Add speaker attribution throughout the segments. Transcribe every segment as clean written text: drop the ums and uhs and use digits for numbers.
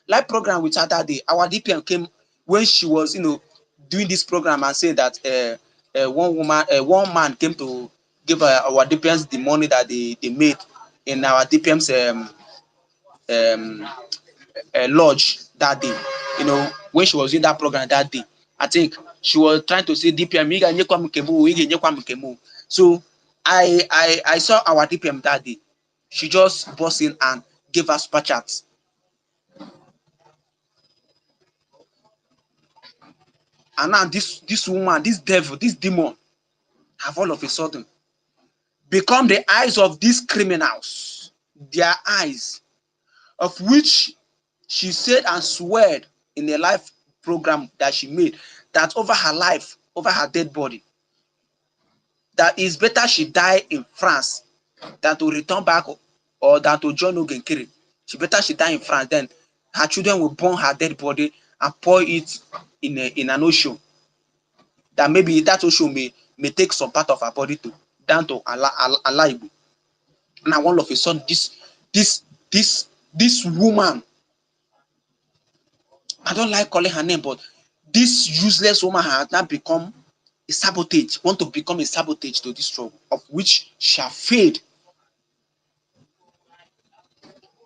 Speaker 1: live program with her that day. Our DPM came when she was, doing this program and saying that one man came to give our DPMs the money that they made in our DPM's um, lodge that day. When she was in that program that day, I think she was trying to say DPM. So I saw our DPM that day. She just burst in and gave us super chats. And now this woman, this devil, this demon, have all of a sudden become the eyes of these criminals. Their eyes, of which she said and swore in a live program that she made that over her life, over her dead body, that it's better she die in France than to return back or than to join Ogenkiri. She die in France. Then her children will burn her dead body and pour it in an ocean. That maybe that ocean may take some part of her body to down to Alaibu. Now all of a sudden, this woman, I don't like calling her name, but this useless woman has now become a sabotage, want to become a sabotage to this struggle, of which she has failed.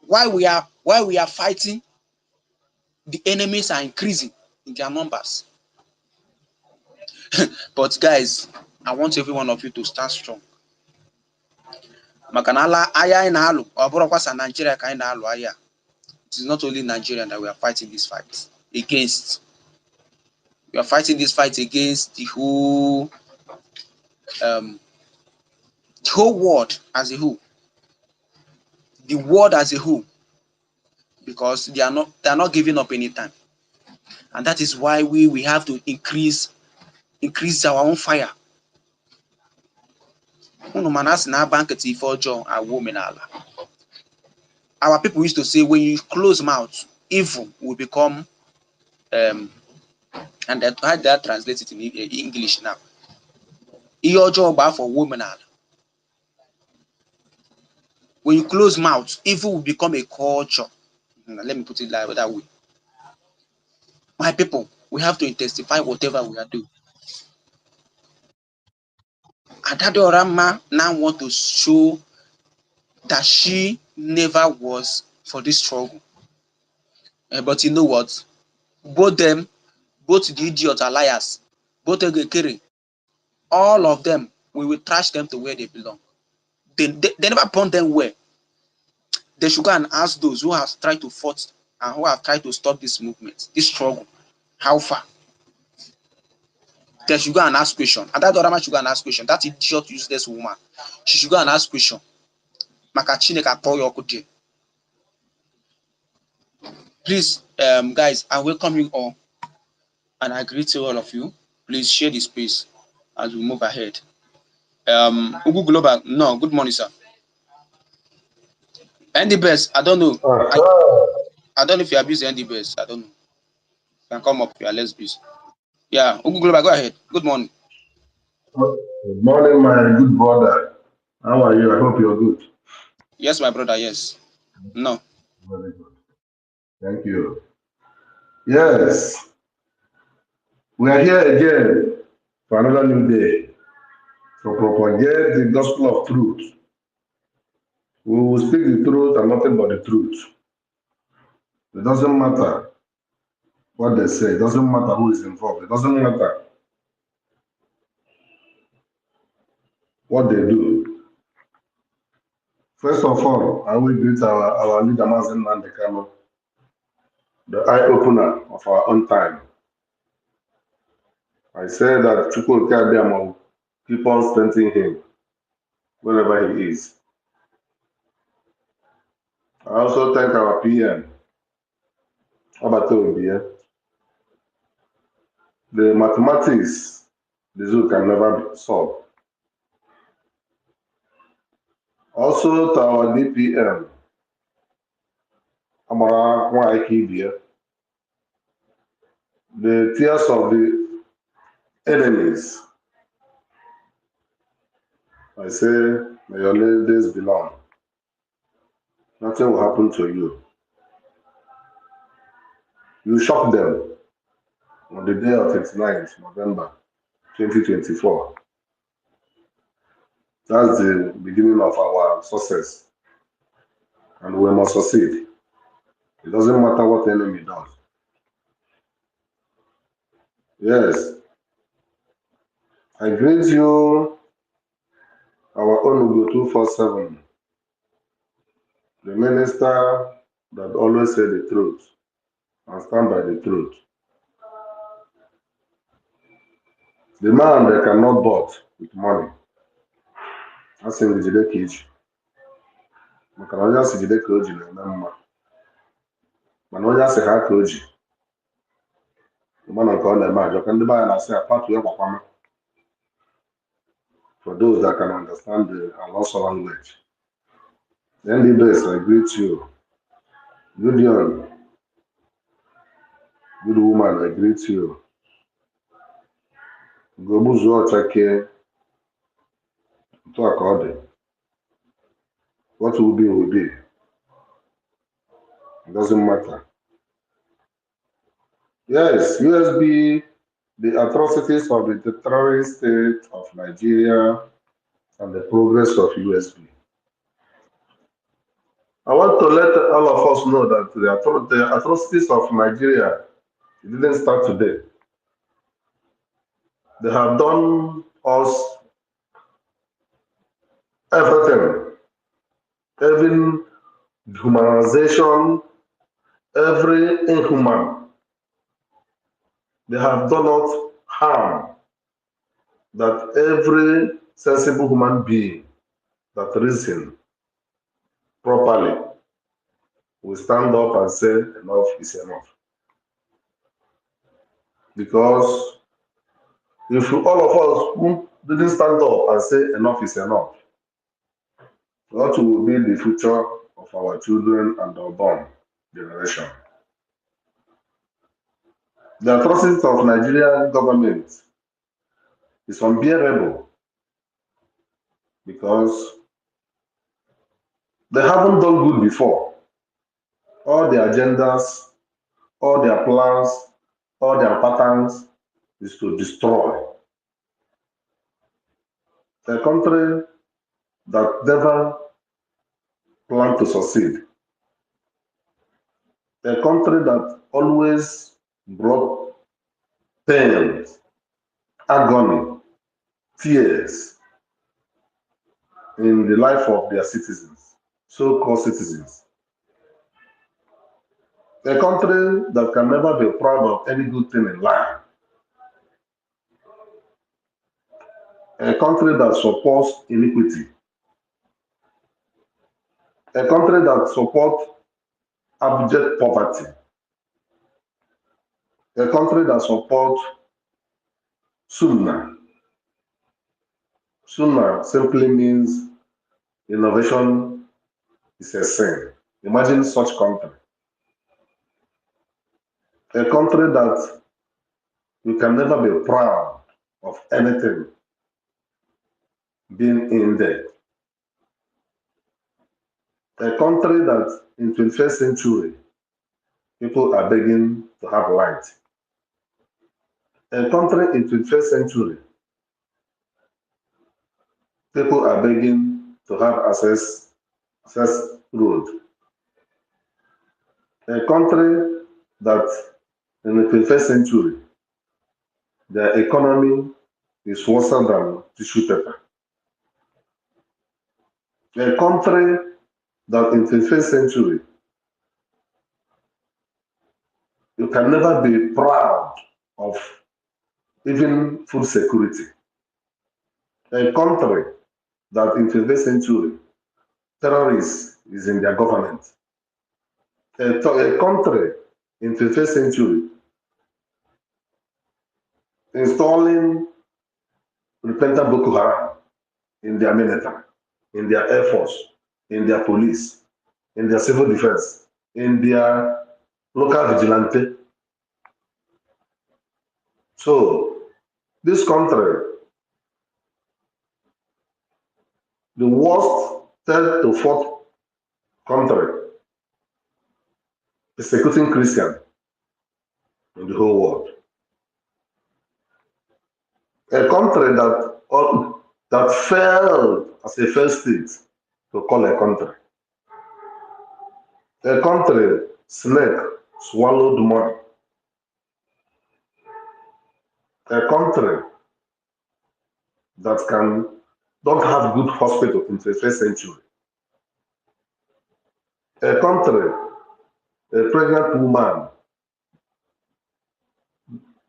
Speaker 1: While we are fighting, the enemies are increasing in their numbers. But guys, I want every one of you to stand strong. Makanala aya in alu, or Nigeria kind of aya. It is not only Nigeria that we are fighting this fight against. We are fighting this fight against the whole world as a whole. The world as a whole. Because they are not giving up anytime. And that is why we have to increase our own fire. Our people used to say, when you close mouth, evil will become and how that translated in English now. For women. When you close mouth, evil will become a culture. Let me put it that way. My people, we have to intensify whatever we are doing. And that Orama now want to show that she never was for this struggle. But you know what? Both the idiots are liars. Both Egekere, all of them, we will trash them to where they belong. They never burn them well. They should go and ask those who have tried to fight and who have tried to stop this movement, this struggle. How far? They should go and ask question. And that Orama should go and ask question. That idiot, useless woman, she should go and ask question. Please, guys, I welcome you all and I greet to all of you. Please share the space as we move ahead. Ugu Global, no, good morning, sir. Andy Best, I don't know. I don't know if you abuse Andy Best. I don't know. You can come up here, let's be. Yeah, Ugu Global, go ahead. Good morning.
Speaker 2: Good morning, my good brother. How are you? I hope you're good.
Speaker 1: Yes, my brother, yes. No.
Speaker 2: Very good. Thank you. Yes. We are here again for another new day to propagate the gospel of truth. We will speak the truth and nothing but the truth. It doesn't matter what they say. It doesn't matter who is involved. It doesn't matter what they do. First of all, I will greet our leader, Mazen Nandekano, the eye-opener of our own time. I say that Chukwu Kadiamo keep on strengthening him wherever he is. I also thank our PM, Abatobia. The mathematics, the zoo can never solve. Also to our DPM, Amara Waikibia. The tears of the enemies. I say, may your days belong. Nothing will happen to you. You shock them on the day of 29th November 2024. That's the beginning of our success, and we must succeed. It doesn't matter what the enemy does. Yes, I greet you, our own Ugo 247, the minister that always say the truth and stand by the truth. The man that cannot bought with money. Asị m jide ka iji, maka na onye asị jide ka o ji na-eme mma, mana onye asị ha ka o ji, mana nke ọ na-eme ajọ ka ndị be anyị na-asị apatu ya gbakwama. For those that can understand the Aloso language. Then the best, I greet you. Good young, good woman, I greet you. Gobuzo Chake, to accord. What will be will be. It doesn't matter. Yes, USB, the atrocities of the terrorist state of Nigeria and the progress of USB. I want to let all of us know that the atrocities of Nigeria, it didn't start today. They have done us everything, even humanization, every inhuman. They have done us harm that every sensible human being that reason properly will stand up and say enough is enough. Because if all of us who didn't stand up and say enough is enough, what will be the future of our children and unborn generation? The atrocities of Nigerian government is unbearable because they haven't done good before. All their agendas, all their plans, all their patterns is to destroy a country that never planned to succeed. A country that always brought pain, agony, tears in the life of their citizens, so-called citizens. A country that can never be proud of any good thing in life. A country that supports iniquity. A country that supports abject poverty. A country that supports Sunnah. Sunnah simply means innovation is a sin. Imagine such country. A country that you can never be proud of anything being in there. A country that in 21st century, people are begging to have light. A country in 21st century, people are begging to have access road. A country that in the 21st century, their economy is worse than tissue paper. A country that in the 21st century, you can never be proud of even food security. A country that in the 21st century, terrorists is in their government. A country in the 21st century installing repentant Boko Haram in their military, in their air force, in their police, in their civil defense, in their local vigilante. So this country, the worst third to fourth country, persecuting Christian, in the whole world. A country that failed as a failed state to call a country. A country snake swallowed money. A country that don't have good hospital in the 21st century. A country, a pregnant woman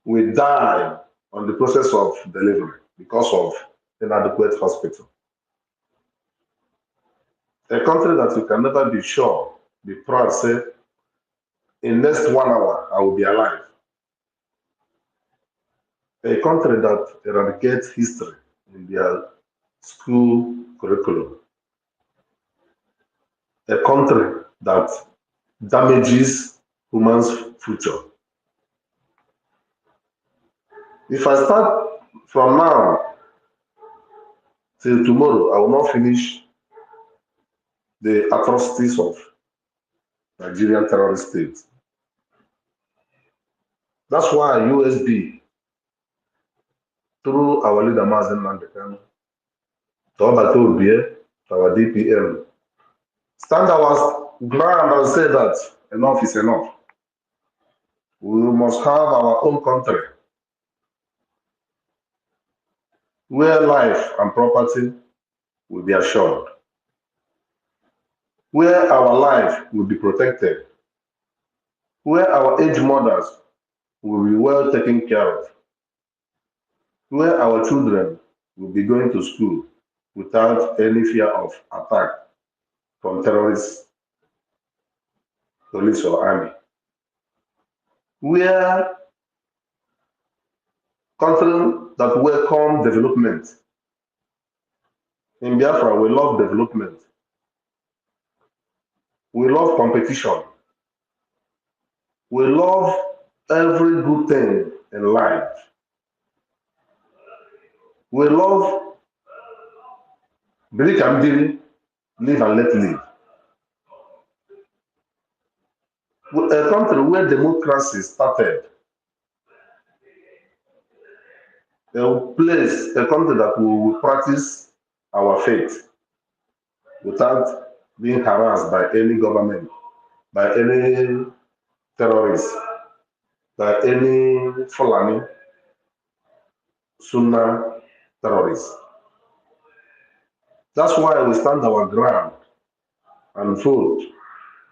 Speaker 2: will die on the process of delivery because of inadequate hospital. A country that you can never be sure, be proud, say, in next 1 hour, I will be alive. A country that eradicates history in their school curriculum. A country that damages human's future. If I start from now till tomorrow, I will not finish the atrocities of Nigerian terrorist state. That's why USB, through our leader Mazen Nandekan, to Obatobie, to our DPM, stand our ground and say that enough is enough. We must have our own country where life and property will be assured, where our life will be protected, where our aged mothers will be well taken care of, where our children will be going to school without any fear of attack from terrorists, police or army, where countries that welcome development. In Biafra, we love development. We love competition. We love every good thing in life. We love Biri Kambiri, live and let live. A country where democracy started, a place, a country that will practice our faith without being harassed by any government, by any terrorist, by any Fulani, Sunna terrorists. That's why we stand our ground and vote.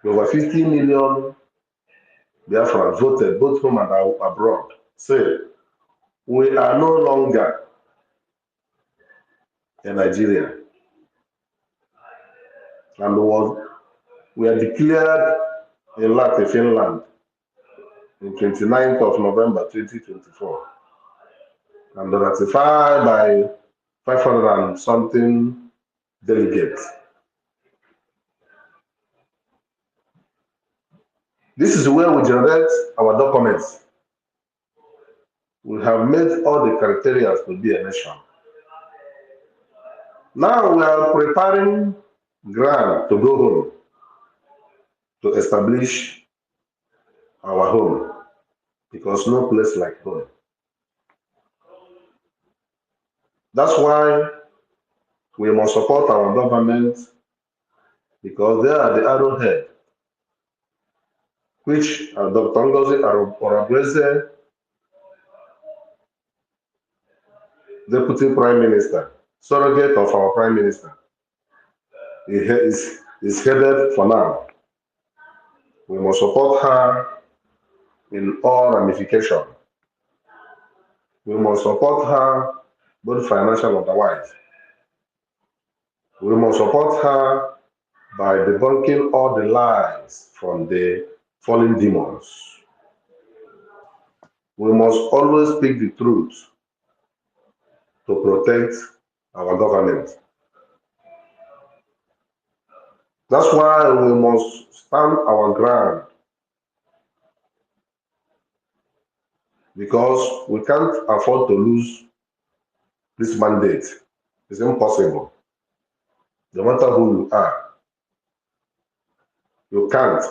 Speaker 2: Over 50 million Biafra voted, both home and abroad, say we are no longer in Nigeria. And we are declared in Latin Finland in 29th of November 2024 and ratified by 500 and something delegates. This is where we generate our documents. We have made all the criteria to be a nation. Now we are preparing ground to go home, to establish our home, because no place like home. That's why we must support our government, because they are the arrowhead which Dr. Ngozi Orabreze, Deputy Prime Minister, surrogate of our Prime Minister, is headed for now. We must support her in all ramifications. We must support her both financial and otherwise. We must support her by debunking all the lies from the fallen demons. We must always speak the truth to protect our government. That's why we must stand our ground, because we can't afford to lose this mandate. It's impossible. No matter who you are, you can't.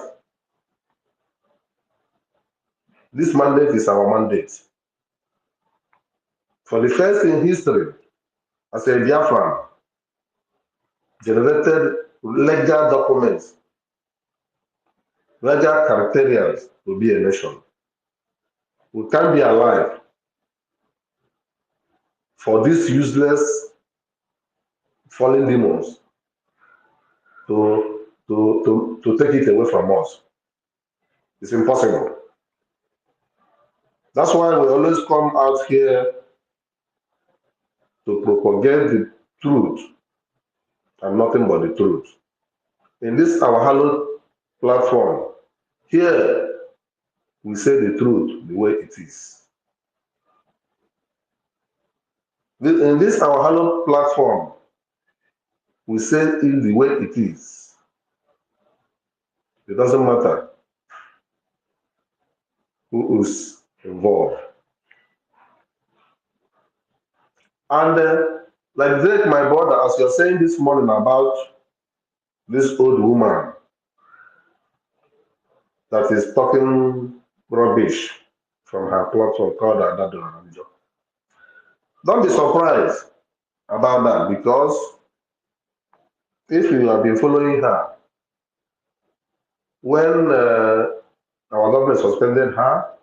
Speaker 2: This mandate is our mandate. For the first in history, as a Biafran, generated legal documents, legal criteria to be a nation. We can't be alive for these useless fallen demons to take it away from us. It's impossible. That's why we always come out here to propagate the truth and nothing but the truth. In this our hallowed platform, here we say the truth the way it is. In this our hallowed platform, we say it the way it is. It doesn't matter who is involved. And like Drake, my brother, as you're saying this morning about this old woman that is talking rubbish from her platform called Adado. Don't be surprised about that, because if you have been following her, when our government suspended her,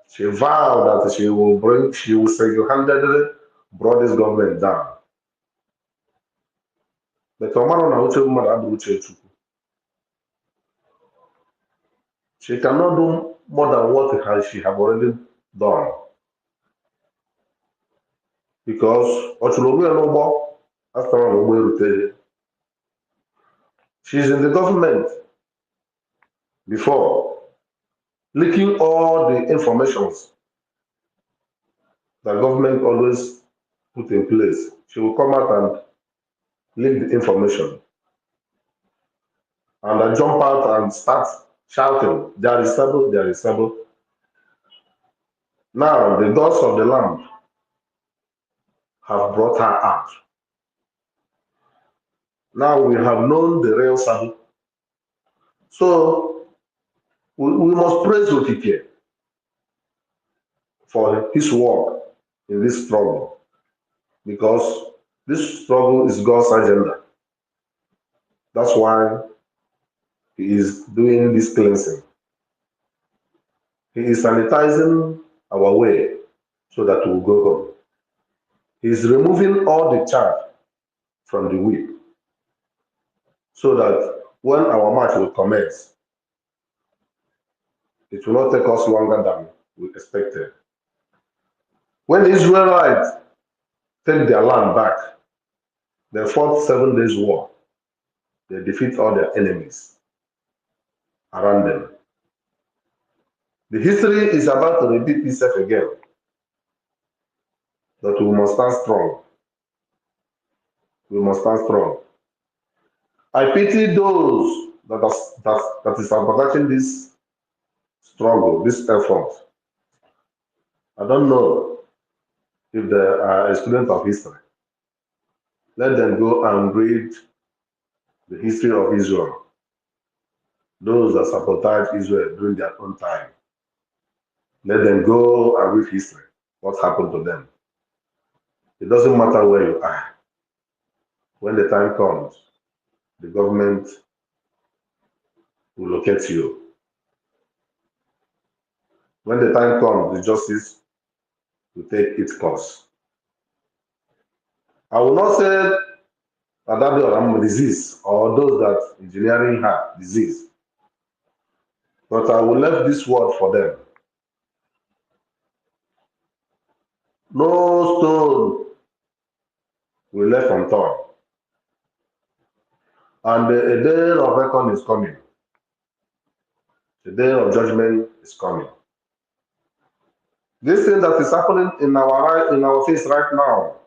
Speaker 2: she vowed that she will single-handedly brought this government down. But tomorrow na uche mmadụ abụrụ uche Chukwu. She cannot do more than what she have already done. Because she's in the government before, leaking all the informations that government always put in place. She will come out and leak the information. And I jump out and start shouting, "There is trouble, there is trouble." Now the gods of the land have brought her out. Now we have known the real Sabu. So we must praise Okike for his work in this struggle, because this struggle is God's agenda. That's why he is doing this cleansing. He is sanitizing our way so that we'll go home. He is removing all the chaff from the wheat so that when our march will commence, it will not take us longer than we expected. When the Israelites take their land back, they fought 7 days war. They defeat all their enemies around them. The history is about to repeat itself again, but we must stand strong. We must stand strong. I pity those that is sabotaging this struggle, this effort. I don't know if they are a student of history. Let them go and read the history of Israel. Those that sabotage Israel during their own time. Let them go and read history. What happened to them? It doesn't matter where you are. When the time comes, the government will locate you. When the time comes, the justice will take its course. I will not say Adabi or disease or those that engineering her disease, but I will leave this word for them. No stone will left unturned. And a day of reckoning is coming. The day of judgment is coming. This thing that is happening in our face right now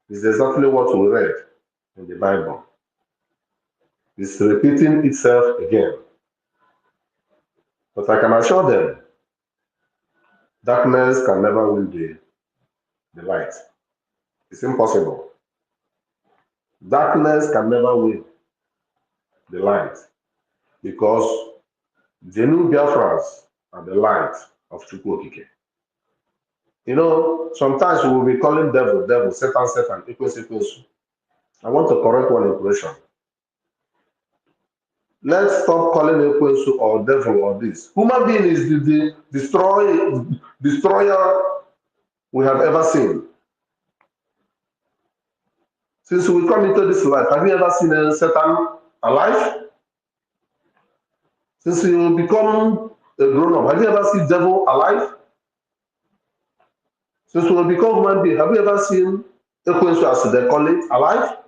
Speaker 2: is exactly what we read in the Bible. It's repeating itself again. But I can assure them, darkness can never win the light. It's impossible. Darkness can never win the light, because the new Biafrans and the light of Chukwokike. You know, sometimes we will be calling devil, devil, Satan, Satan, equals, equals. I want to correct one impression. Let's stop calling Ekwensu or devil or this. Human being is the destroyer we have ever seen. Since we come into this life, have you ever seen a Satan alive? Since you become a grown-up, have you ever seen devil alive? Since we become human being, have you ever seen Ekwensu, as they call it, alive?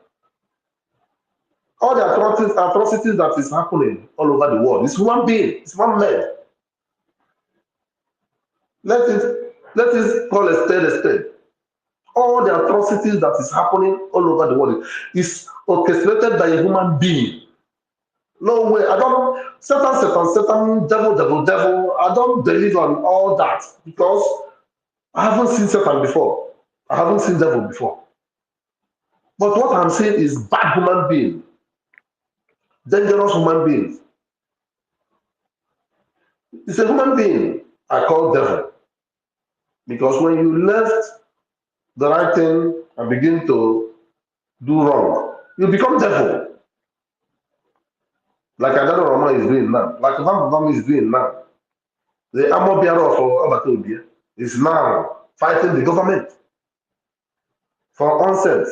Speaker 2: All the atrocities that is happening all over the world, it's human being, it's one man. Let it call a spade a spade. All the atrocities that is happening all over the world is orchestrated by a human being. No way. I don't, Satan, devil, devil, devil. I don't believe on all that because I haven't seen Satan before. I haven't seen devil before. But what I'm saying is bad human being, dangerous human beings. It's a human being I call devil because when you left the right thing and begin to do wrong, you become devil. Like Adaro Rama is doing now, like Van is doing now. The armor bearer of Abatobia is now fighting the government for onset.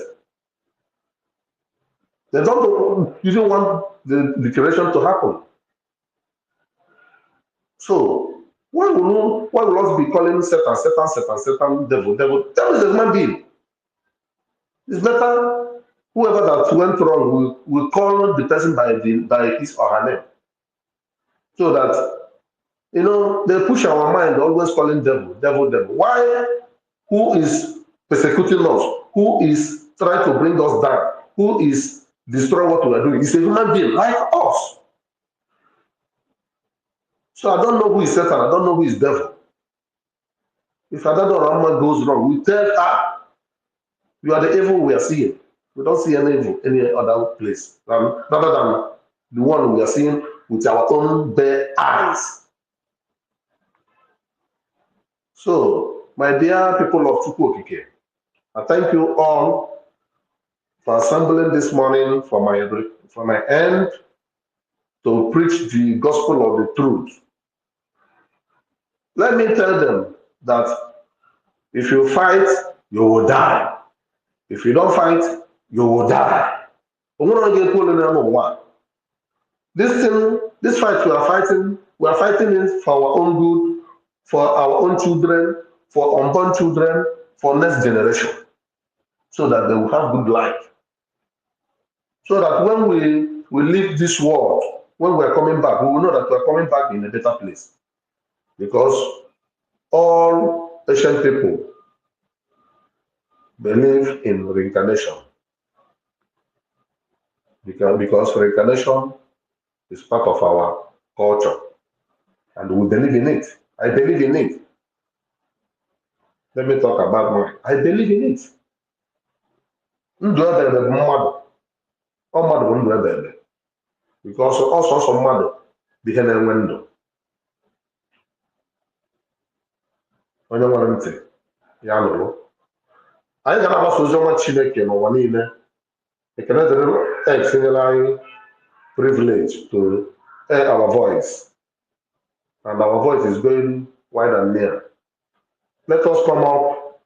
Speaker 2: They don't even want the declaration to happen. So why will us be calling Satan, Satan, Satan, Satan, devil, devil? Devil is a human being. It's better whoever that went wrong will call the person by his or her name. So that they push our mind always calling devil, devil, devil. Why? Who is persecuting us? Who is trying to bring us down? Who is destroying what we are doing? It's a human being like us. So I don't know who is Satan. I don't know who is devil. If Adado Rama goes wrong, we tell her, you are the evil we are seeing. We don't see any evil any other place rather than the one we are seeing with our own bare eyes. So, my dear people of Chukwokike, I thank you all for assembling this morning for my end to preach the gospel of the truth. Let me tell them that if you fight, you will die. If you don't fight, you will die. This fight we are fighting it for our own good, for our own children, for unborn children, for next generation, so that they will have good life. So that when we leave this world, when we are coming back, we will know that we are coming back in a better place. Because all ancient people believe in reincarnation. Because reincarnation is part of our culture. And we believe in it. I believe in it. Let me talk about mine. I believe in it. Ndụ ebere bụ mmadụ. Ọ mmadụ bụ ndụ ebere. Because ọsọsọ mmadụ bụ ihe na-enwe ndụ. Onye nwere ntị ya nụrụ. Anyị ga na-agbasa ozi ọma Chineke n'ụwa niile. Ekene dịrị X nyere anyị privilege to air our voice. And our voice is going wide and near. Let us come up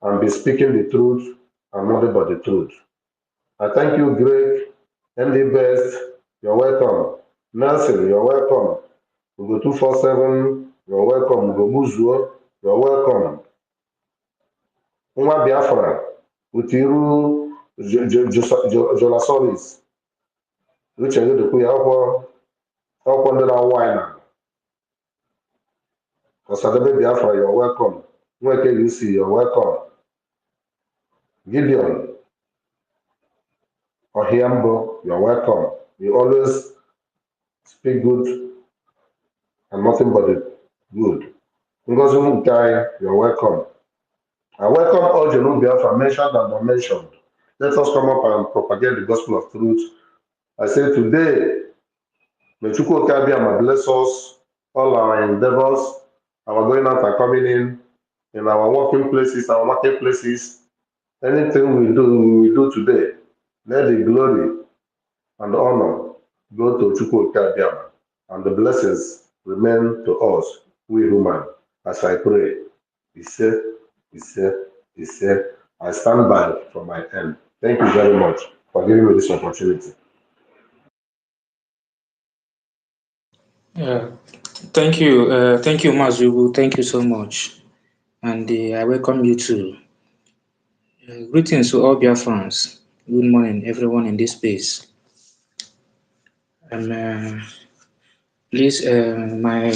Speaker 2: and be speaking the truth and nothing but the truth. I thank you, Greg, MD Best, you're welcome. Nelson, you're welcome. Ugo 247, you're welcome. Ugo Muzuo, you're welcome. Nwa Biafra, Utiru Jolasolis, Uche Yodokwu ya akwụkwọ ndị na-awụ anyị na Osadebe Biafra, you're welcome. Nweke UC, you're welcome. Gideon Ohiambo, you're welcome. You always speak good and nothing but the good. Ngozi Mukai, you're welcome. I welcome all Jenu Biafra, mentioned and unmentioned. Let us come up and propagate the gospel of truth. I say today, may Chukwuka Abiyama bless us all our endeavors, our going out and coming in our working places, our marketplaces, anything we do today, let the glory and honor go to Chukwuka Abiyama, and the blessings remain to us, we human, as I pray. He said, he said, he said, I stand by from my end. Thank you very much for giving me this opportunity.
Speaker 3: Yeah. Thank you, Mazubu. Thank you so much. And I welcome you too. Greetings to all Biafrans. Good morning, everyone in this space. Please, my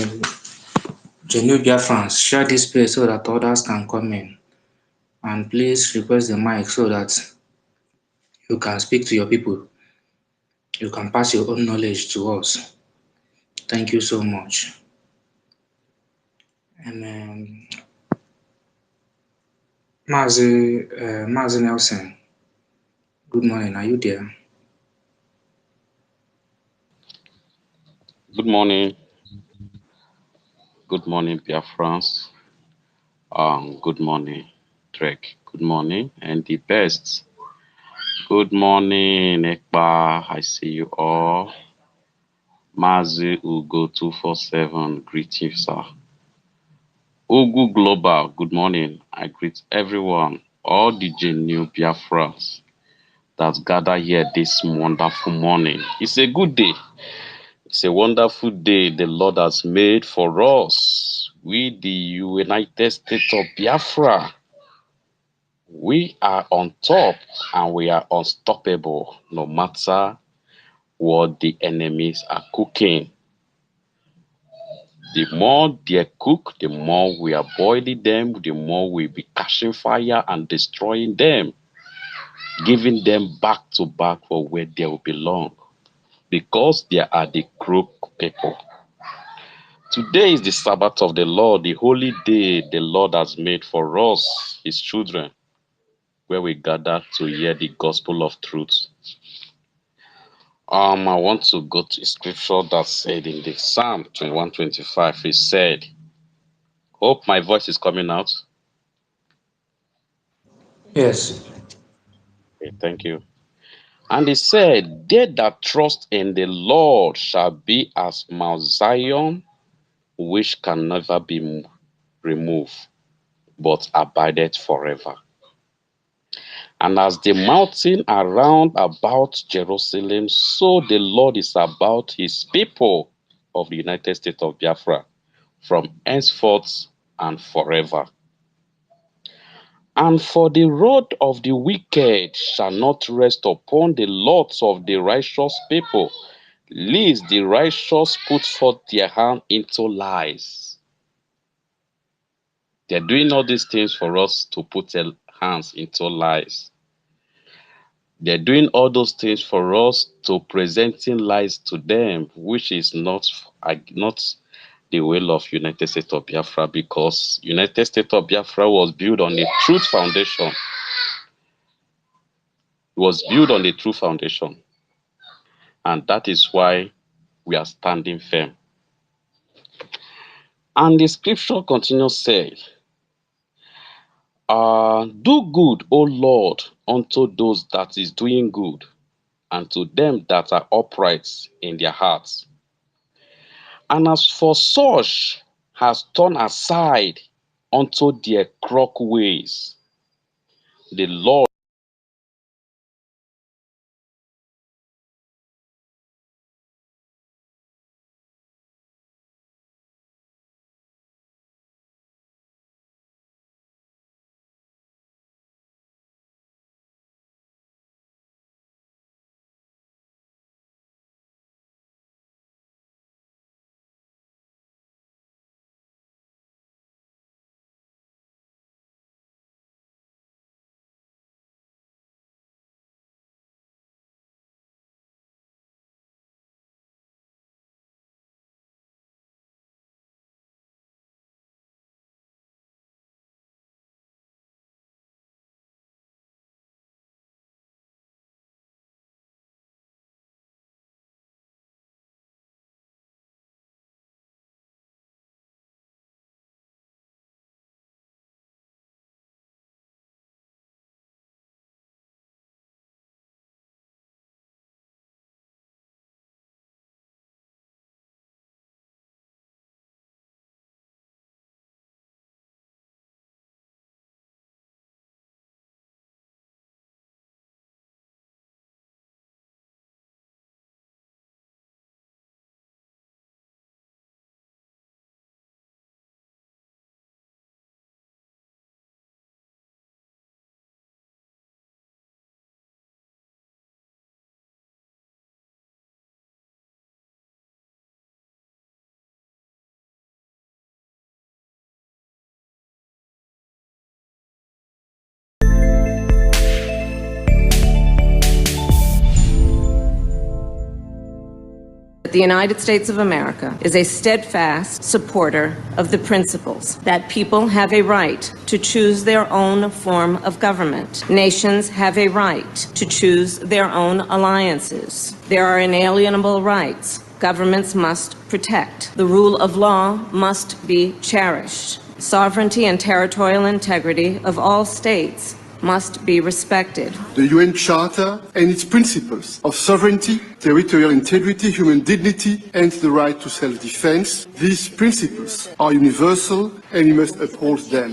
Speaker 3: genuine Biafrans, share this space so that others can come in. And please request the mic so that you can speak to your people. You can pass your own knowledge to us. Thank you so much. And Mazi Nelson, good morning. Are you there?
Speaker 4: Good morning. Good morning, Pia France. Good morning, Drake. Good morning, and the best. Good morning, Ekpa. I see you all. Mazi Ugo 247. Greetings, sir. Ugu Global. Good morning. I greet everyone, all the genuine Pia France that gather here this wonderful morning. It's a good day. It's a wonderful day the Lord has made for us. We, the United States of Biafra, we are on top and we are unstoppable no matter what the enemies are cooking. The more they cook, the more we are boiling them, the more we be catching fire and destroying them, giving them back to back for where they will belong because they are the crook people. Today is the Sabbath of the Lord, the holy day the Lord has made for us, his children, where we gather to hear the gospel of truth. I want to go to a scripture that said in the Psalm 21:25, it said, hope my voice is coming out.
Speaker 3: Yes.
Speaker 4: Okay, thank you. And it said, they that trust in the Lord shall be as Mount Zion, which can never be removed, but abideth forever. And as the mountain around about Jerusalem, so the Lord is about his people of the United States of Biafra from henceforth and forever. And for the rod of the wicked shall not rest upon the lots of the righteous people, lest the righteous put forth their hand into lies. They're doing all these things for us to put their hands into lies. They're doing all those things for us to presenting lies to them, which is not the will of United States of Biafra, because United States of Biafra was built on a truth foundation. It was built on a true foundation. And that is why we are standing firm. And the scripture continues saying, do good, O Lord, unto those that is doing good, and to them that are upright in their hearts. And as for such has turned aside unto their crook ways, the Lord
Speaker 5: the United States of America is a steadfast supporter of the principles that people have a right to choose their own form of government. Nations have a right to choose their own alliances. There are inalienable rights governments must protect. The rule of law must be cherished. Sovereignty and territorial integrity of all states must be respected.
Speaker 6: The UN Charter and its principles of sovereignty, territorial integrity, human dignity, and the right to self-defense, these principles are universal and we must uphold them.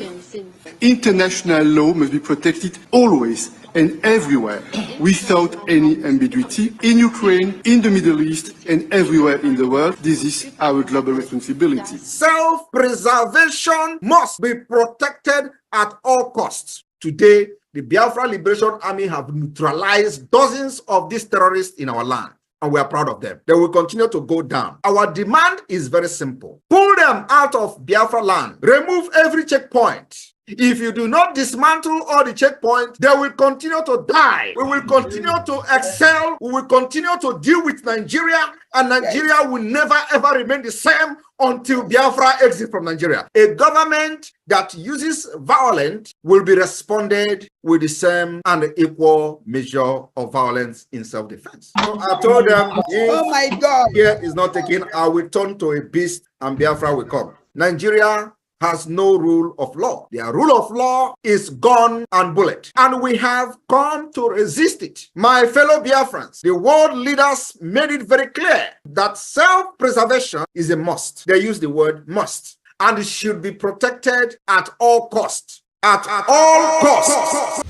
Speaker 6: International law must be protected always and everywhere, without any ambiguity, in Ukraine, in the Middle East, and everywhere in the world. This is our global responsibility.
Speaker 7: Self-preservation must be protected at all costs. Today, the Biafra Liberation Army have neutralized dozens of these terrorists in our land, and we are proud of them. They will continue to go down. Our demand is very simple. Pull them out of Biafra land. Remove every checkpoint. If you do not dismantle all the checkpoints, they will continue to die. We will continue to excel. We will continue to deal with Nigeria, and Nigeria will never ever remain the same until Biafra exits from Nigeria. A government that uses violence will be responded with the same and equal measure of violence in self-defense. So I told them, oh my God, here is not taken, I will turn to a beast and Biafra will come. Nigeria has no rule of law. Their rule of law is gun and bullet, and we have come to resist it. My fellow Biafrans, the world leaders made it very clear that self-preservation is a must. They use the word must, and it should be protected at all costs. At all costs.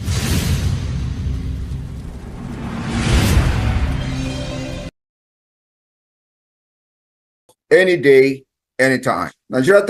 Speaker 7: Any day, anytime. Nigeria,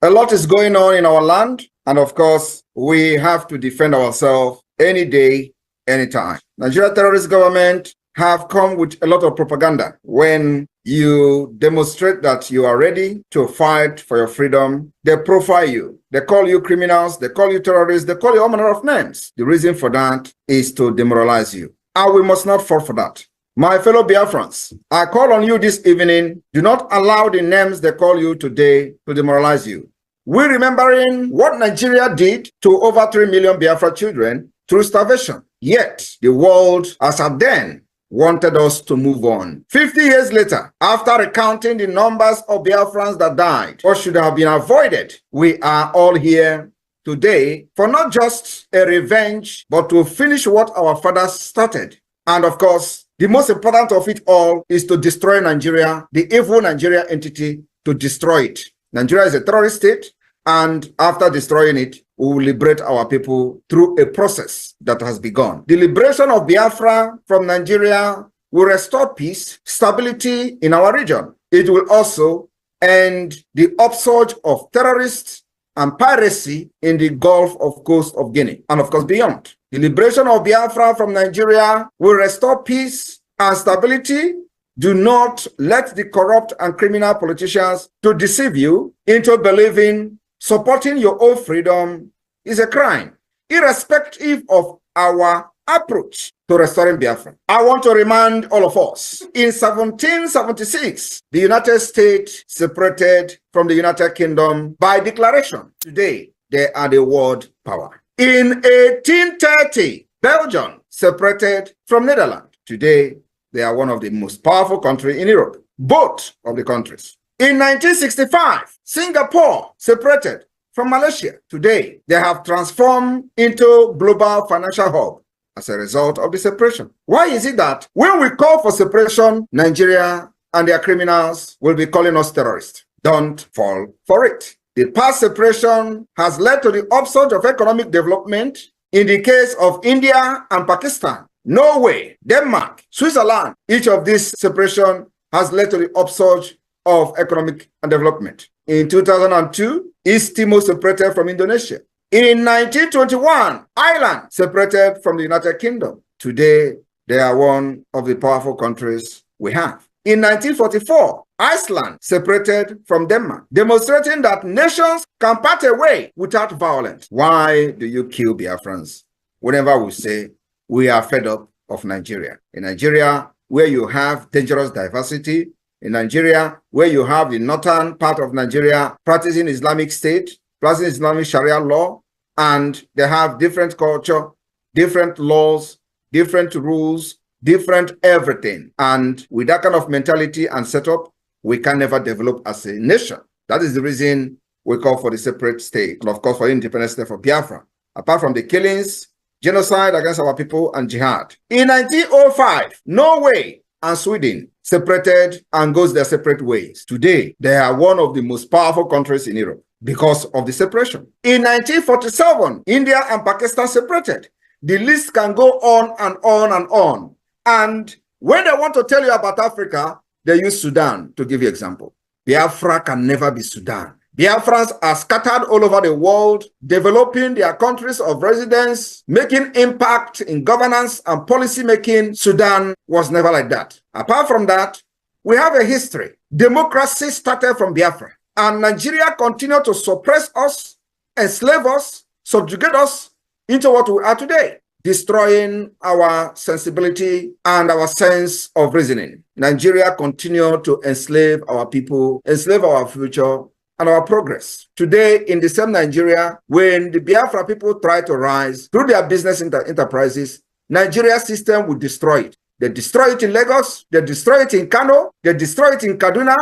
Speaker 7: a lot is going on in our land, and of course, we have to defend ourselves any day, anytime. Nigeria terrorist government have come with a lot of propaganda. When you demonstrate that you are ready to fight for your freedom, they profile you. They call you criminals, they call you terrorists, they call you all manner of names. The reason for that is to demoralize you. And we must not fall for that. My fellow Biafrans, I call on you this evening, do not allow the names they call you today to demoralize you. We're remembering what Nigeria did to over 3 million Biafra children through starvation. Yet, the world, as at then, wanted us to move on. 50 years later, after recounting the numbers of Biafrans that died or should have been avoided, we are all here today for not just a revenge, but to finish what our fathers started. And of course, the most important of it all is to destroy Nigeria, the evil Nigeria entity, to destroy it. Nigeria is a terrorist state, and after destroying it, we will liberate our people through a process that has begun. The liberation of Biafra from Nigeria will restore peace, stability in our region. It will also end the upsurge of terrorists and piracy in the Gulf of Coast of Guinea, and of course beyond. The liberation of Biafra from Nigeria will restore peace and stability. Do not let the corrupt and criminal politicians to deceive you into believing supporting your own freedom is a crime, irrespective of our approach to restoring Biafra. I want to remind all of us, in 1776, the United States separated from the United Kingdom by declaration. Today, they are the world power. In 1830, Belgium separated from Netherlands. Today, they are one of the most powerful countries in Europe, both of the countries. In 1965, Singapore separated from Malaysia. Today, they have transformed into global financial hub as a result of the separation. Why is it that when we call for separation, Nigeria and their criminals will be calling us terrorists? Don't fall for it. The past separation has led to the upsurge of economic development in the case of India and Pakistan, Norway, Denmark, Switzerland. Each of these separation has led to the upsurge of economic and development. In 2002, East Timor separated from Indonesia. In 1921, Ireland separated from the United Kingdom. Today, they are one of the powerful countries we have. In 1944, Iceland separated from Denmark, demonstrating that nations can part away without violence. Why do you kill Biafrans whenever we say we are fed up of Nigeria? In Nigeria, where you have dangerous diversity, In Nigeria, where you have the northern part of Nigeria practicing Islamic State, practicing Islamic Sharia law, and they have different culture, different laws, different rules, different everything. And with that kind of mentality and setup, we can never develop as a nation. That is the reason we call for the separate state, and of course for independent state for Biafra. Apart from the killings, genocide against our people, and jihad. In 1905, Norway and Sweden separated and goes their separate ways. Today, they are one of the most powerful countries in Europe because of the separation. In 1947, India and Pakistan separated. The list can go on and on and on. And when they want to tell you about Africa, they use Sudan to give you example. Biafra can never be Sudan. Biafrans are scattered all over the world, developing their countries of residence, making impact in governance and policy making. Sudan was never like that. Apart from that, we have a history. Democracy started from Biafra, and Nigeria continued to suppress us, enslave us, subjugate us into what we are today, destroying our sensibility and our sense of reasoning. Nigeria continued to enslave our people, enslave our future, and our progress. Today, in the same Nigeria, when the Biafra people try to rise through their business enterprises, Nigeria system will destroy it. They destroy it in Lagos, they destroy it in Kano, they destroy it in Kaduna,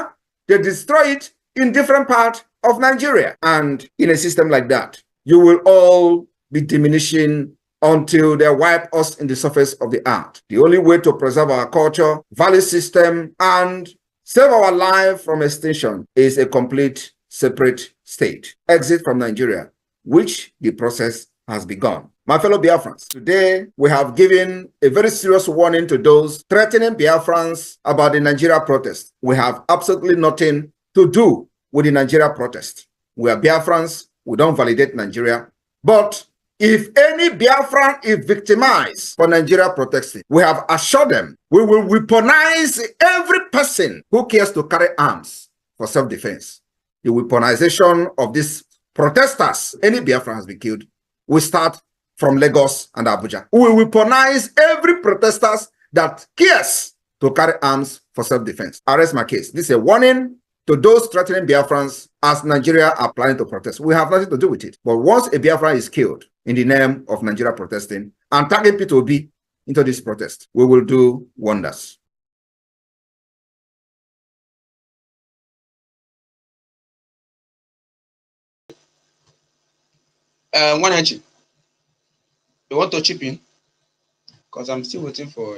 Speaker 7: they destroy it in different parts of Nigeria. And in a system like that, you will all be diminishing until they wipe us in the surface of the earth. The only way to preserve our culture, value system, and save our life from extinction is a complete separate state. Exit from Nigeria, which the process has begun. My fellow Biafrans, today we have given a very serious warning to those threatening Biafrans about the Nigeria protest. We have absolutely nothing to do with the Nigeria protest. We are Biafrans, we don't validate Nigeria. But if any Biafran is victimized for Nigeria protesting, we have assured them we will weaponize every person who cares to carry arms for self-defense. The weaponization of these protesters, any Biafran has been killed, will start from Lagos and Abuja. We will weaponize every protester that cares to carry arms for self-defense. I rest my case. This is a warning to those threatening Biafrans as Nigeria are planning to protest. We have nothing to do with it. But once a Biafran is killed in the name of Nigeria protesting and target P2B into this protest, we will do wonders.
Speaker 1: Wanachi, you want to chip in? Because I'm still waiting for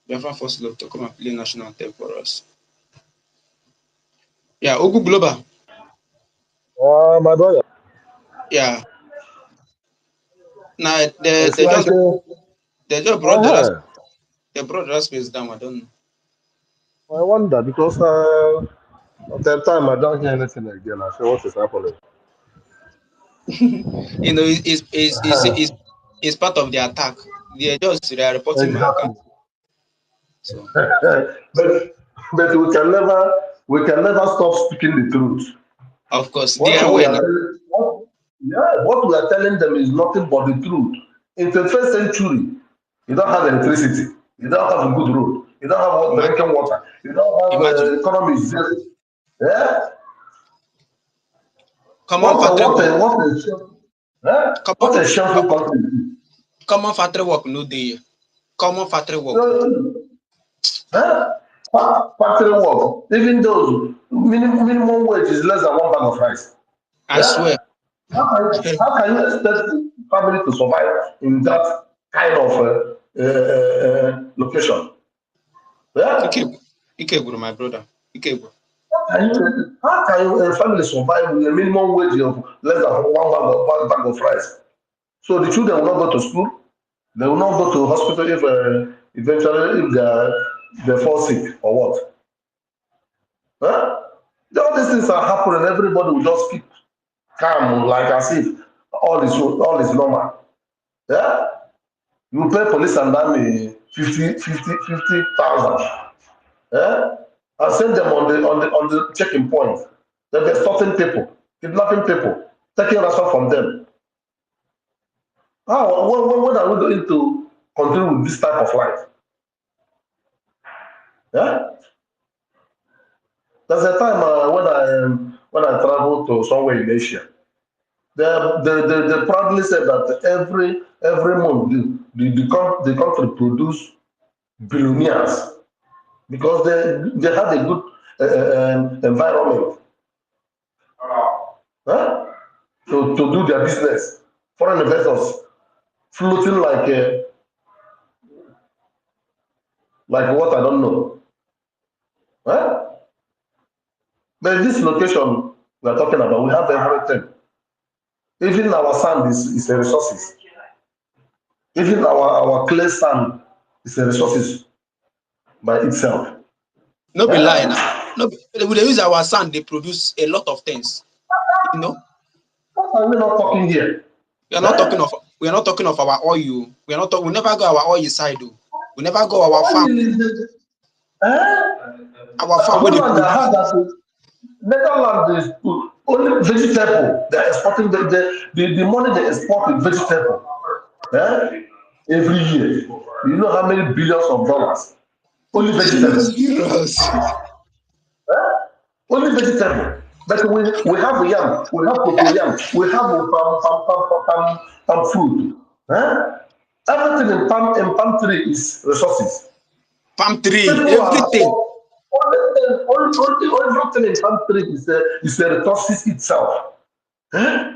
Speaker 1: Biafra First Love to come and play national anthem for us. Yeah, Ogu Global.
Speaker 8: My brother.
Speaker 1: Yeah. Now
Speaker 8: It's like
Speaker 1: they just brought the last space down. I don't know.
Speaker 8: I wonder because at that time I don't hear anything again. I say what is happening?
Speaker 1: You know, it's part of the attack. They are reporting my
Speaker 8: Exactly.
Speaker 1: account. So
Speaker 8: but we can never stop speaking the truth.
Speaker 1: of course
Speaker 8: What
Speaker 1: they are
Speaker 8: we
Speaker 1: aware
Speaker 8: are
Speaker 1: now.
Speaker 8: what we are telling them is nothing but the truth. In the 21st century, you don't have electricity, you don't have a good road, you don't have drinking water, you don't have economy. Yeah.
Speaker 1: Common factory work.
Speaker 8: What a shameful country.
Speaker 1: Common factory work no day. Common factory work.
Speaker 8: Factory work, even those minimum wage is less than one bag of rice.
Speaker 1: I swear.
Speaker 8: How can you expect family to survive in that kind of location? Yeah.
Speaker 1: Ikeguru, my brother. Ikeguru.
Speaker 8: How can a family survive with a minimum wage of less than one bag of rice? So the children will not go to school. They will not go to hospital if eventually if they fall sick or what. Huh? All these things are happening. Everybody will just keep calm, like as if all is normal. Yeah? You pay police and army 50,000. Yeah? And send them on the checking point. They're extorting people, kidnapping people, taking ransom from them. When are we going to continue with this type of life? Yeah? There's a time when I traveled to somewhere in Asia. They proudly said that every month the country produce billionaires because they had a good environment, huh? To do their business. Foreign investors floating like what I don't know. Huh? But this location we are talking about, we have everything. Even our sand is a resources. Even our clay sand is a resources by itself.
Speaker 1: No be lie now.
Speaker 8: Yeah.
Speaker 1: No, we dey use our sand. They produce a lot of things. You know,
Speaker 8: What are we not talking here?
Speaker 1: we are not talking
Speaker 8: Huh?
Speaker 1: of our oil. We are not. We never go our oil side. Though. We never go our farm.
Speaker 8: Oil is the, eh?
Speaker 1: Our farm where they
Speaker 8: Holland, I
Speaker 1: produce.
Speaker 8: heard that Netherlands is only vegetable. They're exporting the money they export is vegetable. Eh? Every year. You know how many billions of dollars? Only vegetable.
Speaker 1: Jesus.
Speaker 8: Eh? Only vegetable. But we have yam, we have cocoyam, we have palm fruit. Eh? Everything in palm tree is resources.
Speaker 1: Palm tree,
Speaker 8: People are
Speaker 1: everything.
Speaker 8: only everything in palm tree is the resources itself. Eh?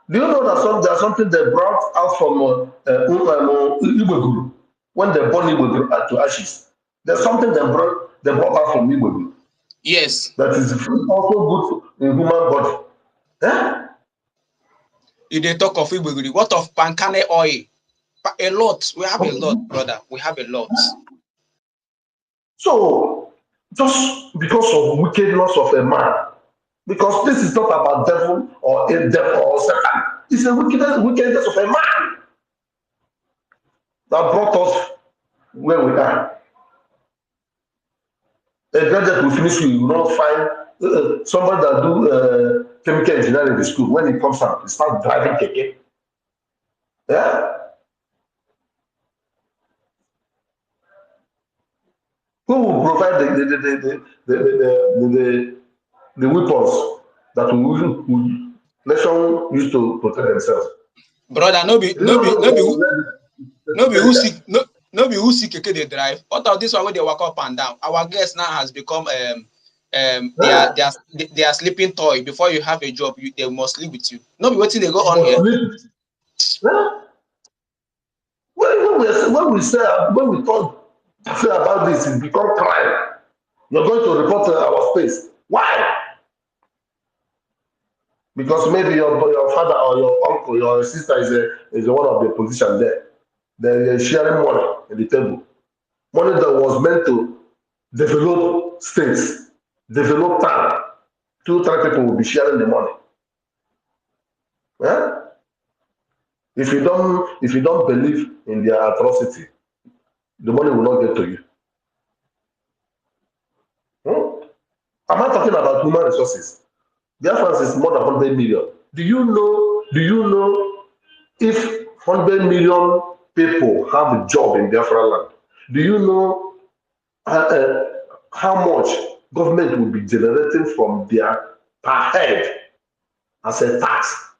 Speaker 8: Do you know that there's something they brought out from Igbo when they burn Igbo to ashes? There's something they brought out from Igbo
Speaker 1: Yes.
Speaker 8: that is also good in human body. Eh?
Speaker 1: You dey talk of Igbegiri. What of pancane oil? A lot. We have a lot, brother. We have a lot.
Speaker 8: So, just because of wickedness of a man, because this is not about devil or a devil or Satan, it's a wickedness of a man that brought us where we are. A graduate will finish school, you will not find somebody that do chemical engineering in the school. When he comes out, he starts driving keke. Yeah? Who will provide the weapons that nation use to protect themselves?
Speaker 1: Brother,
Speaker 8: You don't
Speaker 1: no be who
Speaker 8: know
Speaker 1: sick, no be who sick keke dey drive. What of this one where they walk up and down? Our guest now has become
Speaker 8: that.
Speaker 1: they are sleeping toy. Before you have a job, they must sleep with you. No be wetin they go
Speaker 8: You
Speaker 1: on
Speaker 8: must
Speaker 1: here.
Speaker 8: sleep. Huh? When we talk say about this, it become crime. You're going to report our space. Why? Because maybe your father or your uncle, your sister is one of the position there. They're sharing money at the table. Money that was meant to develop states, develop town. Two, three people will be sharing the money. Huh? If you don't believe in their atrocity, the money will not get to you. Hmm? Am I talking about human resources? Biafrans is more than 100 million. Do you know if 100 million people have a job in Biafra land? Do you know uh, uh, how much government will be generating from their per head as a tax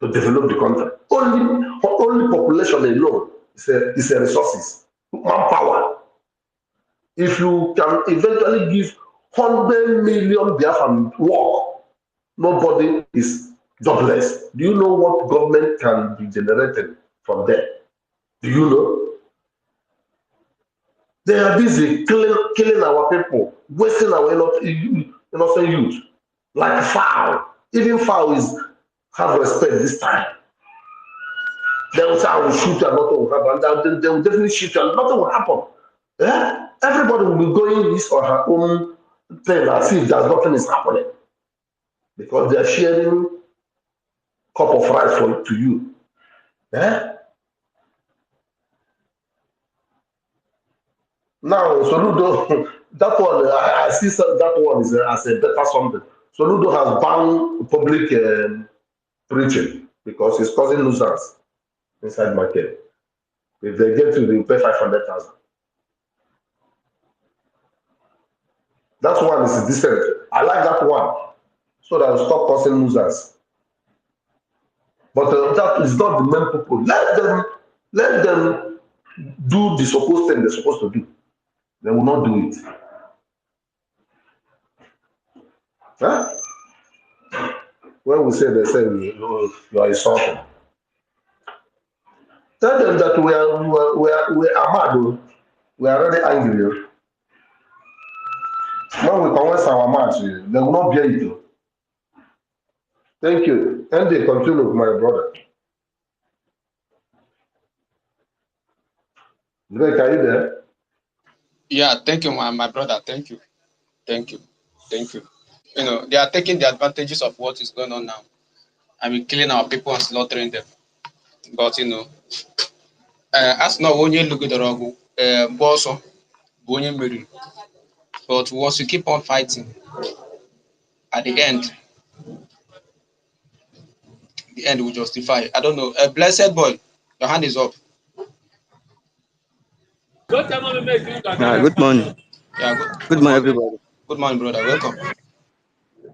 Speaker 8: to develop the country? Only population alone is a resources, manpower. If you can eventually give 100 million Biafran work, nobody is jobless. Do you know what government can be generated from there? Do you know? They are busy killing our people, wasting our innocent youth, like fowl. Even fowl is have respect this time. They will say, I will shoot you and nothing will happen. They will definitely shoot you and nothing will happen. Yeah? Everybody will be going his or her own thing as if there's nothing is happening. Because they are sharing cup of rice to you. Yeah? Now, Soludo, that one, I see that one is as a better something. Soludo has banned public preaching because it's causing nuisance inside market. If they get to, they pay 500,000. That one is decent. I like that one. So that will stop causing losers. But that is not the main purpose. Let them do the supposed thing they're supposed to do. They will not do it. Huh? When we say they say you are insulting. Tell them that we are mad. We are already angry. When we commence our match, they will not bear it. Thank you. And they continue, my brother. Drake, are you there?
Speaker 1: Yeah, thank you, my brother. Thank you. Thank you. Thank you. You know, they are taking the advantages of what is going on now. I mean, killing our people and slaughtering them. But, you know, as now, onye lugidere ọgụ gba ọsọ bụ onye meriri. But once you keep on fighting, at the end will justify. I don't know. Blessed boy, your hand is up.
Speaker 9: Good morning.
Speaker 1: Yeah,
Speaker 9: Good
Speaker 1: good
Speaker 9: morning,
Speaker 1: morning.
Speaker 9: everybody.
Speaker 1: Good morning, brother. Welcome.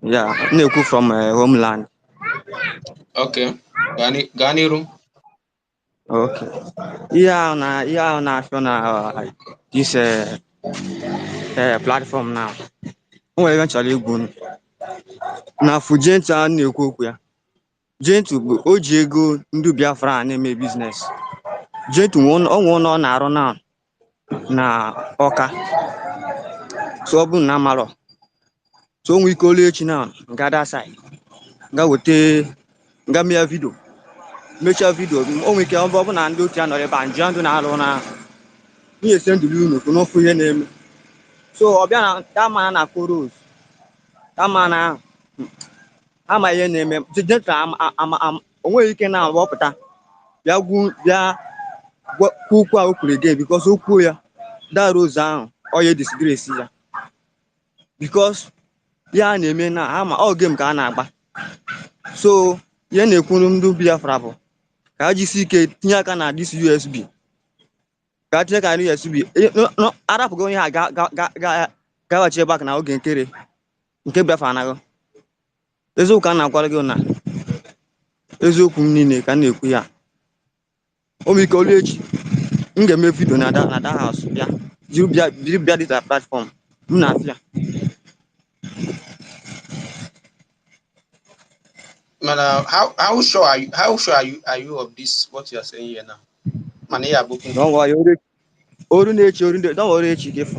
Speaker 9: Yeah, Neku from homeland.
Speaker 1: Okay. Ganiru.
Speaker 9: Okay. Yeah, na show na this platform now. O eventually egwu na Fujenti a na-ekwu okwu ya. Gentu bụ o ji ego ndị Biafra na-eme biznes. Gentu ọ nwụọ ọ na-arụ na Ọka. So ọ bụ na amarọ. So o nwee ike olu echi na gada side. Ga wete nga mee vidio. Mechaa vidio o nwere ike ọ bụ na ndị otu ya nọrọ ebe a njia ndụ na-alụ na ihe ese ndụli unu n'ofu ihe na-eme so ọ bịa na dama na koros dama na ama ihe na-eme jejeta o nweghị ike na-agbọpụta bịa kwukwu a o kwuru ege bikos o kwuo ya darozu ahụ ọ ya disgresi ya bikos ya na-eme na ama ọ gem ka a na-agba so ihe na-ekwuru ndị Biafra bụ ka ha jisi ike tinye aka na dis USB ka tinye aka na USB arapụgo onye ha gaghachi ebe aka na oge nkere nke Biafra anaghị eziokwu ka a na-akwara gị na eziokwu m niile ka m na-ekwu ya o nwere ike olu echi m ga-eme vidio na da haus bịa jiri bịa dịta platfọm m na-afịa
Speaker 1: How sure are you of this what you are saying here now? Mana ya bụ
Speaker 9: don't worry oru na-echi don't worry echi gefu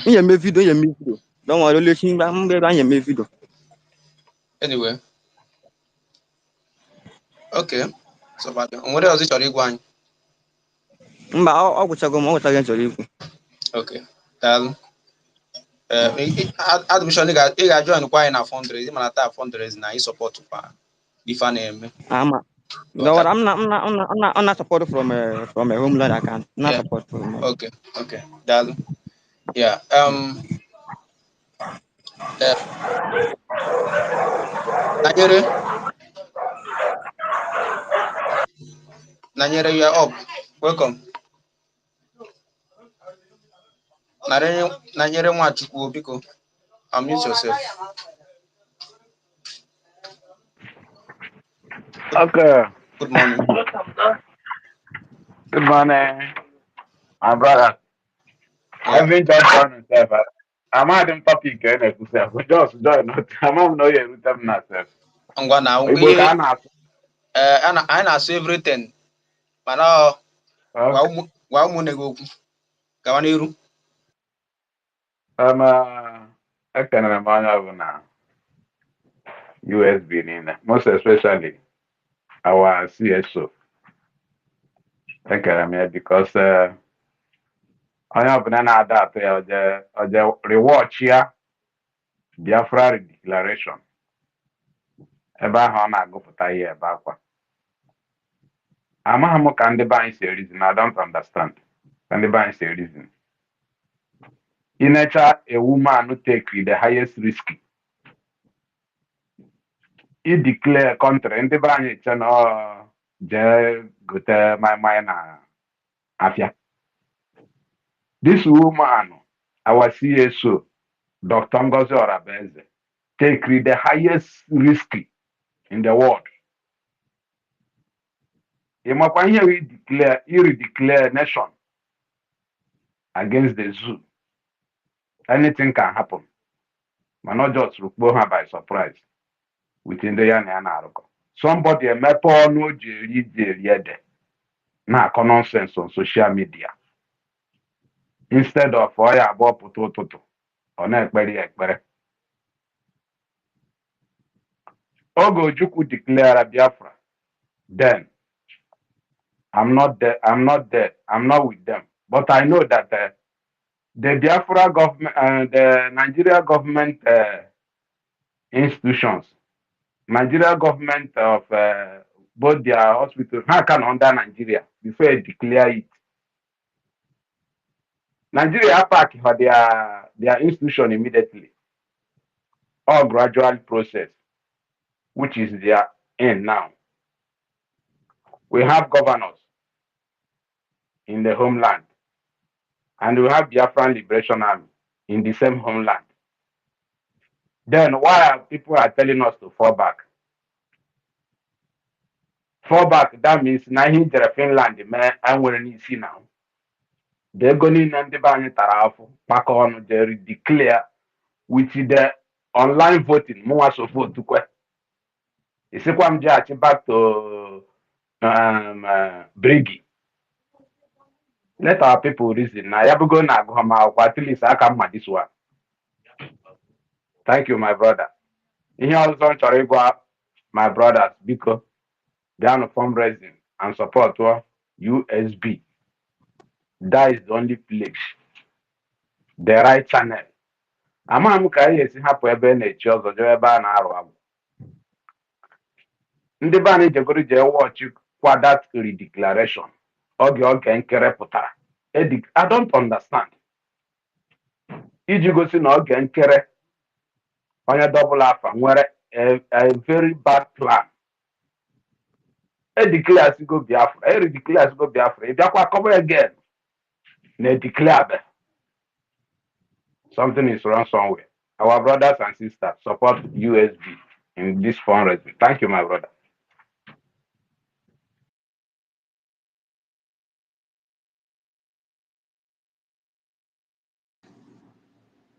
Speaker 9: m ga-eme vidio don't worry olu echi mgbe ebe anyị eme vidio
Speaker 1: anyway okay so nwere ọzọ chọrọ ịgwa anyị
Speaker 9: mba ọ gwụchago m ọ gwụchago chọrọ ikwu
Speaker 1: okay daalụ admission ị ga-join kwa anyị na fundraising mana taa fundraising na anyị support kwa ife a na-eme
Speaker 9: ama don't worry I'm not support from a homeland account not support from
Speaker 1: okay daalụ yeah Nanyere you are up welcome Nanyere Nwachukwu biko unmute yourself.
Speaker 10: Okay.
Speaker 1: Good morning.
Speaker 10: Good morning, my brother.
Speaker 1: Yeah.
Speaker 10: I've been just on myself. I'm at the topic and I just join. I'm not know you with them myself.
Speaker 1: I'm gonna I na-asụ everything mana gwa ụmụ na-ego okwu gawa n'iru
Speaker 10: ekenere m onye ọbụla USB niile most especially our CSO ekenere m ya because onye ọbụla na-ada atụ ya oje rewatch ya Biafra Declaration ebe ahụ ọ na-agụpụta ihe ebe akwa amaghị m ka ndị be anyị si reason I don't understand ka ndị be anyị si reason in nature a woman take the highest risk I declare country ndị be anyị che na jee gote maịmaị na afịa This woman, our CSO, Dr. Ngozi Orabenze, take the highest risk in the world. Here we declare nation against the zoo. Anything can happen. But not just her by surprise within the Yana. Somebody a mepo no jeri na nonsense on social media. Instead of oya abo puto or na ekpere. Ogo Ojukwu declare Biafra. Then I'm not there. I'm not with them. But I know that the Biafra government and the Nigeria government institutions, Nigeria government of both their hospitals, how can under Nigeria before they declare it? Nigeria pack for their institution immediately, or gradual process, which is their end now. We have governors in the homeland, and we have Biafran Liberation Army in the same homeland. Then why are people telling us to fall back? Fall back, that means na hin jere Finland me anwere n'isi now. The goni na ndị be anyị tara afọ maka ọnụ jere declare with the online voting mụnwa so vote kwe. Isikwa m jeghachi back to Brigi. Let our people reason. Na ya bugo na agụ ma akwụkwọ at least aka mma this one. Thank you, my brother. Ihe ọzọ m chọrọ ịgwa my brothers biko bịanụ fundraising and support USB. That is the only place, the right channel. Ama m ka anyị esi hapụ ebe na-echi ọzọ jee ebe a na-arụ agwụ. Ndị be anyị jegoro jee wọchị kwa that redeclaration oge nkere pụtara. I don't understand. Iji gosi na oge nkere onye double afa nwere a very bad plan. Declare go Biafra. Declare go Biafra. If you come again, declare something is wrong somewhere. Our brothers and sisters support USB in this fundraising. Thank you, my brother.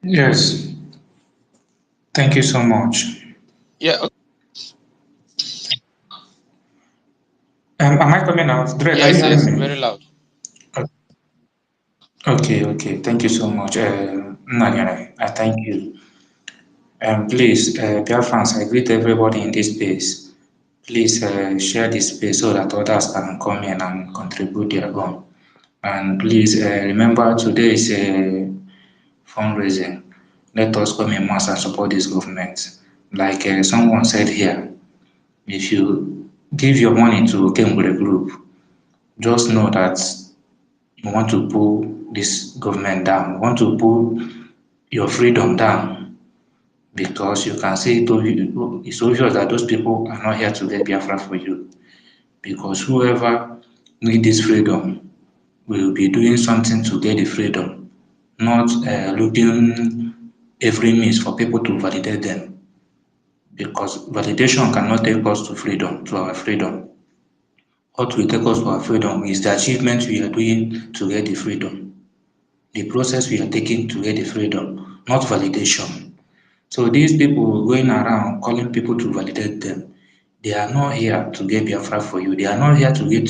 Speaker 3: Yes, thank you so much.
Speaker 1: Yeah.
Speaker 3: Am I coming out? Drake,
Speaker 1: Yes,
Speaker 3: are you hearing me?
Speaker 1: very loud.
Speaker 3: Okay. Thank you so much. Nanyane, I thank you. Please, dear friends, I greet everybody in this space. Please share this space so that others can come in and contribute their own. And please remember today is a fundraising. Let us come in mass and support this government. Like someone said here, if you give your money to Kemgbe Group, just know that you want to pull this government down, you want to pull your freedom down, because you can see it's obvious that those people are not here to get Biafra for you, because whoever needs this freedom will be doing something to get the freedom, not looking every means for people to validate them, because validation cannot take us to our freedom. What will take us to our freedom is the achievement we are doing to get the freedom, the process we are taking to get the freedom, not validation. So these people going around calling people to validate them, they are not here to get Biafra for you. They are not here to get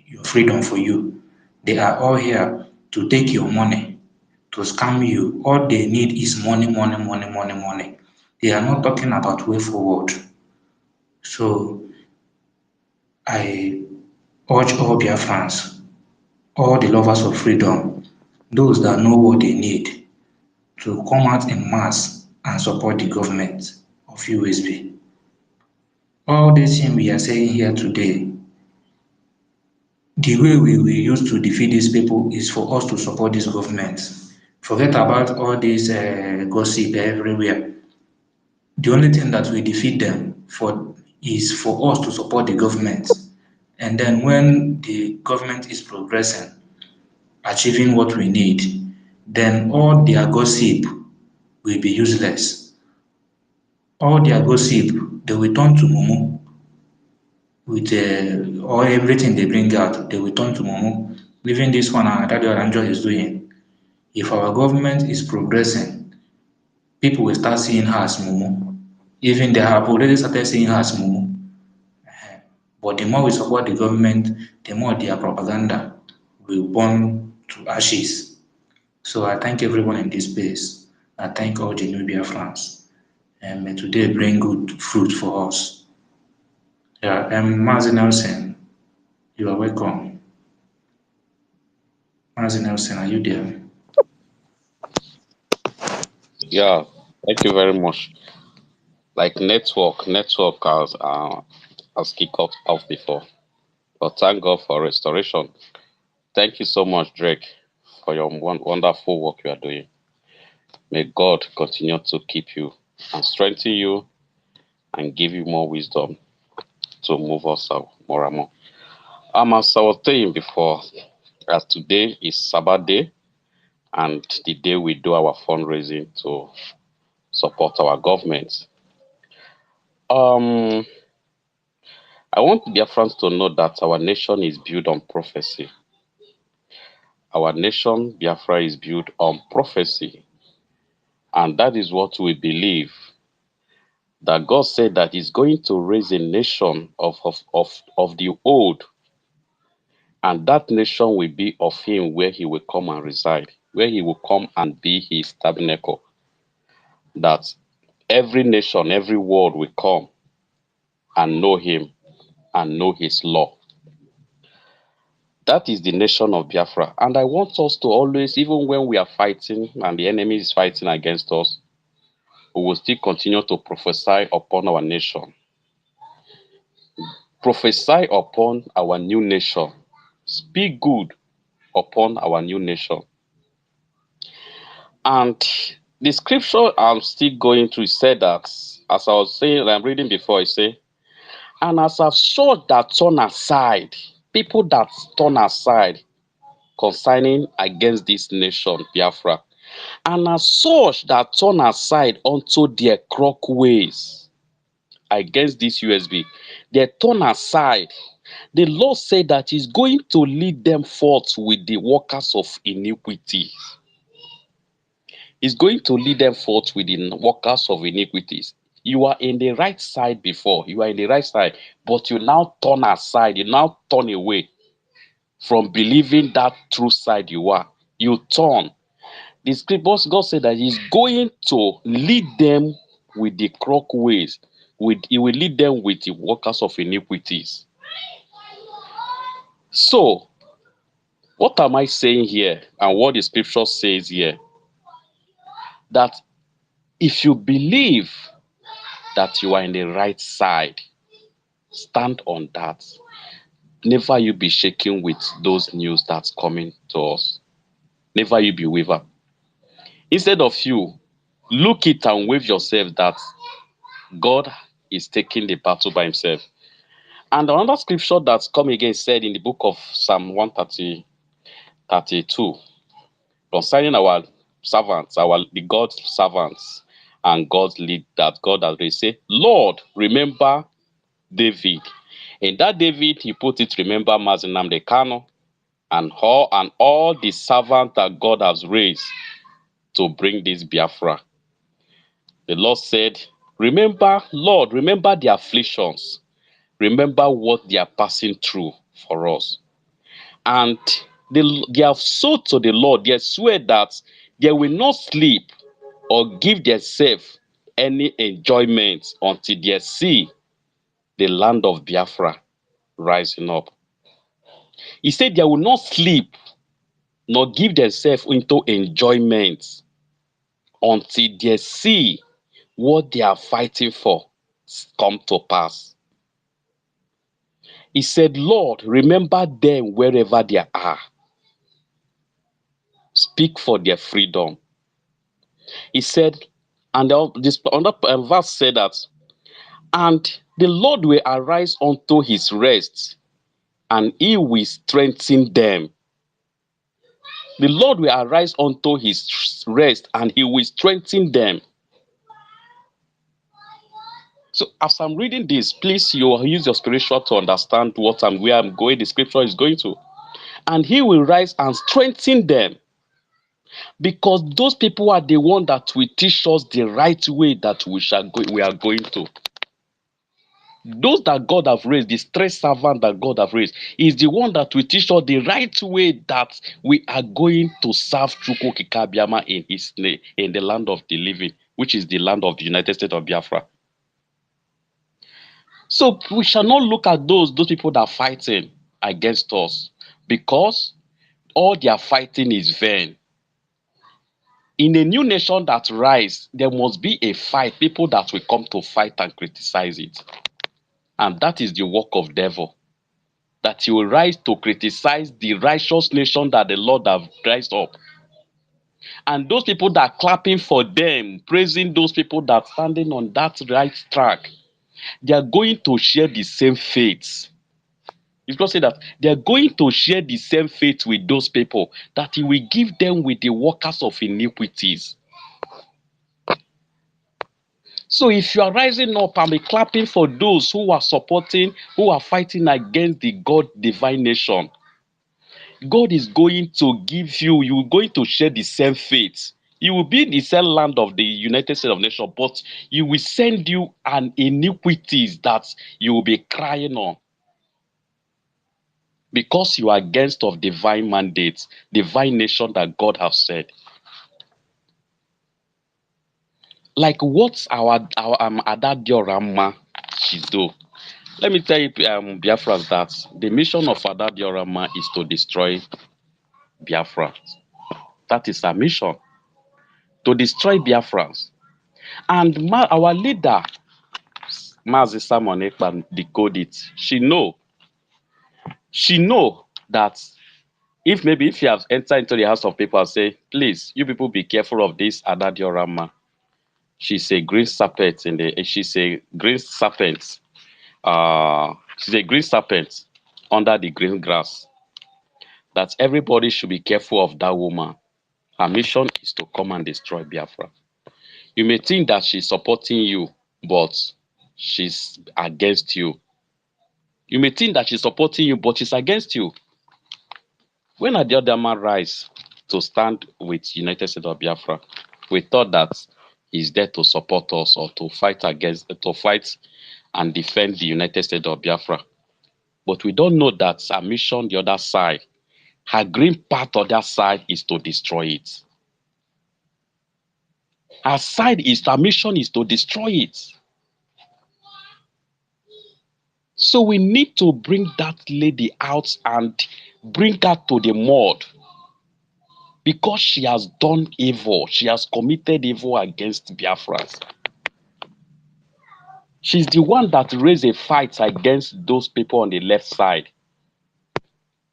Speaker 3: your freedom for you. They are all here to take your money, to scam you. All they need is money. They are not talking about way forward. So I urge all Biafrans, all the lovers of freedom, those that know what they need, to come out in mass and support the government of USB. All this thing we are saying here today, the way we will use to defeat these people is for us to support this government. Forget about all this gossip everywhere. The only thing that we defeat them for is for us to support the government. And then when the government is progressing, achieving what we need, then all their gossip will be useless. All their gossip, they will turn to mumu with or everything they bring out, they will turn to mumu. Leaving this one that the Oranjo is doing. If our government is progressing, people will start seeing her as mumu. Even they have already started seeing her as mumu. But the more we support the government, the more their propaganda will burn to ashes. So I thank everyone in this space. I thank all the new Biafrans. And may today bring good fruit for us. Yeah, Mazi Nelson, you are welcome. Mazi Nelson, are you there?
Speaker 4: Yeah, thank you very much. Like network has kicked off before, but thank God for restoration. Thank you so much, Drake, for your wonderful work you are doing. May God continue to keep you and strengthen you and give you more wisdom to move us more and more. As I was saying before, as today is Sabbath day and the day we do our fundraising to support our government. I want Biafrans to know that our nation is built on prophecy. Our nation, Biafra, is built on prophecy. And that is what we believe. That God said that He's going to raise a nation of the old. And that nation will be of Him where He will come and reside, where He will come and be His tabernacle. That every nation, every world will come and know Him and know His law. That is the nation of Biafra. And I want us to always, even when we are fighting and the enemy is fighting against us, we will still continue to prophesy upon our nation. Prophesy upon our new nation. Speak good upon our new nation. And the scripture I'm still going to say that, as I was saying, I'm reading before, I say, and as I've showed that turn aside, people that turn aside concerning against this nation, Biafra, and as such that turn aside unto their crook ways against this USB, they turn aside. The Lord said that He's going to lead them forth with the workers of iniquity. He's going to lead them forth with the workers of iniquities. You are in the right side before. You are in the right side, but you now turn aside. You now turn away from believing that true side you are. You turn. The scriptures, God said that He's going to lead them with the crook ways. He will lead them with the workers of iniquities. So, what am I saying here and what the scripture says here? That if you believe that you are in the right side, stand on that. Never you be shaken with those news that's coming to us. Never you be waver. Instead of you, look it and wave yourself that God is taking the battle by Himself. And another scripture that's come again said in the book of Psalm 132 concerning our servants, the God's servants and God's lead that God has raised. Say, Lord, remember David. In that David, He put it, remember Mazinam the Kano and all the servants that God has raised to bring this Biafra. The Lord said, remember, Lord, remember the afflictions. Remember what they are passing through for us. And they have sowed to the Lord. They swear that they will not sleep or give themselves any enjoyment until they see the land of Biafra rising up. He said they will not sleep nor give themselves into enjoyment until they see what they are fighting for come to pass. He said, Lord, remember them wherever they are. Speak for their freedom. He said, and this another verse said that, and the Lord will arise unto His rest, and He will strengthen them. The Lord will arise unto his rest, and he will strengthen them. So as I'm reading this, please you use your spiritual to understand where I'm going, the scripture is going to. And he will rise and strengthen them. Because those people are the one that will teach us the right way that we are going to. Those that God have raised, the stress servant that God have raised, is the one that will teach us the right way that we are going to serve Chukwu Kikabiama in his name, in the land of the living, which is the land of the United States of Biafra. So we shall not look at those people that are fighting against us, because all their fighting is vain. In a new nation that rise, there must be a fight, people that will come to fight and criticize it. And that is the work of devil. That he will rise to criticize the righteous nation that the Lord have raised up. And those people that are clapping for them, praising those people that are standing on that right track, they are going to share the same faith. It's going to say that they are going to share the same faith with those people, that he will give them with the workers of iniquities. So if you are rising up and be clapping for those who are supporting, who are fighting against the God divine nation, God is going to give you, you're going to share the same faith. You will be in the same land of the United States of Nations, but you will send you an iniquities that you will be crying on. Because you are against of divine mandates, divine nation that God has said. Like what's our Adadiorama should do? Let me tell you, Biafrans, that the mission of Adadiorama is to destroy Biafra. That is our mission. To destroy Biafrans. And our leader, Mazi Simon Ekpan, decode it. She know that if you have entered into the house of people and say, please, you people be careful of this Adadiorama. She's a green serpent she's a green serpent. She's a green serpent under the green grass. That everybody should be careful of that woman. Her mission is to come and destroy Biafra. You may think that she's supporting you, but she's against you. You may think that she's supporting you, but she's against you. When Adiodaman rise to stand with United States of Biafra, we thought that he's there to support us or to fight and defend the United States of Biafra. But we don't know that her mission, the other side, her green part on that side is to destroy it. Her mission is to destroy it. So we need to bring that lady out and bring her to the mud. Because she has done evil. She has committed evil against Biafrans. She's the one that raised a fight against those people on the left side.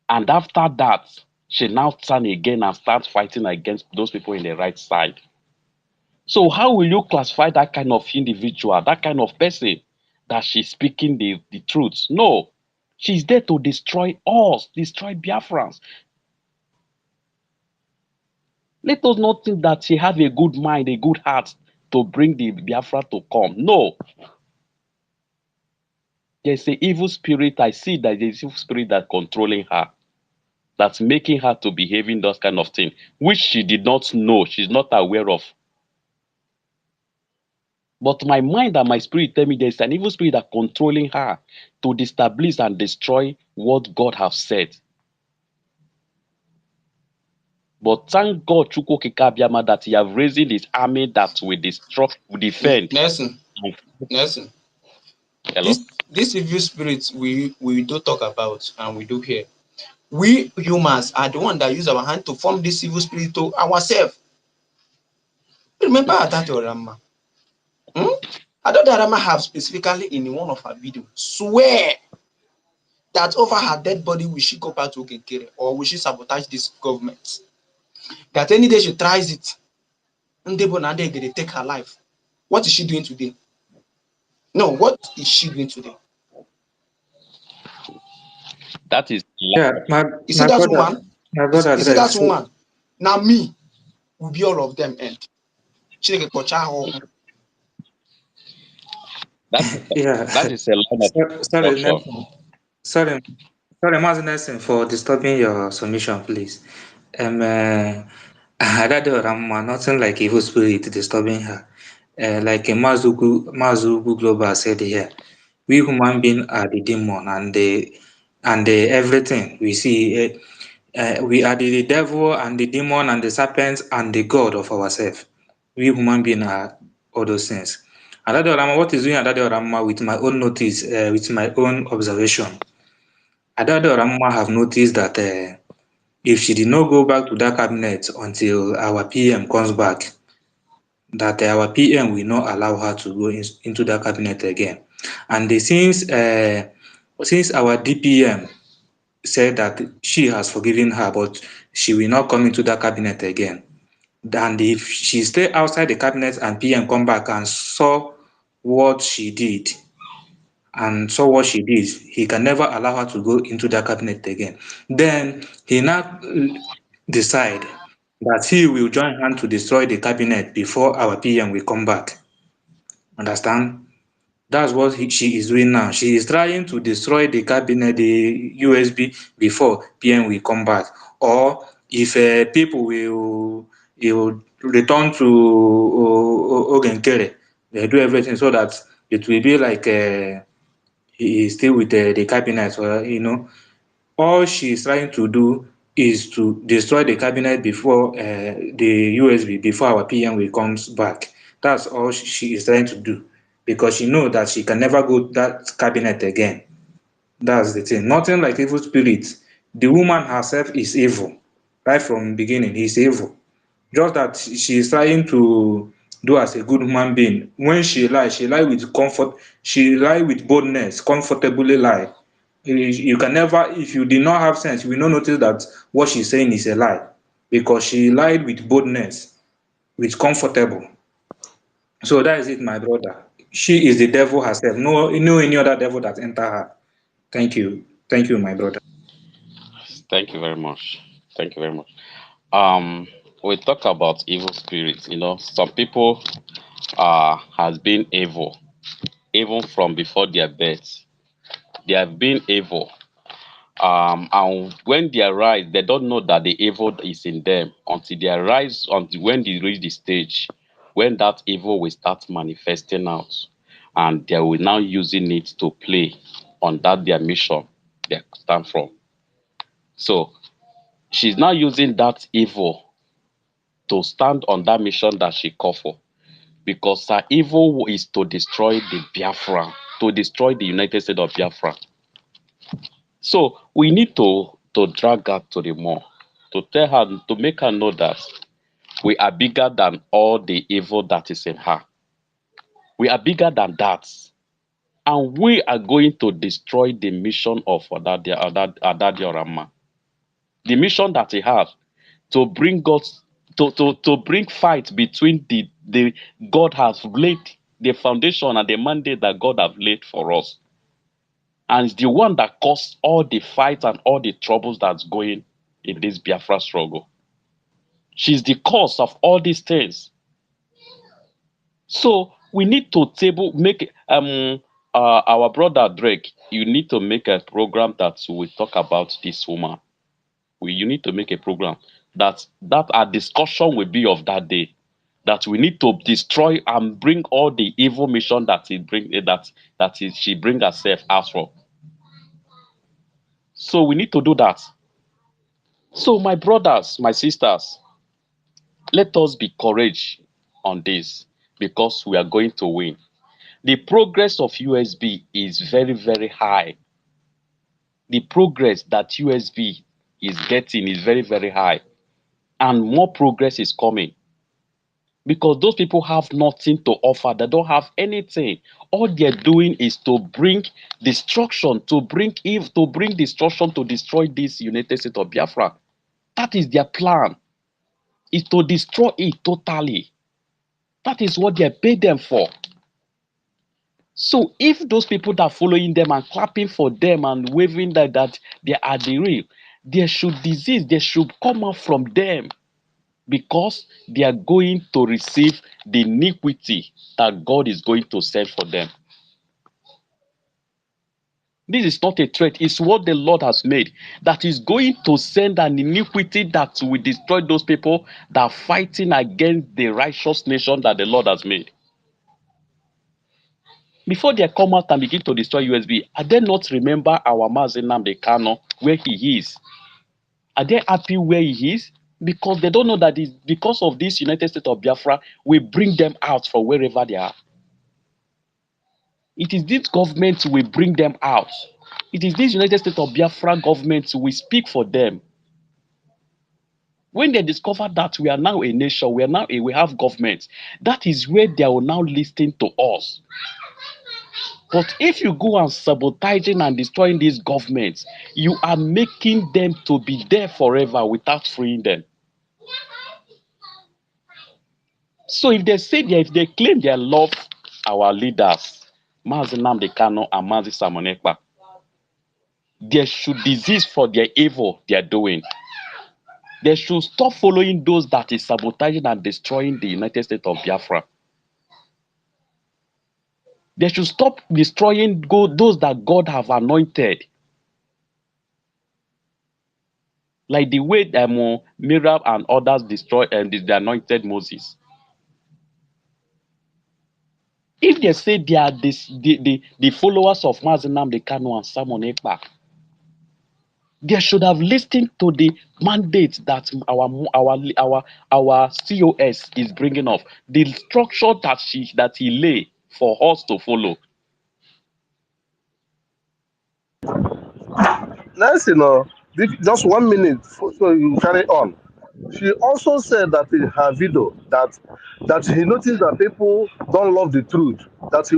Speaker 4: And after that, she now turn again and start fighting against those people in the right side. So how will you classify that kind of individual, that kind of person, that she's speaking the truth? No. She's there to destroy us, destroy Biafrans. Let us not think that she has a good mind, a good heart to bring the Biafra to come. No. There's an evil spirit. I see that there's an evil spirit that's controlling her. That's making her to behave in those kind of things, which she did not know, she's not aware of. But my mind and my spirit tell me there's an evil spirit that's controlling her to destabilize and destroy what God has said. But thank God, Chukwu Kikabiama, that he have raised his army that will defend.
Speaker 1: Nelson.
Speaker 4: Hello?
Speaker 1: This evil spirits we do talk about and we do hear. We humans are the one that use our hand to form this evil spirit to ourselves. Remember Adadiorama? Adadiorama have specifically in one of her videos swear that over her dead body will she go back to Okenkere or will she sabotage this government? That any day she tries it, they take her life. What is she doing today? No, what is she doing today?
Speaker 4: That is
Speaker 3: Yeah,
Speaker 1: you see that woman?
Speaker 3: my brother
Speaker 1: You see that woman? Now me will be all of them end. Chineke kpọchaa ha ọkụ.
Speaker 3: Yeah.
Speaker 4: That is a line of
Speaker 3: Sorry,
Speaker 4: instruction.
Speaker 3: Nelson. Sorry, sorry, Master Nelson, for disturbing your submission, please. Adade Ramma, nothing like evil spirit disturbing her. Like Mazuku Global said here, we human beings are the demon and everything we see. We are the devil and the demon and the serpent and the god of ourselves. We human beings are all those things. Adade Ramma, what is doing Adade Ramma with my own notice, with my own observation? Adade Ramma have noticed that if she did not go back to that cabinet until our PM comes back, that our PM will not allow her to go into that cabinet again. And since our DPM said that she has forgiven her, but she will not come into that cabinet again. And if she stay outside the cabinet and PM come back and saw what she did, he can never allow her to go into that cabinet again. Then he now decide that he will join hand to destroy the cabinet before our PM will come back. Understand? That's what she is doing now. She is trying to destroy the cabinet, the USB, before PM will come back. Or if people will return to Ogenkere, they do everything so that it will be like he is still with the cabinet, or all she is trying to do is to destroy the cabinet before the USB, before our PM will comes back. That's all she is trying to do, because she knows that she can never go that cabinet again. That's the thing. Nothing like evil spirit. The woman herself is evil. Right from the beginning, he's evil. Just that she is trying to do as a good human being. When she lie with comfort, she lie with boldness, comfortably lie. You can never, if you did not have sense, you will not notice that what she's saying is a lie, because she lied with boldness, with comfortable. So that is it, my brother. She is the devil herself. No any other devil that enter her. Thank you, my brother.
Speaker 4: Thank you very much. Thank you very much. We talk about evil spirits. Some people has been evil even from before their birth. They have been evil. And when they arise, they don't know that the evil is in them until they arise, until when they reach the stage when that evil will start manifesting out, and they will now using it to play on that their mission they stand from. So she's now using that evil to stand on that mission that she called for, because her evil is to destroy the Biafra, to destroy the United States of Biafra. So we need to drag her to the mall, to tell her, to make her know that we are bigger than all the evil that is in her. We are bigger than that. And we are going to destroy the mission of Adadi Orama. The mission that he has to bring us to bring fight between the God has laid the foundation and the mandate that God have laid for us. And it's the one that caused all the fight and all the troubles that's going in this Biafra struggle. She's the cause of all these things. So we need to make our brother Drake, you need to make a program that will talk about this woman. You need to make a program that our discussion will be of that day. That we need to destroy and bring all the evil mission that she bring herself out from. So we need to do that. So my brothers, my sisters, let us be courage on this, because we are going to win. The progress of USB is very, very high. The progress that USB is getting is very, very high. And more progress is coming. Because those people have nothing to offer. They don't have anything. All they're doing is to bring destruction, to bring destruction, to destroy this United States of Biafra. That is their plan. Is to destroy it totally. That is what they paid them for. So if those people that are following them and clapping for them and waving that they are the real, there should come out from them. because they are going to receive the iniquity that God is going to send for them. This is not a threat, it's what the Lord has made, that is going to send an iniquity that will destroy those people that are fighting against the righteous nation that the Lord has made. Before they come out and begin to destroy USB, are they not remember our Mazi Nnamdi Kanu, where he is? Are they happy where he is? Because they don't know that it's because of this United States of Biafra, we bring them out from wherever they are. It is this government will bring them out. It is this United States of Biafra government will speak for them. When they discover that we are now a nation, we have government, that is where they will now listen to us. But if you go and sabotaging and destroying these governments, you are making them to be there forever without freeing them. So if they say if they claim they love our leaders, Mazi Nnamdi Kanu and Mazi Simon Ekpa, they should desist for their evil they are doing. They should stop following those that is sabotaging and destroying the United States of Biafra. They should stop destroying those that God have anointed. Like the way Miriam and others destroyed and they anointed Moses. If they say they are the followers of Mazi Nnamdi Kanu and Simon Ekpa, they should have listened to the mandate that our COS is bringing up, the structure that he lay for us to follow.
Speaker 8: Next, just 1 minute so you carry on. She also said that in her video that he noticed that people don't love the truth, that she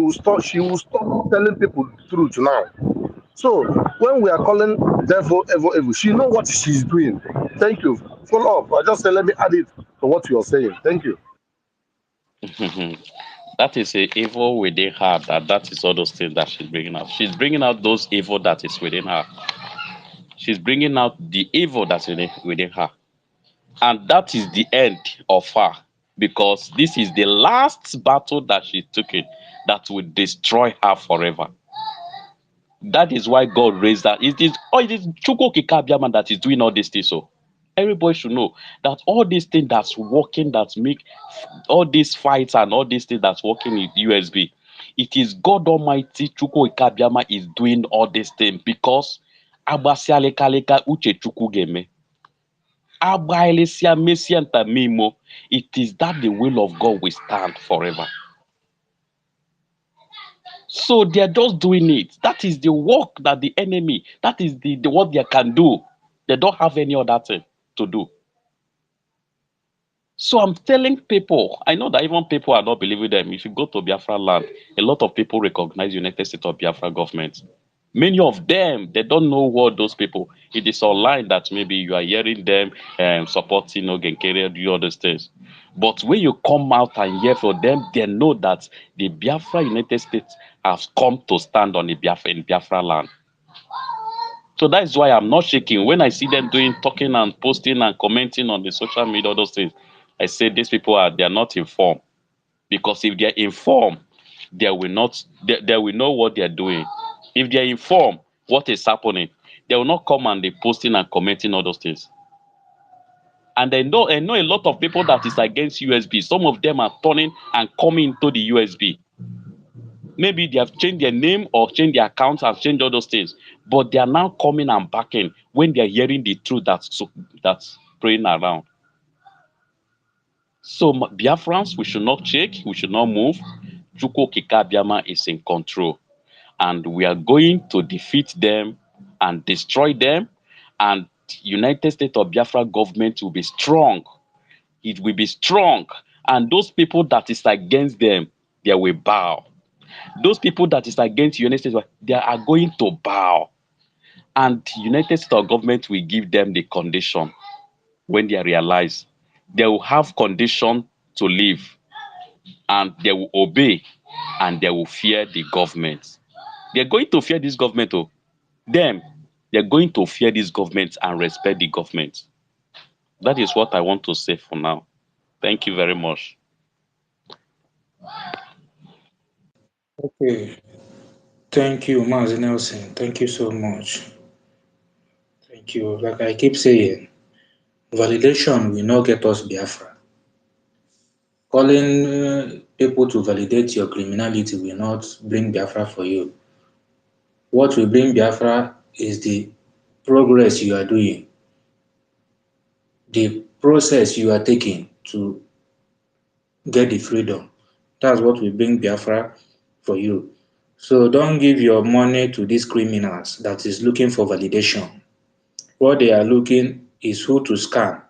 Speaker 8: will stop telling people the truth now. So when we are calling devil, evil, she know what she's doing. Thank you. Follow up. I just said let me add it to what you're saying. Thank you.
Speaker 4: That is a evil within her. That is all those things that she's bringing out. She's bringing out those evil that is within her. She's bringing out the evil that's within her. And that is the end of her. Because this is the last battle that she took in that will destroy her forever. That is why God raised her. It is Chukwu Okike Abiama that is doing all these things. So everybody should know that all these things that's working, that make all these fights and all these things that's working in USB, it is God Almighty Chukwu Okike Abiama is doing all these things because agbasialekaleka uche Chukwu geme. Agbaelesia mesia ntamimo. It is that the will of God will stand forever. So they are just doing it. That is the work that the enemy, that is the what they can do. They don't have any other thing to do. So I'm telling people, I know that even people are not believing them. If you go to Biafra land, a lot of people recognize United States of Biafra government. Many of them, they don't know what those people. It is online that maybe you are hearing them supporting Ogenkere, do all those things. But when you come out and hear from them, they know that the Biafra United States has come to stand on the Biafra land. So that's why I'm not shaking. When I see them talking and posting and commenting on the social media, all those things, I say these people they are not informed. Because if they're informed, they will know what they're doing. If they're informed what is happening, they will not come and they posting and commenting all those things. And I know a lot of people that is against USB. Some of them are turning and coming to the USB. Maybe they have changed their name or changed their accounts and changed all those things. But they are now coming and backing when they are hearing the truth that's praying around. So Biafrans, we should not shake, we should not move. Chukwu Okike Abiama is in control. And we are going to defeat them and destroy them. And United States of Biafra government will be strong. It will be strong. And those people that is against them, they will bow. Those people that is against United States, they are going to bow. And United States of government will give them the condition when they realize they will have condition to live. And they will obey and they will fear the government. They're going to fear this government. They're going to fear this government and respect the government. That is what I want to say for now. Thank you very much.
Speaker 3: Okay. Thank you, Mazi Nelson. Thank you so much. Thank you. Like I keep saying, validation will not get us Biafra. Calling people to validate your criminality will not bring Biafra for you. What will bring Biafra is the progress you are doing, the process you are taking to get the freedom. That's what will bring Biafra for you. So don't give your money to these criminals that is looking for validation. What they are looking is who to scam.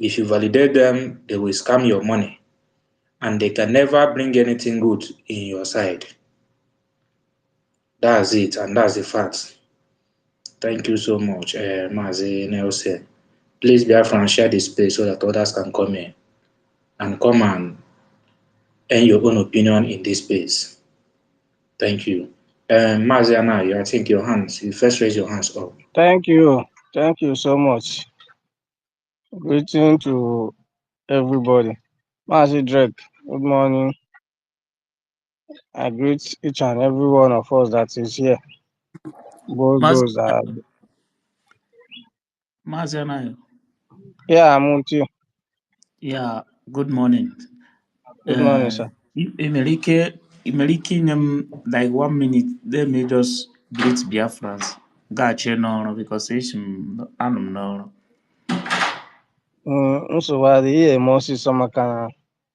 Speaker 3: If you validate them, they will scam your money and they can never bring anything good in your side. That's it, and that's the fact. Thank you so much, Mazi Nelson. Please, Biafran, share the space so that others can come in and come and earn your own opinion in this space. Thank you. Mazi Anayo, I think you first raise your hands up.
Speaker 11: Thank you. Thank you so much. Greeting to everybody. Master Drake, good morning. I greet each and every one of us that is here. Both
Speaker 12: Mas
Speaker 11: those that
Speaker 12: Mazianayo.
Speaker 11: yeah, I'm with you.
Speaker 12: Yeah, good morning.
Speaker 11: Good morning, sir.
Speaker 12: Imerike inye m like 1 minute, let me just greet Biafrans. Gachie n'ọrụ because anọ m n'ọrụ.
Speaker 11: Nsogbu adịghị ihe eme ọsịsọ maka na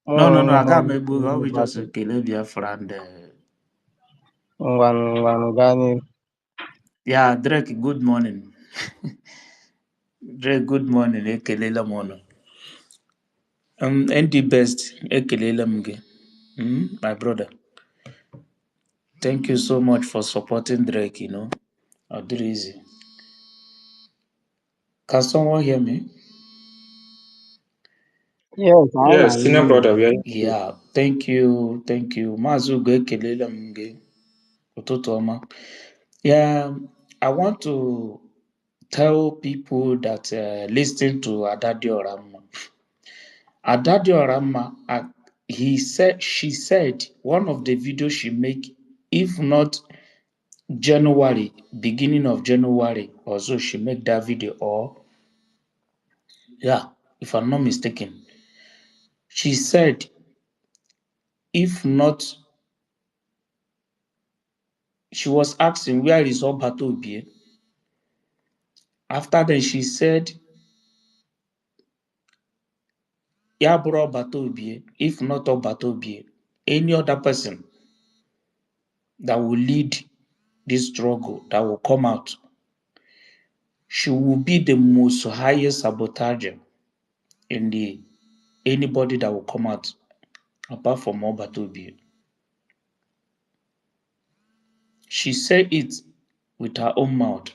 Speaker 11: mụ
Speaker 12: No,
Speaker 11: onwe
Speaker 12: aga m
Speaker 11: m
Speaker 12: egbu ọ bụ just ekele Biafra and
Speaker 11: ngwanụ gaa n'ihu.
Speaker 12: yeah, Drake, good morning. Drake, good morning. Ekelela m ụnụ. ND Best, ekelela m gị. My brother. Thank you so much for supporting Drake, I'll do it easy. Can someone hear me?
Speaker 11: Yes, anyị
Speaker 3: Yes,
Speaker 11: na-anụ
Speaker 3: senior
Speaker 11: unu.
Speaker 3: brother, we are.
Speaker 12: Yeah, thank you. Maazị Ugo ekelela m gị. Ụtụtụ ọma. Yeah, I want to tell people that listen to Adadi Oramma. Adadi Oramma, she said one of the videos she make, if not January, beginning of January, or so she make that video, or yeah, if I'm not mistaken, she said, if not, she was asking, where is Obato Obie? After then, she said, ya bụrụ Obato Obie, if not Obato Obie, any other person that will lead this struggle, that will come out, she will be the most highest sabotager in the anybody that will come out, apart from Obato Obie. She said it with her own mouth.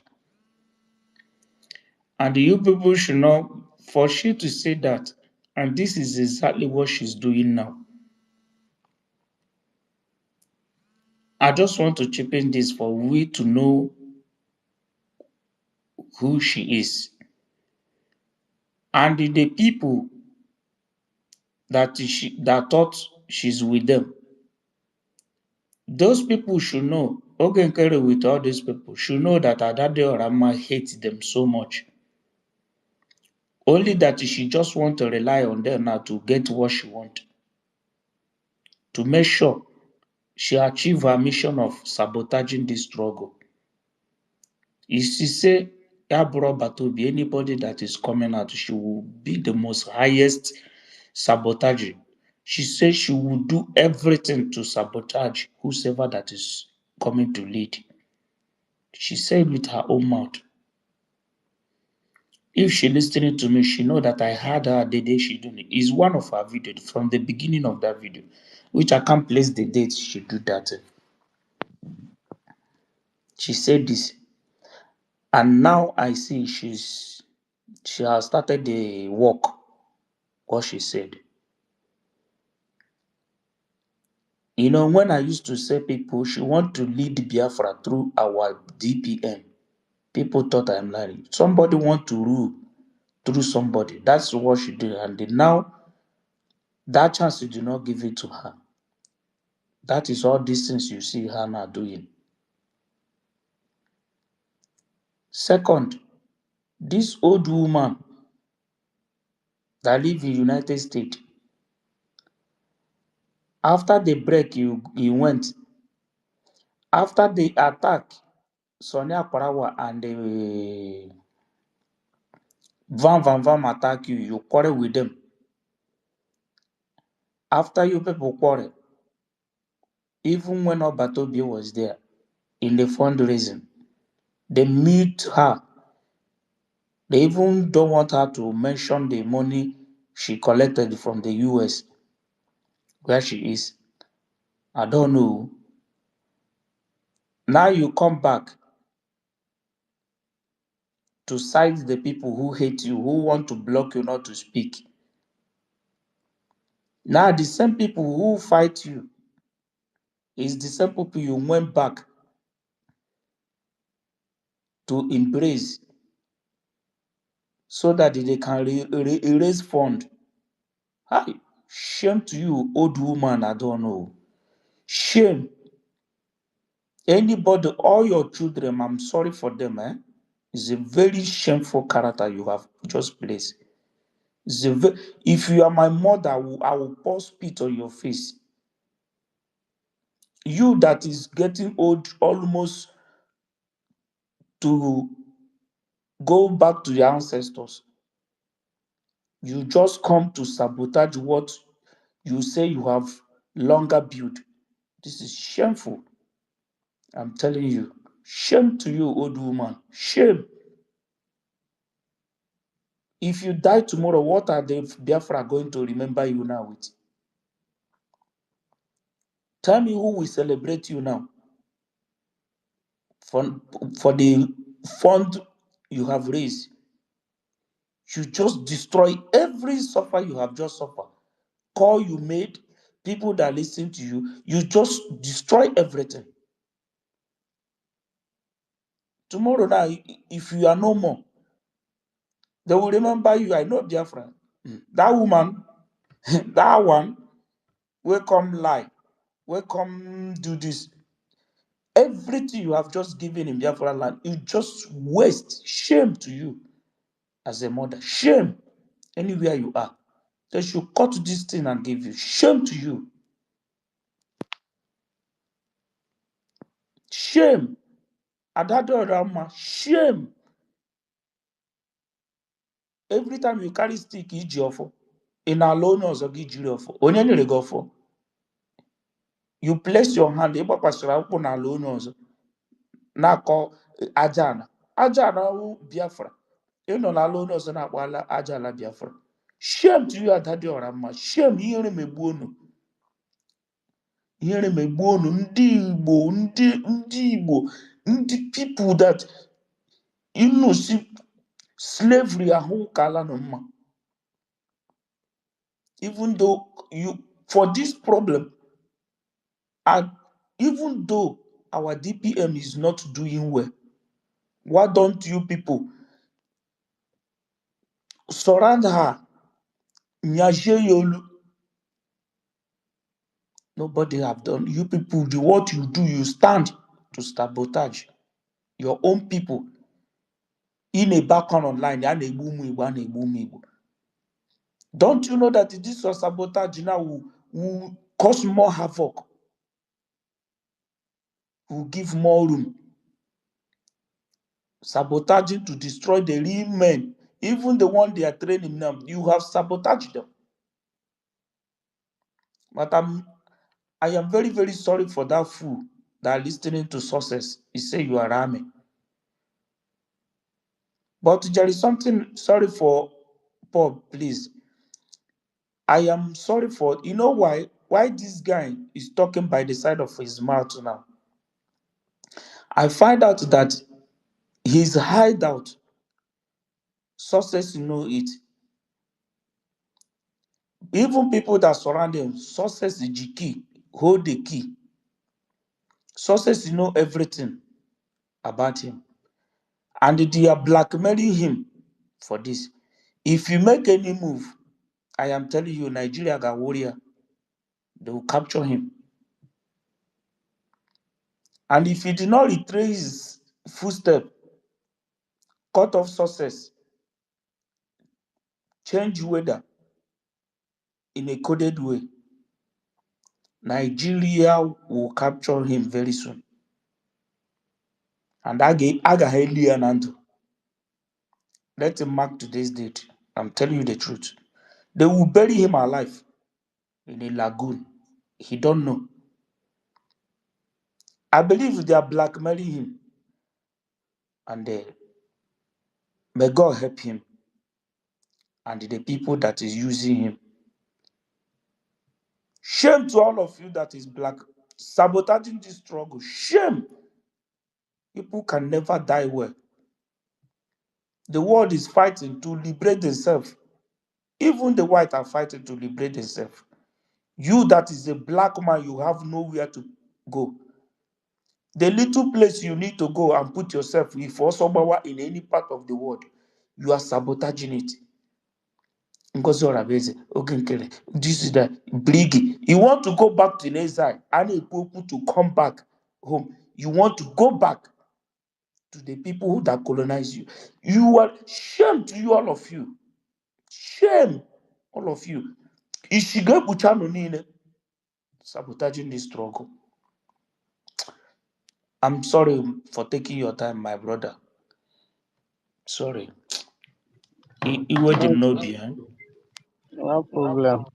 Speaker 12: And you people should know, for she to say that, and this is exactly what she's doing now. I just want to chip in this for we to know who she is. And the people that thought she's with them, those people should know, Ogenkere with all these people, should know that Adade Orama hates them so much. Only that she just want to rely on them now to get what she want. To make sure she achieve her mission of sabotaging this struggle. If she say, Yabro Batobi, anybody that is coming out, she will be the most highest sabotager. She says she will do everything to sabotage whosoever that is coming to lead. She said with her own mouth. If she listening to me, she know that I heard her the day she doing it. It's one of her videos from the beginning of that video, which I can't place the date she do that. She said this, and now I see she has started the work. What she said. When I used to say people, she want to lead Biafra through our DPM. People thought I'm lying. Somebody want to rule through somebody. That's what she did. And now, that chance you do not give it to her. That is all these things you see her now doing. Second, this old woman that live in United States, after the break he went, after the attack, Sonia Parawa and the Van attack you, you quarrel with them. After you people quarrel, even when Obatobi was there in the fundraising, they mute her. They even don't want her to mention the money she collected from the US, where she is. I don't know. Now you come back to side the people who hate you, who want to block you not to speak. Now the same people who fight you is the same people you went back to embrace so that they can raise fund. Hi, shame to you, old woman, I don't know. Shame. Anybody, all your children, I'm sorry for them, eh? It's a very shameful character you have just placed. If you are my mother, I will pour spit on your face. You that is getting old almost to go back to your ancestors, you just come to sabotage what you say you have longer built. This is shameful. I'm telling you. Shame to you, old woman. Shame. If you die tomorrow, what are the Biafra going to remember you now with? Tell me who will celebrate you now for the fund you have raised. You just destroy every suffer you have just suffered. Call you made, people that listen to you, you just destroy everything. Tomorrow now, if you are no more, they will remember you. I know Biafra. That woman, that one, will come lie, will come do this. Everything you have just given in Biafra land, you just waste. Shame to you as a mother. Shame anywhere you are. They should cut this thing and give you. Shame to you. Shame. Adado Rama. Shame. Every time you carry stick, iji ofo. In alone also give you ofo. Onye nyere gị ofo. You place your hand, ebe kwasịrị akwụkwọ na ala onye ọzọ. Na-akọ aja ana. Aja ana wụ Biafra. Ị nọ n'ala onye ọzọ na-akpọ aja ala Biafra. Shame to you, Adado Rama. Shame, ihere megbu unu. Ihere megbu unu. Ndị Igbo, ndị people that you see slavery ahụ ka ala nọ mma. Even though for this problem, and even though our DPM is not doing well, why don't you people surround her? Nyaje Yolu. Nobody have done. You people, what you do, you stand to sabotage your own people. In a background online, don't you know that this sabotage now will cause more havoc? Will give more room. Sabotaging to destroy the real men, even the one they are training now, you have sabotaged them. But I am very, very sorry for that fool that are listening to sources. He say you are army. But there is something, sorry for Paul, please. I am sorry for, you know why? Why this guy is talking by the side of his mouth now? I find out that his hideout, sources know it. Even people that surround him, sources the key, hold the key. Sources know everything about him. And they are blackmailing him for this. If you make any move, I am telling you, Nigeria got warrior. They will capture him. And if he did not retrace his footstep, cut off success, change weather in a coded way, Nigeria will capture him very soon. And Aga Heli Anand, let him mark today's date. I'm telling you the truth. They will bury him alive in a lagoon. He don't know. I believe they are blackmailing him. And may God help him and the people that is using him. Shame to all of you that is black sabotaging this struggle. Shame. People can never die well. The world is fighting to liberate themselves. Even the white are fighting to liberate themselves. You that is a black man, you have nowhere to go. The little place you need to go and put yourself if Osobawa in any part of the world, you are sabotaging it. Ngozi Orabeze, Ogenkere, this is the Brigi. You want to go back to Nezai and people to come back home. You want to go back to the people that colonize you. You are shame to you, all of you. Shame, all of you. Ishige Buchano Nine, sabotaging this struggle. I'm sorry for taking your time, my brother. Sorry. Iwe
Speaker 11: No,
Speaker 12: Jim Nobi, eh?
Speaker 11: no problem.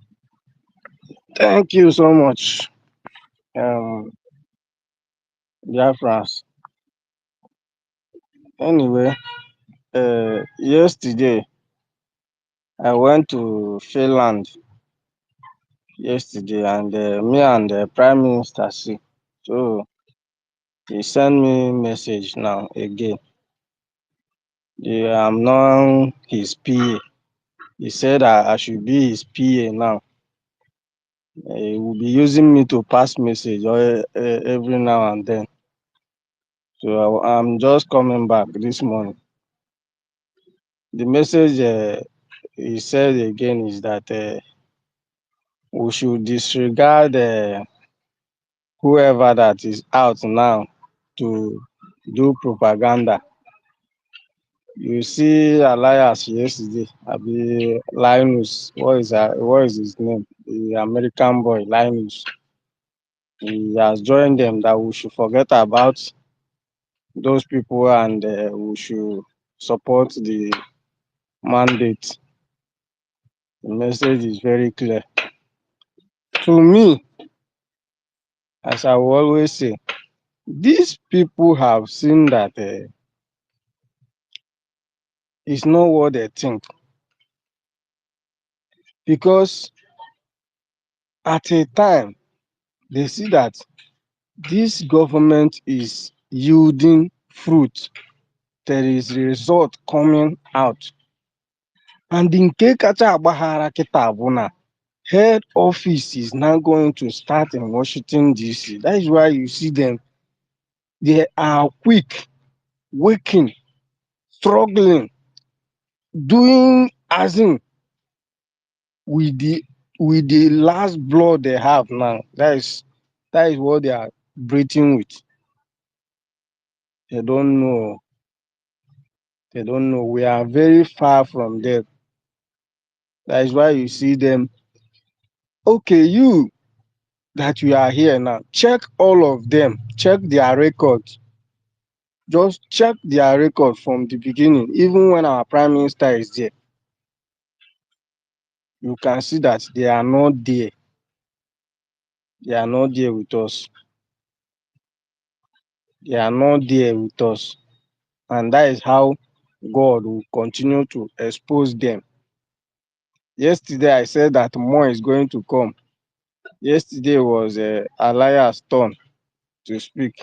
Speaker 11: Thank you so much, um, dear France. Anyway, yesterday I went to Finland yesterday, and me and the Prime Minister see. So he sent me message now again. I'm now his PA. He said I should be his PA now. He will be using me to pass message every now and then. So I'm just coming back this morning. The message he said again is that we should disregard whoever that is out now to do propaganda. You see Elias yesterday, Abi Linus, what is his name? The American boy Linus. He has joined them that we should forget about those people, and we should support the mandate. The message is very clear. To me, as I will always say, these people have seen that it's not what they think, because at a time they see that this government is yielding fruit. There is result coming out. And nke kacha agbaghara kịta bụ na head office is now going to start in Washington, D.C. That is why you see them. They are quick, working, struggling, doing as in with the last blood they have now. That is what they are breathing with. They don't know. They don't know. We are very far from there. That is why you see them. Okay, you that you are here now, check all of them. Check their records. Just check their record from the beginning. Even when our prime minister is there, you can see that they are not there. They are not there with us. They are not there with us. And that is how God will continue to expose them. Yesterday, I said that more is going to come. Yesterday was Elias' turn to speak.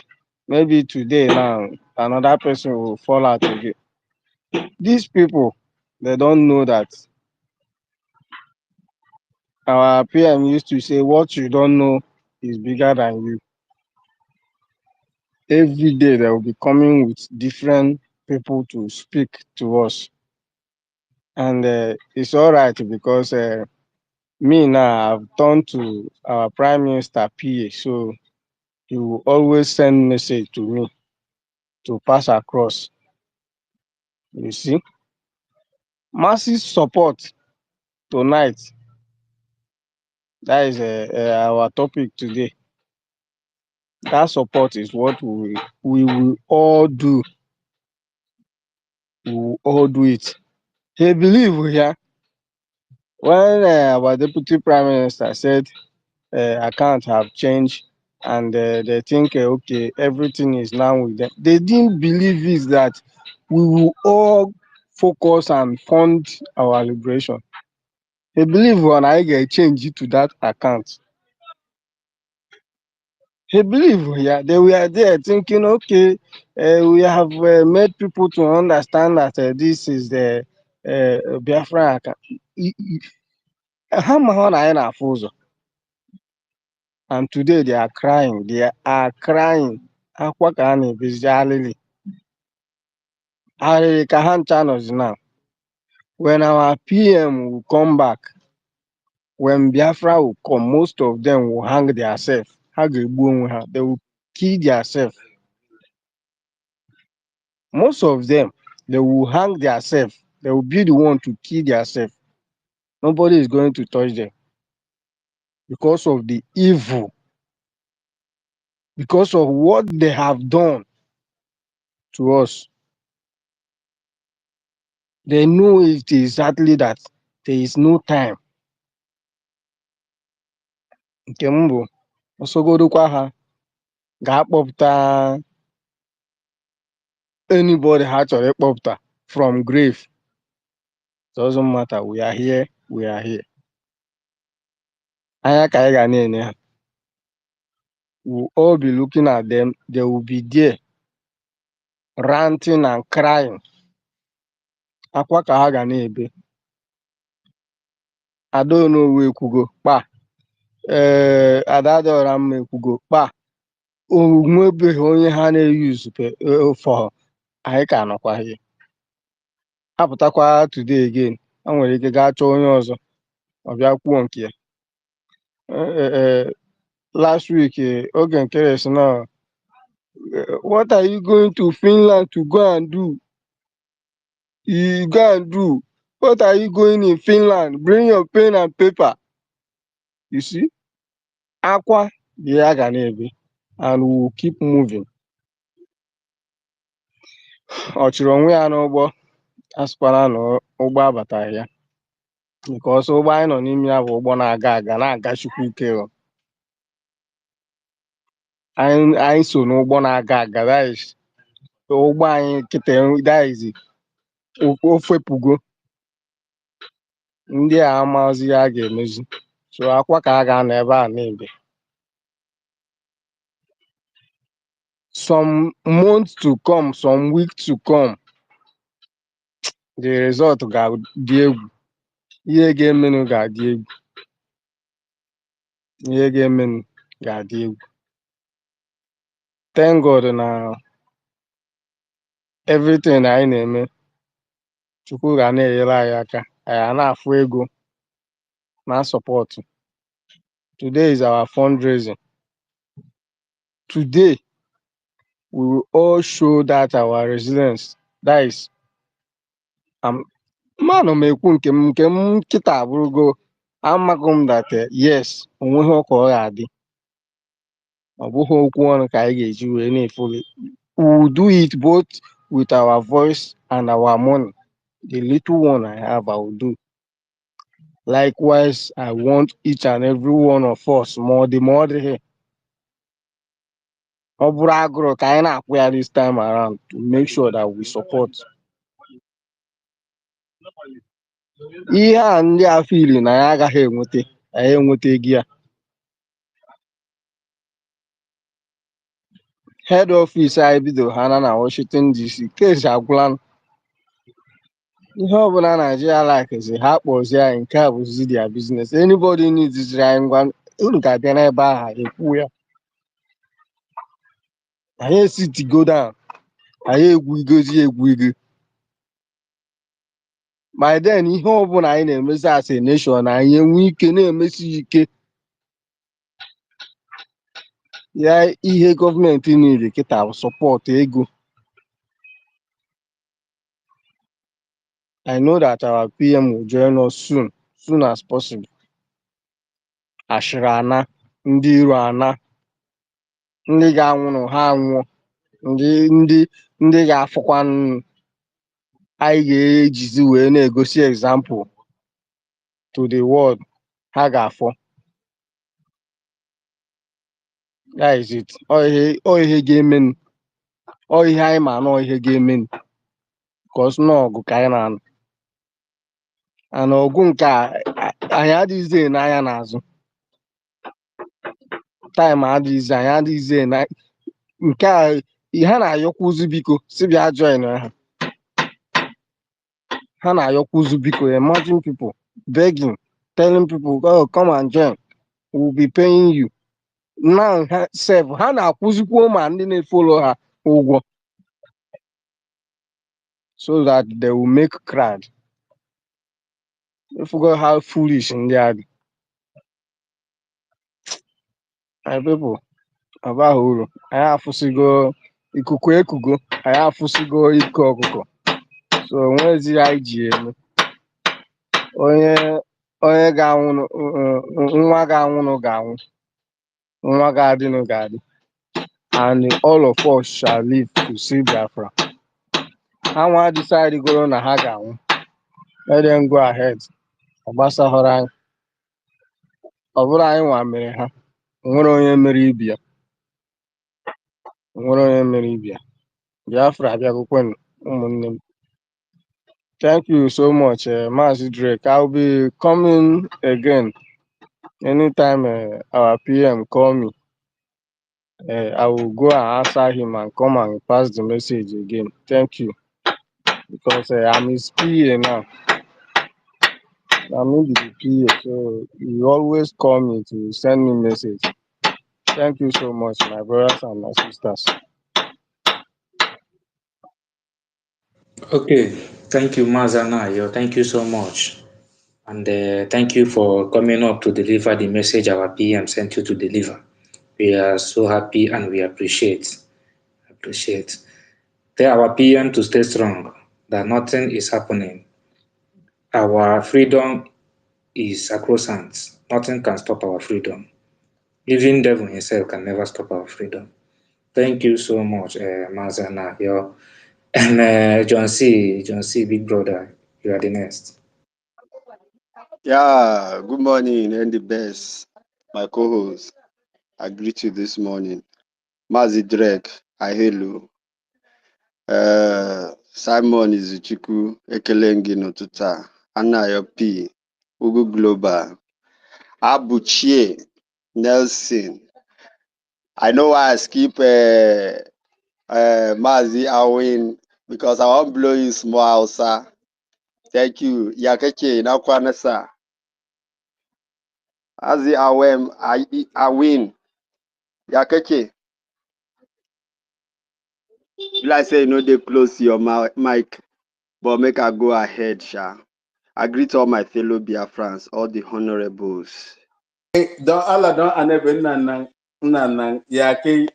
Speaker 11: Maybe today now, another person will fall out again. These people, they don't know that our PM used to say, what you don't know is bigger than you. Every day they will be coming with different people to speak to us. And it's all right because me now, I've turned to our Prime Minister PA, so he will always send message to me to pass across. You see, massive support tonight. That is our topic today. That support is what we will all do. We will all do it. He believe here when our Deputy Prime Minister said accounts have changed and they think okay, everything is now with them. They didn't believe is that we will all focus and fund our liberation. They believe when I get change it to that account. They believe, yeah, they were there thinking, okay, we have made people to understand that this is the Biafra account. Ha ma ha na anyị na-afụ ụzọ. And today they are crying. They are crying. Akwa ka ha na-ebezi alịlị. Alịlị ka ha ncha nọzi now. When our PM will come back, when Biafra will come, most of them will hang themselves. Ha ga-egbu onwe ha. They will kill themselves. Most of them, they will hang themselves. They will be the one to kill themselves. Nobody is going to touch them because of the evil, because of what they have done to us. They know it exactly that there is no time. Nke m bụ osogodokwa ha ga-akpọpụta anybody ha chọrọ ịkpọpụta from grave. Doesn't matter. We are here. We are here. Anya ka anyị ga na-ene ha. We will all be looking at them. They will be there ranting and crying. Akwa ka ha ga na-ebe. Adaonowu ekwugo kpa. Adadaọra mma ekwugo kpa. Onwebeghị onye ha na-eyuzu for anyị ka nọkwa here. Apụtakwa today again. Ha nwere ike gaa chọọ onye ọzọ. Ọ bịa kwuo nke ya. Last week, oge nke resi na what are you going to Finland to go and do? You go and do. What are you going in Finland? Bring your pen and paper. You see? Akwa dị ya ga na-ebe. And we will keep moving. Ọ chịrị onwe ya n'ụgbọ asịkwala na ụgbọ abataghị ya. Because ụgbọ anyị nọ n'ime ya bụ ụgbọ na-aga aga na-agachukwu ike. Anyị so n'ụgbọ na-aga aga. That is ụgbọ anyị kịta that is ofepugo. Ndị a amazi ya ga-emezi. So akwa ka a ga-anọ ebe a na-ebe. Some months to come, some weeks to come, the result ga-adị egwu. Ihe ga-emenụ ga-adị egwu. Ihe ga-emenụ ga-adị egwu. Thank God na everything anyị na-eme, Chukwu ga na-enyere anyị aka. Anyị na-afụ ego na support. Today is our fundraising. Today, we will all show that our resilience. That is, mmanụ m ekwu nke m kịta abụrụgo amaghị m that yes, onweghị ọka ọ ga-adị. Ọ bụghị okwu ọnụ ka anyị ga-eji wee na-efuli. We will do it both with our voice and our money. The little one I have, I will do. Likewise, I want each and every one of us more the more the ọ bụrụ agụrụ ka anyị na-akwụ ya this time around to make sure that we support. Ihe a ndị a fili na ya agaghị enweta, anyị enweta ego ya. Head office anyị bido ha na Washington DC. Case agwụla. Ihe ọbụla Nigeria likezi ha kpọzie anyị nke a bụzi their business. Anybody needs anyị ngwa unu ga-abịa n'ebe ahụ ekwu ya. Anyị esitigo down. Anyị egwu igozi egwu igo. by then ihe ọbụla anyị na-emezi as a nation anyị enwe ike na-emesi ike ya. Ihe gọọmenti niile kịta bụ sọpọtụ ego. I know that our PM will join us soon as possible. Ashịrị ana, ndị iro ana, ndị ga-anwụrụ ha anwụọ, ndị ga-afụkwa anyị ga-ejizi wee na-egosi example to the world, ha ga-afọ. That is it. Ọ ihe ga-emenu, ọ ihe anyị ma na ihe ga-emenu, because n'ọgụ ka anyị na-anụ, ana ọgụ nke a anyị adịghịzi n'anya n'azụ. Taịm adịghịzi, anyị adịghịzi na nke a. Ha na-ayọkwuzi biko si bịa join ha. Ha na-ayọkwuzi biko. Imagine people begging, telling people, oh, come and join, we'll be paying you. Now ha na-akwụzikwa ma ndị na-efolo ha ụgwọ so that they will make crowd. I forgot how foolish ndị a dị. My people, abaghị uru. Anyị afụsigo ikuku ekugo, anyị afụsigo ike ọkụkọ, so onwezi anyị ji eme. Onye ga-anwụnụ, nwa ga-anwụnụ ga-anwụ, nwa ga-adịnụ ga-adị, and all of us shall live to see Biafra. Ha nwa decide goro na ha ga-anwụ, let them go ahead. Ọ gbasahọrọ anyị. Ọ bụrụ anyị nwa mere ha, onwere onye mere ibi ya, onwere onye mere ibi ya. Biafra abịagokwenu ụmụnne m. Thank you so much, Maazị Drake. I'll be coming again anytime our PM call me. I will go and answer him and come and pass the message again. Thank you. Because I'm his PA now. I'm in the PA, so he always call me to send me message. Thank you so much, my brothers and my sisters.
Speaker 3: Okay, thank you, Mazanayo. Thank you so much. And thank you for coming up to deliver the message our PM sent you to deliver. We are so happy and we appreciate. Tell our PM to stay strong, that nothing is happening. Our freedom is sacrosanct. Nothing can stop our freedom. Even devil himself can never stop our freedom. Thank you so much, Mazanayo. And John C, big brother, you are the next.
Speaker 13: Yeah, good morning and the best. My co-host, I greet you this morning. Mazi Drake, I hail you. Simon Izuchukwu, Ekelengi Notuta, Anayo P, Ugu Global, Abuchie, Nelson. I know why I skip Mazi Awin because I want blow you small Hausa. Thank you. Yakeke, Nakwanasa. Mazi Awin. Yakeke. Like say you know they close your mic, but make I go ahead, sha. I greet all my fellow Biafrans, all the honorables.
Speaker 14: Don Allah don anebe nna ya ke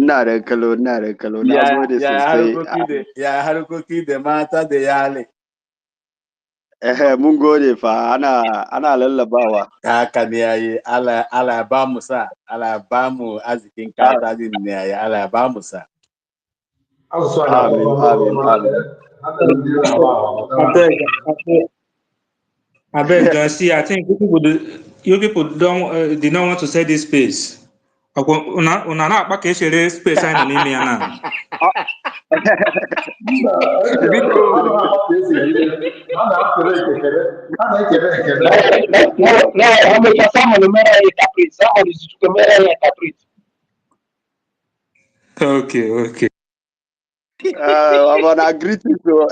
Speaker 13: Nare kalo. Na
Speaker 14: ya
Speaker 13: gode
Speaker 14: ya
Speaker 13: sosai.
Speaker 14: harkoki da mata da yale.
Speaker 13: Mun gode fa ana lallabawa.
Speaker 14: Haka ne yayi Allah ya ba mu sa, Allah ya ba mu arzikin kata din ne yayi, Allah ya ba mu sa.
Speaker 13: Amin.
Speaker 3: I beg, John C, I think you people don't did not want to say this space. Una na-akpa ka eshere space anyị nọ n'ime ya na. Okay.
Speaker 13: I'm gonna greet you. So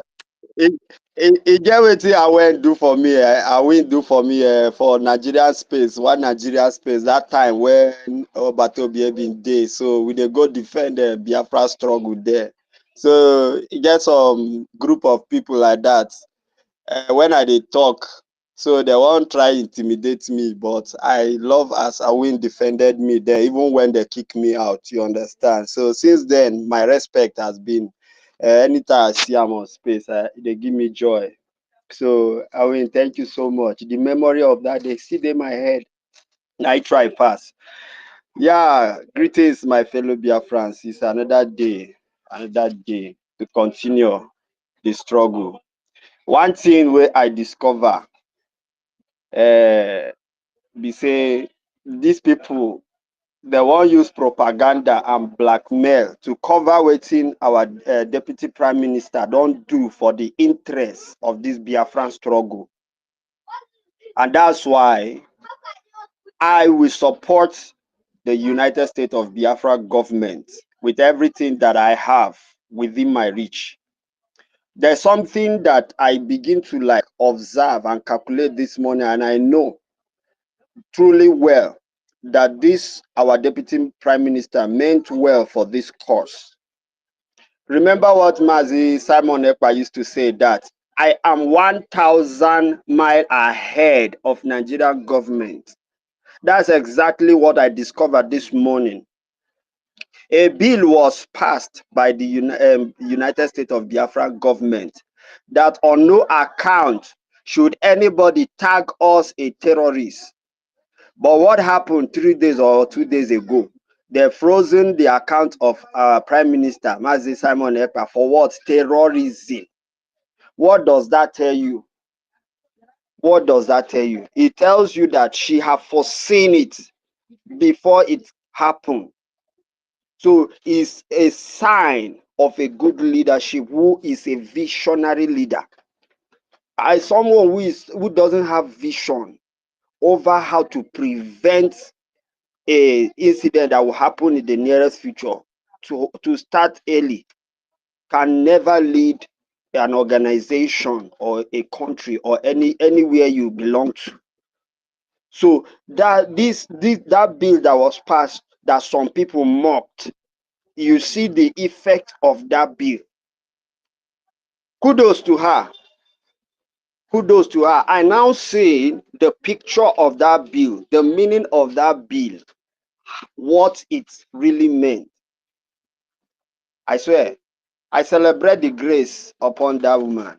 Speaker 13: it get wetin I went do for me. I went do for me for Nigeria space. One Nigeria space that time when Obatobie been dey. So we dey go defend Biafra struggle there. So you get some group of people like that. When I dey talk, so they won't try intimidate me, but I love as Awin defended me there, even when they kick me out. You understand? So since then, my respect has been. Anytime I see am on space, they give me joy. So Awin, thank you so much. The memory of that day still in my head. I try pass. Yeah, greetings, my fellow Biafrans. It's another day to continue the struggle. One thing where I discover, be say these people they won't use propaganda and blackmail to cover wetin our deputy prime minister don't do for the interest of this Biafran struggle, and that's why I will support the United States of Biafra government with everything that I have within my reach. There's something that I begin to like observe and calculate this morning, and I know truly well that this our deputy prime minister meant well for this cause. Remember what Mazi Simon Ekpa used to say, that I am 1,000 miles ahead of Nigerian government. That's exactly what I discovered this morning. A bill was passed by the United States of Biafra government that on no account should anybody tag us a terrorist. But what happened 3 days or 2 days ago? They frozen the account of our Prime Minister, Mazi Simon Ekpa, for what? Terrorism. What does that tell you? What does that tell you? It tells you that she have foreseen it before it happened. So it's a sign of a good leadership, who is a visionary leader. As someone who doesn't have vision over how to prevent a incident that will happen in the nearest future, to start early, can never lead an organization or a country or anywhere you belong to. So that that bill that was passed, that some people mocked, you see the effect of that bill. Kudos to her. Kudos to her. I now see the picture of that bill, the meaning of that bill, what it really meant. I swear, I celebrate the grace upon that woman.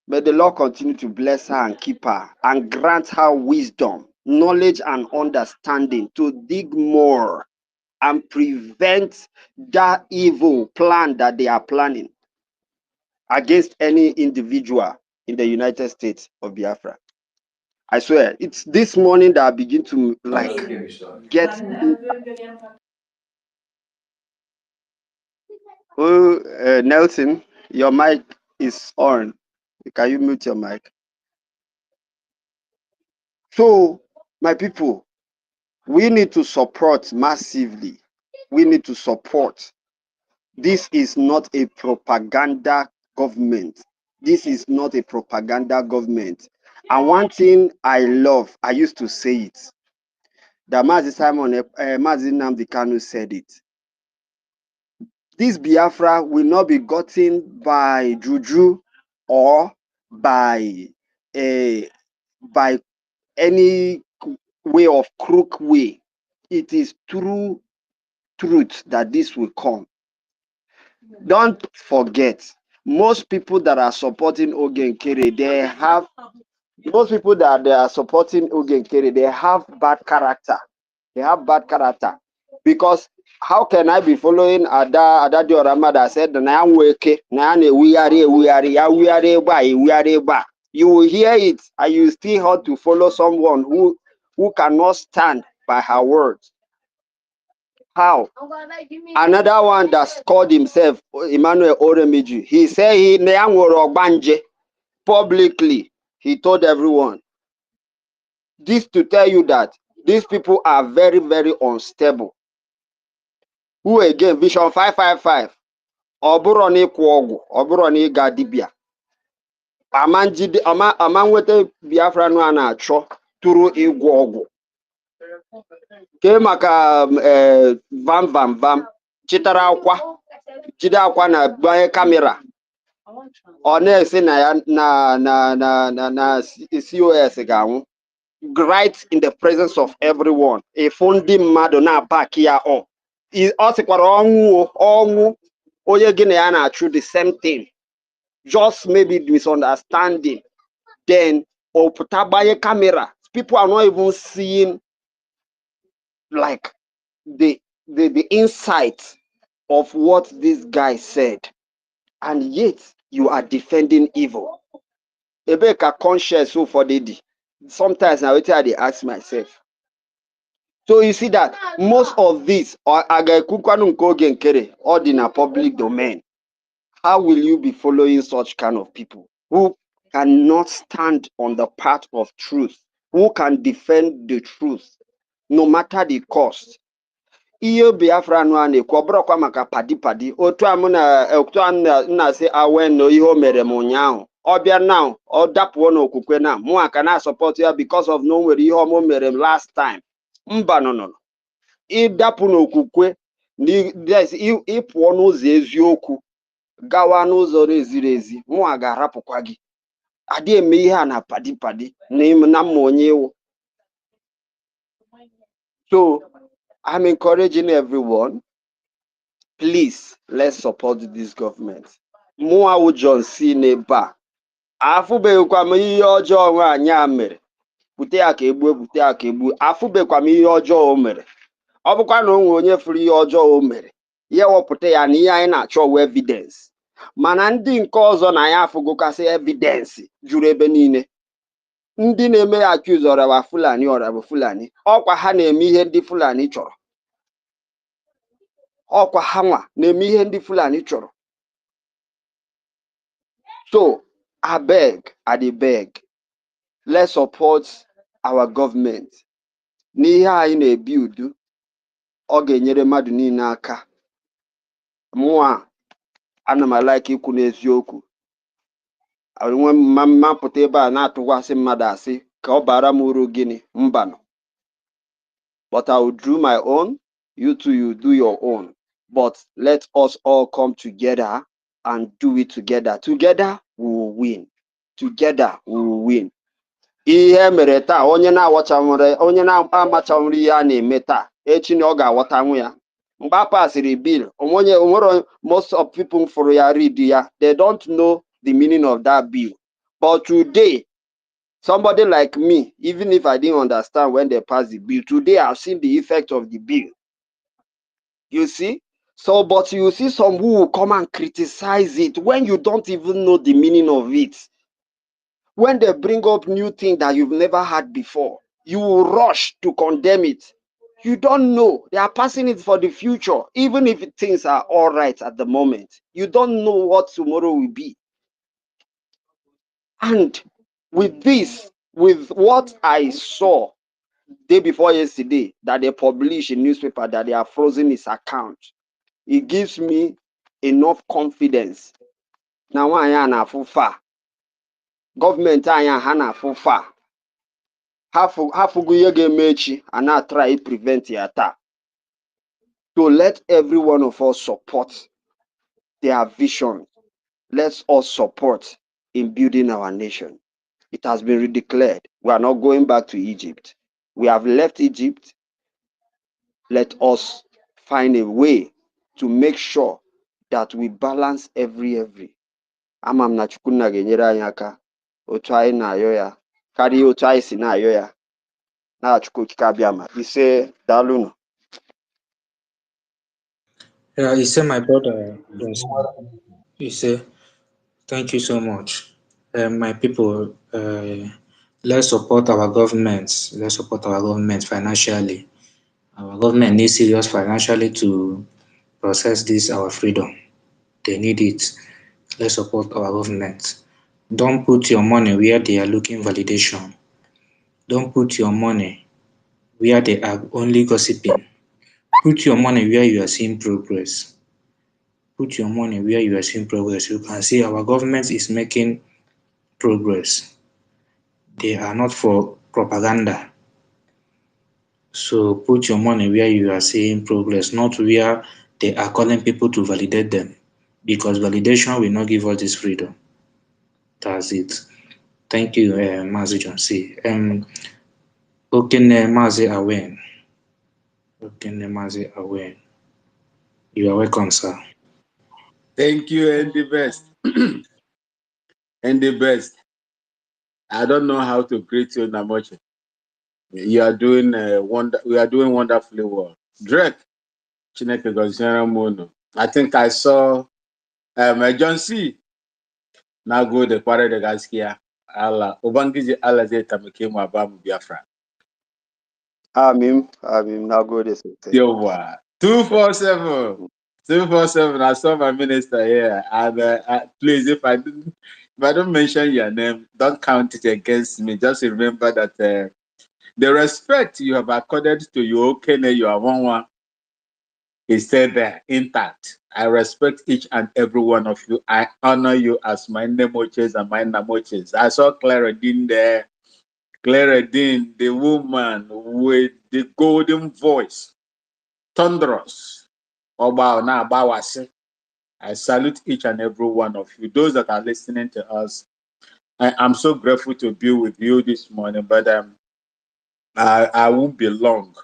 Speaker 13: May the Lord continue to bless her and keep her and grant her wisdom, knowledge, and understanding to dig more and prevent that evil plan that they are planning against any individual in the United States of Biafra. I swear, it's this morning that I begin to like get. Oh, Nelson, your mic is on. Can you mute your mic? So, my people, we need to support massively. We need to support. This is not a propaganda government. This is not a propaganda government. And one thing I love, I used to say it, that Mazi Nnamdi Kanu said it. This Biafra will not be gotten by juju or by any way of crook way. It is through truth that this will come. Don't forget, most people that are supporting Ogenkere, they have bad character. They have bad character. Because how can I be following Ada Diorama that said, you will hear it and you still have to follow someone who cannot stand by her words. How? Another one that called himself Emmanuel Oremiji, he said he publicly. He told everyone. This to tell you that these people are very, very unstable. Who again? Vision 555. Oburoni Kwogu, Oburoni Gadibia. Amanwete Biafra no anacho turu igwogu. Ke maka vam chitara akwa. jide akwa na gbanye kamera ọ na-esi na ya na COS ga-anwụ right in the presence of everyone. Ịfụ ndị mmadụ na-back ya up. Ọ sịkwara ọnwụ onye gị na ya na-achụ the same thing, just maybe misunderstanding, then opụta gbanye camera. People are not even seeing like the insight of what this guy said, and yet you are defending evil. Ebe ka conscience ụfọdụ dị. Sometimes na wetin I dey ask myself. So you see that most of this aga-ekwukwanụ nke oge nkere ọ dị na public domain. How will you be following such kind of people who cannot stand on the path of truth, who can defend the truth no matter the cost? Ihe Biafra anụ a na-ekwu ọ bụrụkwa maka padi otu a na-asị awen na ihe o mere m ụnyaahụ ọ bịa now ọ dapụọ n'okwukwe na mụ aka na-asọpọt ya because of na o nwere ihe ọma o mere m last time. Mba nọ ịdapụ n'okwukwe ịpụọ n'ụzọ eziokwu gawa n'ụzọ eziri ezi, mụ a ga-arapụkwa gị. Adị eme ihe a na padi na mma onye iwu. So I'm encouraging everyone, please, let's support this government. Mụa wụ John C. n'ebe a afụbeghịkwa m ihe ọjọọ nwaanyị a mere, bute ya ka egbu afụbekwa m ihe ọjọọ o mere. Ọ bụkwa na o nwere onye fụrụ ihe ọjọọ o mere ya wepụta ya na ihe anyị na-achọ wụ evidence, mana ndị nke ọzọ na ya afụgokasị evidence juru ebe niile. Ndị na-eme ya accuse ọrịa Fulani ọkwa ha na-eme ihe ndị Fulani chọrọ. Ọkwa ha nwa na-eme ihe ndị Fulani chọrọ. So I dey beg, let's support our government. N'ihe anyị na-ebi udu ọ ga-enyere mmadụ niile aka. Mụa ana m like ikwu n'eziokwu. Enwe mma pụta ebe a na-atụkwasị mmadụ asị ka ọ bara m uru gịnị mbanụ. But I will do my own, you too you do your own. But let us all come together and do it together. Together we will win. Together we will win. Ihe mere taa onye na-amachanwere ihe a na-eme taa echi na ọ ga-aghọtanwu ya. Mgbe a pasịrị bill onwere most of people for ya read ya, they don't know the meaning of that bill. But today, somebody like me, even if I didn't understand when they passed the bill, today I've seen the effect of the bill. You see? So, but you see some who will come and criticize it when you don't even know the meaning of it. When they bring up new things that you've never had before, you will rush to condemn it. You don't know. They are passing it for the future. Even if things are all right at the moment, you don't know what tomorrow will be. And with this, with what I saw day before yesterday, that they published in newspaper that they are frozen his account, it gives me enough confidence. Now I am a full far. Government I am a full far. Half mechi and I try to prevent the attack. So let every one of us support their vision. Let's all support in building our nation. It has been redeclared. We are not going back to Egypt. We have left Egypt. Let us find a way to make sure that we balance every. Ama m na Chukwunna ga-enyere anyị aka otu anyị na-ayọ ya karịa otu anyị si na-ayọ ya. Na Chukwu okike abịa ma ise daalụnụ.
Speaker 3: Yeah, you say my brother, yes. You say, thank you so much. My people, let's support our government. Let's support our government financially. Our government needs serious financially to process this, our freedom. They need it. Let's support our government. Don't put your money where they are looking validation. Don't put your money where they are only gossiping. Put your money where you are seeing progress. Put your money where you are seeing progress. You can see our government is making progress. They are not for propaganda. So put your money where you are seeing progress, not where they are calling people to validate them, because validation will not give us this freedom. That's it. Thank you, Mazi John C. Okene Mazi Awen. Okene Mazi Awen. You are welcome, sir.
Speaker 14: Thank you, and the best. And the best. I don't know how to greet you, Namoche. You are doing we are doing wonderfully well. Drake, Chineke Gozera Mono. I think I saw John C. Now go the Kware de Gaskia. Allah. Ubangiji Allah Zeta Mikimu Abamu Biafra.
Speaker 13: Amen. Now go this.
Speaker 14: Yo, 247. 247. I saw my minister here. And please, if I don't mention your name, don't count it against me. Just remember that the respect you have accorded to you, Okene, you are one is still there, intact. I respect each and every one of you. I honor you as my Nemoches and my Namoches. I saw Clara Dean there. Clara Dean, the woman with the golden voice, thunderous. I salute each and every one of you. Those that are listening to us, I'm so grateful to be with you this morning, but I won't be long.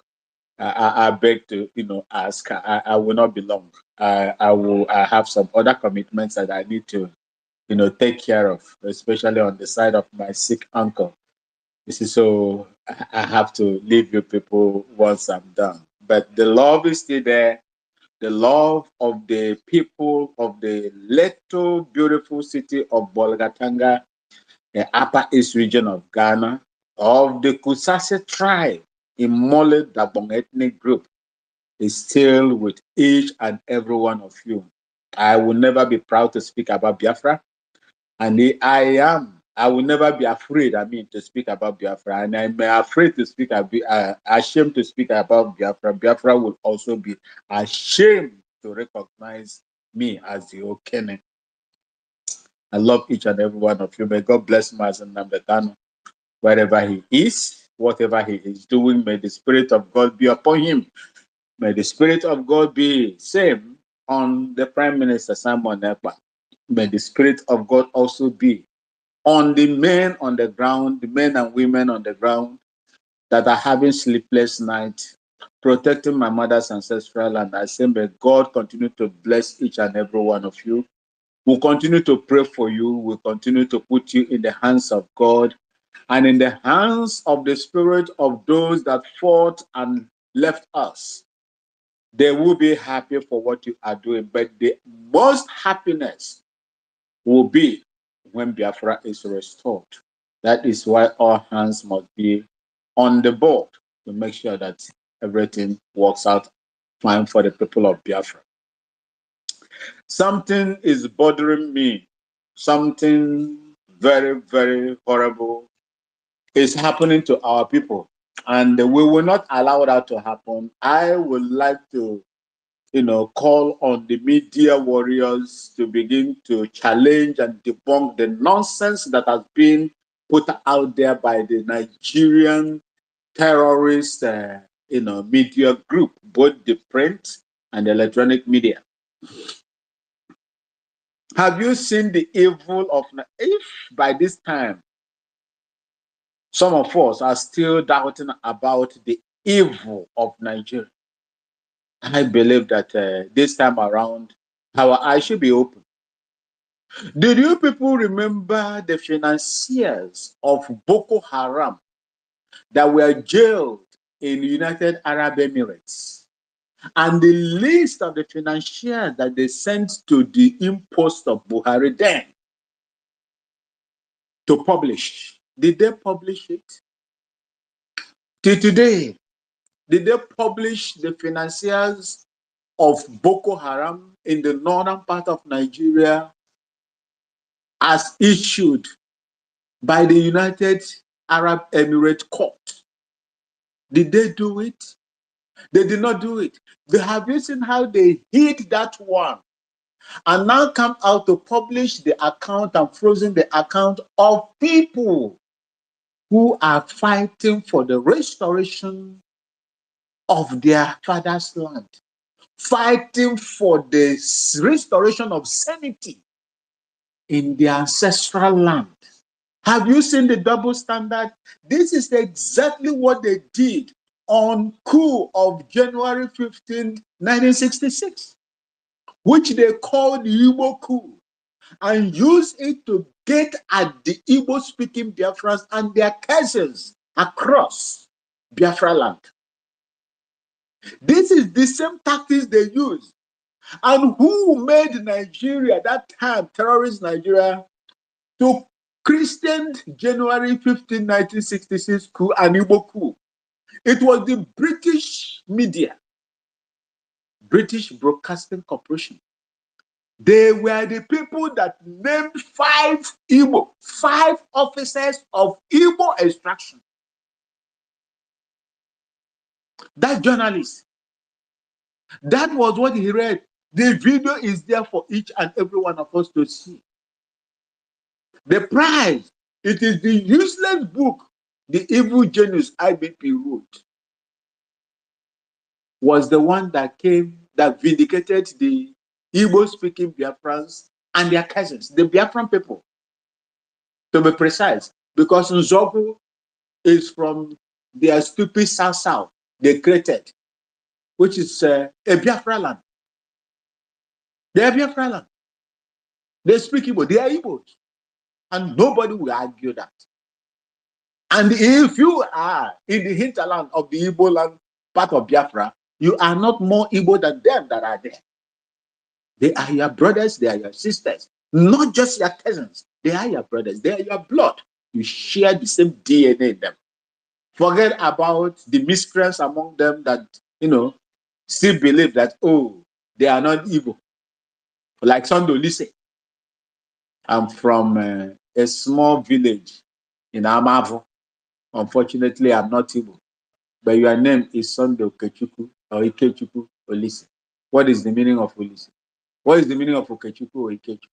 Speaker 14: I beg to, ask. I will not be long. I have some other commitments that I need to, take care of, especially on the side of my sick uncle. This is so I have to leave you people once I'm done. But the love is still there. The love of the people of the little beautiful city of Bolgatanga, the Upper East region of Ghana, of the Kusase tribe in Mole Dabong ethnic group is still with each and every one of you. I will never be proud to speak about Biafra, and I will never be afraid, to speak about Biafra, and I'm afraid to speak, ashamed to speak about Biafra. Biafra will also be ashamed to recognize me as the Okene. I love each and every one of you. May God bless Mazen Nambetano, wherever he is, whatever he is doing. May the Spirit of God be upon him. May the Spirit of God be same on the Prime Minister Simon Ekpa. May the Spirit of God also be on the men on the ground, the men and women on the ground that are having sleepless nights, protecting my mother's ancestral land. I say, may God continue to bless each and every one of you. We'll continue to pray for you. We'll continue to put you in the hands of God and in the hands of the spirit of those that fought and left us. They will be happy for what you are doing, but the most happiness will be when Biafra is restored. That is why all hands must be on the board to make sure that everything works out fine for the people of Biafra. Something is bothering me. Something very, very horrible is happening to our people, and we will not allow that to happen. I would like to call on the media warriors to begin to challenge and debunk the nonsense that has been put out there by the Nigerian terrorist, media group, both the print and the electronic media. Have you seen the evil of, if by this time some of us are still doubting about the evil of Nigeria, I believe that this time around, our eyes should be open. Did you people remember the financiers of Boko Haram that were jailed in the United Arab Emirates? And the list of the financiers that they sent to the impost of Buhari then to publish, did they publish it? Till today, did they publish the financiers of Boko Haram in the northern part of Nigeria as issued by the United Arab Emirates Court? Did they do it? They did not do it. Have you seen how they hid that one and now come out to publish the account and frozen the account of people who are fighting for the restoration of their father's land? fighting for the restoration of sanity in the ancestral land. Have you seen the double standard? This is exactly what they did on coup of January 15, 1966, which they called the Igbo coup, and used it to get at the Igbo-speaking Biafrans and their cousins across Biafra land. This is the same tactics they use. And who made Nigeria, that time, terrorist Nigeria, to Christian January 15, 1966 coup and Igbo coup? It was the British media, British Broadcasting Corporation. They were the people that named five officers of Igbo extraction. That journalist, that was what he read. The video is there for each and every one of us to see. The prize, it is the useless book the evil genius IBP wrote, was the one that vindicated the Igbo-speaking Biafrans and their cousins, the Biafran people, to be precise, because Nzogu is from their stupid South they created, which is a Biafra land. They are Biafra land. They speak Igbo. They are Igbos. And nobody will argue that. And if you are in the hinterland of the Igbo land, part of Biafra, you are not more Igbo than them that are there. They are your brothers, they are your sisters, not just your cousins. They are your brothers, they are your blood. You share the same DNA in them. Forget about the miscreants among them that, still believe that, oh, they are not evil. Like Sondo Lise. I'm from a small village in Amavo. Unfortunately, I'm not evil. But your name is Sondo Kechuku or Ikechuku Olise. What is the meaning of Olise? What is the meaning of Okechuku or Ikechuku?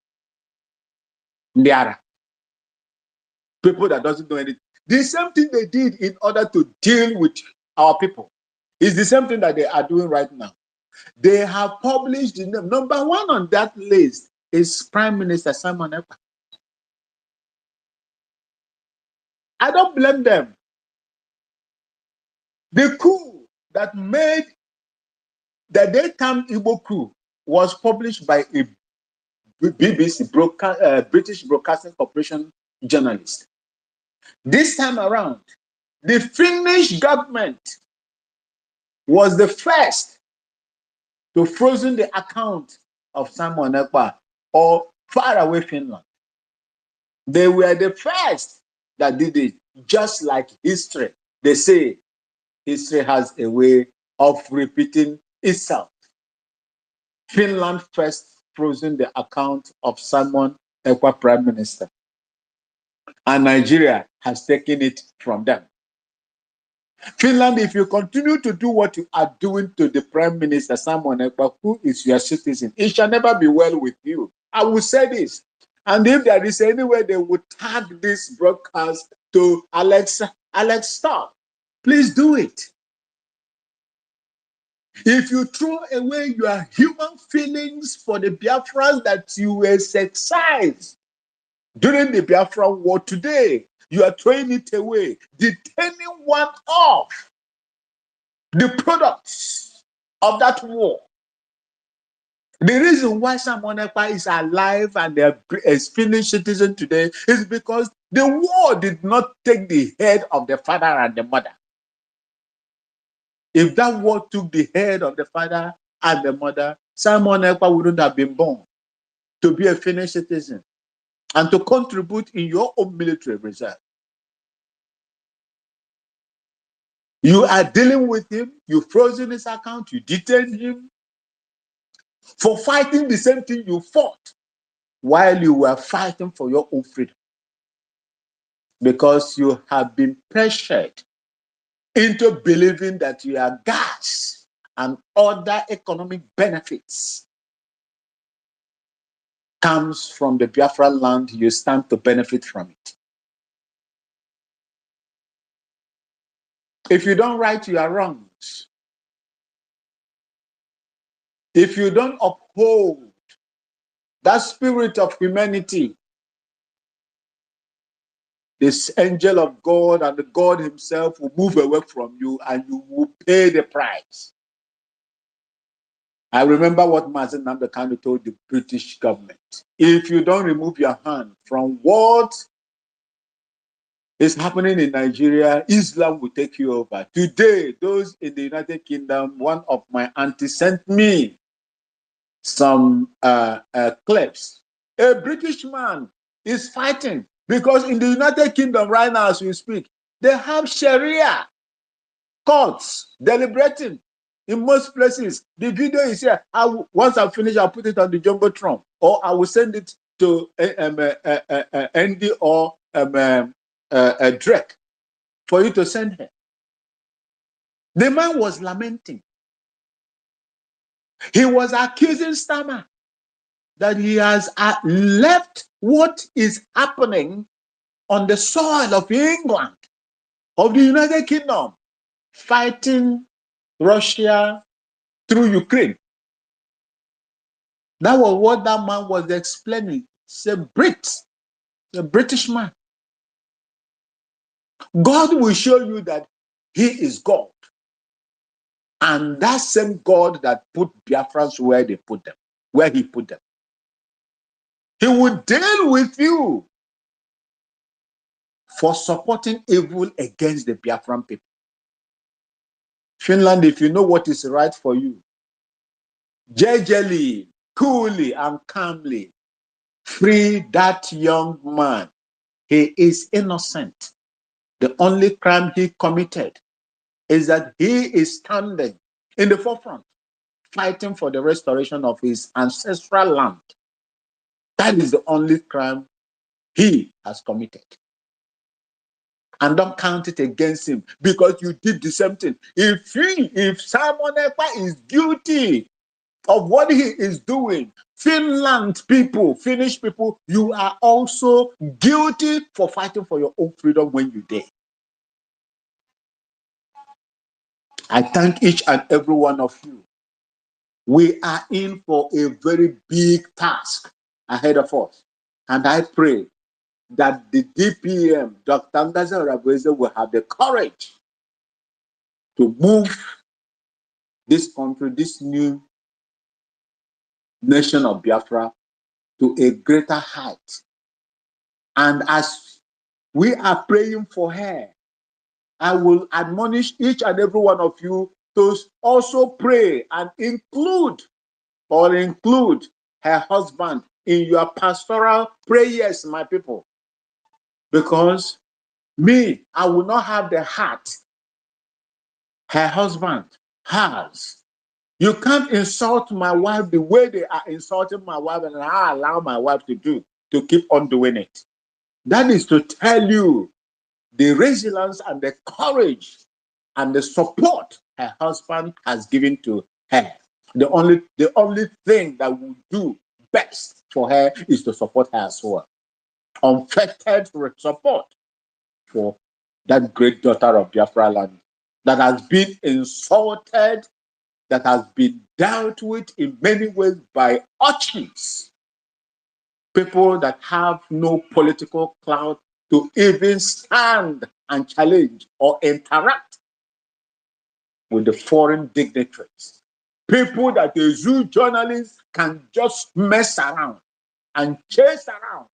Speaker 14: Ndiara. People that doesn't know anything. The same thing they did in order to deal with our people is the same thing that they are doing right now. They have published the name. Number one on that list is Prime Minister Simon Ekpa. I don't blame them. The coup that made the daytime Igbo coup was published by a BBC, British Broadcasting Corporation journalist. This time around, the Finnish government was the first to frozen the account of Simon Ekpa or far away Finland. They were the first that did it, just like history. They say history has a way of repeating itself. Finland first frozen the account of Simon Ekpa Prime Minister, and Nigeria has taken it from them. Finland, if you continue to do what you are doing to the Prime Minister Simon Ekpa, who is your citizen, it shall never be well with you. I will say this. And if there is any way they would tag this broadcast to Alex Stop, please do it. If you throw away your human feelings for the Biafrans that you exercised during the Biafran war today, you are throwing it away, detaining one of the products of that war. The reason why Simon Ekpa is alive and a Finnish citizen today is because the war did not take the head of the father and the mother. If that war took the head of the father and the mother, Simon Ekpa wouldn't have been born to be a Finnish citizen and to contribute in your own military reserve. You are dealing with him, you frozen his account, you detained him for fighting the same thing you fought while you were fighting for your own freedom. Because you have been pressured into believing that your gas and other economic benefits comes from the Biafra land, you stand to benefit from it. If you don't right your wrongs, if you don't uphold that spirit of humanity, this angel of God and the God himself will move away from you and you will pay the price. I remember what Mazen Namdekanu told the British government. If you don't remove your hand from what is happening in Nigeria, Islam will take you over. Today, those in the United Kingdom, one of my aunties sent me some clips. A British man is fighting because in the United Kingdom right now, as we speak, they have Sharia courts deliberating in most places. The video is here. Once I finish, I'll put it on the Jumbotron, or I will send it to Andy or Drake for you to send her. The man was lamenting. He was accusing Starmer that he has left what is happening on the soil of England, of the United Kingdom, fighting Russia through Ukraine. That was what that man was explaining. He's a British man. God will show you that he is God. And that same God that put Biafrans where they put them, where he put them. He will deal with you for supporting evil against the Biafran people. Finland, if you know what is right for you, gingerly, coolly, and calmly free that young man. He is innocent. The only crime he committed is that he is standing in the forefront, fighting for the restoration of his ancestral land. That is the only crime he has committed. And don't count it against him because you did the same thing. If Simon Ekpa is guilty of what he is doing, Finland people, Finnish people, you are also guilty for fighting for your own freedom when you did. I thank each and every one of you. We are in for a very big task ahead of us. And I pray that the DPM, Dr. Ngaza Rabweze, will have the courage to move this country, this new nation of Biafra, to a greater height. And as we are praying for her, I will admonish each and every one of you to also pray and include her husband in your pastoral prayers, my people. Because me, I will not have the heart her husband has. You can't insult my wife the way they are insulting my wife, and I allow my wife to keep on doing it. That is to tell you the resilience and the courage and the support her husband has given to her. The only thing that will do best for her is to support her as well. Unfettered support for that great daughter of Biafra land that has been insulted, that has been dealt with in many ways by urchins, people that have no political clout to even stand and challenge or interact with the foreign dignitaries. People that a zoo journalist can just mess around and chase around.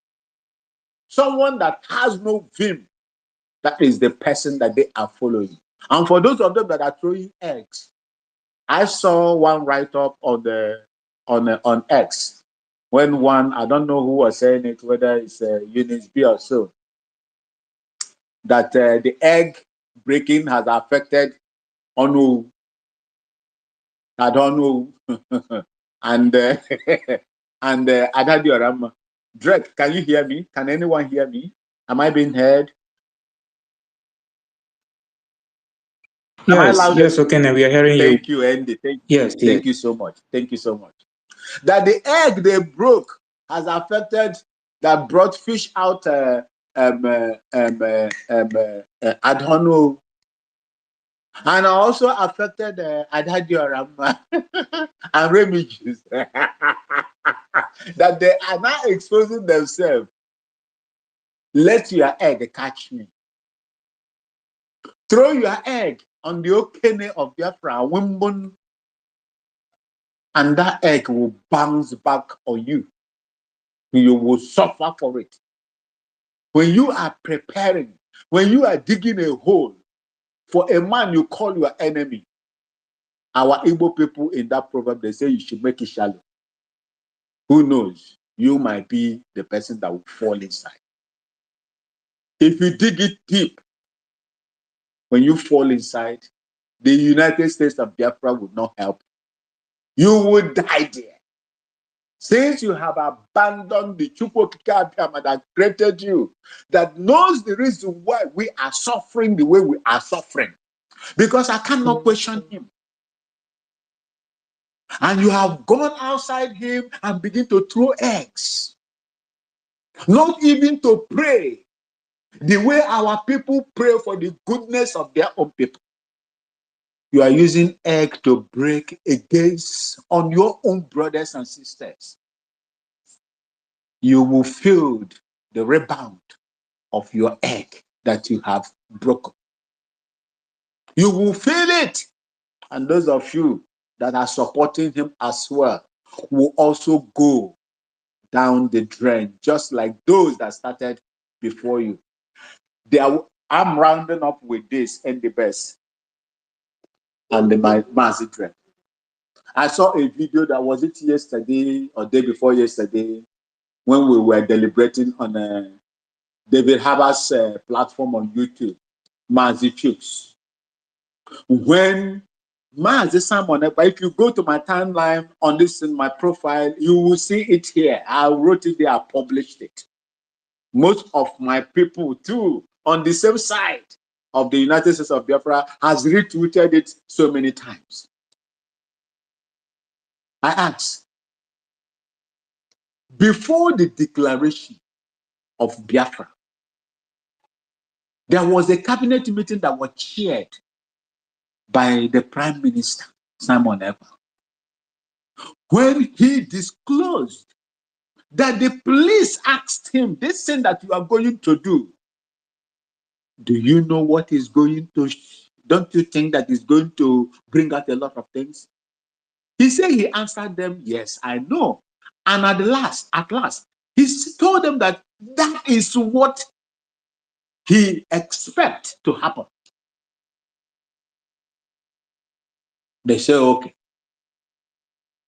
Speaker 14: Someone that has no vim, that is the person that they are following. And for those of them that are throwing eggs, I saw one write-up on X when one, I don't know who was saying it, whether it's Eunice B or so, that the egg breaking has affected Onu. I don't know. and and Adadioram. Drake, can you hear me? Can anyone hear me? Am I being heard? Am I loud?
Speaker 3: Yes, okay, we are hearing you.
Speaker 14: Thank you, Andy. Thank you so much. Thank you so much. That the egg they broke has affected, that brought fish out. I don't know And also affected Adadio Rama and Remigius. That they are now exposing themselves. Let your egg catch me. Throw your egg on the okene of Biafra, Wimbun, and that egg will bounce back on you. You will suffer for it. When you are preparing, when you are digging a hole for a man you call your enemy, our Igbo people in that proverb, they say you should make it shallow. Who knows? You might be the person that will fall inside. If you dig it deep, when you fall inside, the United States of Biafra would not help. You would die there. Since you have abandoned the Chukwokika Abiyama that created you, that knows the reason why we are suffering the way we are suffering, because I cannot question him. And you have gone outside him and begin to throw eggs, not even to pray the way our people pray for the goodness of their own people. You are using egg to break against on your own brothers and sisters. You will feel the rebound of your egg that you have broken. You will feel it. And those of you that are supporting him as well will also go down the drain, just like those that started before you. I'm rounding up with this and the best and the massive drain. I saw a video that was it yesterday or day before yesterday when we were deliberating on David Haber's platform on YouTube, Mazi Chooks. When Mazi Simon, but if you go to my timeline on this in my profile, you will see it here. I wrote it there, I published it. Most of my people too, on the same side of the United States of Biafra, has retweeted it so many times. I asked, before the declaration of Biafra, there was a cabinet meeting that was chaired by the Prime Minister, Simon Ekpa, when he disclosed that the police asked him, this thing that you are going to do you know what is going to, don't you think that is going to bring out a lot of things? He said he answered them, yes, I know. And at last, he told them that that is what he expects to happen. They say, okay.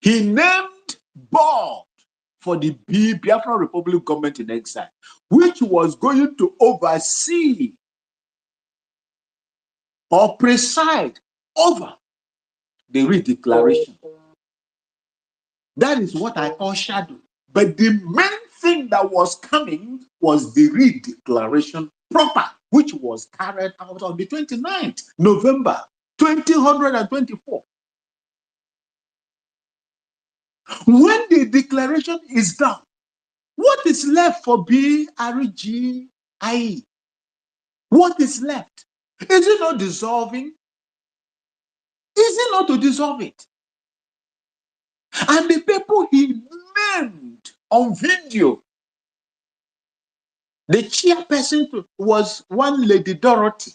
Speaker 14: He named board for the Biafran Republic government in exile, which was going to oversee or preside over the redeclaration. That is what I call shadow. But the main thing that was coming was the redeclaration proper, which was carried out on the 29th November 2024. When the declaration is done, what is left for BRGIE? What is left? Is it not dissolving? Is it not to dissolve it? And the people he named on video, the chairperson was one Lady Dorothy.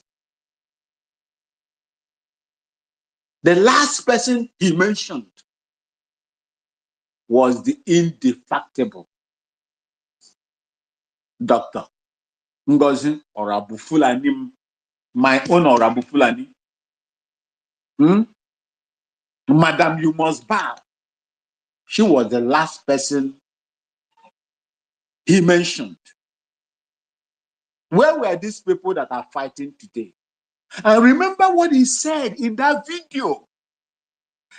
Speaker 14: The last person he mentioned was the indefatigable Dr. Ngozi Orabufulani, my own Orabufulani. Madam, you must bow. She was the last person he mentioned. Where were these people that are fighting today? And remember what he said in that video,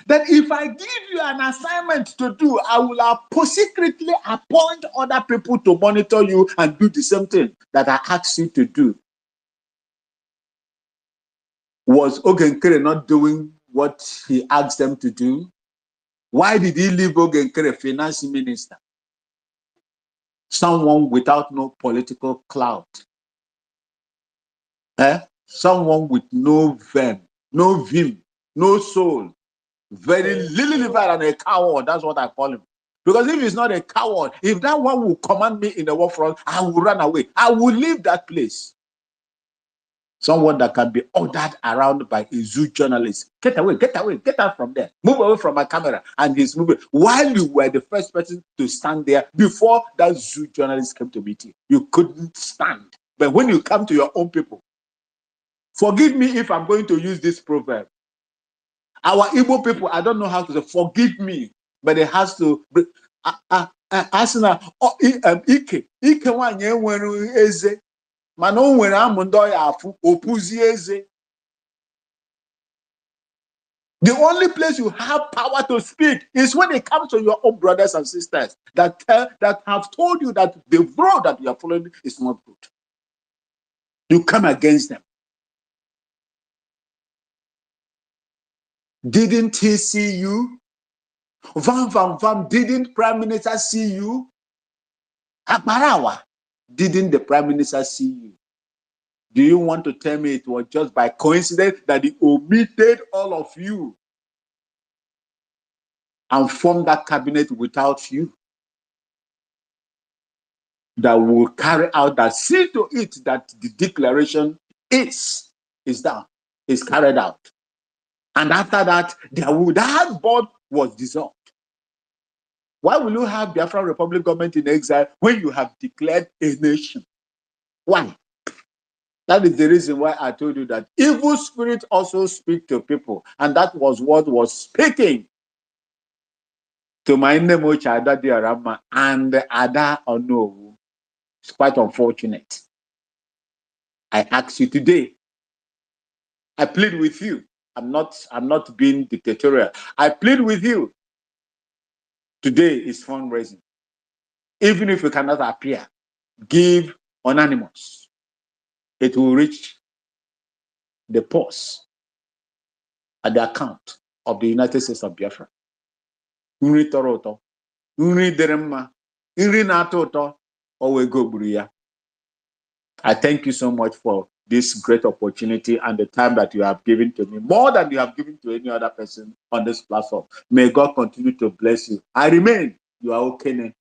Speaker 14: that if I give you an assignment to do, I will secretly appoint other people to monitor you and do the same thing that I asked you to do. Was Ogenkere not doing what he asked them to do? Why did he leave Ogenkere finance minister? Someone without no political clout. Someone with no verm no vim, no soul, very little liver and a coward. That's what I call him. Because if he's not a coward, if that one will command me in the war front, I will run away. I will leave that place. Someone that can be ordered around by a zoo journalist. Get away, get away, get out from there. Move away from my camera. And he's moving. While you were the first person to stand there before that zoo journalist came to meet you, you couldn't stand. But when you come to your own people, forgive me if I'm going to use this proverb. Our Igbo people, I don't know how to say, forgive me, but it has to be. Asina, ike nwanyị enwere eze, mana o nwere amụ ndị ọ ya afụ, opuzie eze. The only place you have power to speak is when it comes to your own brothers and sisters that have told you that the road that you are following is not good. You come against them. Didn't he see you? Vam, didn't Prime Minister see you? Akbarawa, didn't the Prime Minister see you? Do you want to tell me it was just by coincidence that he omitted all of you and formed that cabinet without you? That will carry out, that see to it that the declaration is done, is carried out. And after that, that board was dissolved. Why will you have Biafra Republic government in exile when you have declared a nation? Why? That is the reason why I told you that evil spirits also speak to people. And that was what was speaking to my Nemo Chada Diarama and Ada Ono. It's quite unfortunate. I ask you today, I plead with you. I'm not being dictatorial. I plead with you. Today is fundraising. Even if you cannot appear, give anonymous. It will reach the post at the account of the United States of Biafra. Nri tọrọ ụtọ, nri dere mma, nri na-atọ ụtọ, owe go gburu ya. I thank you so much for this great opportunity and the time that you have given to me, more than you have given to any other person on this platform. May God continue to bless you. I remain, you are okay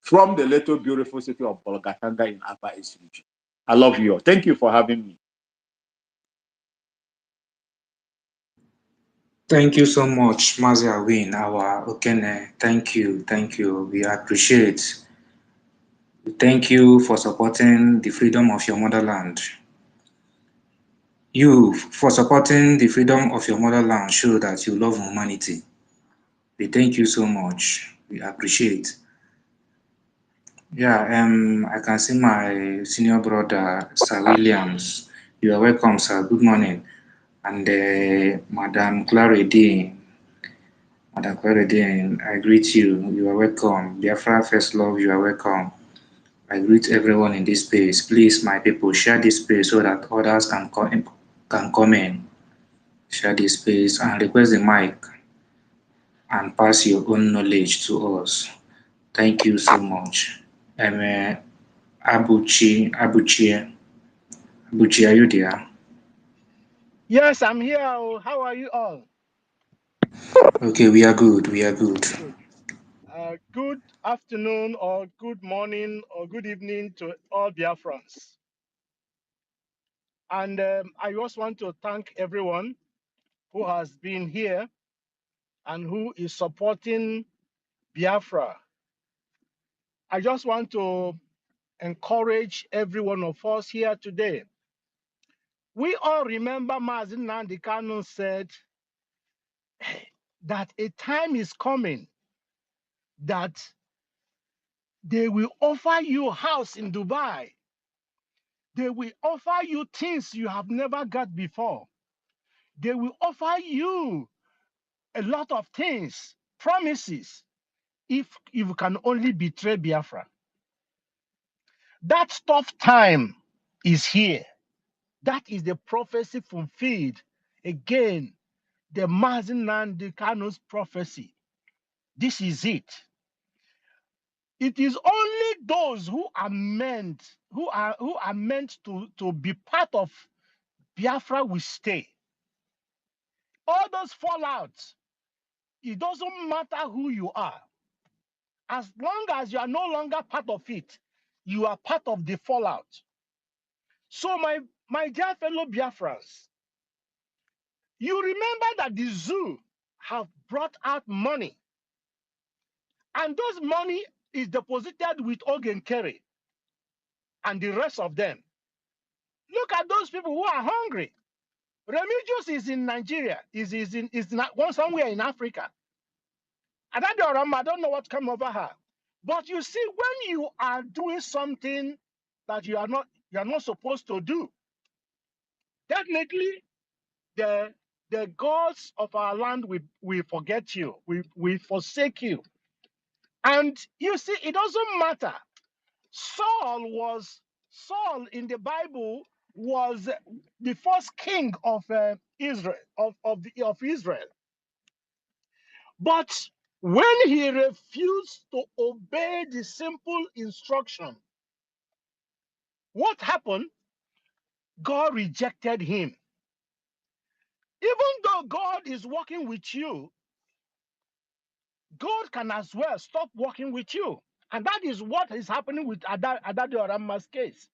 Speaker 14: from the little beautiful city of Bolgatanga in Upper East region. I love you all. Thank you for having me.
Speaker 3: Thank you so much, Mazi Awin, our Okene. Thank you, thank you. We appreciate. Thank you for supporting the freedom of your motherland. You, for supporting the freedom of your motherland, show that you love humanity. We thank you so much. We appreciate. Yeah, I can see my senior brother, Sir Williams. You are welcome, sir. Good morning. And Madam Claridine. Madam Claridine, I greet you. You are welcome. Biafra First Love, you are welcome. I greet everyone in this space. Please, my people, share this space so that others can come in. Share this space and request the mic and pass your own knowledge to us. Thank you so much. Abuchi, are you there?
Speaker 15: Yes, I'm here. How are you all?
Speaker 3: Okay, we are good. We are good.
Speaker 15: Good. Good afternoon, or good morning, or good evening to all Biafrans. And I just want to thank everyone who has been here and who is supporting Biafra. I just want to encourage every one of us here today. We all remember Mazi Nnamdi Kanu said that a time is coming that they will offer you a house in Dubai. They will offer you things you have never got before. They will offer you a lot of things, promises, if you can only betray Biafra. That tough time is here. That is the prophecy fulfilled. Again, the Mazi Nnamdi Kanu's prophecy. This is it. It is only those who are meant to be part of Biafra will stay. All those fallouts, it doesn't matter who you are. As long as you are no longer part of it, you are part of the fallout. So my dear fellow Biafrans, you remember that the zoo have brought out money, and those money is deposited with Ogen Kerry and the rest of them. Look at those people who are hungry. Remigius is in Nigeria, is not one somewhere in Africa. And I don't know what come over her. But you see, when you are doing something that you are not supposed to do, definitely the gods of our land will forget you, we forsake you. And you see, it doesn't matter. Saul in the Bible was the first king of Israel, of Israel. But when he refused to obey the simple instruction, what happened? God rejected him. Even though God is working with you, God can as well stop working with you. And that is what is happening with Adade Orama's case.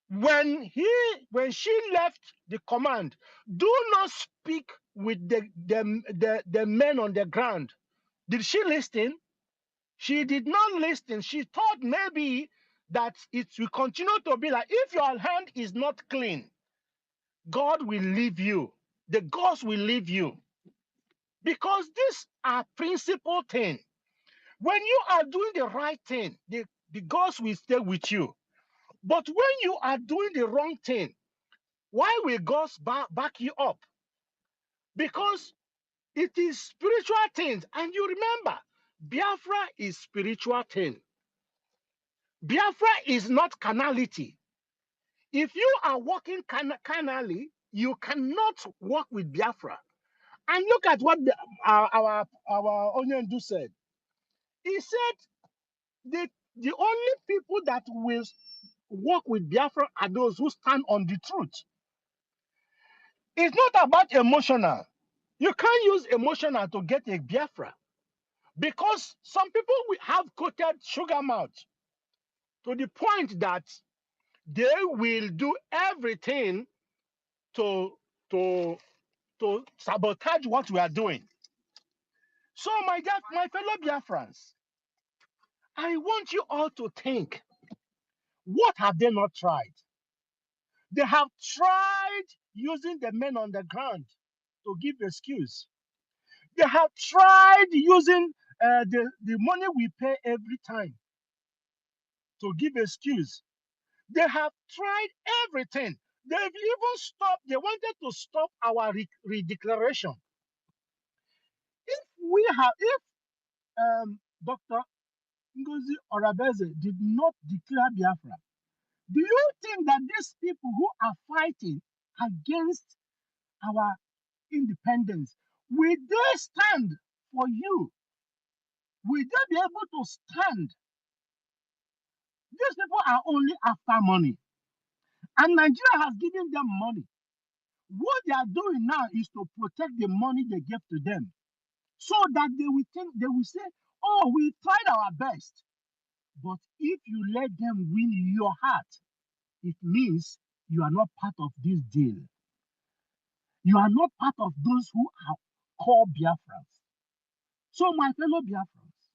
Speaker 15: When she left the command, do not speak with the men on the ground. Did she listen? She did not listen. She thought maybe that it will continue to be like, if your hand is not clean, God will leave you. The gods will leave you. Because these are principal things. When you are doing the right thing, the gods will stay with you. But when you are doing the wrong thing, why will God back you up? Because it is spiritual things. And you remember, Biafra is spiritual thing. Biafra is not carnality. If you are walking carnally, you cannot walk with Biafra. And look at what our Onyendu said. He said the only people that will walk with Biafra are those who stand on the truth. It's not about emotional. You can't use emotional to get a Biafra, because some people will have coated sugar mouth to the point that they will do everything to to sabotage what we are doing. So my fellow Biafrans, I want you all to think, what have they not tried? They have tried using the men on the ground to give excuse. They have tried using the money we pay every time to give excuse. They have tried everything. They've even stopped, they wanted to stop our redeclaration. If Dr. Ngozi Orabeze did not declare Biafra, do you think that these people who are fighting against our independence, will they stand for you? Will they be able to stand? These people are only after money. And Nigeria has given them money. What they are doing now is to protect the money they gave to them, so that they will say, oh, we tried our best. But if you let them win your heart, it means you are not part of this deal. You are not part of those who are called Biafrans. So, my fellow Biafrans,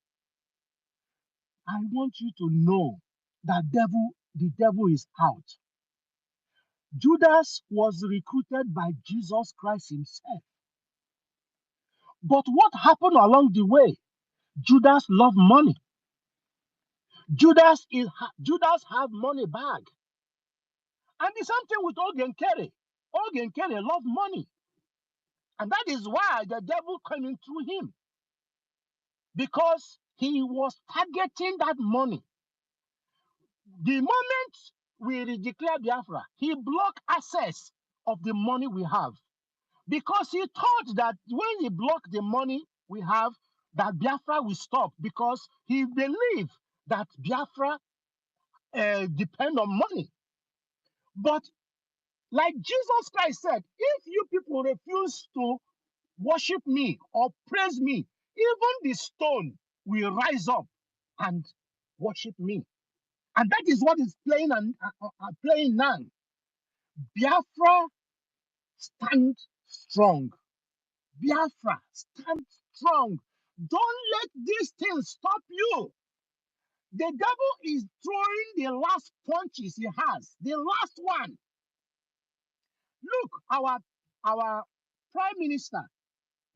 Speaker 15: I want you to know that the devil is out. Judas was recruited by Jesus Christ himself. But what happened along the way? Judas loved money. Judas had money bag. And the same thing with Ogen Kerry. Ogen Kerry loved money. And that is why the devil came in through him. Because he was targeting that money. The moment we declare Biafra, he blocked access of the money we have. Because he thought that when he blocked the money we have, that Biafra will stop, because he believed that Biafra depend on money. But Like Jesus Christ said, if you people refuse to worship me or praise me, even the stone will rise up and worship me. And that is what is playing and playing now. Biafra, stand strong. Biafra, stand strong. Don't let these things stop you. The devil is throwing the last punches he has, the last one. Look, our prime minister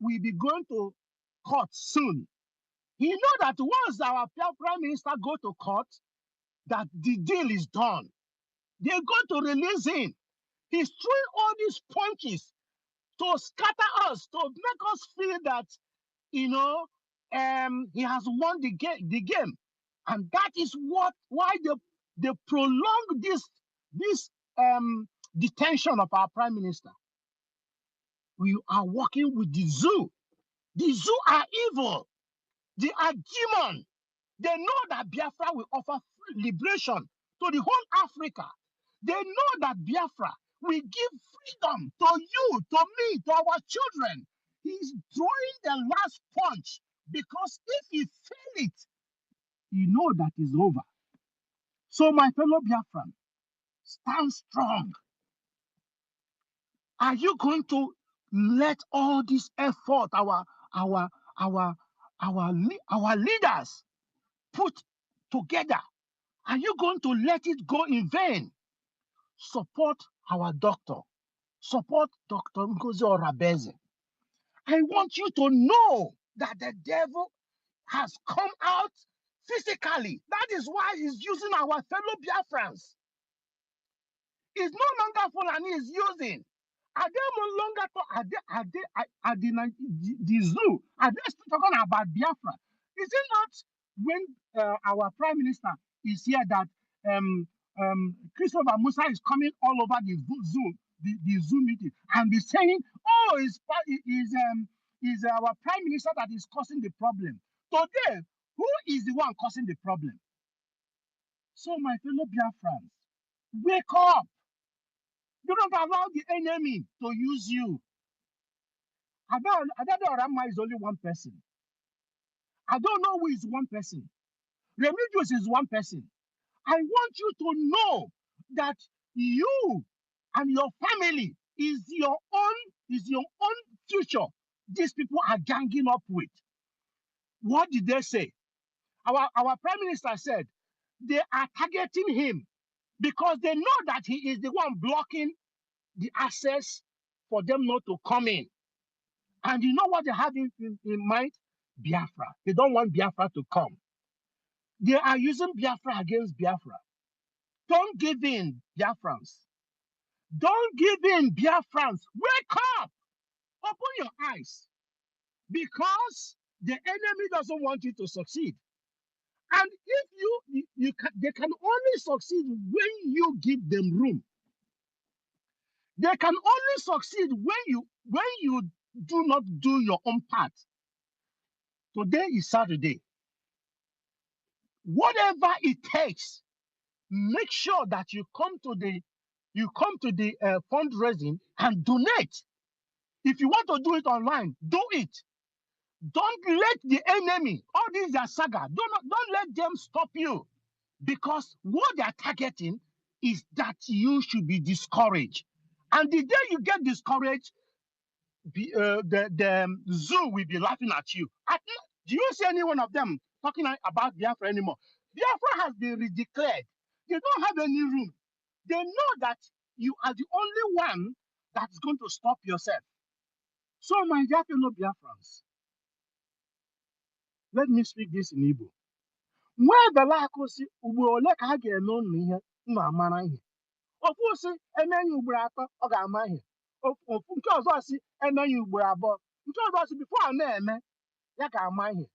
Speaker 15: will be going to court soon. He know that once our prime minister go to court, that the deal is done. They're going to release him. He's throwing all these punches to scatter us, to make us feel that, he has won the game. And that is why they prolong this detention of our prime minister. We are working with the zoo. The zoo are evil. They are demon. They know that Biafra will offer liberation to the whole Africa. They know that Biafra will give freedom to you, to me, to our children. He's throwing the last punch because if he fail it, you know that is over. So, my fellow Biafran, stand strong. Are you going to let all this effort our leaders put together? Are you going to let it go in vain? Support our doctor. Support Dr. Ngozi Orabeze. I want you to know that the devil has come out physically. That is why he's using our fellow Biafrans. It's no longer Fulani is using. Are they no longer the zoo? Are they still talking about Biafra? Is it not when our prime minister is here that Christopher Musa is coming all over the zoo, the zoo meeting, and be saying, "Oh, is our prime minister that is causing the problem." Today, who is the one causing the problem? So, my fellow Biafrans, wake up! Do not allow the enemy to use you. Adado Rama is only one person. I don't know who is one person. Remigius is one person. I want you to know that you and your family is your own future. These people are ganging up with. What did they say? Our prime minister said they are targeting him because they know that he is the one blocking the access for them not to come in. And you know what they have in mind? Biafra. They don't want Biafra to come. They are using Biafra against Biafra. Don't give in, Biafrans. Don't give in, Biafrans. Wake up! Open your eyes. Because the enemy doesn't want you to succeed. And if they can only succeed when you give them room. They can only succeed when you do not do your own part. Today is Saturday. Whatever it takes, make sure that you come to the fundraising and donate. If you want to do it online, do it. Don't let the enemy, all these are saga, don't let them stop you, because what they are targeting is that you should be discouraged. And the day you get discouraged, the zoo will be laughing at you. Do you see any one of them talking about Biafra anymore? Biafra has been redeclared. They don't have any room. They know that you are the only one that's going to stop yourself. So, my dear fellow Biafrans, let me speak this in Igbo. Where the lack of see, ole ka ha ga-eme unu ihe unu amara ihe. Ofu si emenye ugboro atọ ọ ga-ama ihe. Ofu nke ọzọ si emenye ugboro abụọ. Nke ọzọ si before a na-eme ya ga-ama ihe.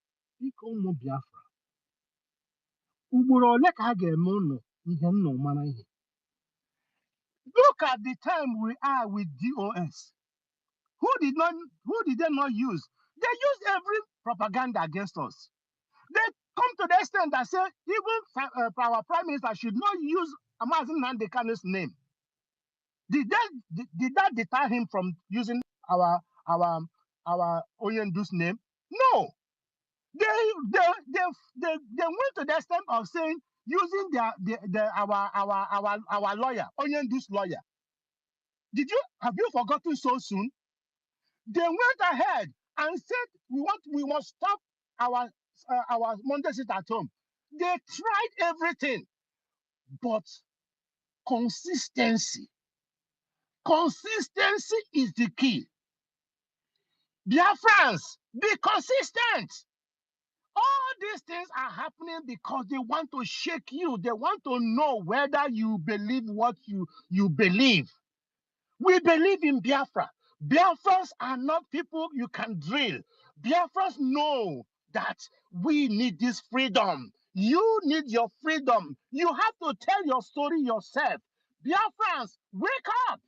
Speaker 15: Biko ụmụ Biafra, ugboro ole ka ha ga-eme unu ihe unu mara ihe. Look at the time we are with DOS. Who did they not use? They used every propaganda against us. They come to the extent that say even our prime minister should not use Amazon Nandekanu's name. Did that deter him from using our Onyendu's name? No. They went to the extent of saying using our lawyer, Onyendu's lawyer. Have you forgotten so soon? They went ahead and said we must stop our Monday sit at home. They tried everything, but consistency is the key. Biafrans, be consistent. All these things are happening because they want to shake you. They want to know whether you believe what you believe. We believe in Biafra. Biafrans are not people you can drill. Biafrans know that we need this freedom. You need your freedom. You have to tell your story yourself. Biafrans, wake up.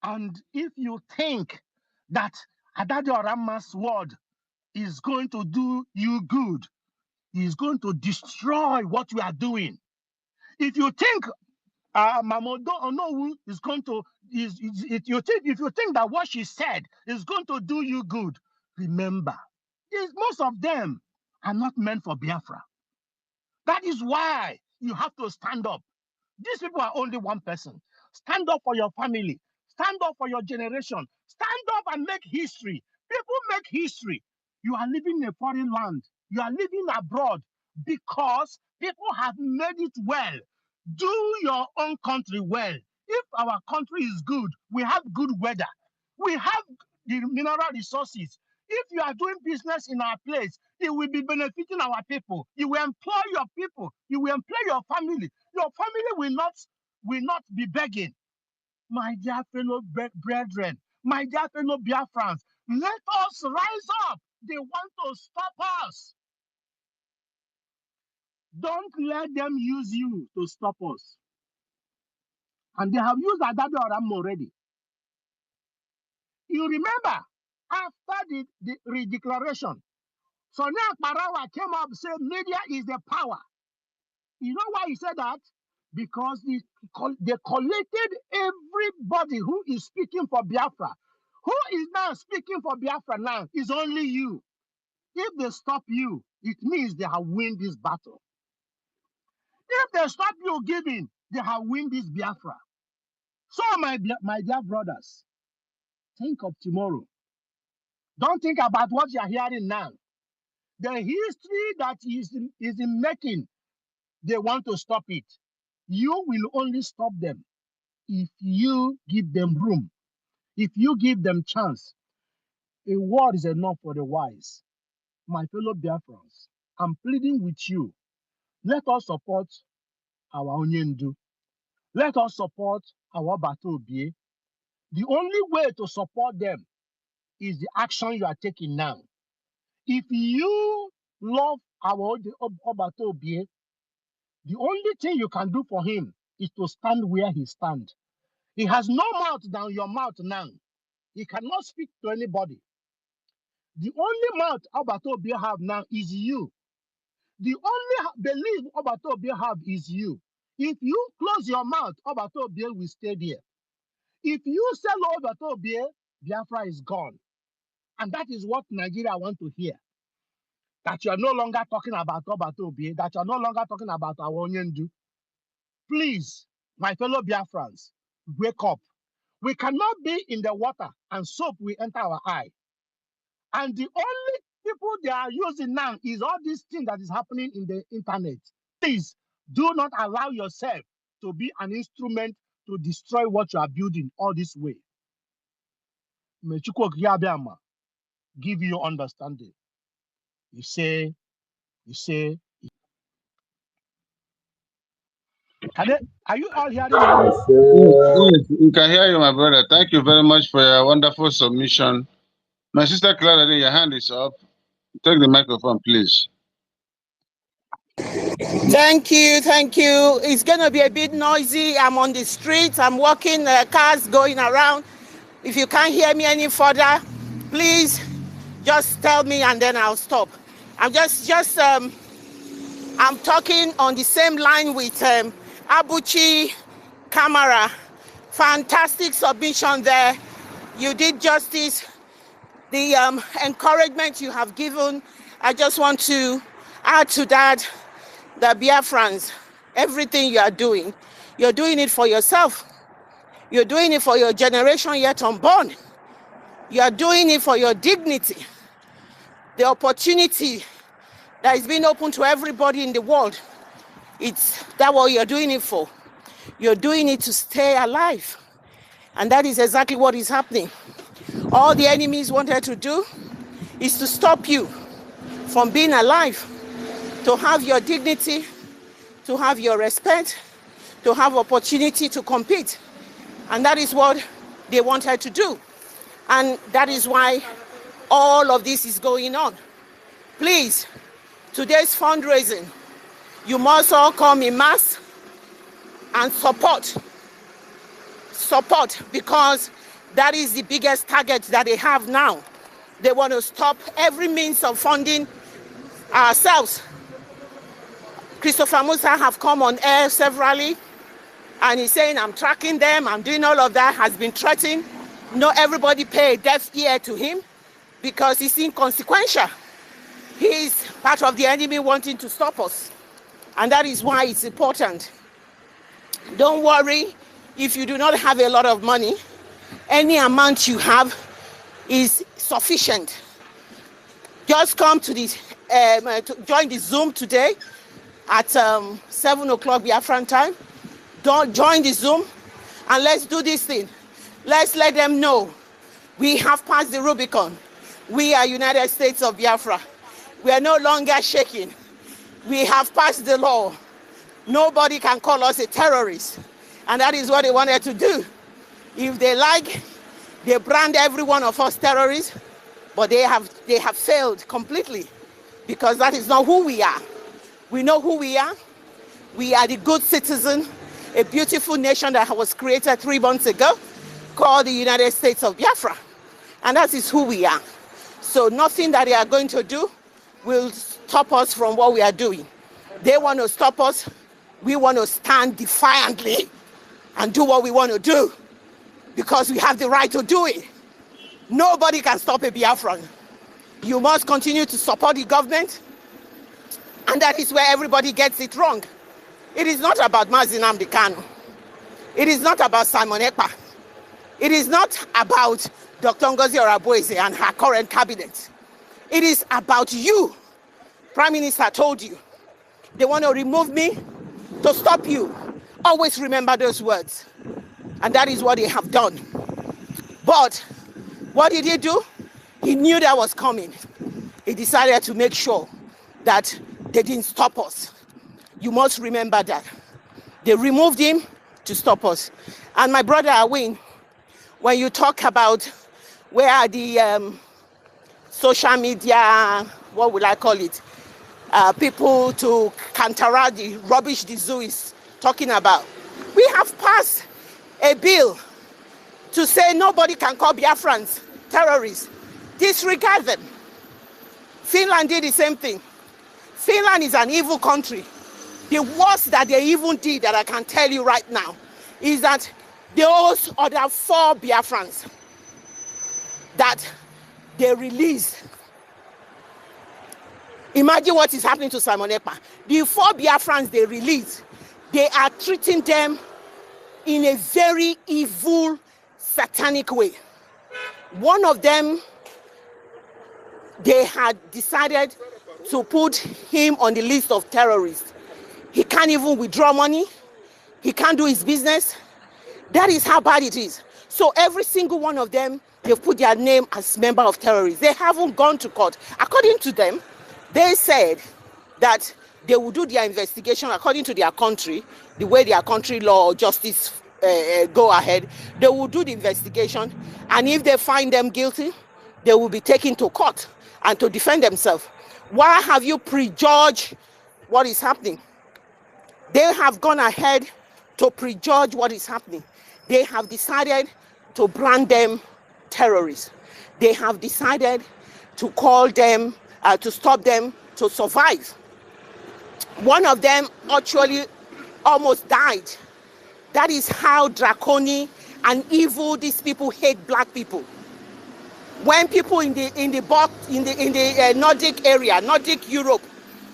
Speaker 15: And if you think that Adadio Rama's word is going to do you good, he's going to destroy what you are doing. If you think Mamodo Onowu is going to, if you think that what she said is going to do you good, remember, most of them are not meant for Biafra. That is why you have to stand up. These people are only one person. Stand up for your family. Stand up for your generation. Stand up and make history. People make history. You are living in a foreign land. You are living abroad because people have made it well. Do your own country well. If our country is good, we have good weather. We have the mineral resources. If you are doing business in our place, it will be benefiting our people. You will employ your people. You will employ your family. Your family will not be begging. My dear fellow brethren, my dear fellow Biafrans, let us rise up. They want to stop us. Don't let them use you to stop us. And they have used Adadio Oram already. You remember, after the redeclaration, Sonia Barawa came up and said media is the power. You know why he said that? Because they collected everybody who is speaking for Biafra. Who is now speaking for Biafra now? Is only you. If they stop you, it means they have won this battle. If they stop you giving, they have won this Biafra. So my dear brothers, think of tomorrow. Don't think about what you are hearing now. The history that is in making, they want to stop it. You will only stop them if you give them room, if you give them chance. A word is enough for the wise. My fellow Biafrans, I'm pleading with you. Let us support our Onyendu. Let us support our Batobie. The only way to support them is the action you are taking now. If you love our Obatobie, the only thing you can do for him is to stand where he stands. He has no mouth than your mouth now. He cannot speak to anybody. The only mouth Obatobie have now is you. The only belief Obatobie have is you. If you close your mouth, Obatobie will stay there. If you sell Obatobie, Biafra is gone. And that is what Nigeria want to hear. That you are no longer talking about Obatobie, that you are no longer talking about our Onyendu. Please, my fellow Biafrans, wake up. We cannot be in the water and soap will enter our eye. And the only people they are using now is all this thing that is happening in the internet. Please do not allow yourself to be an instrument to destroy what you are building all this way. May Chukwu Okike give you understanding. You say, are you all hearing me?
Speaker 14: Yes, we can hear you, my brother. Thank you very much for your wonderful submission. My sister Clara, your hand is up. Take the microphone, please.
Speaker 16: Thank you. It's going to be a bit noisy. I'm on the street. I'm walking, cars going around. If you can't hear me any further, please just tell me and then I'll stop. I'm I'm talking on the same line with Abuchi, camera. Fantastic submission there. You did justice. The encouragement you have given, I just want to add to that, the Biafrans, everything you are doing, you're doing it for yourself. You're doing it for your generation yet unborn. You are doing it for your dignity. The opportunity that is being open to everybody in the world, it's that what you're doing it for. You're doing it to stay alive. And that is exactly what is happening. All the enemies wanted to do is to stop you from being alive, to have your dignity, to have your respect, to have opportunity to compete. And that is what they wanted to do. And that is why all of this is going on. Please, today's fundraising, you must all come in mass and support, because that is the biggest target that they have now. They want to stop every means of funding ourselves. Christopher Musa have come on air severally, and he's saying, I'm tracking them, I'm doing all of that, has been threatened. No, everybody pay a deaf ear to him because he's inconsequential. He's part of the enemy wanting to stop us. And that is why it's important. Don't worry if you do not have a lot of money. Any amount you have is sufficient. Just come to this, to join the Zoom today at 7 o'clock Biafran time. Don't join the Zoom and let's do this thing. Let's let them know we have passed the Rubicon. We are United States of Biafra. We are no longer shaking. We have passed the law. Nobody can call us a terrorist. And that is what they wanted to do. If they like, they brand every one of us terrorists, but they have failed completely, because that is not who we are. We know who we are. We are the good citizen, a beautiful nation that was created 3 months ago, called the United States of Biafra. And that is who we are. So nothing that they are going to do will stop us from what we are doing. They want to stop us. We want to stand defiantly and do what we want to do, because we have the right to do it. Nobody can stop a Biafran. You must continue to support the government, and that is where everybody gets it wrong. It is not about Mazi Nnamdi Kanu. It is not about Simon Ekpa. It is not about Dr. Ngozi Oraboeze and her current cabinet. It is about you. Prime Minister told you they want to remove me to stop you. Always remember those words. And that is what they have done. But what did he do? He knew that was coming. He decided to make sure that they didn't stop us. You must remember that. They removed him to stop us. And my brother Awin, when you talk about where are the social media, what will I call it, people to counteract the rubbish the zoo is talking about, we have passed a bill to say nobody can call Biafrans terrorists. Disregard them. Finland did the same thing. Finland is an evil country. The worst that they even did, that I can tell you right now, is that those other 4 Biafrans that they released. Imagine what is happening to Simon Ekpa. The 4 Biafrans they released, they are treating them in a very evil, satanic way. One of them, they had decided to put him on the list of terrorists. He can't even withdraw money. He can't do his business. That is how bad it is. So every single one of them, they've put their name as member of terrorists. They haven't gone to court. According to them, they said that they will do their investigation according to their country, the way their country law or justice go ahead. They will do the investigation, and if they find them guilty, they will be taken to court and to defend themselves. Why have you prejudged what is happening? They have gone ahead to prejudge what is happening. They have decided to brand them terrorists. They have decided to call them, to stop them to survive. One of them actually almost died That is how draconian and evil these people hate black people. When people in the Nordic area, Nordic Europe,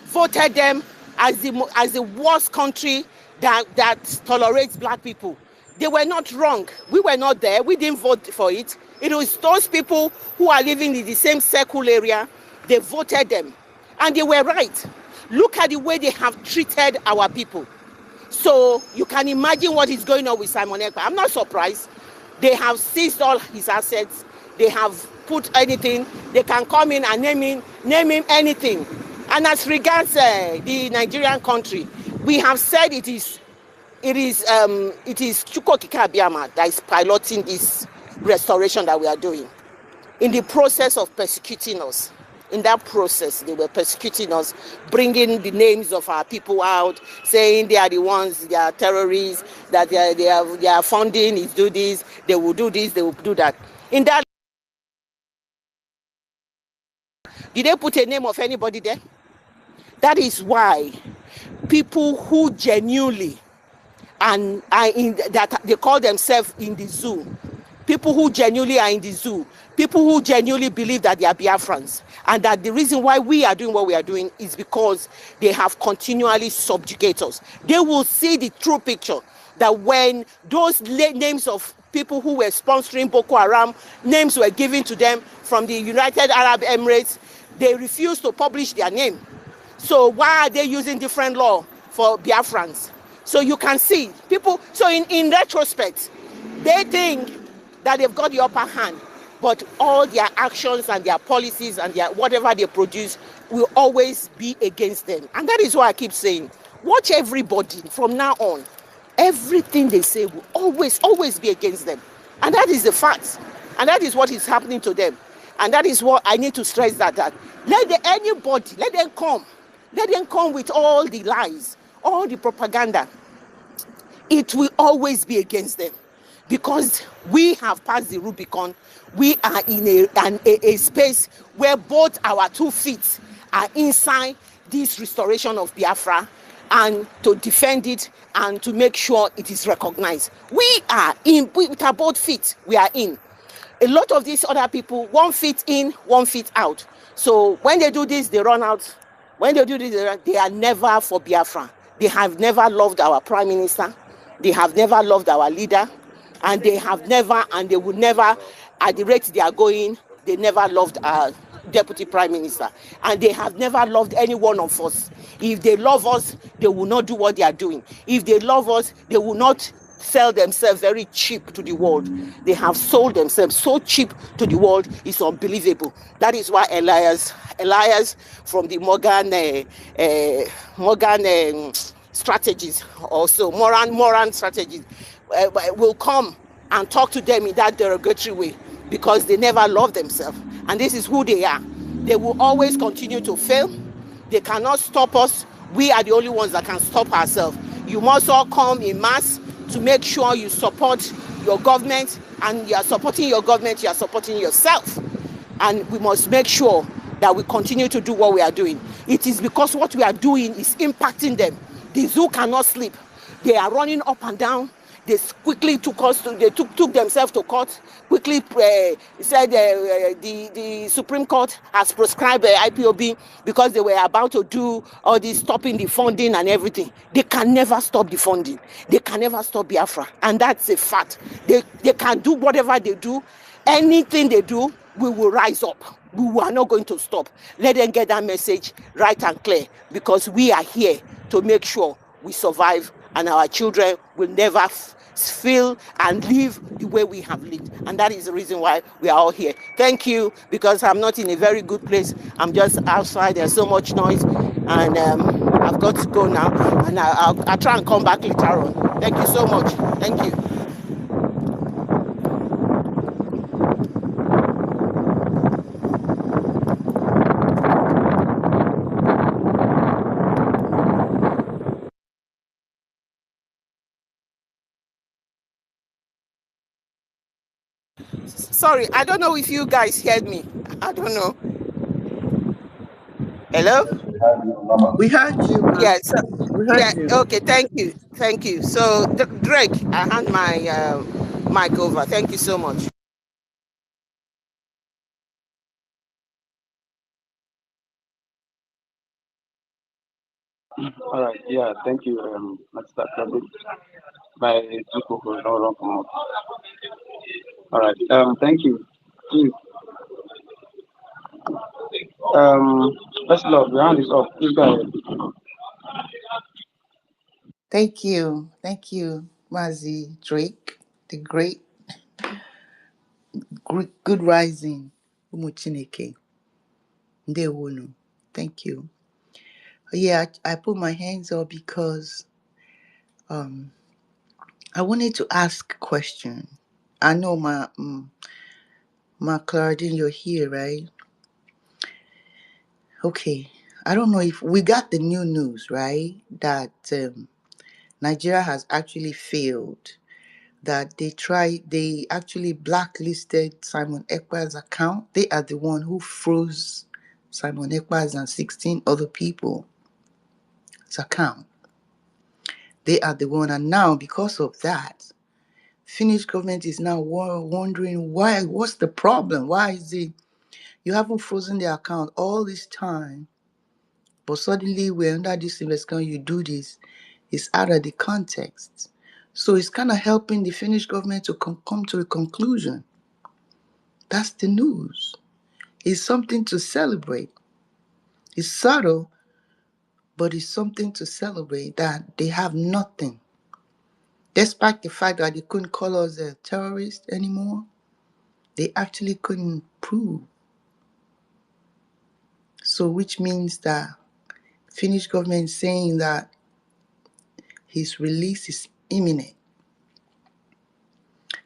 Speaker 16: voted them as the worst country that tolerates black people, they were not wrong. We were not there. We didn't vote for it. It was those people who are living in the same circle area. They voted them, and they were right. Look at the way they have treated our people. So you can imagine what is going on with Simon Ekpa. I'm not surprised. They have seized all his assets. They have put anything. They can come in and name him anything. And as regards the Nigerian country, we have said it is Chukwu Okike Abiyama that is piloting this restoration that we are doing. In the process of persecuting us, in that process, they were persecuting us, bringing the names of our people out, saying they are the ones, they are terrorists, that they are funding, is do this, they will do this, they will do that. In that, did they put a name of anybody there? That is why people who genuinely and are in that they call themselves in the zoo, people who genuinely are in the zoo, people who genuinely believe that they are Biafrans, and that the reason why we are doing what we are doing is because they have continually subjugated us. They will see the true picture, that when those names of people who were sponsoring Boko Haram, names were given to them from the United Arab Emirates, they refused to publish their name. So why are they using different law for Biafrans? So you can see people, so in retrospect, they think that they've got the upper hand, but all their actions and their policies and their whatever they produce will always be against them. And that is why I keep saying, watch everybody from now on. Everything they say will always be against them. And that is the fact. And that is what is happening to them. And that is what I need to stress, that let them come. Let them come with all the lies, all the propaganda. It will always be against them, because we have passed the Rubicon. We are in a space where both our 2 feet are inside this restoration of Biafra, and to defend it and to make sure it is recognized. We are in, with our both feet, we are in. A lot of these other people, 1 feet in, 1 feet out. So when they do this, they run out. When they do this, they are never for Biafra. They have never loved our prime minister. They have never loved our leader. And they have never, and they will never, at the rate they are going, they never loved our deputy prime minister. And they have never loved any one of us. If they love us, they will not do what they are doing. If they love us, they will not sell themselves very cheap to the world. They have sold themselves so cheap to the world, it's unbelievable. That is why Elias from the Morgan strategies, also Moran strategies, will come and talk to them in that derogatory way, because they never love themselves, and this is who they are. They will always continue to fail. They cannot stop us. We are the only ones that can stop ourselves. You must all come in mass to make sure you support your government, and you are supporting your government, you are supporting yourself. And we must make sure that we continue to do what we are doing. It is because what we are doing is impacting them. The zoo cannot sleep. They are running up and down. They quickly took themselves to court, quickly said the Supreme Court has prescribed IPOB because they were about to do all this, stopping the funding and everything. They can never stop the funding. They can never stop Biafra. And that's a fact. They can do whatever they do. Anything they do, we will rise up. We are not going to stop. Let them get that message right and clear, because we are here to make sure we survive, and our children will never feel and live the way we have lived. And that is the reason why we are all here. Thank you, because I'm not in a very good place. I'm just outside. There's so much noise, and I've got to go now, and I'll try and come back later on. Thank you so much. Thank you. Sorry, I don't know if you guys heard me. I don't know. Hello?
Speaker 8: Yes, we have you, Mama.
Speaker 7: We heard you, ma.
Speaker 16: Yeah, so,
Speaker 7: We
Speaker 16: yeah,
Speaker 7: heard you.
Speaker 16: okay, thank you. Thank you. So, Drake, I hand my mic over. Thank you so much.
Speaker 17: All right. Yeah. Thank you. Let's start by Zuko for no wrong come out. All right. Thank you. Please. Let's love. The hand is up. Please go ahead.
Speaker 18: Thank you. Thank you, Mazi Drake, the good rising. Umuchineke. Ndewonu. Thank you. Yeah, I put my hands up because um I wanted to ask a question. I know my Claudine, you're here, right? Okay. I don't know if we got the new news, right? That Nigeria has actually failed. That they actually blacklisted Simon Ekpa's account. They are the one who froze Simon Ekpa's and 16 other people's account. They are the one, and now because of that, Finnish government is now wondering why. What's the problem? Why is it you haven't frozen the account all this time, but suddenly we're under this investigation? You do this. It's out of the context. So it's kind of helping the Finnish government to come to a conclusion. That's the news. It's something to celebrate. It's subtle, but it's something to celebrate that they have nothing. Despite the fact that they couldn't call us a terrorist anymore, they actually couldn't prove. So which means that Finnish government saying that his release is imminent.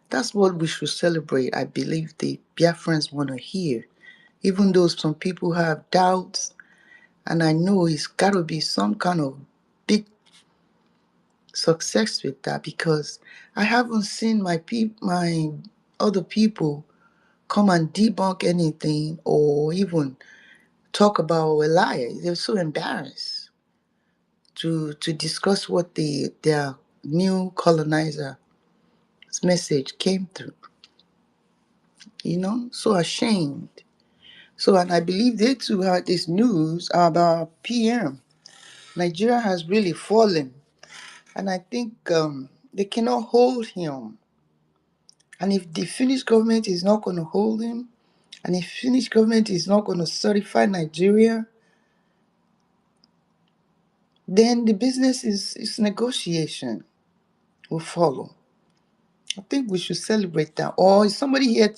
Speaker 18: That's what we should celebrate. I believe the Biafrans want to hear. Even though some people have doubts, and I know it's got to be some kind of big success with that, because I haven't seen my other people come and debunk anything or even talk about a liar. They're so embarrassed to discuss what their new colonizer's message came through. So ashamed. So, and I believe they too had this news about PM. Nigeria has really fallen, and I think they cannot hold him. And if the Finnish government is not going to hold him, and if Finnish government is not going to certify Nigeria, then the business is negotiation will follow. I think we should celebrate that. Or is somebody here,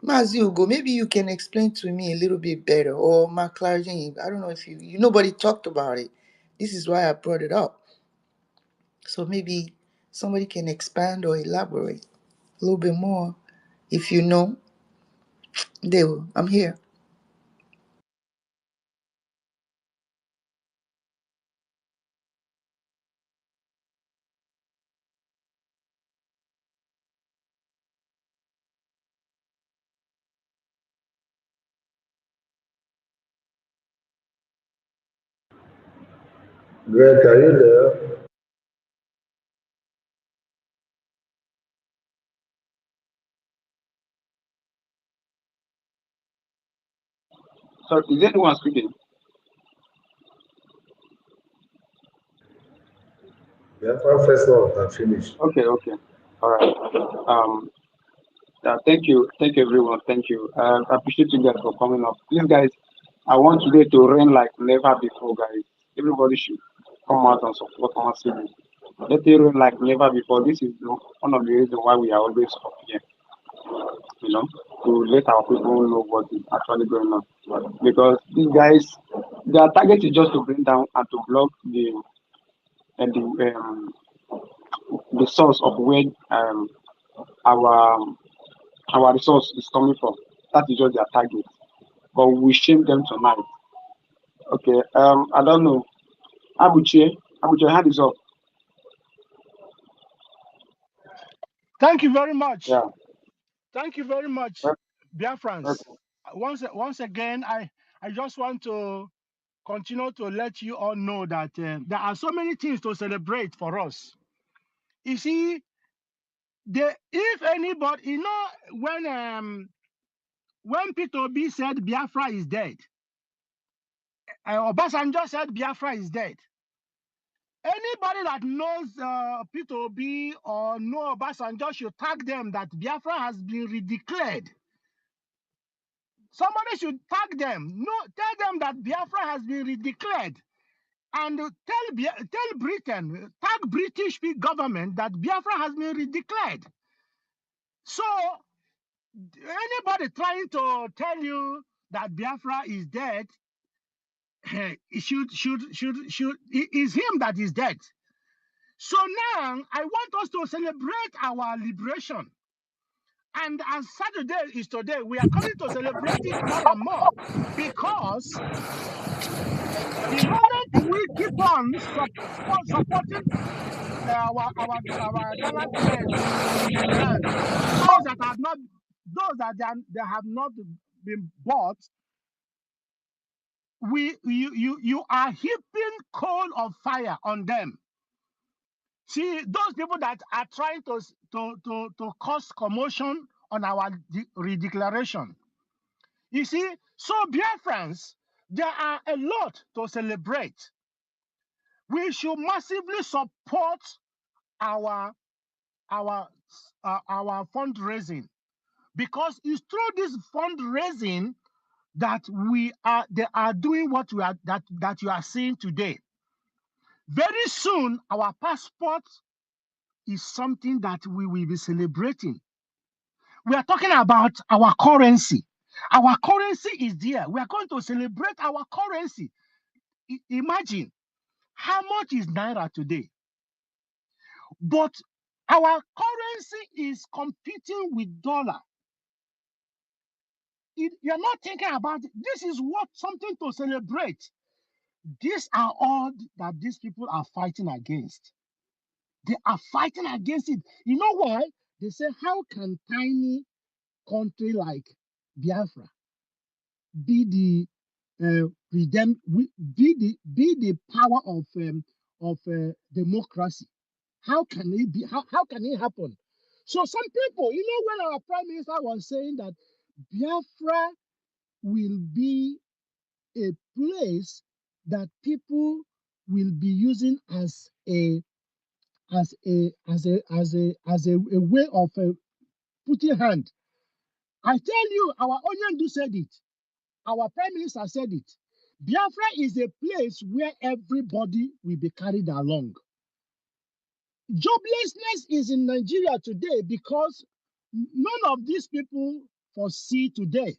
Speaker 18: Mazi Ugo, maybe you can explain to me a little bit better. Or Mark Clargen, I don't know if nobody talked about it. This is why I brought it up. So maybe somebody can expand or elaborate a little bit more. If you know, they will. I'm here.
Speaker 8: Greg, are you there?
Speaker 17: So, is anyone speaking?
Speaker 8: Biafra Festival have finished.
Speaker 17: Okay. Okay. All right. Thank you, everyone. Thank you. I appreciate you guys for coming up. Please, guys, I want today to rain like never before, guys. Everybody should come out and support our city. Let it rain like never before. This is one of the reasons why we are always up here. To let our people know what is actually going on. Because these guys, their target is just to bring down and to block and the source of where our our resource is coming from. That is just their target. But we shame them tonight. Okay. I don't know. Abuche, hand is up.
Speaker 15: Thank you very much.
Speaker 17: Yeah.
Speaker 15: Thank you very much,
Speaker 17: Okay.
Speaker 15: Biafrans.
Speaker 17: Okay.
Speaker 15: Once again, I just want to continue to let you all know that there are so many things to celebrate for us. You see, if anybody, when Peter Obi said Biafra is dead, Obasanjo said Biafra is dead. Anybody that knows Peter Obi or know Obasanjo should tag them that Biafra has been redeclared. Somebody should tag them. No, tell them that Biafra has been redeclared. And tell Britain, tag British government that Biafra has been redeclared. So anybody trying to tell you that Biafra is dead, it is him that is dead. So now I want us to celebrate our liberation. And as Saturday is today, we are coming to celebrate it more and more because the moment we keep on supporting our gallant men in Iran, those that they have not been bought, you are heaping coal of fire on them. See, those people that are trying to cause commotion on our redeclaration. You see, so Biafrans, there are a lot to celebrate. We should massively support our fundraising, because it's through this fundraising that they are doing what that you are seeing today. Very soon, our passport is something that we will be celebrating. We are talking about our currency. Our currency is there. We are going to celebrate our currency. Imagine how much is Naira today? But our currency is competing with dollar. You're not thinking about it. This is something to celebrate. These are all that these people are fighting against. They are fighting against it. You know why? They say, how can tiny country like Biafra be the be the power of democracy? How can it be? How can it happen? So some people, when our prime minister was saying that Biafra will be a place that people will be using as a way of putting hand. I tell you, our Onyendu said it. Our prime minister said it. Biafra is a place where everybody will be carried along. Joblessness is in Nigeria today because none of these people foresee today.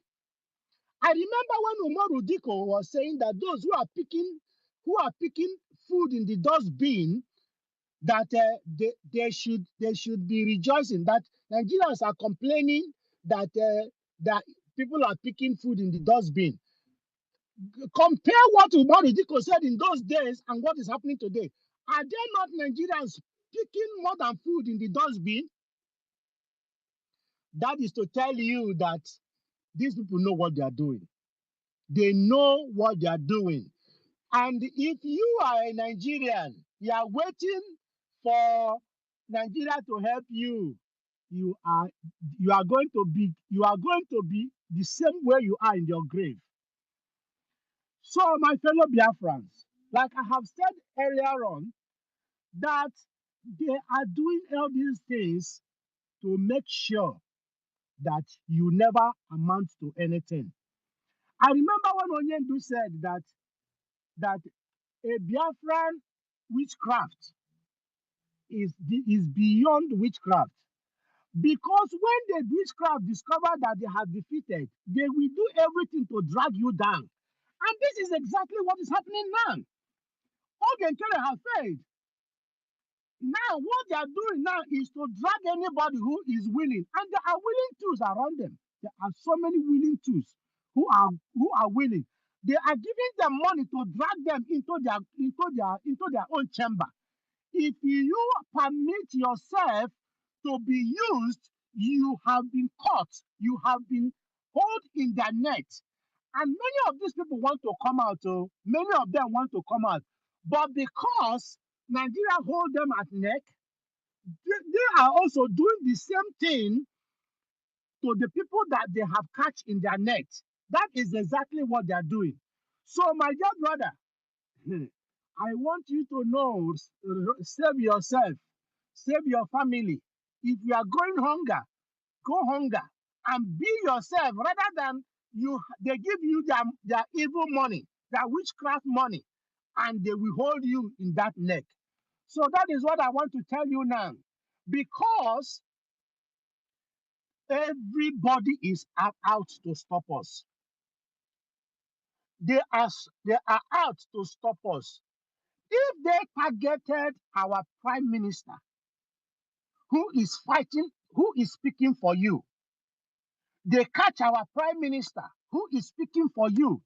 Speaker 15: I remember when Umaru Diko was saying that those who are picking food in the dustbin, that they should be rejoicing. That Nigerians are complaining that that people are picking food in the dustbin. Compare what Umaru Diko said in those days and what is happening today. Are there not Nigerians picking more than food in the dustbin? That is to tell you that these people know what they are doing. They know what they are doing. And if you are a Nigerian, you are waiting for Nigeria to help you, you are going to be the same way you are in your grave. So, my fellow Biafrans, like I have said earlier on, that they are doing all these things to make sure that you never amount to anything. I remember when Onyendu said that a Biafran witchcraft is beyond witchcraft, because when the witchcraft discover that they have defeated, they will do everything to drag you down. And this is exactly what is happening now. Ogen Kere has failed. Now, what they are doing now is to drag anybody who is willing, and there are willing tools around them. There are so many willing tools who are willing. They are giving them money to drag them into their own chamber. If you permit yourself to be used, you have been caught. You have been held in their net. And many of these people want to come out. Oh, many of them want to come out. But because Nigeria hold them at neck, they are also doing the same thing to the people that they have catch in their net. That is exactly what they are doing. So, my dear brother, I want you to know, save yourself, save your family. If you are going hunger, go hunger and be yourself rather than they give you their evil money, their witchcraft money, and they will hold you in that neck. So that is what I want to tell you now. Because everybody is out to stop us. They are out to stop us. If they targeted our prime minister, who is fighting, who is speaking for you, they catch our prime minister, who is speaking for you,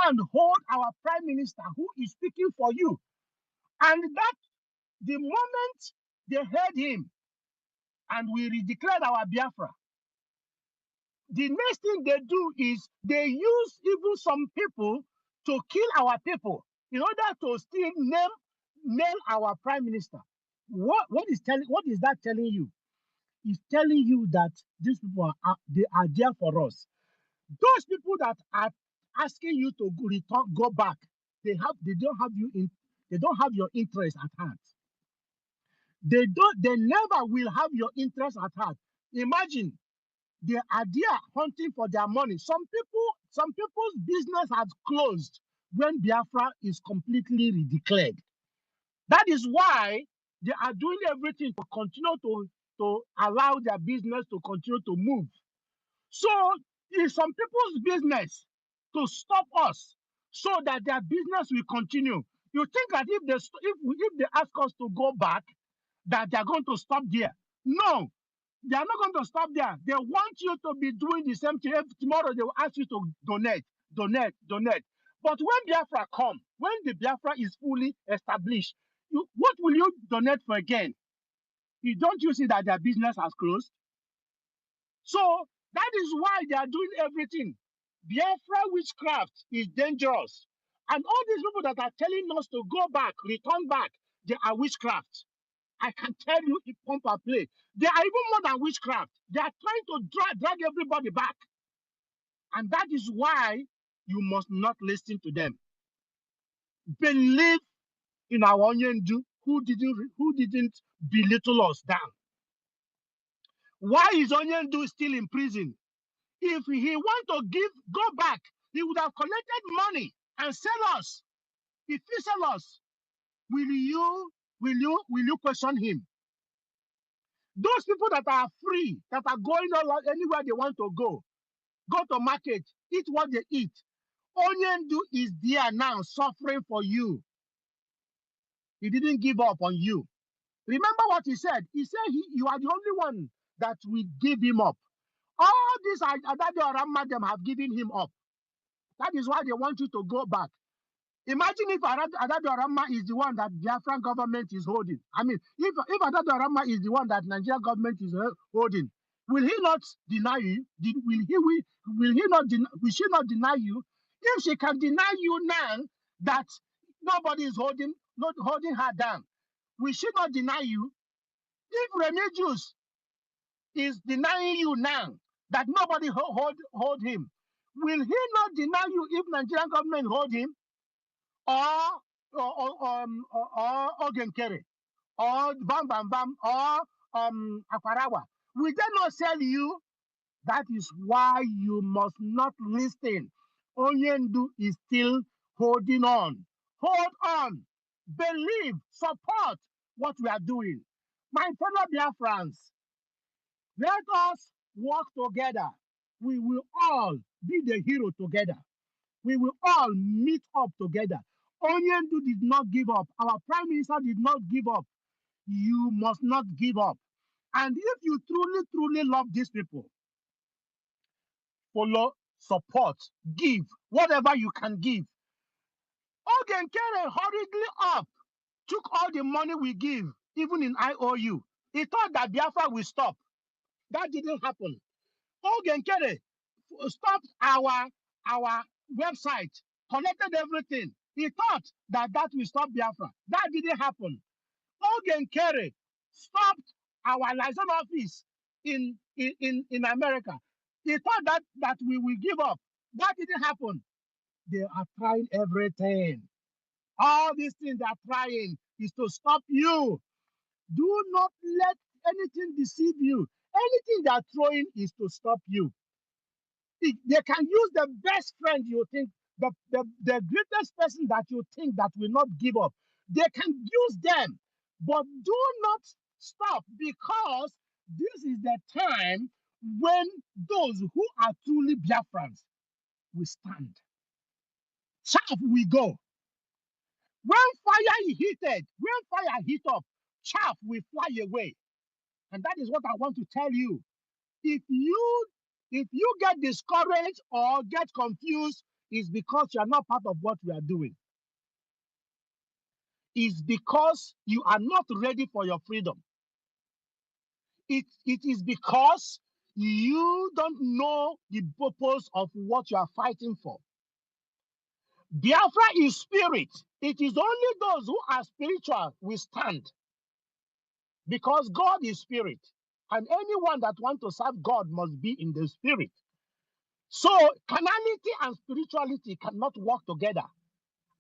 Speaker 15: and hold our prime minister, who is speaking for you. And that the moment they heard him and we redeclared our Biafra, the next thing they do is they use even some people to kill our people in order to still nail our prime minister. What is that telling you? It's telling you that these people they are there for us. Those people that are asking you to go back, they don't have your interest at heart. They never will have your interest at heart. Imagine they are there hunting for their money. Some people's business has closed when Biafra is completely redeclared. That is why they are doing everything to continue to allow their business to continue to move. So it's some people's business to stop us so that their business will continue. You think that if they ask us to go back, that they're going to stop there? No, they are not going to stop there. They want you to be doing the same thing. If tomorrow they will ask you to donate. But when Biafra come, when the Biafra is fully established, what will you donate for again? Don't you see that their business has closed? So that is why they are doing everything. Biafra witchcraft is dangerous. And all these people that are telling us to go back, return back, they are witchcraft. I can tell you it pump and play. They are even more than witchcraft. They are trying to drag everybody back. And that is why you must not listen to them. Believe in our Onyendu who didn't belittle us down. Why is Onyendu still in prison? If he want to go back, he would have collected money and sell us. If he sell us, will you question him? Those people that are free, that are going anywhere they want to go to market, eat what they eat. Onyendu is there now suffering for you. He didn't give up on you. Remember what he said? He said you are the only one that will give him up. All these Adade Oramma them have given him up. That is why they want you to go back. Imagine if Adade Oramma is the one that the Biafran government is holding. I mean, if Adade Oramma is the one that Nigerian government is holding, will he not deny you? Will she not deny you? If she can deny you now that nobody is holding her down, will she not deny you? If Remigius is denying you now that nobody hold him, will he not deny you if Nigerian government hold him? Or Ogenkere, or Bam Bam Bam, or Afarawa? Will they not sell you? That is why you must not listen. Onyendu is still holding on. Hold on. Believe, support what we are doing. My fellow Biafrans, let us work together. We will all be the hero together. We will all meet up together. Onyendu did not give up. Our prime minister did not give up. You must not give up. And if you truly, truly love these people, follow, support, give, whatever you can give. Ogenkere hurriedly up, took all the money we give, even in IOU. He thought that Biafra will stop. That didn't happen. Ogenkere stopped our our website, collected everything. He thought that that will stop Biafra. That didn't happen. Ogen Kerry stopped our liaison office in America. He thought that we will give up. That didn't happen. They are trying everything. All these things they are trying is to stop you. Do not let anything deceive you. Anything they are throwing is to stop you. They can use the best friend you think, the greatest person that you think that will not give up. They can use them, but do not stop, because this is the time when those who are truly Biafrans will stand. Chaff we go. When fire is heated, when fire heat up, chaff will fly away. And that is what I want to tell you. If you get discouraged or get confused, it's because you are not part of what we are doing. It's because you are not ready for your freedom. It is because you don't know the purpose of what you are fighting for. Biafra is spirit. It is only those who are spiritual will stand, because God is spirit. And anyone that wants to serve God must be in the spirit. So carnality and spirituality cannot work together.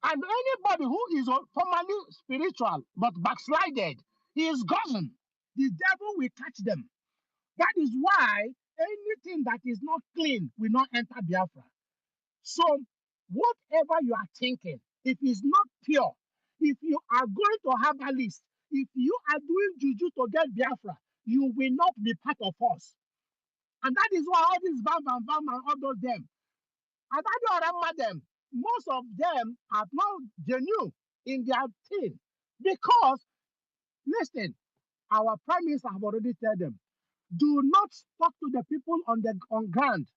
Speaker 15: And anybody who is formerly spiritual but backslided, he is gone. The devil will catch them. That is why anything that is not clean will not enter Biafra. So whatever you are thinking, if it's not pure, if you are going to have a list, if you are doing juju to get Biafra, you will not be part of us. And that is why all these bam and all those them, and I don't remember them. Most of them are not genuine in their thing, because listen, our prime minister have already told them, do not talk to the people on ground.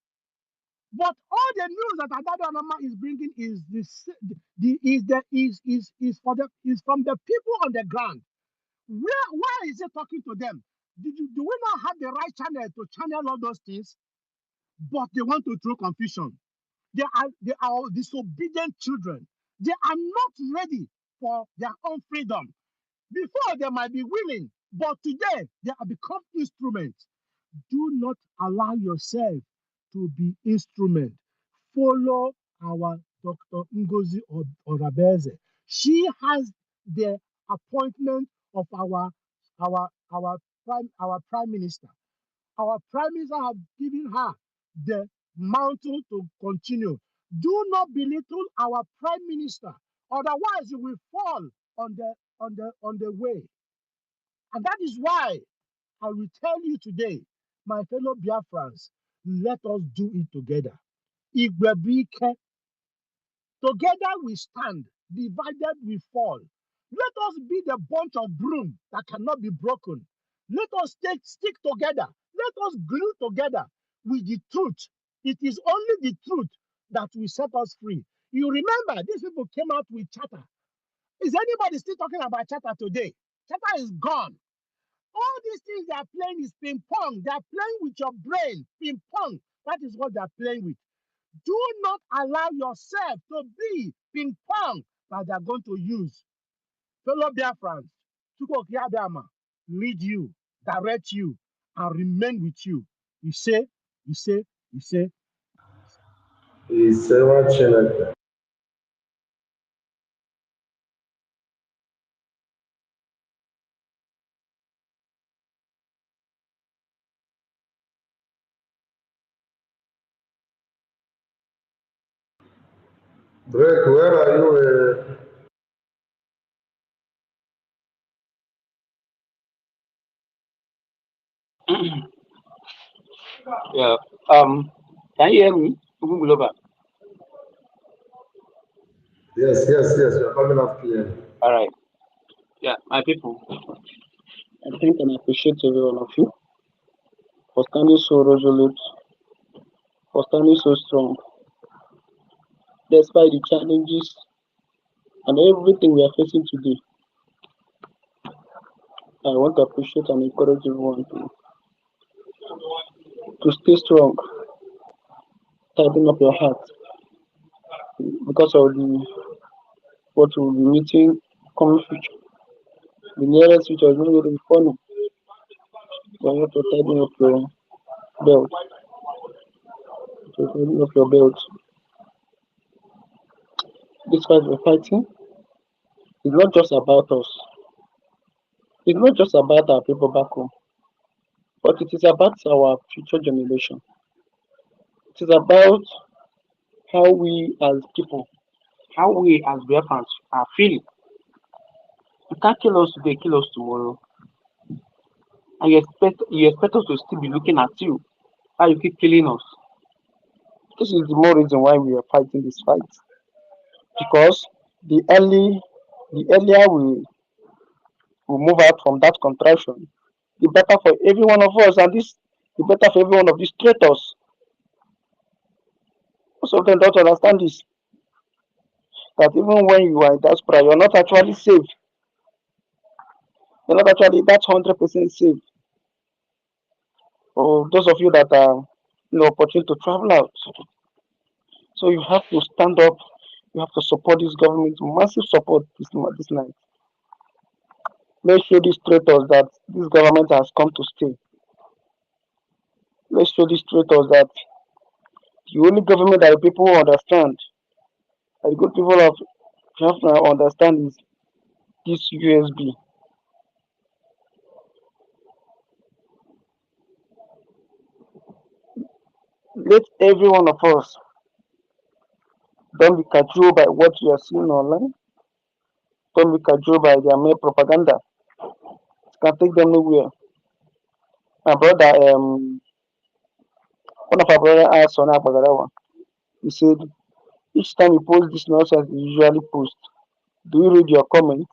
Speaker 15: But all the news that Adado Anama is bringing is from the people on the ground. Why is he talking to them? Do we not have the right channel to channel all those things? But they want to throw confusion. They are disobedient children. They are not ready for their own freedom. Before they might be willing, but today they have become instruments. Do not allow yourself to be instrument. Follow our Dr. Ngozi Orabeze. She has the appointment of our prime minister. Our prime minister have given her the mantle to continue. Do not belittle our prime minister, otherwise you will fall on the way. And that is why I will tell you today, my fellow Biafrans, let us do it together. Igwebike, together we stand, divided we fall. Let us be the bunch of broom that cannot be broken. Let us stick together. Let us glue together with the truth. It is only the truth that will set us free. You remember, these people came out with charter. Is anybody still talking about charter today? Charter is gone. All these things they are playing is ping pong. They are playing with your brain. Ping pong. That is what they are playing with. Do not allow yourself to be ping pong that they are going to use. Fellow Biafrans, Chukwu Okiadama, lead you, direct you, and remain with you. You say.
Speaker 8: Drake, where are you?
Speaker 17: Yeah. Can you hear me? Ugubuloba.
Speaker 8: Yes. You're coming up clear.
Speaker 17: All right. Yeah, my people. I think and appreciate every one of you for standing so resolute, for standing so strong, despite the challenges and everything we are facing today. I want to appreciate and encourage everyone to stay strong, tighten up your heart, because of the what we'll be meeting coming future. The nearest future is not going to be funny. So you have to tighten up your belt. To tighten up your belt. This fight we're fighting is not just about us. It's not just about our people back home, but it is about our future generation. It is about how we as people, how we as Biafrans are feeling. You can't kill us today, kill us tomorrow, and you expect us to still be looking at you. How you keep killing us. This is the more reason why we are fighting this fight. Because the earlier we move out from that contraction, the better for every one of us, and this the better for every one of these traitors. Most of them don't understand this. That even when you are in diaspora, you're not actually safe. You're not actually that's 100% safe. For those of you that are opportunity to travel out. So you have to stand up, you have to support this government, massive support this night. Let's show these traitors that this government has come to stay. Let's show these traitors that the only government that the people will understand, that the good people of Biafra understand is this USB. Let every one of us don't be cajoled by what you are seeing online. Don't be cajoled by their mere propaganda. It can take them nowhere. My brother, one of our brother asked on Abagadawa, he said, each time you post this nonsense you usually post, do you read your comments?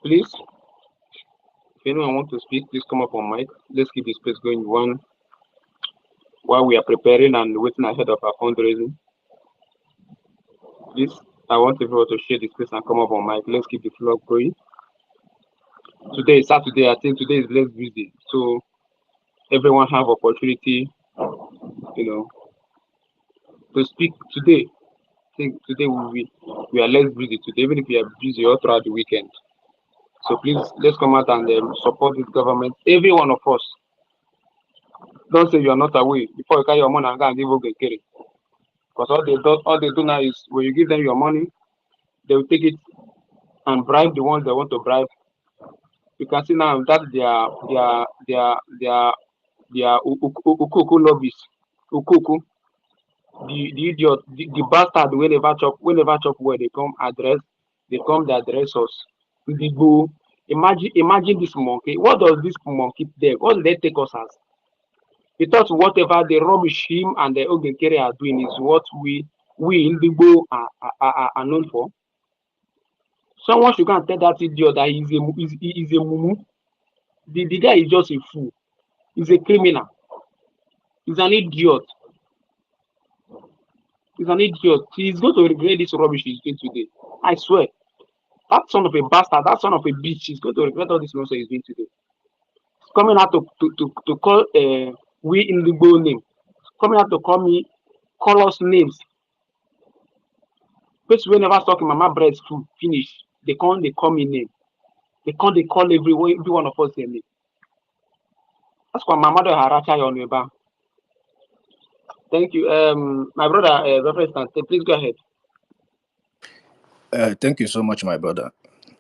Speaker 17: Please, if anyone wants to speak, please come up on mic. Let's keep this space going while we are preparing and waiting ahead of our fundraising. Please, I want everyone to share the space and come up on mic. Let's keep the flow going. Today is Saturday. I think today is less busy, so everyone have opportunity, to speak today. I think today we are less busy today, even if we are busy all throughout the weekend. So please, let's come out and support this government. Every one of us. Don't say you are not away before you carry your money and go and give Oge Kere. Because all they do now is when you give them your money, they will take it and bribe the ones they want to bribe. You can see now that their Ukuku lobbies. Ukuku, the idiot, the bastard will never chop where they come they address us. They go, imagine this monkey. What does this monkey there? What do they take us as? He thought whatever the rubbish him and the Ogekere are doing is what we in Igbo are known for. Someone should go and tell that idiot that he's a mumu. The guy is just a fool. He's a criminal. He's an idiot. He's an idiot. He's going to regret this rubbish he's doing today. I swear. That son of a bastard, that son of a bitch, he's going to regret all this nonsense he's doing today. He's coming out to call we in the Igbo name. Coming out to call us names. Because we never talking mama bread's food finish. They call me name. They call every one of us their name. That's why my mother haracha on your back. Thank you. My brother, Reverend, please go ahead.
Speaker 19: Thank you so much, my brother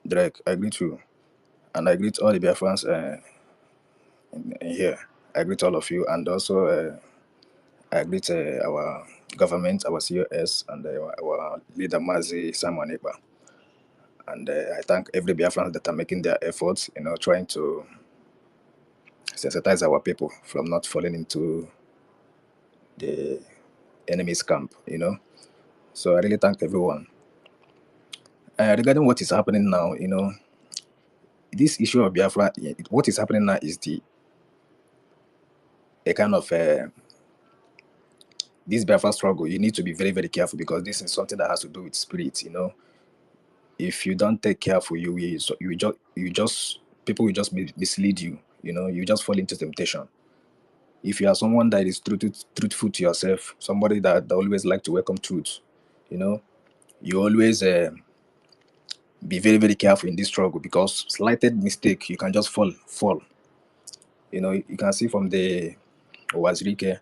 Speaker 19: Drake. I greet you, and I greet all the Biafrans in here. I greet all of you, and also I greet our government, our COS, and our leader Mazi Simon Ekpa. And I thank every Biafran that are making their efforts, trying to sensitize our people from not falling into the enemy's camp. So I really thank everyone. Regarding what is happening now, this issue of Biafra, what is happening now is a kind of this Biafra struggle. You need to be very, very careful because this is something that has to do with spirit. If you don't take careful, you just people will just mislead you. You just fall into temptation. If you are someone that is truthful to yourself, somebody that always like to welcome truth, you know, you always be very, very careful in this struggle because slighted mistake, you can just fall. You can see from the Owazirike,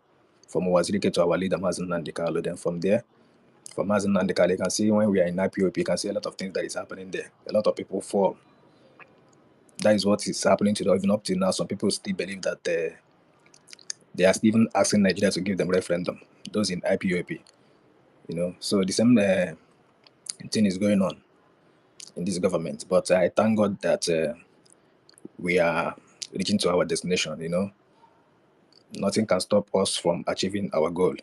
Speaker 19: from Owazirike to our leader Mazen Nandekalo, then from there, from Mazen Nandekalo, you can see when we are in IPOP, you can see a lot of things that is happening there. A lot of people fall. That is what is happening to them, even up to now. Some people still believe that they are even asking Nigeria to give them referendum, those in IPOP. So the same thing is going on in this government. But I thank God that we are reaching to our destination. Nothing can stop us from achieving our goal.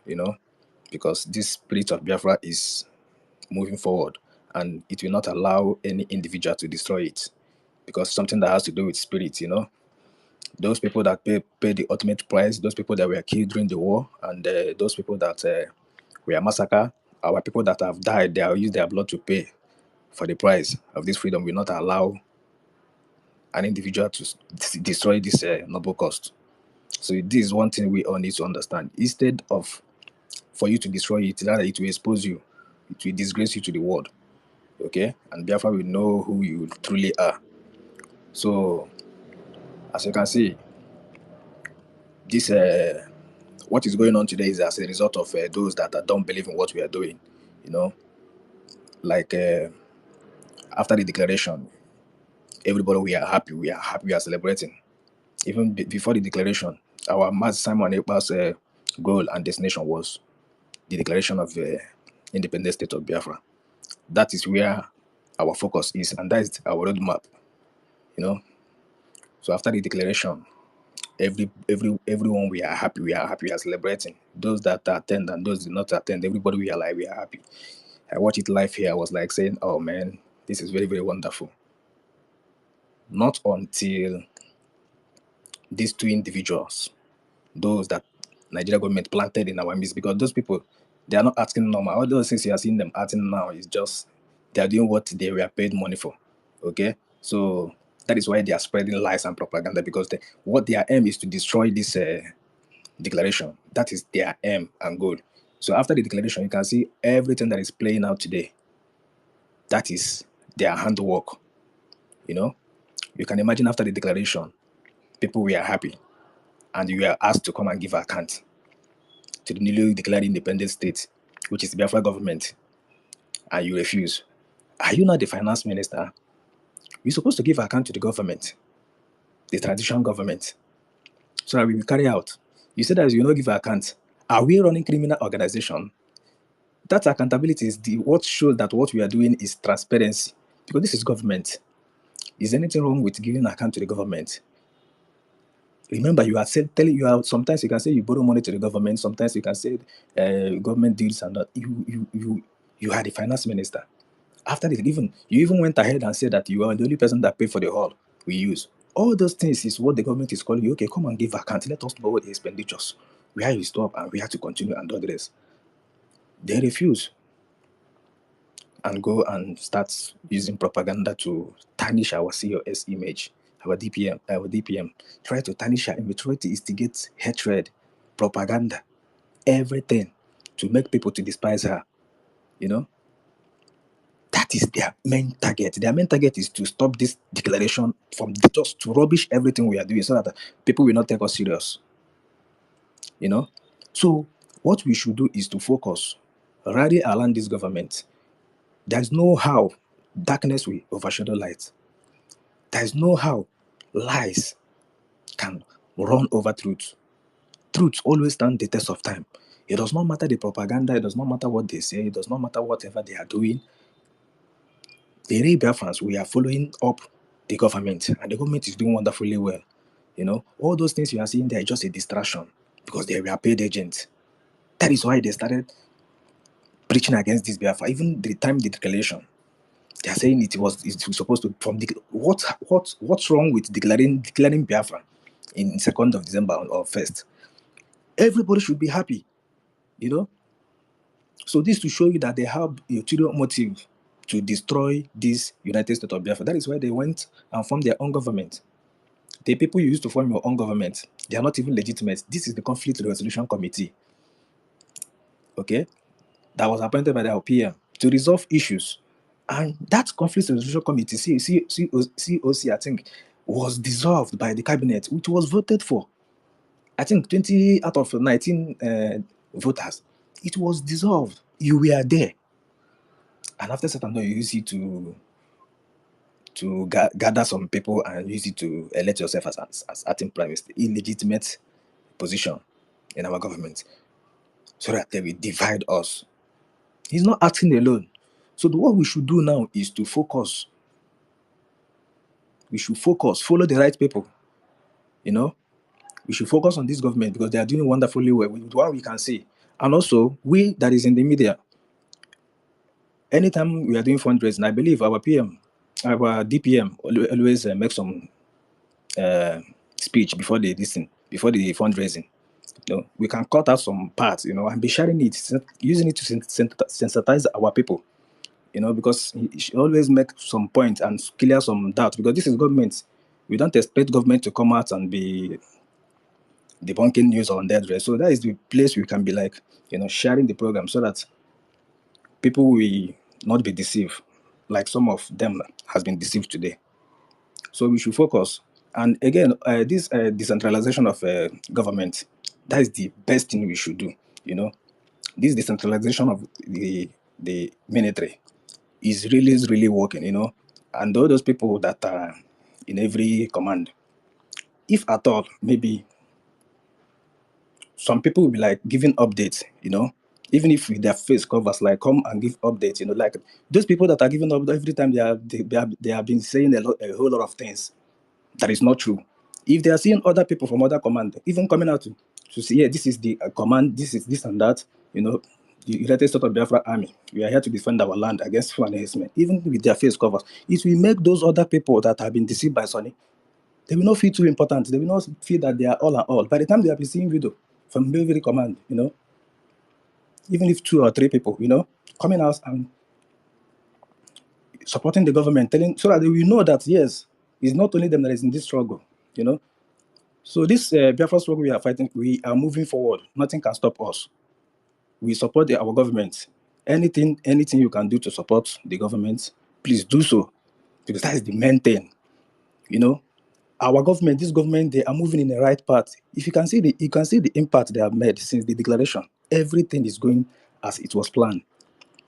Speaker 19: Because this spirit of Biafra is moving forward, and it will not allow any individual to destroy it. Because something that has to do with spirit. Those people that pay the ultimate price, those people that were killed during the war, and those people that were massacred, our people that have died, they have used their blood to pay for the price of this freedom. Will not allow an individual to destroy this noble cost. So this is one thing we all need to understand. Instead of for you to destroy it, rather it will expose you, it will disgrace you to the world. Okay, and Biafra will know who you truly are. So as you can see, this what is going on today is as a result of those that don't believe in what we are doing. Like after the declaration, everybody we are happy, we are celebrating. Even before the declaration, our Master Simon Ekpa's goal and destination was the declaration of independent state of Biafra. That is where our focus is, and that is our roadmap. You know. So after the declaration, everyone we are happy, we are celebrating. Those that attend and those did not attend, everybody we are like we are happy. I watched it live here. I was like saying, "Oh man, this is very, very wonderful." Not until these two individuals, those that Nigeria government planted in our midst, because those people, they are not acting normal. All those things you are seeing them acting now is just they are doing what they were paid money for. Okay, so that is why they are spreading lies and propaganda because what their aim is to destroy this declaration. That is their aim and goal. So after the declaration, you can see everything that is playing out today. That is their handwork. You can imagine after the declaration, people were happy and you were asked to come and give account to the newly declared independent state, which is the Biafra government, and you refuse. Are you not the finance minister? You're supposed to give account to the government, the transition government, so that we will carry out. You said that you not give account. Are we running criminal organization? That accountability is what shows that what we are doing is transparency, because this is government. Is anything wrong with giving account to the government? Remember, you are telling sometimes you can say you borrow money to the government, sometimes you can say government deals and that you are the finance minister. After this, you even went ahead and said that you are the only person that paid for the hall we use. All those things is what the government is calling you. Okay, come and give account. Let us know what the expenditures, where you stop and we have to continue and all the rest. They refuse and go and start using propaganda to tarnish our COS image, our DPM, try to tarnish our image, try to instigate hatred, propaganda, everything to make people to despise her. That is their main target. Their main target is to stop this declaration from just to rubbish everything we are doing so that people will not take us serious. So what we should do is to focus, rally around this government. There's no how darkness will overshadow light. There's no how lies can run over truth. Truth always stands the test of time. It does not matter the propaganda, it does not matter what they say, it does not matter whatever they are doing. The real Biafrans, we are following up the government, and the government is doing wonderfully well. You know, all those things you are seeing there are just a distraction because they were paid agents. That is why they started preaching against this Biafra. Even the time the declaration, they are saying it's supposed to from the what's wrong with declaring Biafra in 2nd of December or 1st? Everybody should be happy, you know. So this to show you that they have a ulterior motive to destroy this United States of Biafra. That is why they went and formed their own government. The people you used to form your own government, they are not even legitimate. This is the Conflict Resolution Committee, okay, that was appointed by the LPM to resolve issues. And that Conflict Resolution Committee, COC, I think, was dissolved by the cabinet, which was voted for. I think 20 out of 19 voters. It was dissolved. You were there. And after certain time, you use it to gather some people and use it to elect yourself as acting prime minister. Illegitimate position in our government. So that they will divide us. He's not acting alone. So what we should do now is to focus. We should focus, follow the right people. You know, we should focus on this government because they are doing wonderfully well with what we can see. And also, we that is in the media, anytime we are doing fundraising, I believe our PM, our DPM always make some speech before the fundraising. You know, we can cut out some parts, you know, and be sharing it, using it to sensitize our people. You know, because he should always make some point and clear some doubt, because this is government. We don't expect government to come out and be debunking news on that rate. So that is the place we can be like, you know, sharing the program so that people will not be deceived, like some of them has been deceived today. So we should focus. And again, this decentralization of government, that is the best thing we should do. You know, this decentralization of the military is really working, you know. And all those people that are in every command, if at all, maybe some people will be like giving updates, you know, even if with their face covers, like come and give updates, you know, like those people that are giving up every time they have been saying a whole lot of things that is not true. If they are seeing other people from other command, even coming out to say, yeah, this is the command, this is this and that, you know, the United States of Biafra Army, we are here to defend our land against foreign harassment, even with their face covers, it will make those other people that have been deceived by Sonny, they will not feel too important. They will not feel that they are all and all. By the time they have been seeing video from every command, you know, even if 2 or 3 people, you know, coming out and supporting the government, telling so that they will know that yes, it's not only them that is in this struggle, you know. So this Biafra struggle we are fighting, we are moving forward. Nothing can stop us. We support our government. Anything you can do to support the government, please do so, because that is the main thing. You know, our government, this government, they are moving in the right path. If you can see the impact they have made since the declaration. Everything is going as it was planned.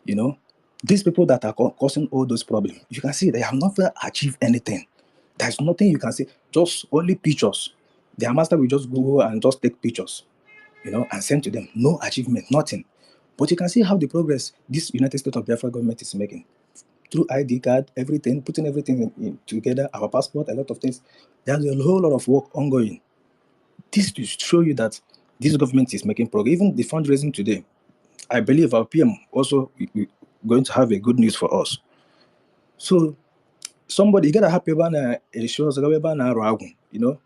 Speaker 19: You know, these people that are causing all those problems, you can see they have not achieved anything. There's nothing you can say, just only pictures. Their master will just go and just take pictures, you know, and send to them. No achievement, nothing. But you can see how the progress this United States of Biafra government is making. Through ID card, everything, putting everything in together, our passport, a lot of things. There's a whole lot of work ongoing. This to show you that this government is making progress. Even the fundraising today, I believe our PM also going to have a good news for us. So somebody you gotta happy about a show, you know.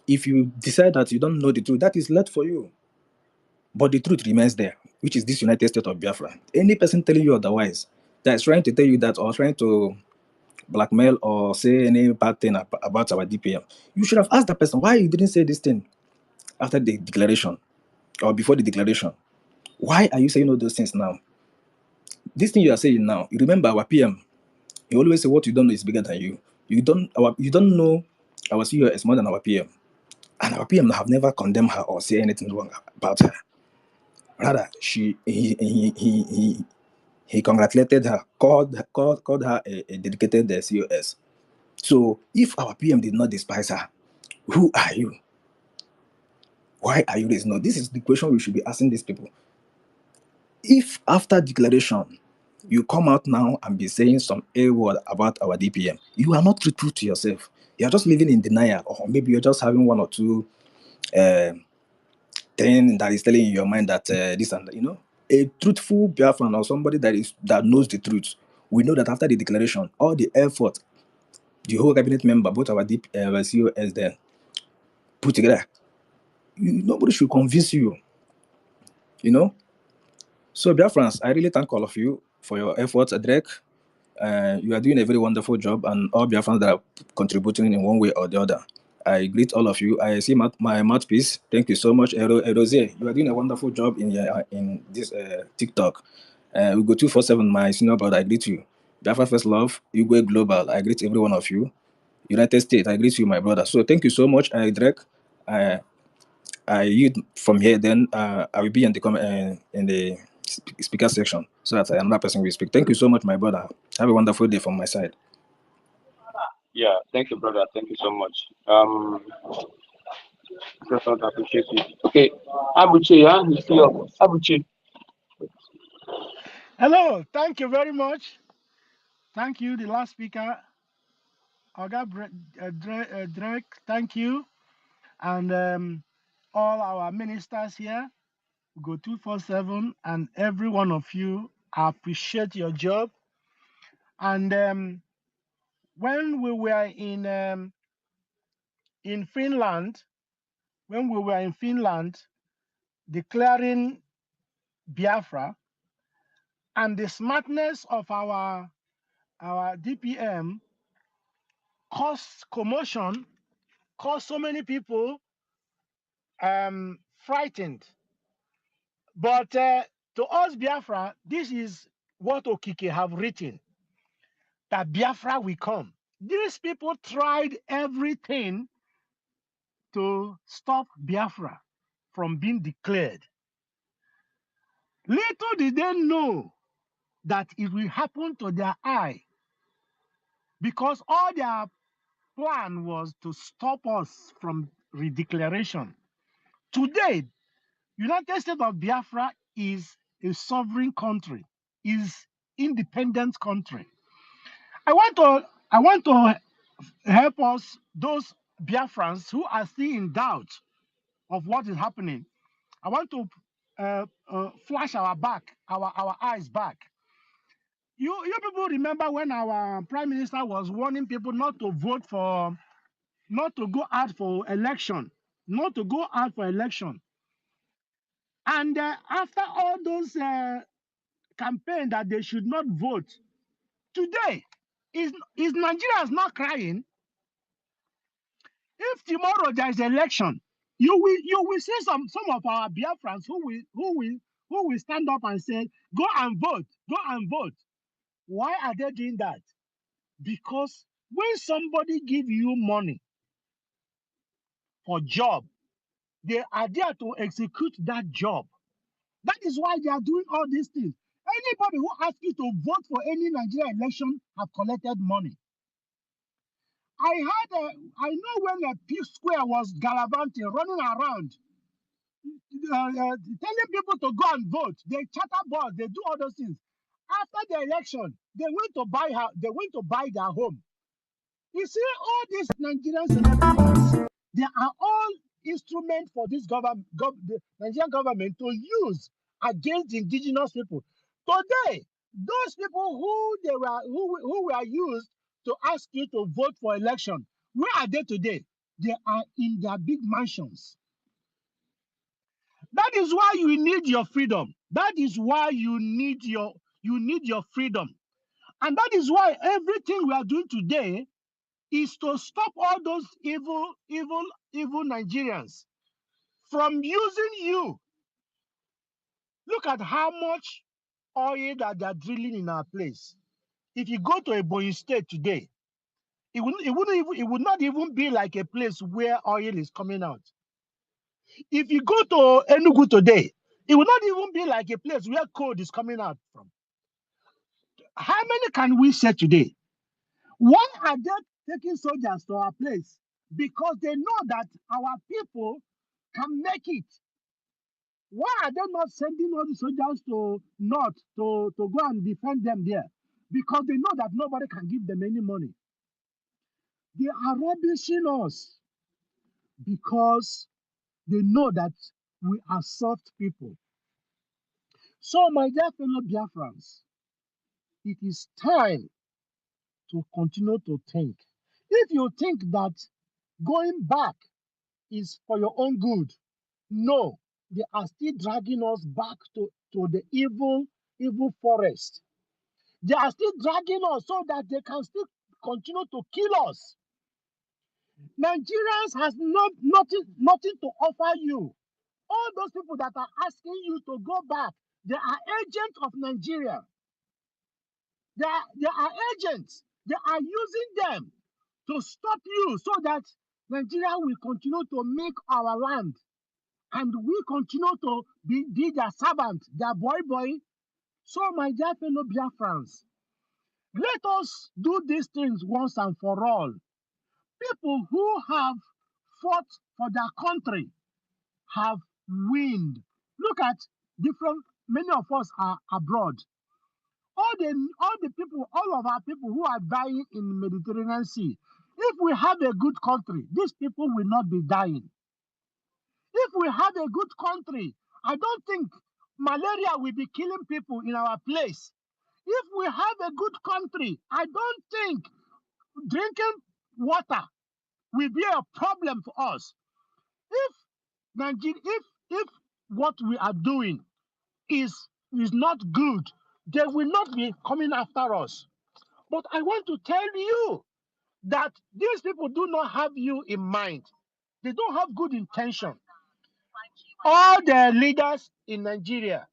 Speaker 19: If you decide that you don't know the truth, that is left for you. But the truth remains there, which is this United States of Biafra. Any person telling you otherwise, that is trying to tell you that or trying to blackmail or say any bad thing about our DPM, you should have asked that person why you didn't say this thing after the declaration or before the declaration. Why are you saying all those things now? This thing you are saying now, you remember our PM, he always say what you don't know is bigger than you. You don't know our CEO is more than our PM. And our PM have never condemned her or say anything wrong about her. Rather, he congratulated her, called her a dedicated COS. So if our PM did not despise her, who are you? Why are you raising? No, this is the question we should be asking these people. If after declaration you come out now and be saying some A word about our DPM, you are not true to yourself. You are just living in denial, or maybe you're just having one or two uh, thing that is telling you in your mind that this and that, a truthful Biafran or somebody that knows the truth. We know that after the declaration, all the effort, the whole cabinet member, both our COS there, put together, nobody should convince you, you know. So Biafrans, I really thank all of you for your efforts, Drake. You are doing a very wonderful job, and all Biafrans that are contributing in one way or the other. I greet all of you. I see my mouthpiece. Thank you so much, Erosie. You are doing a wonderful job in this TikTok. We go 247, my senior brother. I greet you. Biafra First Love, you go global. I greet every one of you. United States, I greet you, my brother. So thank you so much, Drake. I yield from here. Then I will be in the speaker section so that another person will speak. Thank you so much, my brother. Have a wonderful day from my side.
Speaker 17: Yeah, thank you, brother. Thank you so much. President, I appreciate you. Okay, Abuchi, yeah, you see your Abuchi.
Speaker 15: Hello, thank you very much. Thank you, the last speaker, Drake. Thank you, and all our ministers here. Go 247, and every one of you. I appreciate your job. And when we were in Finland, declaring Biafra, and the smartness of our DPM caused commotion, caused so many people frightened. But to us, Biafra, this is what Okike have written, that Biafra will come. These people tried everything to stop Biafra from being declared. Little did they know that it will happen to their eye, because all their plan was to stop us from redeclaration. Today, United States of Biafra is a sovereign country, is independent country. I want to help us, those Biafrans who are still in doubt of what is happening. I want to flash our eyes back. You people remember when our prime minister was warning people not to go out for election, And after all those campaign that they should not vote, today is Nigerians not crying? If tomorrow there is election, you will see some of our Biafrans who will stand up and say, go and vote. Why are they doing that? Because when somebody give you money for job, they are there to execute that job. That is why they are doing all these things. Anybody who asks you to vote for any Nigerian election have collected money. I know when a P Square was gallivanting, running around, telling people to go and vote. They chatter boards, they do all those things. After the election, they went to buy their home. You see, all these Nigerian celebrities, they are all instruments for this the Nigerian government to use against the indigenous people. Today, those people who were used to ask you to vote for election, where are they today? They are in their big mansions. That is why you need your freedom. That is why you need your freedom. And that is why everything we are doing today is to stop all those evil Nigerians from using you. Look at how much oil that they are drilling in our place. If you go to Ebonyi State today, it would not even be like a place where oil is coming out. If you go to Enugu today, it will not even be like a place where coal is coming out from. How many can we say today? Why are they taking soldiers to our place? Because they know that our people can make it. Why are they not sending all the soldiers to North to go and defend them there? Because they know that nobody can give them any money. They are rubbishing us because they know that we are soft people. So, my dear fellow Biafrans, it is time to continue to think. If you think that going back is for your own good, no, they are still dragging us back to the evil forest. They are still dragging us so that they can still continue to kill us. Nigerians has nothing to offer you. All those people that are asking you to go back, they are agents of Nigeria. They are agents. They are using them to stop you so that Nigeria will continue to make our land and we continue to be their servant, their boy. So, my dear fellow Biafrans, let us do these things once and for all. People who have fought for their country have won. Look at many of us are abroad. All of our people who are dying in the Mediterranean Sea, if we have a good country, these people will not be dying. If we have a good country, I don't think malaria will be killing people in our place. If we have a good country, I don't think drinking water will be a problem for us. If Nigeria, if what we are doing is not good, they will not be coming after us. But I want to tell you that these people do not have you in mind. They don't have good intention. All the leaders in Nigeria,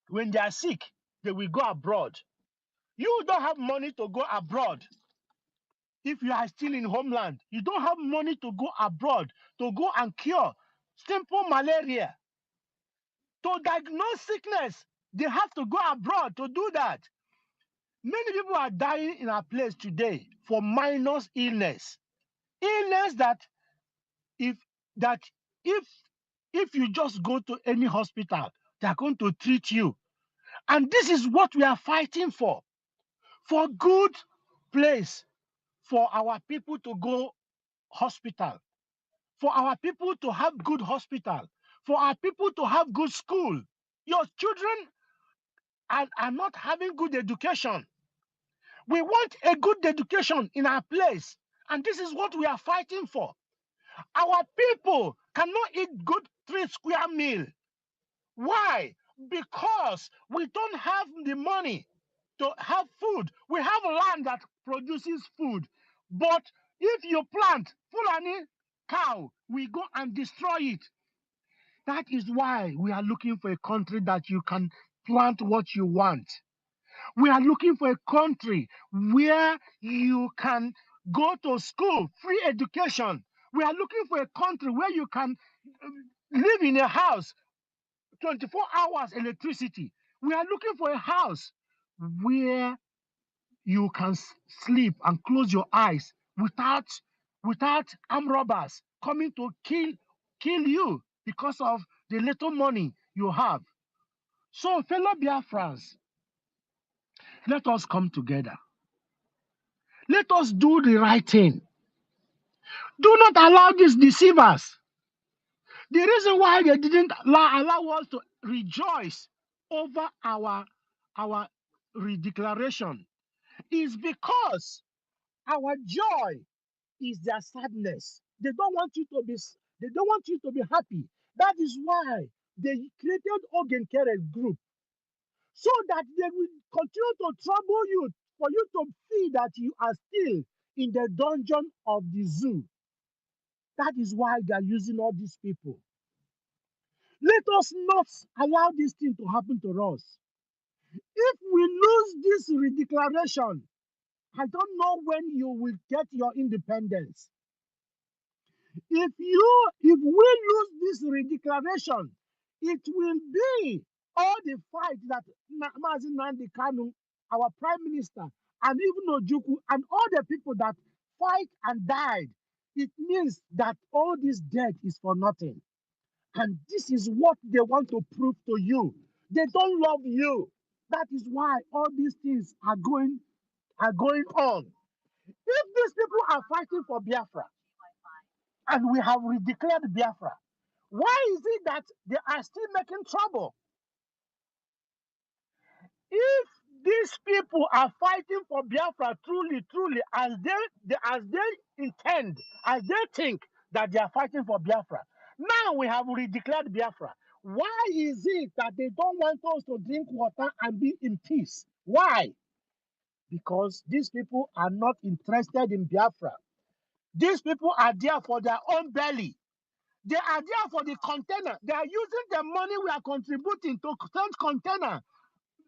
Speaker 15: when they are sick, they will go abroad. You don't have money to go abroad. If you are still in homeland, you don't have money to go abroad to go and cure simple malaria. To diagnose sickness, they have to go abroad to do that. Many people are dying in our place today for minor illness. Illness that if you just go to any hospital, they are going to treat you. And this is what we are fighting for good place for our people to go hospital, for our people to have good hospital, for our people to have good school. Your children are not having good education. We want a good education in our place. And this is what we are fighting for. Our people cannot eat good 3 square meal. Why? Because we don't have the money to have food. We have land that produces food. But if you plant Fulani cow, we go and destroy it. That is why we are looking for a country that you can plant what you want. We are looking for a country where you can go to school, free education. We are looking for a country where you can live in a house, 24 hours electricity. We are looking for a house where you can sleep and close your eyes without armed robbers coming to kill you because of the little money you have. So, fellow Biafrans, let us come together. Let us do the right thing. Do not allow these deceivers. The reason why they didn't allow us to rejoice over our redeclaration is because our joy is their sadness. They don't want you to be happy. That is why they created Ogen Kere group, so that they will continue to trouble you, for you to feel that you are still in the dungeon of the zoo. That is why they are using all these people. Let us not allow this thing to happen to us. If we lose this redeclaration, I don't know when you will get your independence. If we lose this redeclaration, it will be all the fight that Mazi Nnamdi Kanu, our prime minister, and even Ojukwu, and all the people that fight and died. It means that all this death is for nothing. And this is what they want to prove to you. They don't love you. That is why all these things are going on. If these people are fighting for Biafra and we have redeclared Biafra, why is it that they are still making trouble? If these people are fighting for Biafra truly, as they intend, as they think that they are fighting for Biafra, now we have redeclared Biafra. Why is it that they don't want us to drink water and be in peace? Why? Because these people are not interested in Biafra. These people are there for their own belly. They are there for the container. They are using the money we are contributing to send container,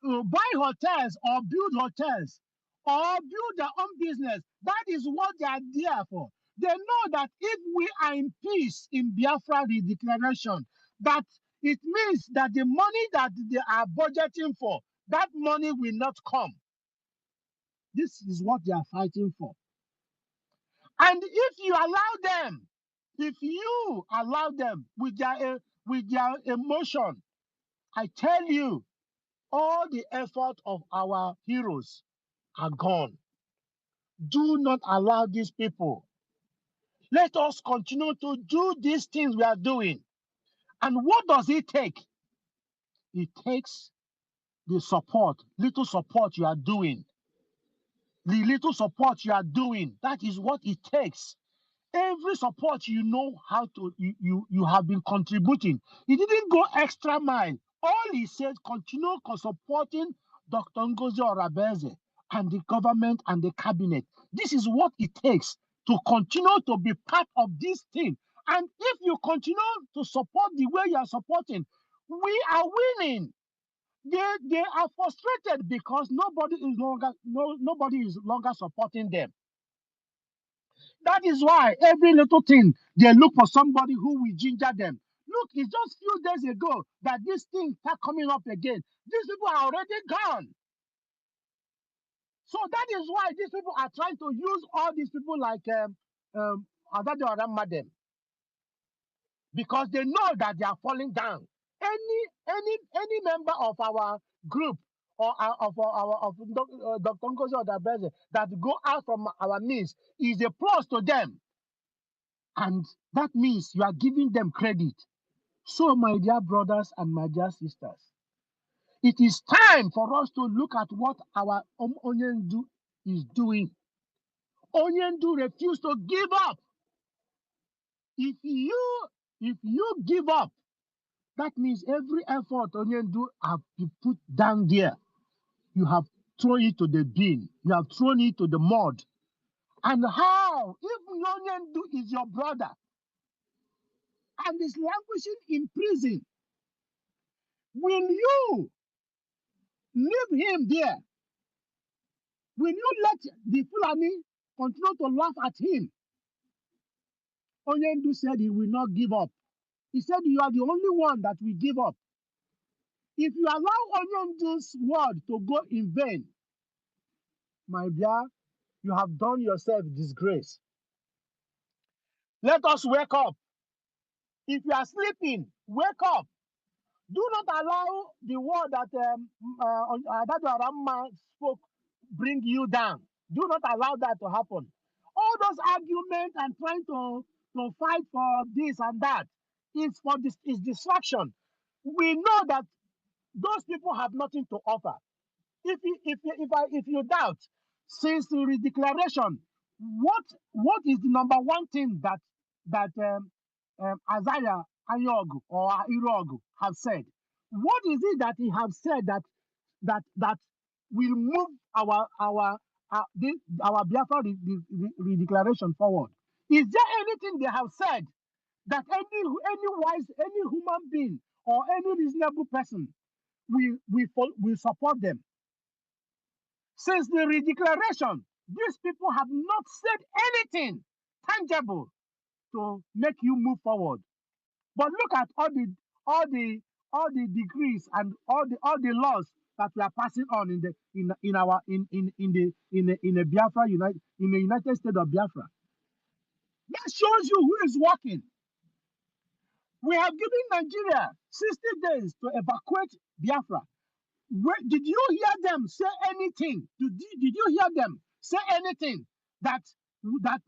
Speaker 15: buy hotels or build hotels or build their own business. That is what they are there for. They know that if we are in peace in Biafra declaration, that it means that the money that they are budgeting for, that money will not come. This is what they are fighting for. And if you allow them, with their emotion, I tell you, all the effort of our heroes are gone. Do not allow these people. Let us continue to do these things we are doing. And what does it take? It takes the support, little support you are doing. The little support you are doing, that is what it takes. Every support you know how to, you have been contributing. He didn't go extra mile. All he said, continue supporting Dr. Ngozi Orabeze and the government and the cabinet. This is what it takes to continue to be part of this thing. And if you continue to support the way you are supporting, we are winning. They are frustrated because nobody is longer supporting them. That is why every little thing, they look for somebody who will ginger them. Look, it's just few days ago that this thing start coming up again. These people are already gone. So that is why these people are trying to use all these people like Madam, because they know that they are falling down. Any member of our group or of Dr. Ngozi Odabeze that go out from our midst is a plus to them. And that means you are giving them credit. So, my dear brothers and my dear sisters, it is time for us to look at what our Onyendu is doing. Onyendu refused to give up. If you give up, that means every effort Onyendu have put down there, you have thrown it to the bin. You have thrown it to the mud. And how? If Onyendu is your brother and is languishing in prison, will you leave him there? Will you let the Fulani continue to laugh at him? Onyendu said he will not give up. He said you are the only one that will give up. If you allow Onyendu's word to go in vain, my dear, you have done yourself disgrace. Let us wake up. If you are sleeping, wake up. Do not allow the word that Adado Aramma spoke bring you down. Do not allow that to happen. All those arguments and trying to fight for this and that is for this is distraction. We know that those people have nothing to offer. If you doubt, since the redeclaration, what is the number one thing that Isaiah Ayog or Irog have said? What is it that he have said that will move our Biafra redeclaration forward? Is there anything they have said that any human being or any reasonable person will support them? Since the redeclaration, these people have not said anything tangible to make you move forward. But look at all the degrees and all the laws that we are passing on in the Biafra in the United States of Biafra. That shows you who is working. We have given Nigeria 60 days to evacuate Biafra. Did you hear them say anything? Did you hear them say anything that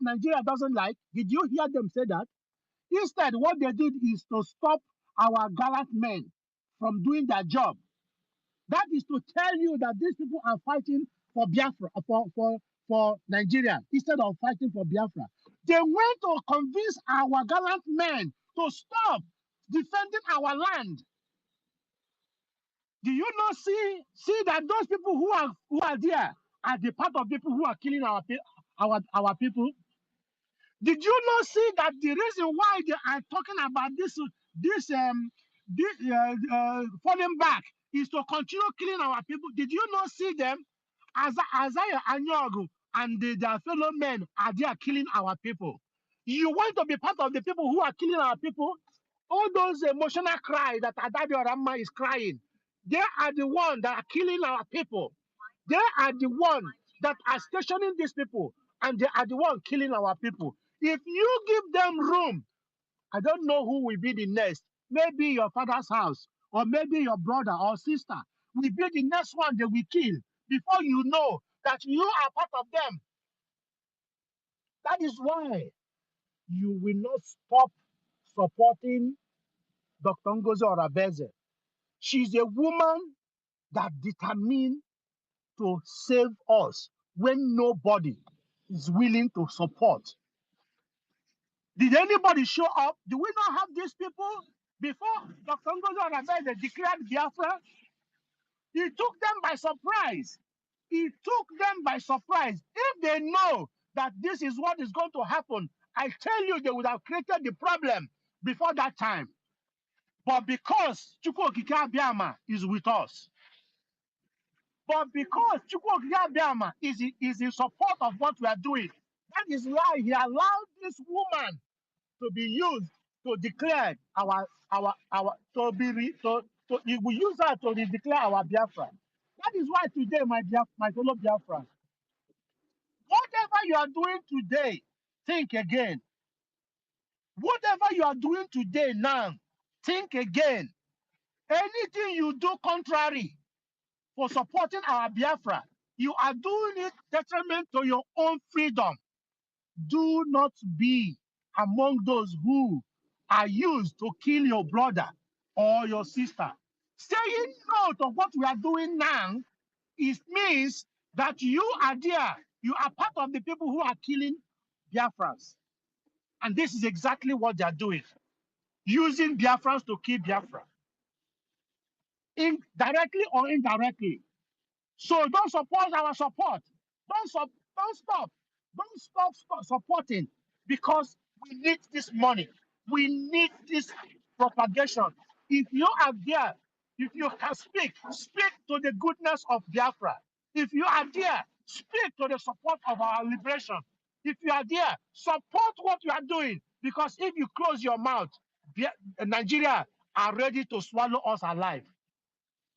Speaker 15: Nigeria doesn't like? Did you hear them say that? Instead, what they did is to stop our gallant men from doing their job. That is to tell you that these people are fighting for Biafra, for Nigeria, instead of fighting for Biafra. They went to convince our gallant men to stop defending our land. Do you not see that those people who are there are the part of people who are killing our people? Did you not see that the reason why they are talking about this falling back is to continue killing our people? Did you not see them? Isaiah Anyogu and their fellow men are there killing our people. You want to be part of the people who are killing our people? All those emotional cry that Adabi Orama is crying, they are the ones that are killing our people. They are the ones that are stationing these people, and they are the ones killing our people. If you give them room, I don't know who will be the next. Maybe your father's house, or maybe your brother or sister will be the next one they will kill before you know that you are part of them. That is why you will not stop supporting Dr. Ngozi Orabeze. She's a woman that determined to save us when nobody is willing to support. Did anybody show up? Do we not have these people? Before Dr. Ngozi Orabeze declared Biafra, he took them by surprise. He took them by surprise. If they know that this is what is going to happen, I tell you, they would have created the problem before that time. But because Chukwu Okike Abiama is with us, but because Chukwu Okike Abiama is in support of what we are doing, that is why he allowed this woman to be used to declare he will use her to declare our Biafra. That is why today, my fellow Biafra, whatever you are doing today, think again. Whatever you are doing today now, think again. Anything you do contrary for supporting our Biafra, you are doing it detriment to your own freedom. Do not be among those who are used to kill your brother or your sister. Saying no to what we are doing now, it means that you are there. You are part of the people who are killing Biafrans. And this is exactly what they are doing. Using Biafrans to kill Biafra. Directly or indirectly. So don't support our support. Don't stop. Don't stop supporting, because we need this money. We need this propagation. If you are there, if you can speak to the goodness of Biafra. If you are there, speak to the support of our liberation. If you are there, support what you are doing. Because if you close your mouth, Nigeria are ready to swallow us alive.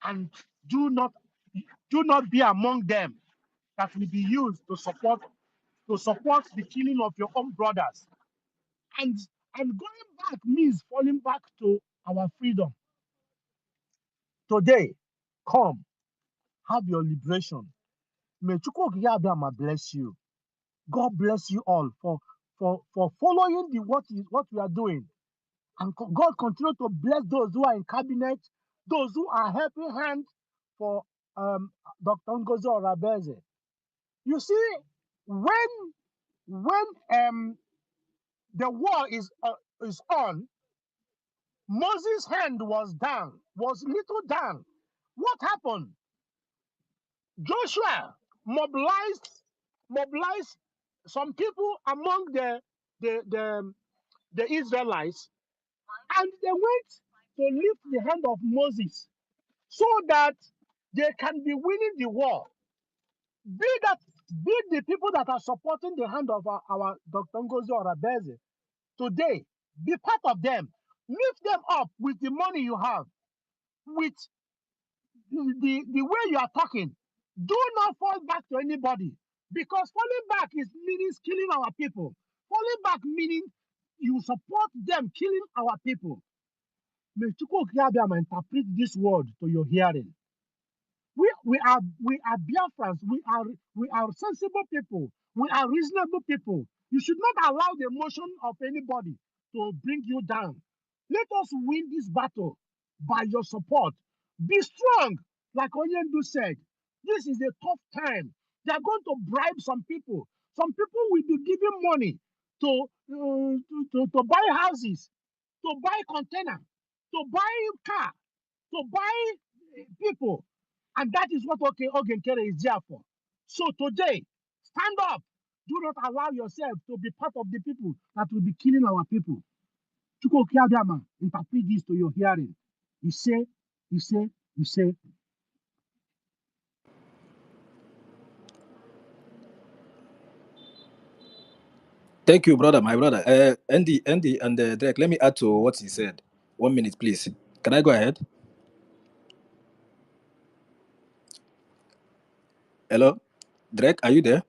Speaker 15: And do not be among them that will be used to support the killing of your own brothers. And going back means falling back to our freedom. Today, come, have your liberation. May Chukwu Okike Abiama bless you. God bless you all for following what we are doing. And God continue to bless those who are in cabinet, those who are helping hand for Dr. Ngozi Orabeze. You see, when the war is on, Moses' hand was little down. What happened? Joshua mobilized some people among the Israelites, and they went to lift the hand of Moses so that they can be winning the war. Be the people that are supporting the hand of our Dr. Ngozi Orabeze today. Be part of them. Lift them up with the money you have, with the way you are talking. Do not fall back to anybody, because falling back means killing our people. Falling back meaning you support them killing our people. May Chukwukabiama interpret this word to your hearing. We are Biafrans. We are sensible people. We are reasonable people. You should not allow the emotion of anybody to bring you down. Let us win this battle by your support. Be strong, like Onyendu said. This is a tough time. They are going to bribe some people. Some people will be giving money to buy houses, to buy container, to buy car, to buy people. And that is what Ogenkere is there for. So today, stand up. Do not allow yourself to be part of the people that will be killing our people. Chuko Kiadama, interpret this to your hearing. You say, you say, you say.
Speaker 19: Thank you, brother, my brother. Andy, and Derek, let me add to what he said. 1 minute, please. Can I go ahead? Hello, Derek, are you there?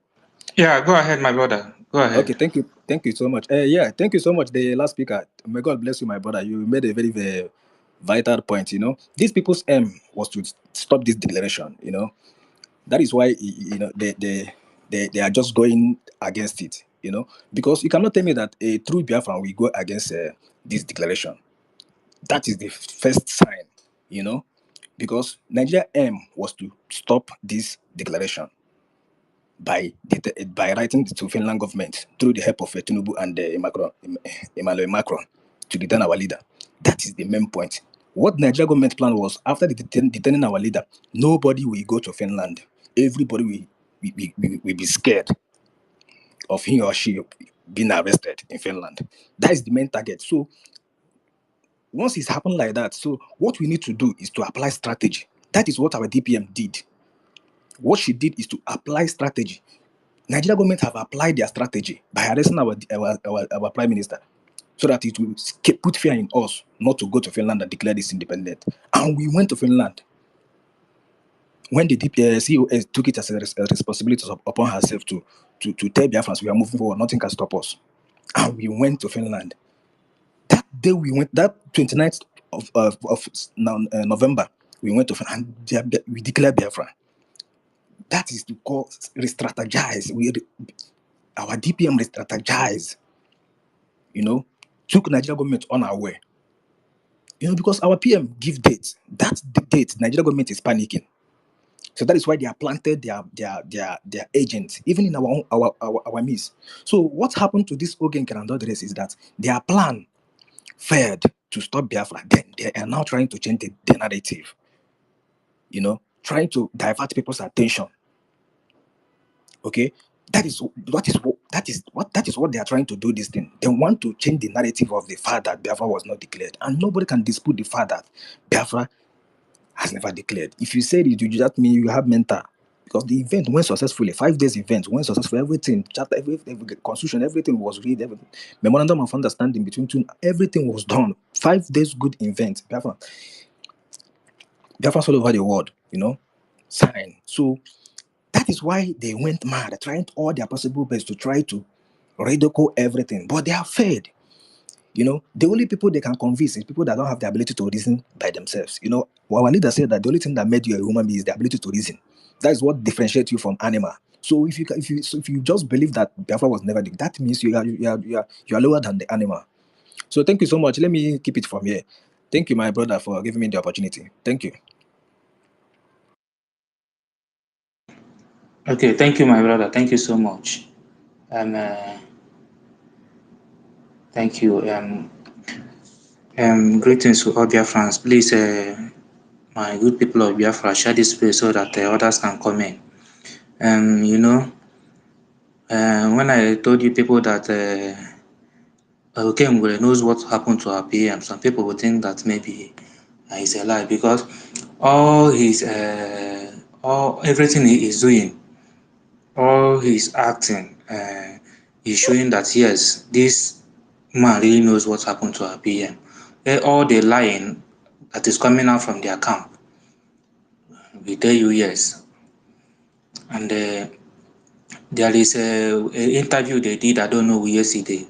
Speaker 3: Yeah, go ahead, my brother. Go
Speaker 19: Okay,
Speaker 3: ahead.
Speaker 19: thank you so much. Yeah, thank you so much. The last speaker, may God bless you, my brother. You made a very, very vital point. These people's aim was to stop this declaration. That is why they are just going against it. Because you cannot tell me that a true Biafran will go against this declaration. That is the first sign. Because Nigeria aim was to stop this declaration by writing to Finland government through the help of Tinubu and Emmanuel Macron to detain our leader. That is the main point. What Nigeria government plan was, after detaining our leader, nobody will go to Finland. Everybody will be scared of he or she being arrested in Finland. That is the main target. So once it's happened like that, so what we need to do is to apply strategy. That is what our DPM did. What she did is to apply strategy. Nigeria government have applied their strategy by arresting our prime minister, so that it will put fear in us not to go to Finland and declare this independent. And we went to Finland. When the COS took it as a responsibility upon herself to tell Biafrans we are moving forward, nothing can stop us. And we went to Finland. That day we went, that 29th of November, we went to Finland and we declared Biafra. That is to call re-strategize. Our DPM re-strategize, took Nigeria government unaware. Because our PM give dates. That's the date Nigeria government is panicking. So that is why they are planted their agents, even in our midst. So what happened to this Ogenker and others is that their plan failed to stop Biafra. Then they are now trying to change the narrative, trying to divert people's attention. Okay, that is what they are trying to do. This thing, they want to change the narrative of the fact that Biafra was not declared, and nobody can dispute the fact that Biafra has never declared. If you said it, that mean you have mental, because the event went successfully. 5 days event went successfully. Everything, chapter, every constitution, everything was read. Everything, memorandum of understanding between two, everything was done. 5 days good event. Biafra all over the world, sign. So that is why they went mad, trying all their possible best to try to ridicule everything, but they have failed. The only people they can convince is people that don't have the ability to reason by themselves. Our leader said that the only thing that made you a human being is the ability to reason. That is what differentiates you from animal. So if you just believe that Biafra was never there, that means you are lower than the animal. So thank you so much. Let me keep it from here. Thank you, my brother, for giving me the opportunity. Thank you.
Speaker 3: Okay, thank you, my brother. Thank you so much. Thank you. Greetings to all Biafrans. Please, my good people of Biafra, share this space so that others can come in. When I told you people that Okemgwere knows what happened to our PM, some people would think that maybe it's a lie, because everything he is doing, all his acting, is showing that yes, this man really knows what happened to our PM. All the lying that is coming out from their camp, we tell you yes. And there is a interview they did, I don't know, yesterday,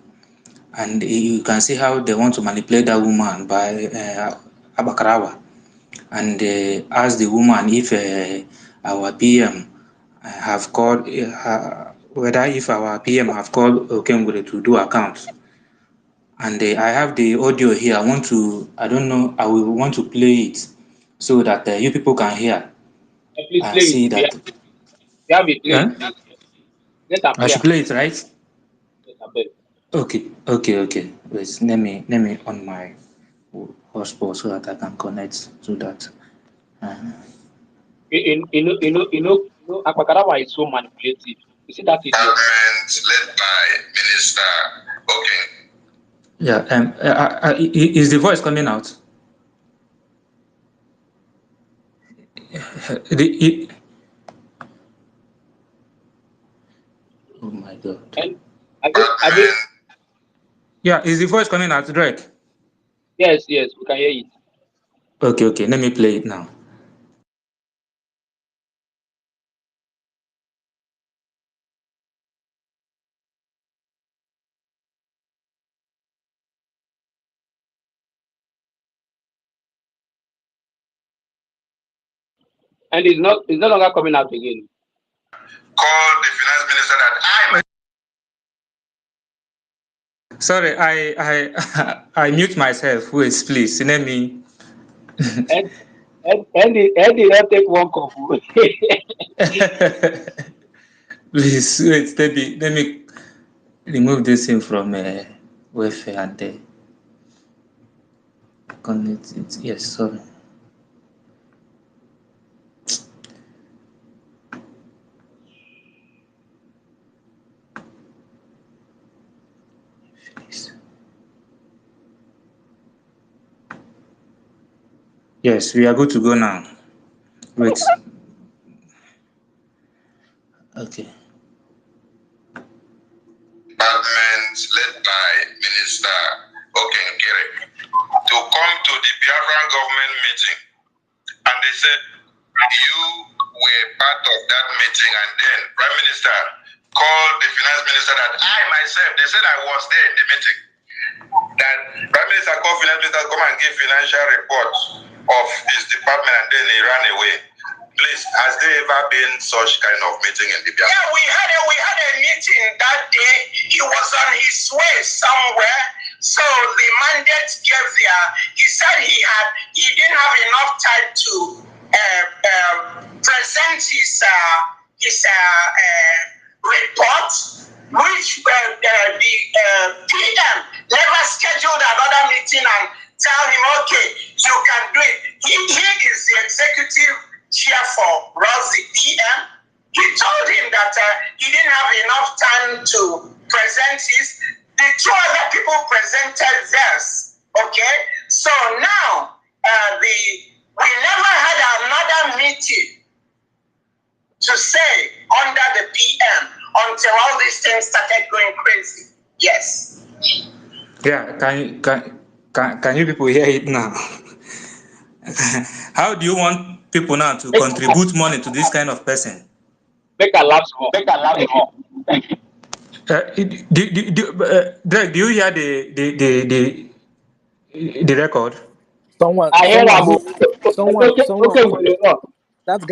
Speaker 3: and you can see how they want to manipulate that woman by Abakarawa, and ask the woman if our PM have called whether if our PM have called Okengwere to do accounts. And I have the audio here. I don't know, I will want to play it so that you people can hear
Speaker 17: Please
Speaker 3: and
Speaker 17: play it.
Speaker 3: see
Speaker 17: Yeah,
Speaker 3: that.
Speaker 17: yeah, we play
Speaker 3: Huh?
Speaker 17: it. Let her
Speaker 3: I
Speaker 17: play.
Speaker 3: should play it, right?
Speaker 17: Let her play.
Speaker 3: Okay. Wait, let me on my hotspot so that I can connect to that.
Speaker 17: Akpakarawa is so manipulative. You see that idiot?
Speaker 7: Department led by Minister. Okay.
Speaker 3: Yeah. Is the voice coming out? The, oh my God.
Speaker 17: And I think,
Speaker 3: Yeah, is the voice coming out, Drake?
Speaker 17: yes, we can hear it.
Speaker 3: Okay. Let me play it now.
Speaker 17: And it's no longer coming out again.
Speaker 7: Call the finance minister that
Speaker 3: Sorry, I mute myself. Wait, please. Let me.
Speaker 17: And they not take one cup.
Speaker 3: Please wait. Let me remove this thing from welfare and connect it. Yes, sorry. Please. Yes, we are good to go now. Wait. Okay.
Speaker 7: department led by Minister Okengere to come to the Biafran government meeting. And they said, you were part of that meeting, and then Prime Minister called the finance minister that I myself, they said I was there in the meeting, that Prime Minister called finance minister to come and give financial reports of his department, and then he ran away. Please, has there ever been such kind of meeting in the Biafra? Yeah, we had a meeting that day. He was on his way somewhere. So the mandate gave there. He said he didn't have enough time to present his report, which the PM never scheduled another meeting and tell him, okay, you can do it. He is the executive chair for Rosie PM. He told him that he didn't have enough time to present his. The two other people presented theirs. Okay, so now we never had another meeting to say under the PM until all these things started going crazy. Yes.
Speaker 3: Yeah. Can you people hear it now? How do you want people now to contribute money to this kind of person?
Speaker 17: Make a laugh more.
Speaker 3: Greg, do you hear the record?
Speaker 19: Someone,
Speaker 17: I hear
Speaker 19: someone
Speaker 17: that.
Speaker 19: who, someone, someone.
Speaker 17: Okay,
Speaker 19: That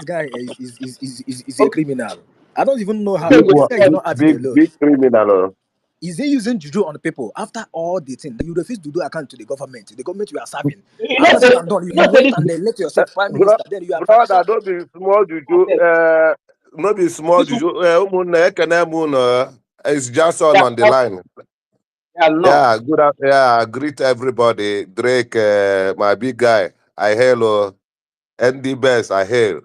Speaker 19: guy is a criminal. I don't even know how
Speaker 8: Big
Speaker 19: this
Speaker 8: one,
Speaker 19: guy is not acting alone.
Speaker 8: big criminal.
Speaker 19: Is he using juju on the people after all the thing? You refuse to do account to the government you are serving.
Speaker 17: you know,
Speaker 19: After
Speaker 17: say,
Speaker 19: said and done, you went and elect yourself prime minister. Then you are prime
Speaker 8: Brother, don't be small juju. No be small juju. Umunna ekene mu no. It's Jackson on the line. Yeah, good. Yeah, greet everybody. Drake, my big guy. I hail. ND Best, I hail.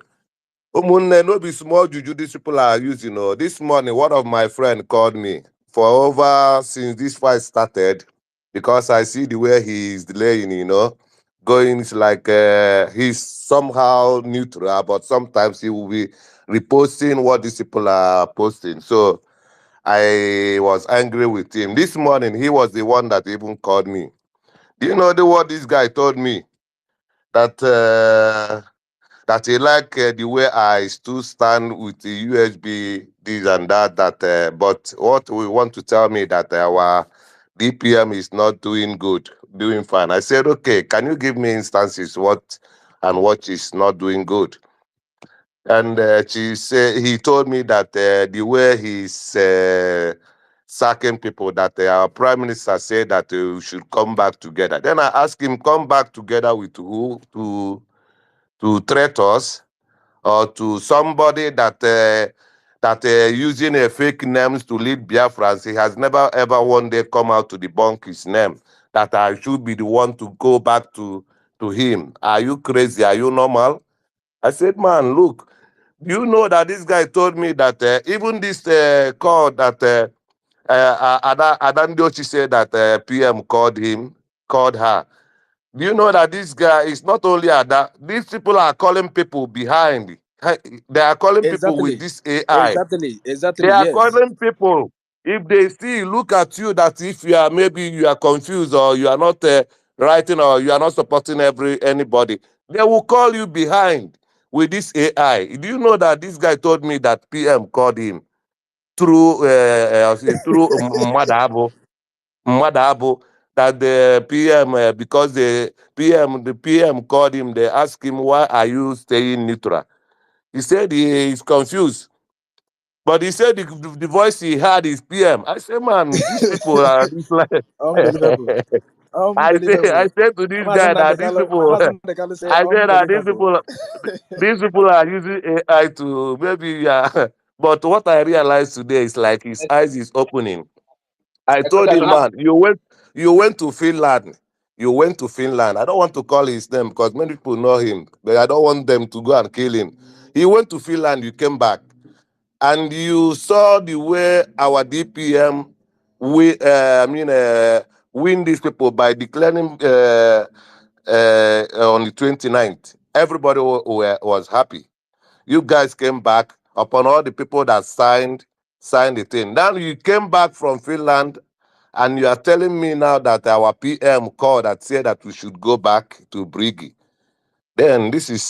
Speaker 8: Umunne, no be small juju these people are using. This morning, one of my friend called me for over since this fight started because I see the way he's delaying, going it's like he's somehow neutral, but sometimes he will be reposting what these people are posting. So I was angry with him. This morning, he was the one that even called me. Do you know what this guy told me? That he like the way I still stand with the USB, this and that, but what we want to tell me that our
Speaker 2: DPM is not doing good, doing fine. I said, okay, can you give me instances what is not doing good? And he told me that the way he's sacking people, that our prime minister said that we should come back together. Then I asked him, come back together with who? To traitors or to somebody that using a fake names to lead Biafrans. He has never ever one day come out to debunk his name. That I should be the one to go back to him. Are you crazy? Are you normal? I said, man, look, you know that this guy told me that even this call that Adandochi said that PM called her. Do you know that this guy is not only Ada? These people are calling people behind. They are calling people with
Speaker 19: Exactly.
Speaker 2: this AI.
Speaker 19: Exactly.
Speaker 2: They
Speaker 19: Exactly.
Speaker 2: are
Speaker 19: Yes.
Speaker 2: calling people. If they see, look at you, that if you are maybe you are confused or you are not writing or you are not supporting anybody, they will call you behind with this AI. Do you know that this guy told me that PM called him through Madabo, that the PM because the PM called him. They asked him, why are you staying neutral? He said he is confused. But he said the voice he had is PM. I said, man, these people are this like
Speaker 19: Unbelievable.
Speaker 2: I
Speaker 19: Unbelievable.
Speaker 2: said to this
Speaker 19: Mazin
Speaker 2: guy that these
Speaker 19: Namdekalo,
Speaker 2: people
Speaker 19: Mazin Namdekalo say
Speaker 2: I said that
Speaker 19: unbelievable.
Speaker 2: these people are using AI to maybe yeah. But what I realized today is like his eyes is opening. I told him, man, you went to Finland. You went to Finland. I don't want to call his name because many people know him, but I don't want them to go and kill him. He went to Finland, you came back, and you saw the way our DPM win these people by declaring on the 29th. Everybody was happy. You guys came back upon all the people that signed the thing. Now you came back from Finland and you are telling me now that our PM called that said that we should go back to Brigi. Then this is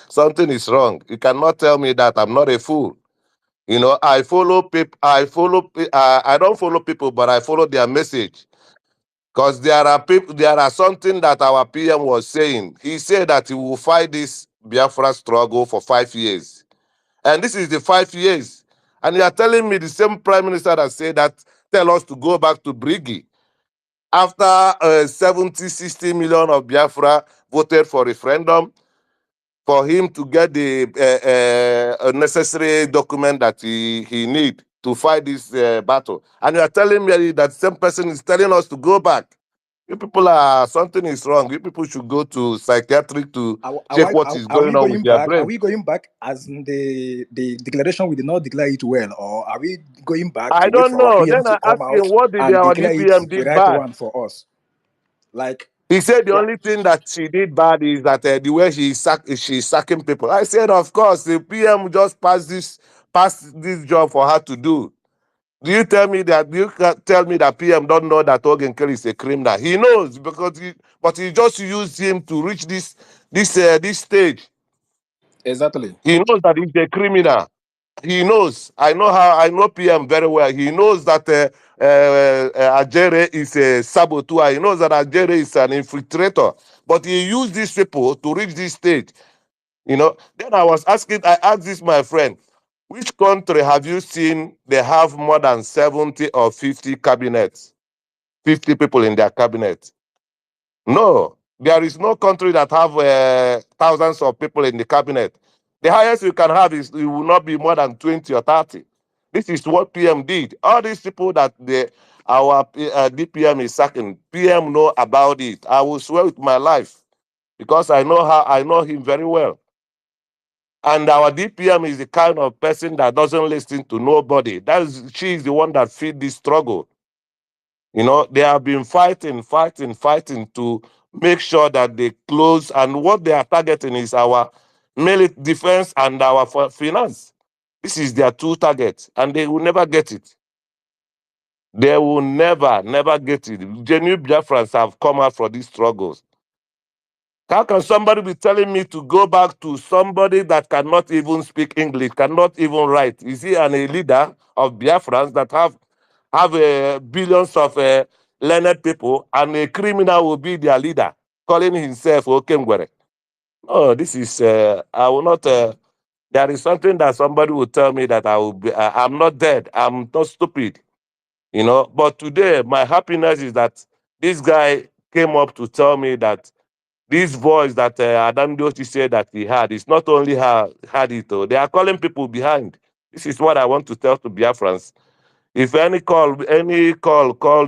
Speaker 2: something is wrong. You cannot tell me that I'm not a fool. You know, I follow people. I don't follow people, but I follow their message. Because there are people, there are something that our PM was saying. He said that he will fight this Biafra struggle for 5 years. And this is the 5 years. And you are telling me the same prime minister that said that, tell us to go back to Brigi. After 70, 60 million of Biafra voted for referendum, for him to get the necessary document that he need to fight this battle. And you are telling me that same person is telling us to go back. You people something is wrong. You people should go to psychiatric to check what is
Speaker 19: Are
Speaker 2: going
Speaker 19: we
Speaker 2: on with
Speaker 19: going
Speaker 2: their
Speaker 19: back? Are
Speaker 2: brain.
Speaker 19: we going back as in the declaration we did not declare it well, or are we going back
Speaker 2: I
Speaker 19: to wait
Speaker 2: don't
Speaker 19: for our
Speaker 2: know.
Speaker 19: PM
Speaker 2: Then
Speaker 19: to
Speaker 2: I
Speaker 19: come
Speaker 2: asked him,
Speaker 19: out
Speaker 2: what did
Speaker 19: and
Speaker 2: our
Speaker 19: declare it
Speaker 2: DPM
Speaker 19: the
Speaker 2: did
Speaker 19: right
Speaker 2: bad?
Speaker 19: one for us? Like,
Speaker 2: He said the
Speaker 19: yeah,
Speaker 2: only thing that she did bad is that the way she's sacking people. I said, of course, the PM just passed this job for her to do. Do you tell me that? Do you tell me that PM don't know that Ogen Kelly is a criminal? He knows because but he just used him to reach this stage.
Speaker 19: exactly.
Speaker 2: He knows that he's a criminal. He knows. I know PM very well. He knows that Ajere is a saboteur. He knows that Ajere is an infiltrator. But he used these people to reach this stage. You know. Then I asked this my friend, which country have you seen they have more than 70 or 50 cabinets, 50 people in their cabinet? No, there is no country that have thousands of people in the cabinet. The highest you can have is it will not be more than 20 or 30. This is what PM did. All these people that our DPM is sacking, PM know about it. I will swear with my life because I know him very well. And our DPM is the kind of person that doesn't listen to nobody. She is the one that feed this struggle. You know, they have been fighting to make sure that they close. And what they are targeting is our military defense and our finance. This is their two targets, and they will never get it. They will never get it. Genuine Biafrans have come out for these struggles. How can somebody be telling me to go back to somebody that cannot even speak English, cannot even write? Is he a leader of Biafrans that have
Speaker 20: have billions of learned people, and a criminal will be their leader, calling himself Okengwere. Oh, this is, I will not, there is something that somebody will tell me that I will be, I'm not dead, I'm not stupid, you know. But today, my happiness is that this guy came up to tell me that this voice that Adandochi said that he had, it's not only had it, they are calling people behind. This is what I want to tell to Biafrans. If any call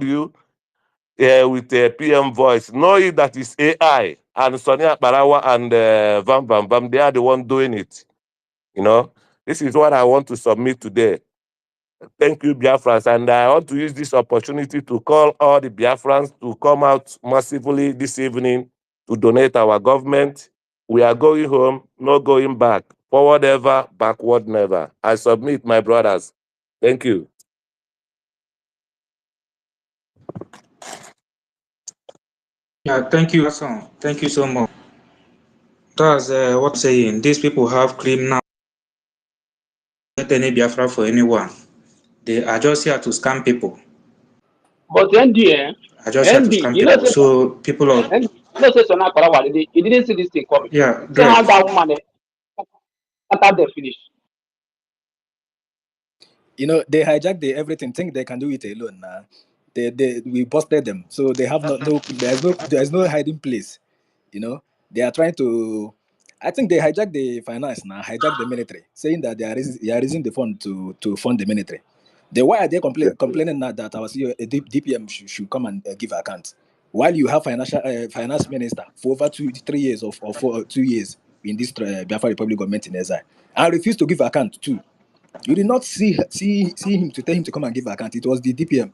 Speaker 20: you with a PM voice, know it that is AI, and Sonia Barawa and Vam Vam Vam, they are the one doing it. You know, this is what I want to submit today. Thank you, Biafrans, and I want to use this opportunity to call all the Biafrans to come out massively this evening to donate our government. We are going home, no going back. Forward ever, backward never. I submit, my brothers. Thank you.
Speaker 3: Yeah, thank you, Hassan. Thank you so much. That's what I'm saying. These people have criminal, not any Biafra for anyone. They are just here to scam people.
Speaker 21: But ND,
Speaker 3: Are just here to
Speaker 21: ND,
Speaker 3: scam people. So people of
Speaker 21: you know, say Sona Parawa, he didn't see this thing coming.
Speaker 3: yeah,
Speaker 21: See
Speaker 3: Greg.
Speaker 21: how that woman after they finish.
Speaker 19: You know, they hijacked everything, think they can do it alone now. We busted them, so they have there's no hiding place. You know, they are trying to. I think they hijacked the finance now, hijacked the military, saying that they are raising the fund to fund the military. Then why are they complaining now that our CEO, DPM should come and give account, while you have finance minister for over 2 3 years or for 2 years in this Biafra Republic government in exile, and refuse to give account too. You did not see him to tell him to come and give account. It was the DPM.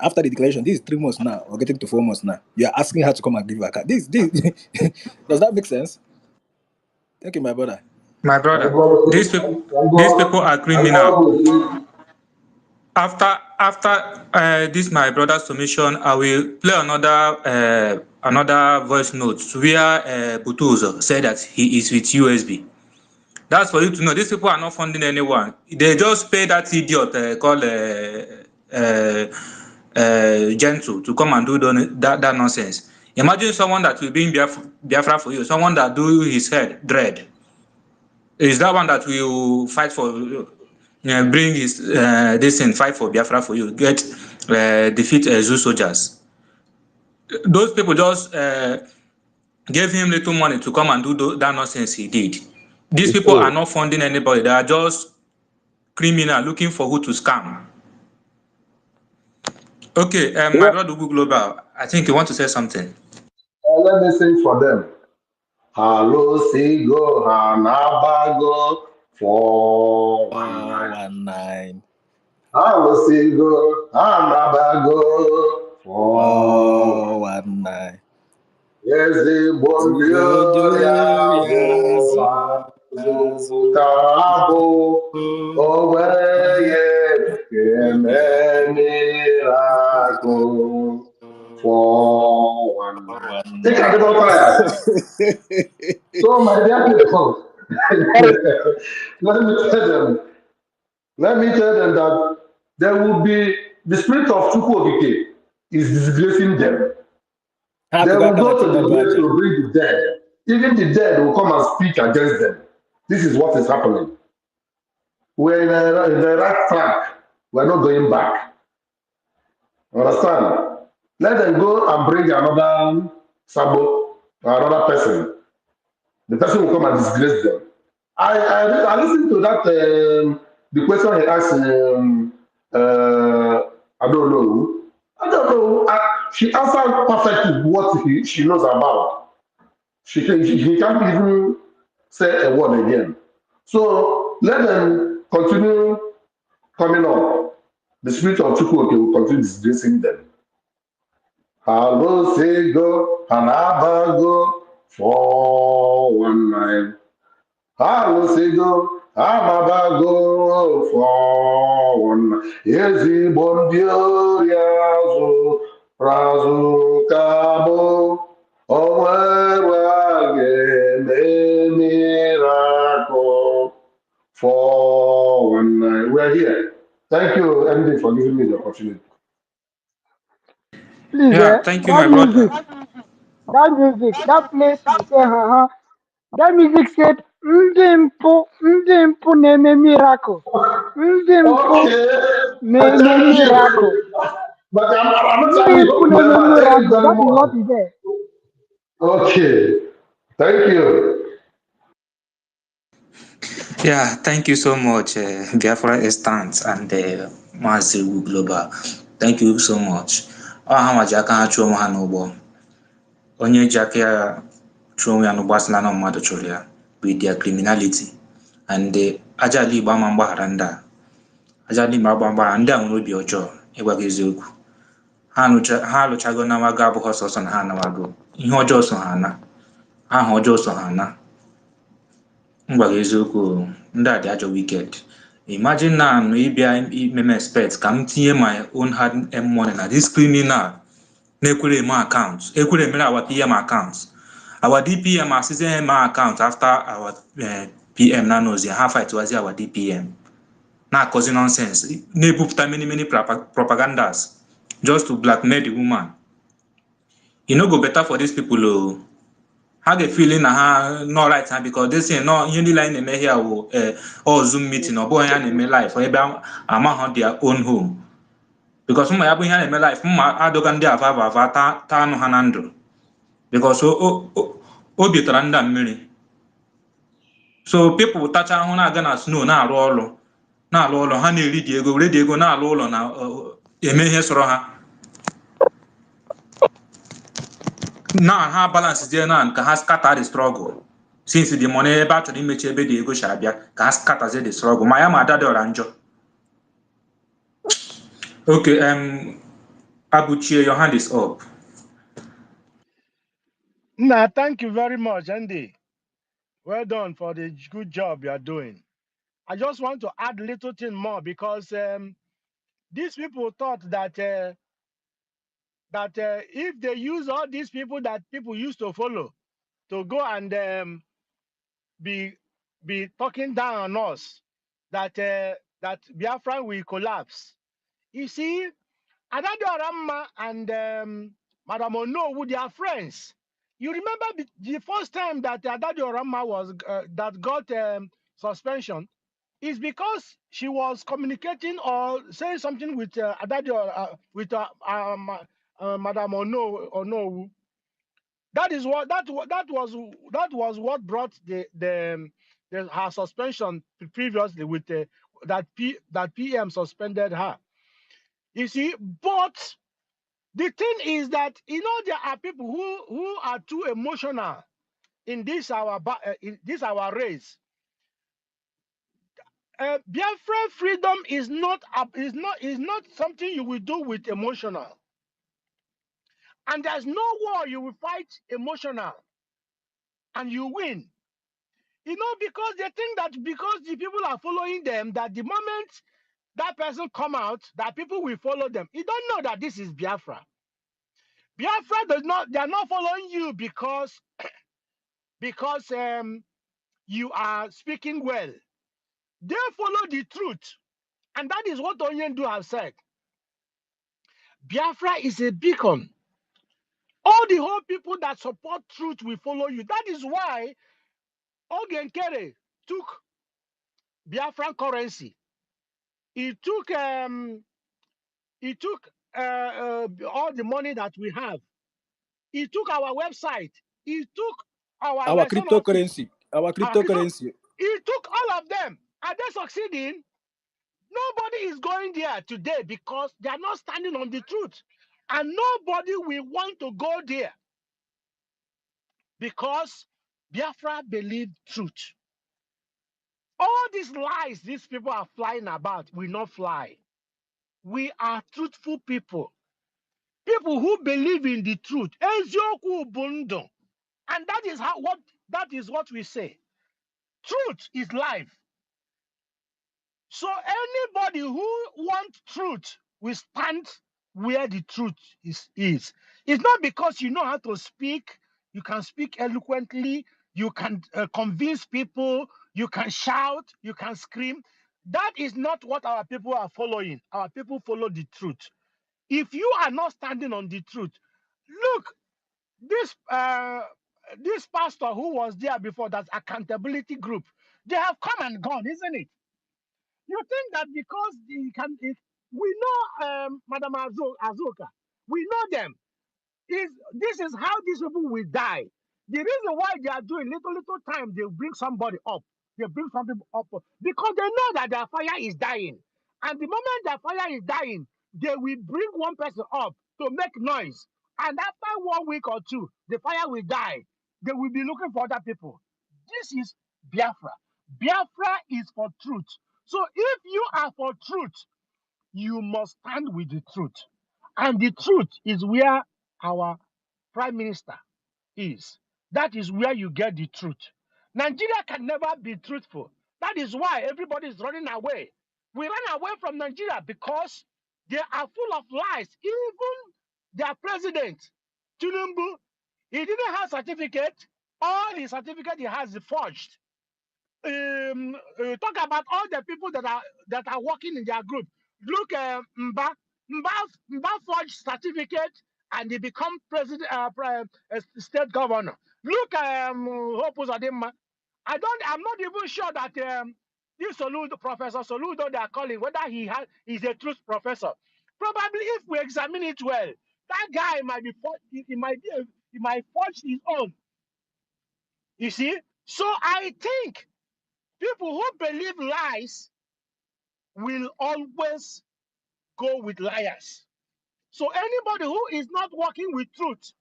Speaker 19: After the declaration, this is 3 months now, or getting to 4 months now. You are asking her to come and give account. This does that make sense? Thank you, my brother.
Speaker 3: My brother, these people are criminal. After this my brother's submission, I will play another voice note where Butuzo said that he is with USB. That's for you to know. These people are not funding anyone. They just pay that idiot called Gentle to come and do that nonsense. Imagine someone that will be in Biafra for you, someone that do his head dread. Is that one that will fight for, bring his this thing, fight for Biafra for you, get defeat Zoo soldiers. Those people just gave him little money to come and do that nonsense he did. These people are not funding anybody. They are just criminal looking for who to scam. Okay, my brother Ugu Global, I think you want to say something.
Speaker 8: Let me sing for them. Hello, Sigo, Hanabago, 419.
Speaker 19: 419.
Speaker 8: Hello, Sigo, Hanabago, 419.
Speaker 19: 419.
Speaker 8: Yes, the bon Cabo, miracle, 419. They can get on fire. So, my dear people, let me tell them that there will be the spirit of Chukwokike is disgracing them. They will go to the grave to bring the dead. Even the dead will come and speak against them. This is what is happening. We're in the right track. We're not going back. Understand? Let them go and bring another Sabo or another person. The person will come and disgrace them. I listened to that, the question he asked, I don't know. She answered perfectly what she knows about. He can't even say a word again. So let them continue coming up. The spirit of Chukwuoke will continue disgracing them. Hello, say go, Hanabago, 419. Hello, say go, Hanabago, 419. Yes, he bondioriazo, Razu Cabo. Oh, miracle, 419. We're here. Thank you, MD, for giving me the opportunity.
Speaker 5: Please,
Speaker 3: Yeah, thank you,
Speaker 5: that
Speaker 3: my
Speaker 5: music,
Speaker 3: brother.
Speaker 5: that place you say, that music said, ndị mpụ na-eme miracle. Ndị mpụ
Speaker 8: Okay,
Speaker 5: na-eme
Speaker 8: thank
Speaker 5: miracle.
Speaker 8: you. But I'm not
Speaker 5: Ndị
Speaker 8: trying to
Speaker 5: mpụ
Speaker 8: hope,
Speaker 5: na-eme
Speaker 8: but thank you
Speaker 5: miracle.
Speaker 8: very
Speaker 5: That is what
Speaker 8: much.
Speaker 5: is there.
Speaker 8: Okay, thank you.
Speaker 3: Yeah, thank you so much, Biafra Estant and Maziwu Global. Thank you so much. Ọ ha nwa ji aka ha chụọ onwe ha n'ụgbọ. Onye ji aka ya chụọ onwe ya n'ụgbọ asịla na mmadụ chụrụ ya with their criminality. And aja ala Igbo ama mgbaghara ndị a. Aja ala Igbo agba mgbaghara ndị a nwere obi ọjọọ ịgwa gị eziokwu. Ha alụchago nawago abụghị sọsọ na ha anawago. Ihe ọjọọ so ha na. Aha ọjọọ so ha na. M gwa gị eziokwu, ndị a dị ajọ wicked. Imagine na ịbịa ime m expect ka m tinye my own hard earned money na this criminal na-ekwere eme account, ekwere emere our PM account. Our DPM asịzi eme account after our PM na nozi ha fight wazi our DPM. Na-akọzi nonsense, na-ebupụta many propagandas just to blackmail the woman. E no go better for these people o. Ha ga-efili na ha no right ha because they say no ihe niile anyị na-eme here wụ Zoom meeting ọ bụghị ya na-eme live ebe amaghọ their own home because mma ya bụ ihe a na-eme live mma adọga ndị ava ava taa anụ ha na ndụ because obi tara ndị a mmiri so people tacha ahụ na-aga na snow na-arụ ọrụ ha na-eri dị ego were dị ego na-alụ ụlọ na eme ihe sọrọ ha na ha balance die na ka ha scatter the struggle since the money ebe a chọrọ imechi ebe dị ego si abịa ka ha scatter the struggle ma ya ma ada dị ọra njọ. Okay, Abuchie, your hand is up.
Speaker 15: Nah, thank you very much, Andy. Well done for the good job you are doing. I just want to add a little thing more because these people thought that if they use all these people that people used to follow to go and be talking down on us, that Biafra will collapse. You see, Adadio Ramma and Madam Ono, they are friends. You remember the first time that Adadio Ramma was that got suspension is because she was communicating or saying something with Adadio Madam Ono. That is what that was what brought her suspension previously with that PM suspended her. You see, but the thing is that there are people who are too emotional in this our race. Biafra freedom is not something you will do with emotional, and there's no war you will fight emotional and you win. Because they think that because the people are following them, that the moment that person come out, that people will follow them. You don't know that this is Biafra. Biafra they are not following you because you are speaking well. They follow the truth. And that is what Onyendu have said. Biafra is a beacon. All the whole people that support truth will follow you. That is why Ogenkere took Biafran currency. He took all the money that we have. He took our website. He took our
Speaker 19: Our
Speaker 15: son of
Speaker 19: cryptocurrency. Our cryptocurrency.
Speaker 15: he took all of them. Are they succeeding? Nobody is going there today because they are not standing on the truth. And nobody will want to go there because Biafra believe truth. All these lies these people are flying about will not fly. We are truthful people. People who believe in the truth. Ezioku Bundo. And that is what we say. Truth is life. So anybody who wants truth will stand where the truth is. It's not because you know how to speak, you can speak eloquently, you can convince people, you can shout, you can scream. That is not what our people are following. Our people follow the truth. If you are not standing on the truth, look, this pastor who was there before, that accountability group, they have come and gone, isn't it? You think that because we know Madam Azuka, we know them. This is how these people will die. The reason why they are doing little time, they bring somebody up. They bring something up because they know that their fire is dying. And the moment their fire is dying, they will bring one person up to make noise. And after 1 week or two, the fire will die. They will be looking for other people. This is Biafra. Biafra is for truth. So if you are for truth, you must stand with the truth. And the truth is where our prime minister is. That is where you get the truth. Nigeria can never be truthful. That is why everybody is running away. We run away from Nigeria because they are full of lies. Even their president, Tinubu, he didn't have certificate. All his certificate he has is forged. Talk about all the people that are working in their group. Look, Mba forged certificate and he become president, state governor. Look, Hope Uzodinma. I'm not even sure that this Soludo, Professor Soludo, they are calling, whether he's a truth professor. Probably, if we examine it well, that guy might be he might forge his own. You see, so I think people who believe lies will always go with liars. So anybody who is not working with truth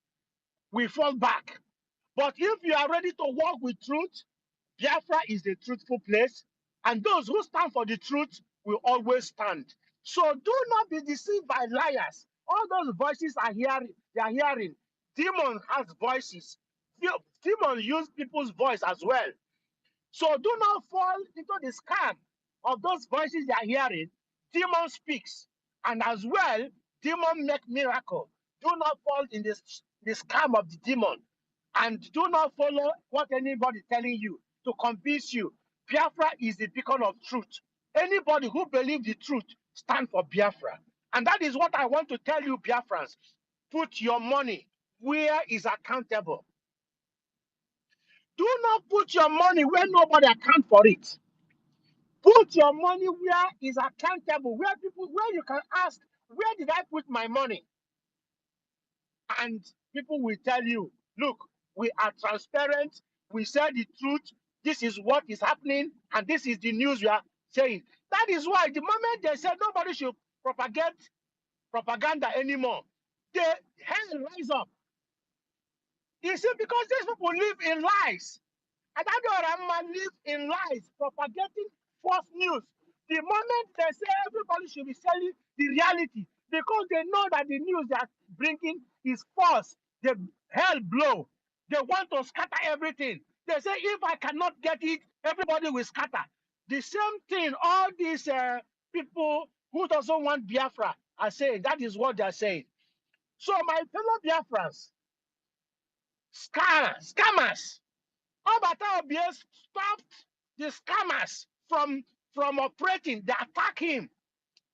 Speaker 15: will fall back. But if you are ready to work with truth, Biafra is the truthful place. And those who stand for the truth will always stand. So do not be deceived by liars. All those voices they are hearing. Demon has voices. Demon use people's voice as well. So do not fall into the scam of those voices you are hearing. Demon speaks, and as well, demon make miracle. Do not fall in the scam of the demon, and do not follow what anybody telling you to convince you. Biafra is the beacon of truth. Anybody who believes the truth stand for Biafra, and that is what I want to tell you, Biafrans. Put your money where is accountable. Do not put your money where nobody account for it. Put your money where is accountable, where you can ask, where did I put my money? And people will tell you, look, we are transparent, we say the truth, this is what is happening, and this is the news we are saying. That is why the moment they said nobody should propagate propaganda anymore, the hell rise up. You see, because these people live in lies. And Adorama live in lies, propagating false news. The moment they say everybody should be selling the reality, because they know that the news they are bringing is false, they hell blow. They want to scatter everything. They say, if I cannot get it, everybody will scatter. The same thing, all these people who doesn't want Biafra are saying, that is what they are saying. So my fellow Biafrans, scammers, Obata Obies stopped the scammers from operating. They attack him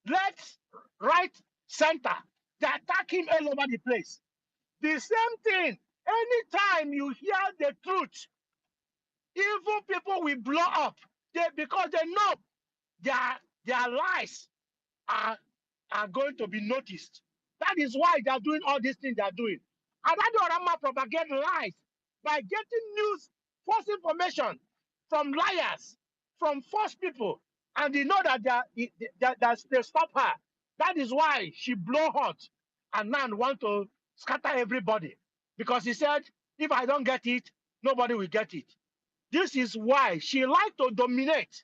Speaker 15: left, right, center. They attack him all over the place. The same thing. Anytime you hear the truth, evil people will blow up. Because they know their lies are going to be noticed. That is why they are doing all these things they are doing. And Adorama propagate lies by getting news, false information from liars, from false people, and they know that they stop her. That is why she blow hot and now want to scatter everybody. Because he said, if I don't get it, nobody will get it. This is why she like to dominate.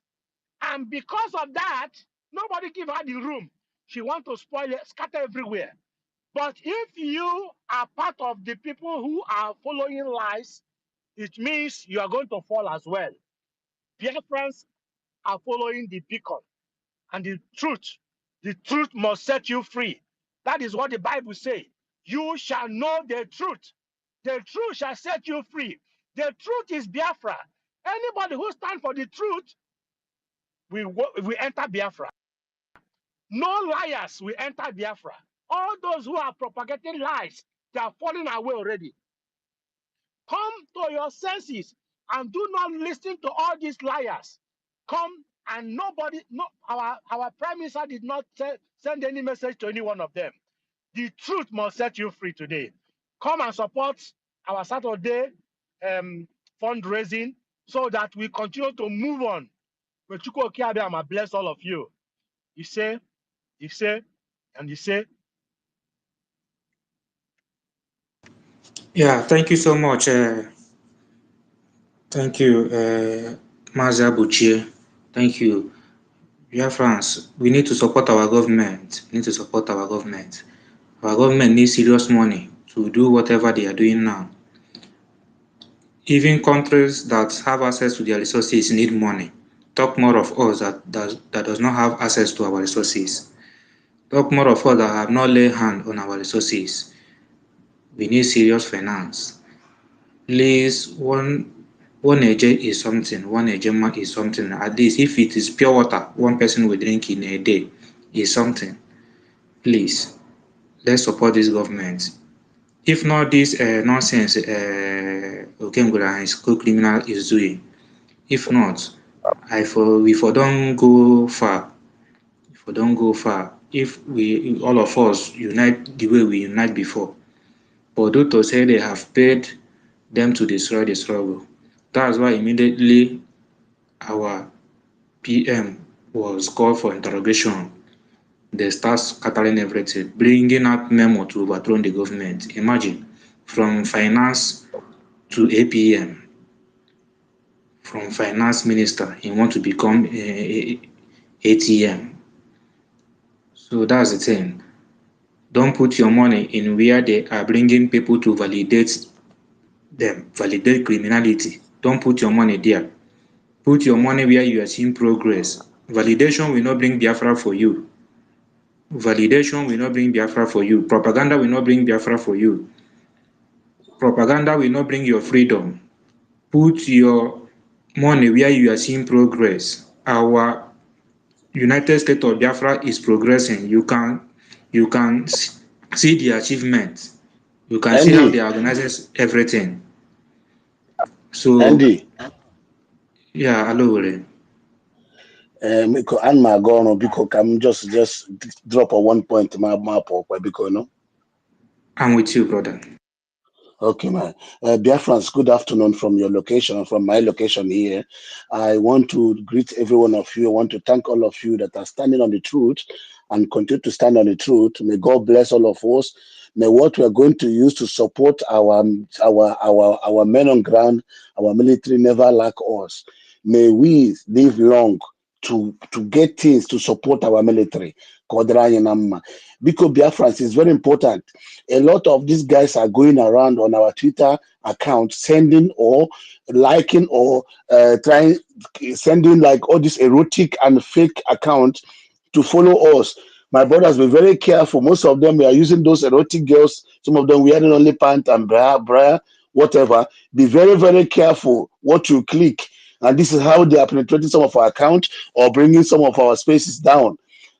Speaker 15: And because of that, nobody give her the room. She want to spoil it, scatter everywhere. But if you are part of the people who are following lies, it means you are going to fall as well. Biafrans are following the beacon and the truth. The truth must set you free. That is what the Bible says. You shall know the truth. The truth shall set you free. The truth is Biafra. Anybody who stands for the truth we enter Biafra. No liars will enter Biafra. All those who are propagating lies, they are falling away already. Come to your senses and do not listen to all these liars. Come and nobody, no, our prime minister did not send any message to any one of them. The truth must set you free today. Come and support our Saturday fundraising so that we continue to move on. But you bless all of you. You say, and you say.
Speaker 3: Yeah, thank you so much. Thank you, Maza Buchie. Thank you. Dear France, we need to support our government. We need to support our government. Our government needs serious money to do whatever they are doing now. Even countries that have access to their resources need money. Talk more of us that does not have access to our resources. Talk more of us that have not laid hand on our resources. We need serious finance. Please, one AJ is something, one AJ is something. At least if it is pure water, one person will drink in a day is something. Please, let's support this government. If not this nonsense Okengwere and his co-criminal is doing, if not, we don't go far. If we don't go far, if we all of us unite the way we unite before, but due to say they have paid them to destroy the struggle, that's why immediately our PM was called for interrogation. They start scattering everything, bringing out memo to overthrow the government. Imagine, from finance to APM, from finance minister, he want to become ATM. So that's the thing. Don't put your money in where they are bringing people to validate them, validate criminality. Don't put your money there. Put your money where you are seeing progress. Validation will not bring Biafra for you. Validation will not bring Biafra for you. Propaganda will not bring Biafra for you. Propaganda will not bring your freedom. Put your money where you are seeing progress. Our United States of Biafra is progressing. You can see the achievements. You can see how they organize everything. So,
Speaker 6: Andy,
Speaker 3: yeah, hello.
Speaker 6: I'm not going because I'm just drop a 1 point my map because no.
Speaker 3: I'm with you, brother.
Speaker 6: Okay, man. Biafrans, good afternoon from your location, from my location here. I want to greet every one of you. I want to thank all of you that are standing on the truth and continue to stand on the truth. May God bless all of us. May what we are going to use to support our men on ground, our military never lack us. May we live long to get things to support our military. Because Biafrans is very important. A lot of these guys are going around on our Twitter account, sending or liking or sending like all this erotic and fake account to follow us. My brothers, be very careful. Most of them we are using those erotic girls. Some of them wearing only pant and bra, whatever. Be very, very careful what you click. And this is how they are penetrating some of our account or bringing some of our spaces down.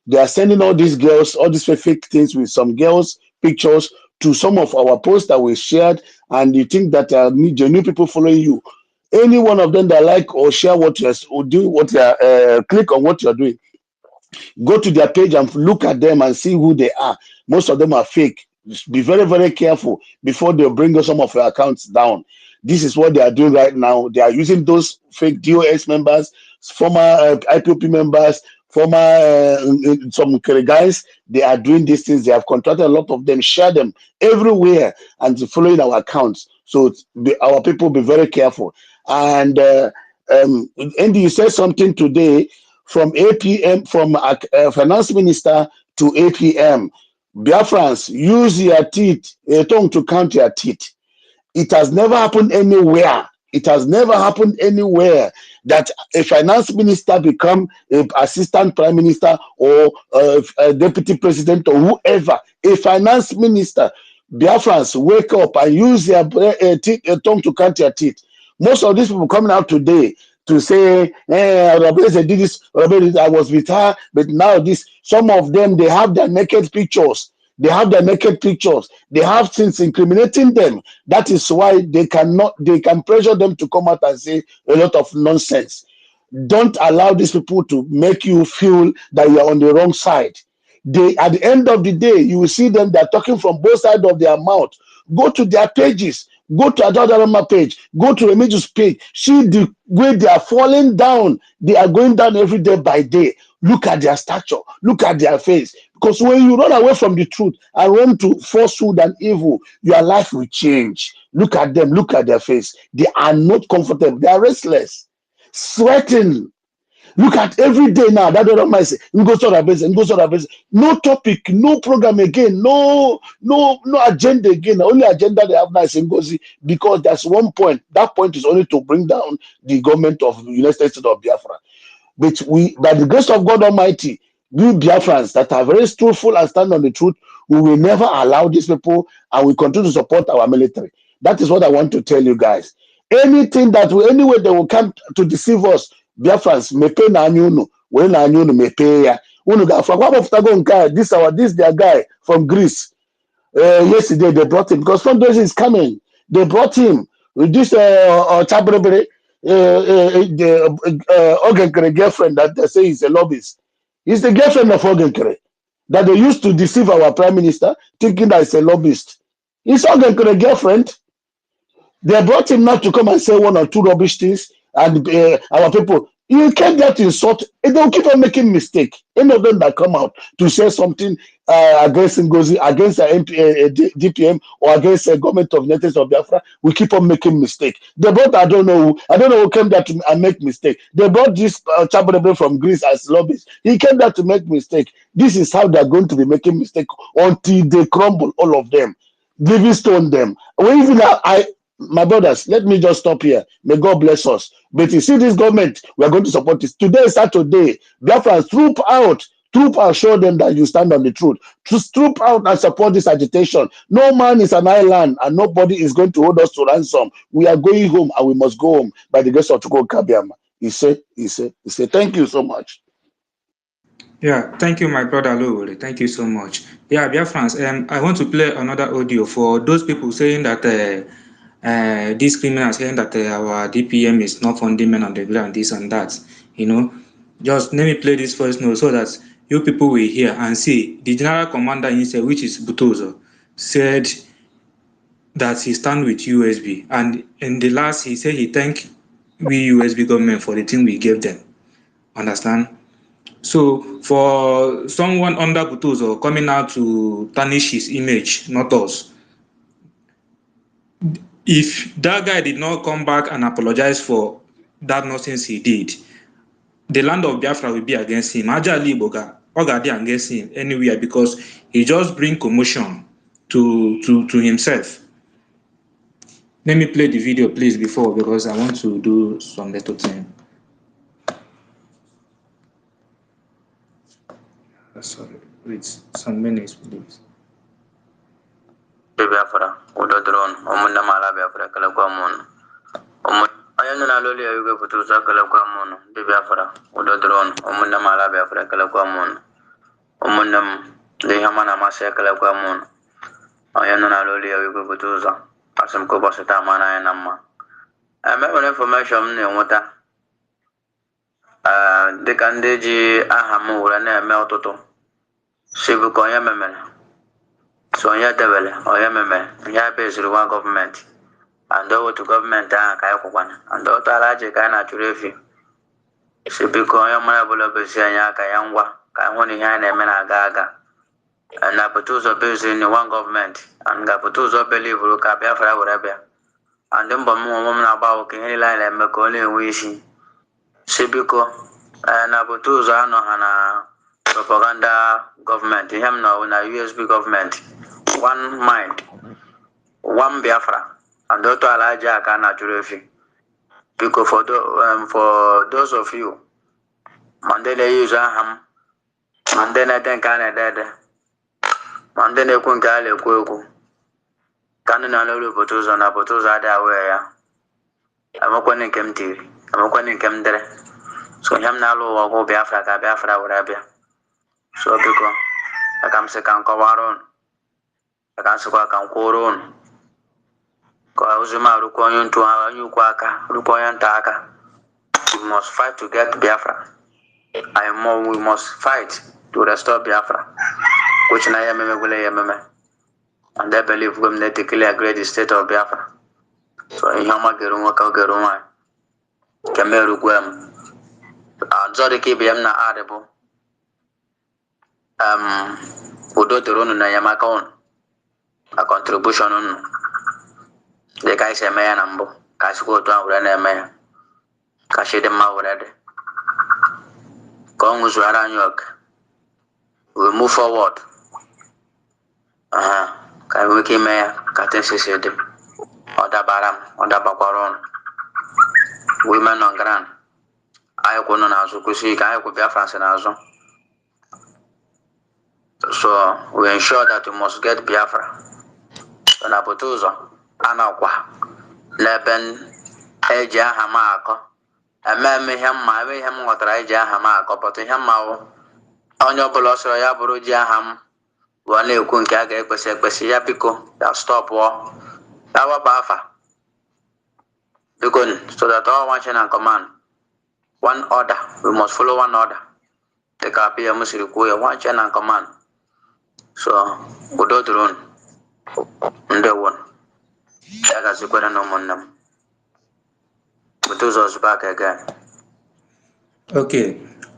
Speaker 6: They are sending all these girls, all these fake things with some girls' pictures to some of our posts that we shared, and you think that genuine people following you. Any one of them that like or share what you're or do what you're click on what you're doing, go to their page and look at them and see who they are. Most of them are fake. Just be very, very careful before they bring some of your accounts down. This is what they are doing right now. They are using those fake DOS members, former IPOP members, former some guys. They are doing these things. They have contracted a lot of them, share them everywhere, and following our accounts. So our people be very careful. And Andy, you said something today from APM, from finance minister to APM. Biafrans, use your teeth, your tongue to count your teeth. It has never happened anywhere. It has never happened anywhere that a finance minister become an assistant prime minister or a deputy president or whoever. A finance minister. Biafrans, wake up and use your tongue to count your teeth. Most of these people coming out today to say, Rabese did this, Rabese, I was with her, but now this, some of them, they have their naked pictures. They have their naked pictures. They have things incriminating them. That is why they can pressure them to come out and say a lot of nonsense. Don't allow these people to make you feel that you are on the wrong side. They, at the end of the day, you will see them, they're talking from both sides of their mouth. Go to their pages. Go to Adarama page. Go to Remigius page. See the way they are falling down. They are going down every day by day. Look at their stature. Look at their face. Because when you run away from the truth and run to falsehood and evil, your life will change. Look at them. Look at their face. They are not comfortable. They are restless, sweating. Look at every day now. That don't mind say, no topic, no program again, no agenda again. The only agenda they have now is Ngozi, because that's one point. That point is only to bring down the government of the United States of Biafra. But we, by the grace of God Almighty, we Biafrans that are very truthful and stand on the truth, we will never allow these people, and we continue to support our military. That is what I want to tell you guys. Anything that will, anyway, they will come to deceive us, Biafrans, mepe na anyunu, we na anyunu mepe ya. Unu ga for what of this their guy from Greece. Yesterday they brought him because fundraising is coming. They brought him with this Chabrebere, Ogenkere girlfriend that they say is a lobbyist. He's the girlfriend of Ogenkere that they used to deceive our prime minister, thinking that it's a lobbyist. It's Ogenkere girlfriend. They brought him not to come and say one or two rubbish things, and our people, you can't get insult. They'll keep on making mistake. Any of them that come out to say something against Ngozi, against DPM, or against the government of United States of Biafra, we keep on making mistake. They brought, I don't know who came there to make mistake. They brought this Chabrebe from Greece as lobbyist. He came there to make mistake. This is how they're going to be making mistake until they crumble, all of them. Livingstone them. We even my brothers, let me just stop here. May God bless us. But you see this government, we are going to support this. Today is Saturday. Biafra, troop out, show them that you stand on the truth. Troop out and support this agitation. No man is an island, and nobody is going to hold us to ransom. We are going home, and we must go home by the grace of Chukwu Kabiama. He said, thank you so much.
Speaker 3: Yeah, thank you, my brother Lowry. Thank you so much. Yeah, Biafrans, I want to play another audio for those people saying that these criminals saying that our DPM is not funding men on the ground, this and that. You know, just let me play this first note so that you people will hear and see. The general commander himself, which is Butozo, said that he stand with USB, and in the last he said he thanked we USB government for the thing we gave them. Understand? So for someone under Butozo coming out to tarnish his image, not us, if that guy did not come back and apologize for that nonsense he did, the land of Biafra will be against him. Ajali Boga, Ogadi against him anywhere, because he just bring commotion to himself. Let me play the video, please, before, because I want to do some little thing. Sorry, wait some minutes, please.
Speaker 9: Biafra, Udo drone, Omunda Mala Biafra, Kalaquamon. Ayana Loli, you go to Zakalaquamon, the Biafra, Udo drone, Omunda Mala Biafra, Kalaquamon. Omundam, the Hamana Masa Kalaquamon. Ayana Loli, you go to Za, Asam Kobasata Mana and Amma. I remember information in water. The Kandeji Ahamu and Meltoto. Sibukoya Memel. So ya devil or ya meme, ya based one government, and over to government Kayakwan, and over Alaji Kana Turefi. Sibiko Yamanabula Besianya Kayangwa, Kayoni Han and Menagaga, and Naputuzo based in one government, and Gaputuzo believe Rukabiafra whatever, and then Bamu woman about Kini line and Makoni wishing. Sibiko and Naputuzo no Hana propaganda government, him now in a USB government. One mind, one Biafra, and Dr. Elijah Kana Turefi. Because for those of you, Mandela use Aham, Mandela Tenkana Dede, Mandela Kunkale Kuku, Kanana Lulu Potuza, Napotuza Dawaya, Amakoni Kemti, amekwana nke m dere so ihe m na-alụ ụwa ọgwụ Biafra ka Biafra were bịa so biko aka m sị ka m kọwara unu aka m sịkwa ka m kwụrụ unu ka ozi m arụkwa onye ukwu aka rụkwa onye nta aka. We must fight to get Biafra. We must fight to restore Biafra, which na yememe. And I believe we need to declare great the state of Biafra. So in Yama Gerunwaka Gerunwa, Kameru Gwem, Zodiki Biam na Arable, Udo to run na Yamakon, a contribution on the guys a mayor number, Kasuko to our mayor, Kashi the Mawred. Kongus Waran York. We move forward. Can we keep mayor, Captain City, Oda Baram, Oda Bakwaron, women on ground. I could not ask Kusi, I could be a France and Azon. So we ensure that we must get Biafra. And Abutuzo, Anakwa, Leben, Eja Hamako, and Mammy Ham, my way him what Raja Hamako, but to him on your Bolosro Yaburuja Ham. One you couldn't get a Yapico, that stop war. Our Bafa. Because so that all one chain and command. One order. We must follow one order. The Kapia must require one chain and command. So, good out run. The one. I got the question on them. But those us back again.
Speaker 3: Okay.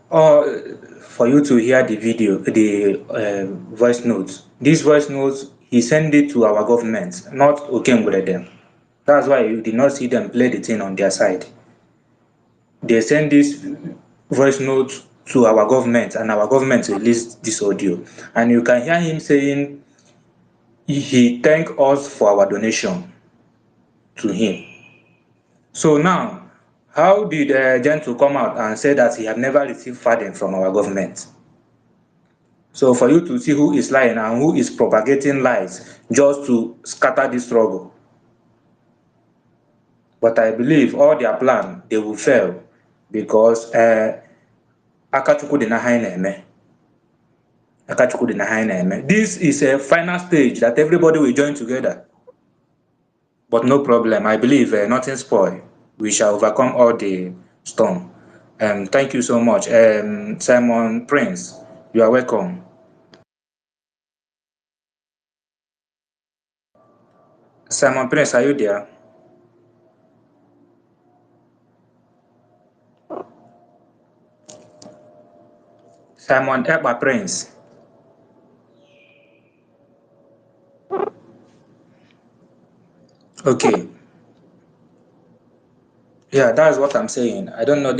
Speaker 3: For you to hear the video, the voice notes. These voice notes, he sent it to our government, not Okengwere. That's why you did not see them play the thing on their side. They send this voice note to our government, and our government released this audio. And you can hear him saying he thanked us for our donation to him. So now, how did Gentle come out and say that he had never received funding from our government? So for you to see who is lying and who is propagating lies just to scatter this struggle. But I believe all their plan, they will fail because Akachukwu dị na ha na-eme. Akachukwu dị na ha na-eme. This is a final stage that everybody will join together. But no problem. I believe nothing spoil. We shall overcome all the storm. Thank you so much. Simon Prince, you are welcome. Simon Prince, are you there? Simon Ekpa Prince. Okay. Yeah, that's what I'm saying. I don't know,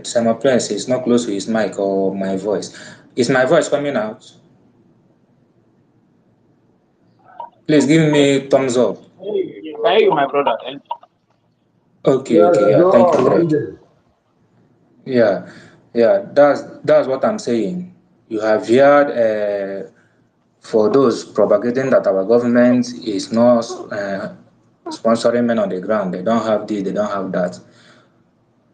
Speaker 3: Simon Prince is not close to his mic or my voice. Is my voice coming out? Please give me thumbs up.
Speaker 21: Thank you, my brother. Thank you.
Speaker 3: Okay,
Speaker 8: Yes,
Speaker 3: yeah,
Speaker 8: go
Speaker 3: thank you,
Speaker 8: on,
Speaker 3: Greg.
Speaker 8: Monday.
Speaker 3: Yeah, that's what I'm saying. You have heard for those propagating that our government is not sponsoring men on the ground. They don't have this, they don't have that.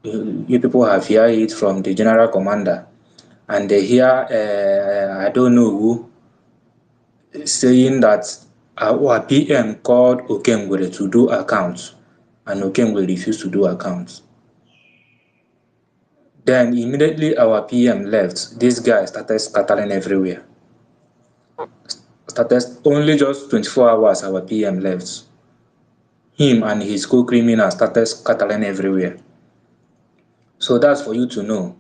Speaker 3: You people have heard it from the general commander, and they hear I don't know who saying that our PM called Okengwere to do accounts, and Okengwere refused to do accounts. Then immediately our PM left. This guy started scattering everywhere. Started only just 24 hours our PM left. Him and his co-criminals started scattering everywhere. So that's for you to know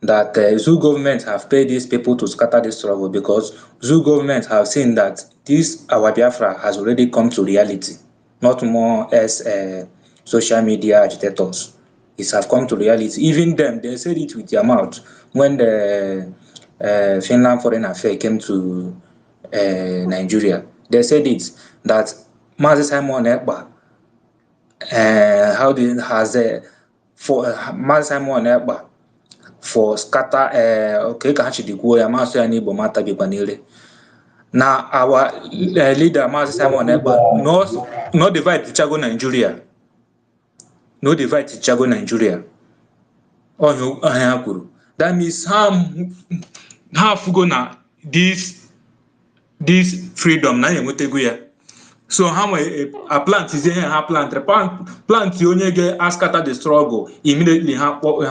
Speaker 3: that Zoo government have paid these people to scatter this struggle because Zoo government have seen that this our Biafra has already come to reality, not more as social media agitators. It have come to reality. Even them, they said it with their mouth when the Finland Foreign Affairs came to Nigeria. They said it that Mazi Simon Ekpa Mazi Simon Ekpa for scatter okay ka ha chidikwu ya masị ya n'Igbo mata bịkwa n'ire na our leader Mazi Simon Ekpa no divide Chichago Nigeria
Speaker 10: ọhịa ha kwuru. That means ha afụgo na this freedom na enwetego ya. So ha nwere a plant is ihe ha plant onye ga-askata the struggle immediately ha wepụrụ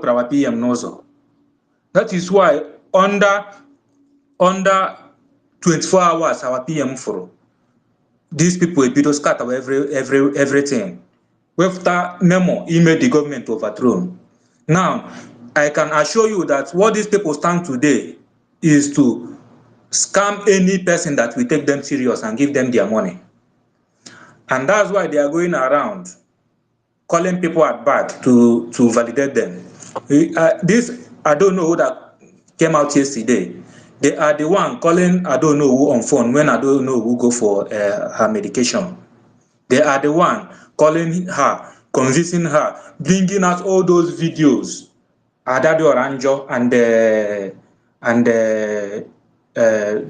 Speaker 10: our PM n'ụzọ. That is why under 24 hours our PM fụrụ, these people ebido scatter everything, wepụta memo ime the government overthrown. Now I can assure you that what these people stand today is to scam any person that will take them serious and give them their money. And that's why they are going around calling people at bat to validate them. This, I don't know who that came out yesterday. They are the one calling I don't know who on phone when I don't know who go for her medication. They are the one calling her, convincing her, bringing out all those videos Adado Oranjo and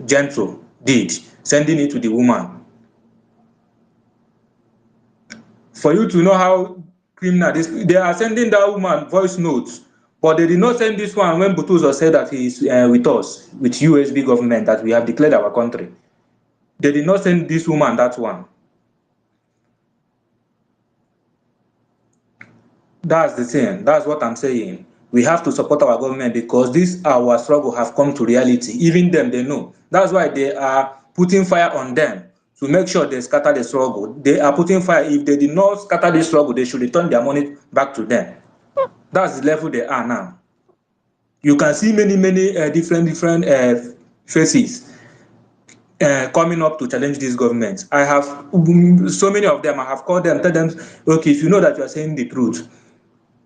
Speaker 10: Gentle did, sending it to the woman. For you to know how criminal this, they are sending that woman voice notes, but they did not send this one when Butuzo said that he is with us, with USB government, that we have declared our country. They did not send this woman that one. That's the thing. That's what I'm saying. We have to support our government because this our struggle have come to reality. Even them, they know. That's why they are putting fire on them to make sure they scatter the struggle. They are putting fire. If they did not scatter the struggle, they should return their money back to them. That's the level they are now. You can see many different faces coming up to challenge this government. I have so many of them. I have called them, tell them, okay, if you know that you are saying the truth,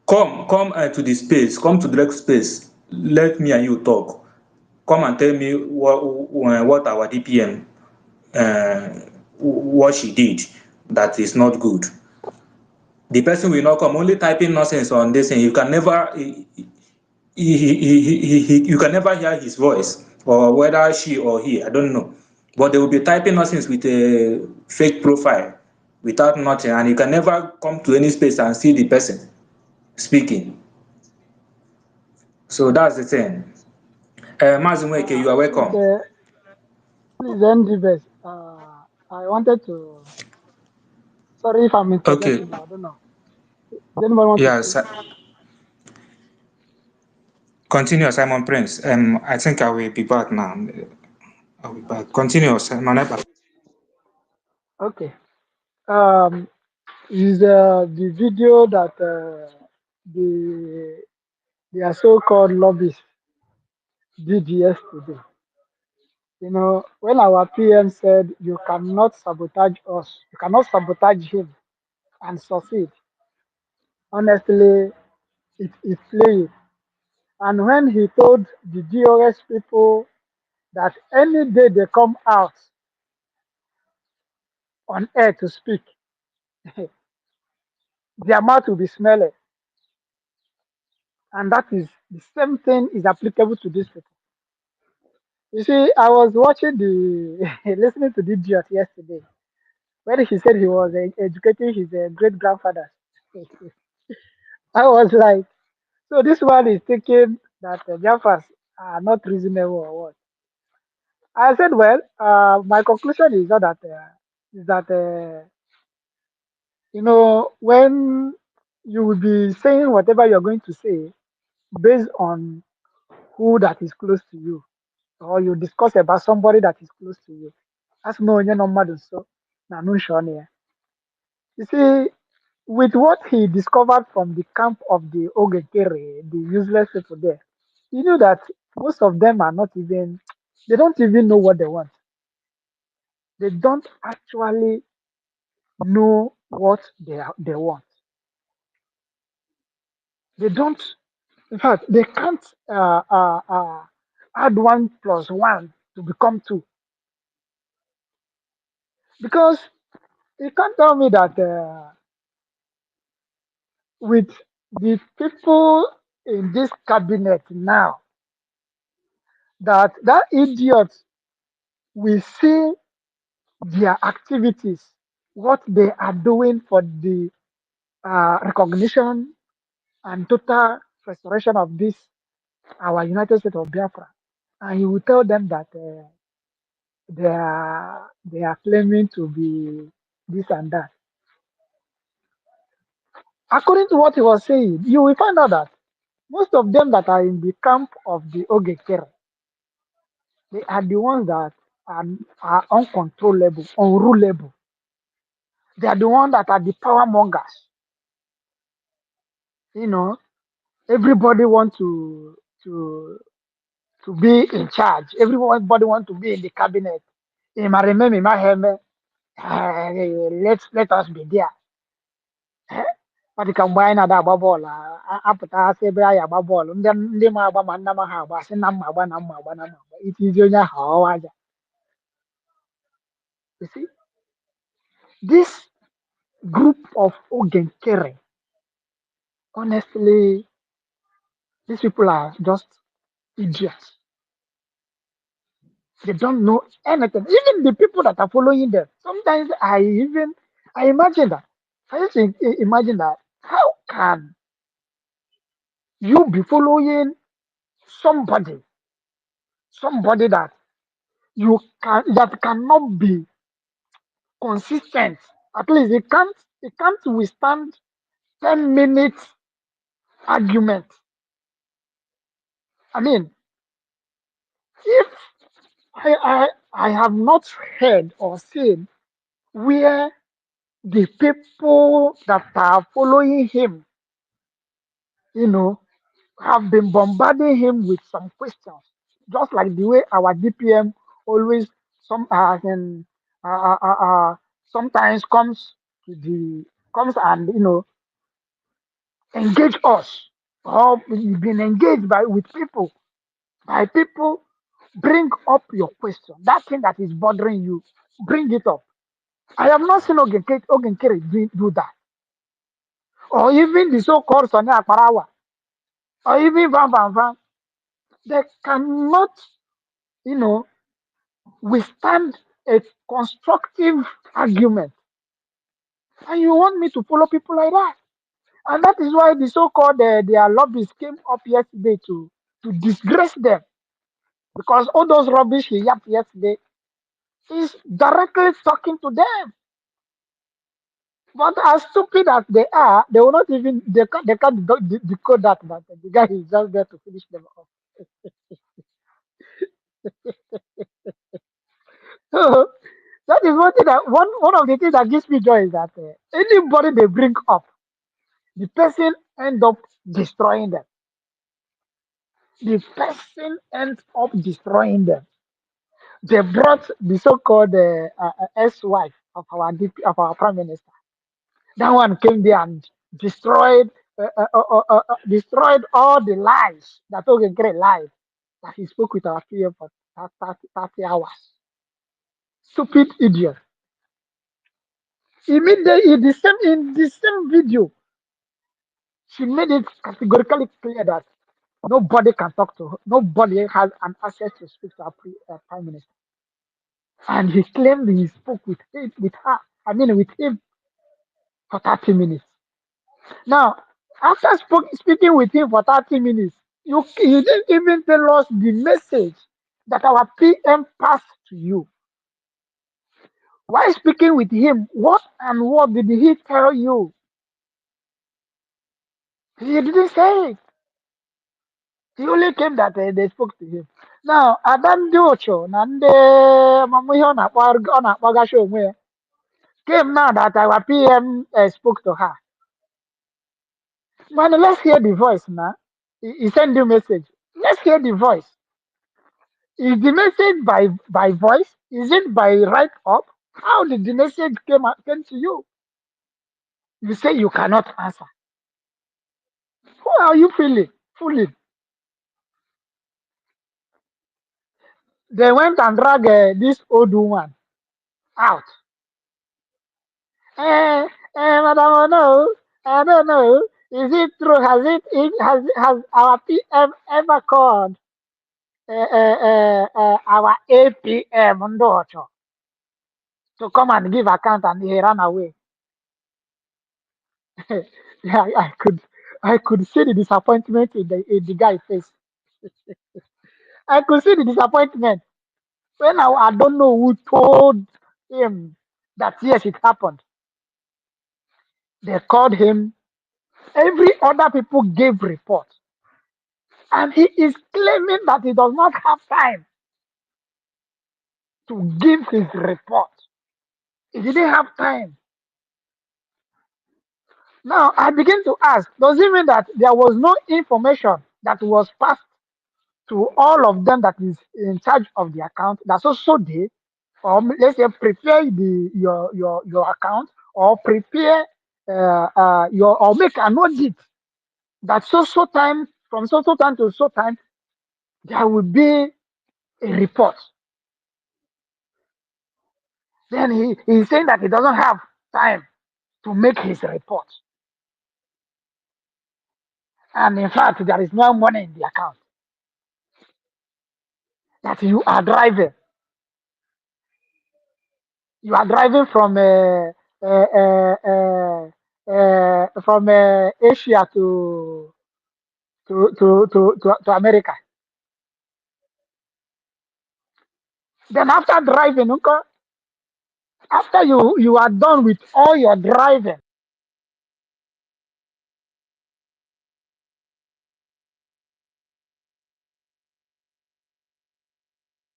Speaker 10: come to the space, come to direct space. Let me and you talk. Come and tell me what our DPM, what she did that is not good. The person will not come, only typing nonsense on this, and you can never you can never hear his voice, or whether she or he, I don't know. But they will be typing nonsense with a fake profile without nothing, and you can never come to any space and see the person speaking. So that's the thing. Mazumweke, you are welcome.
Speaker 5: Please end the best. I wanted to. Sorry if I'm
Speaker 10: Okay.
Speaker 5: interjecting. I don't know. Does anybody want to
Speaker 10: Yes.
Speaker 5: speak?
Speaker 10: Continue, Simon Prince. I think I will be back now. I'll be back. Continue, Simon.
Speaker 5: Okay. Is the video that the their so-called lobbyists did yesterday. You know, when our PM said you cannot sabotage us, you cannot sabotage him and succeed. Honestly, it is playing. And when he told the DOS people that any day they come out on air to speak, their mouth will be smelling. And that is the same thing is applicable to these people. You see, I was watching listening to the idiot yesterday when he said he was educating his great grandfather. I was like, so this one is thinking that Biafras are not reasonable or what? I said, well, my conclusion is not that is that when you will be saying whatever you're going to say based on who that is close to you, or you discuss about somebody that is close to you. As no no matter so na no sure near. You see, with what he discovered from the camp of the Ogekere, the useless people there, you know that most of them are not even they don't even know what they want. They don't actually know what they want. They don't, in fact, they can't add 1 plus 1 to become 2. Because you can't tell me that with the people in this cabinet now, that idiot will see their activities, what they are doing for the recognition and total restoration of this our United States of Biafra, and he will tell them that they are claiming to be this and that. According to what he was saying, you will find out that most of them that are in the camp of the Ogekere, they are the ones that are uncontrollable, unrulable. They are the ones that are the power mongers. You know, everybody want to be in charge. Everybody want to be in the cabinet. Remember, let us be there. Ọ dị ka mgbe anyị na-ada agba bọọlụ apụta asị ebe anyị agba bọọlụ ndị ma agba ma nna m ha agba sị na mma agba na mma agba na mma agba itizi onye ahụ ọwa aja. You see, this group of Ogenkere, honestly, these people are just idiots. They don't know anything. Even the people that are following them. Sometimes I imagine that. I used to imagine that. How can you be following somebody, somebody that cannot be consistent? At least it can't withstand 10 minutes argument. I mean, if I have not heard or seen where the people that are following him, you know, have been bombarding him with some questions, just like the way our DPM always some uh, uh, uh, sometimes comes and engage us, or we've been engaged with people. By people, bring up your question. That thing that is bothering you, bring it up. I have not seen Ogenkere do that. Or even the so-called Sonia Akparawa, or even Van Van Van. They cannot, you know, withstand a constructive argument. And you want me to follow people like that? And that is why the so-called their lobbyists came up yesterday to disgrace them. Because all those rubbish he yapped yesterday is directly talking to them. But as stupid as they are, they will not even they can't decode that the guy is just there to finish them off. So that is one of the things that gives me joy is that anybody they bring up, the person end up destroying them. The person ends up destroying them. They brought the so-called ex-wife of our of our prime minister. That one came there and destroyed all the lies that Ogenkere lied that he spoke with our PM for 30 hours. Stupid idiot. Immediately in the same video, she made it categorically clear that nobody can talk to her. Nobody has an access to speak to our prime minister. And he claimed he spoke with her. I mean, with him for 30 minutes. Now, after speaking with him for 30 minutes, you didn't even tell us the message that our PM passed to you. While speaking with him, what did he tell you? He didn't say it. He only came that they spoke to him. Now, Adam Diocho, Nande Mamuyo Nakwagasho onwe came now that our PM spoke to her. Man, let's hear the voice now. He sent you message. Let's hear the voice. Is the message by voice? Is it by write up? How did the message came to you? You say you cannot answer. Who are you fooling? They went and dragged this old woman out. Madam, no, I don't know. Is it true? Has our PM ever called our APM Ndocho to come and give account and he ran away? Yeah, I could see the disappointment in the guy's face. I could see the disappointment when I don't know who told him that yes, it happened. They called him. Every other people gave report, and he is claiming that he does not have time to give his report. He didn't have time. Now I begin to ask, does it mean that there was no information that was passed to all of them that is in charge of the account? That's also they, or let's say prepare your account, or prepare your, or make an audit that so time, from so time to so time there will be a report. Then he's saying that he doesn't have time to make his report. And in fact, there is no money in the account. That you are driving. You are driving from Asia to America. Then after driving, uncle, after you are done with all your driving,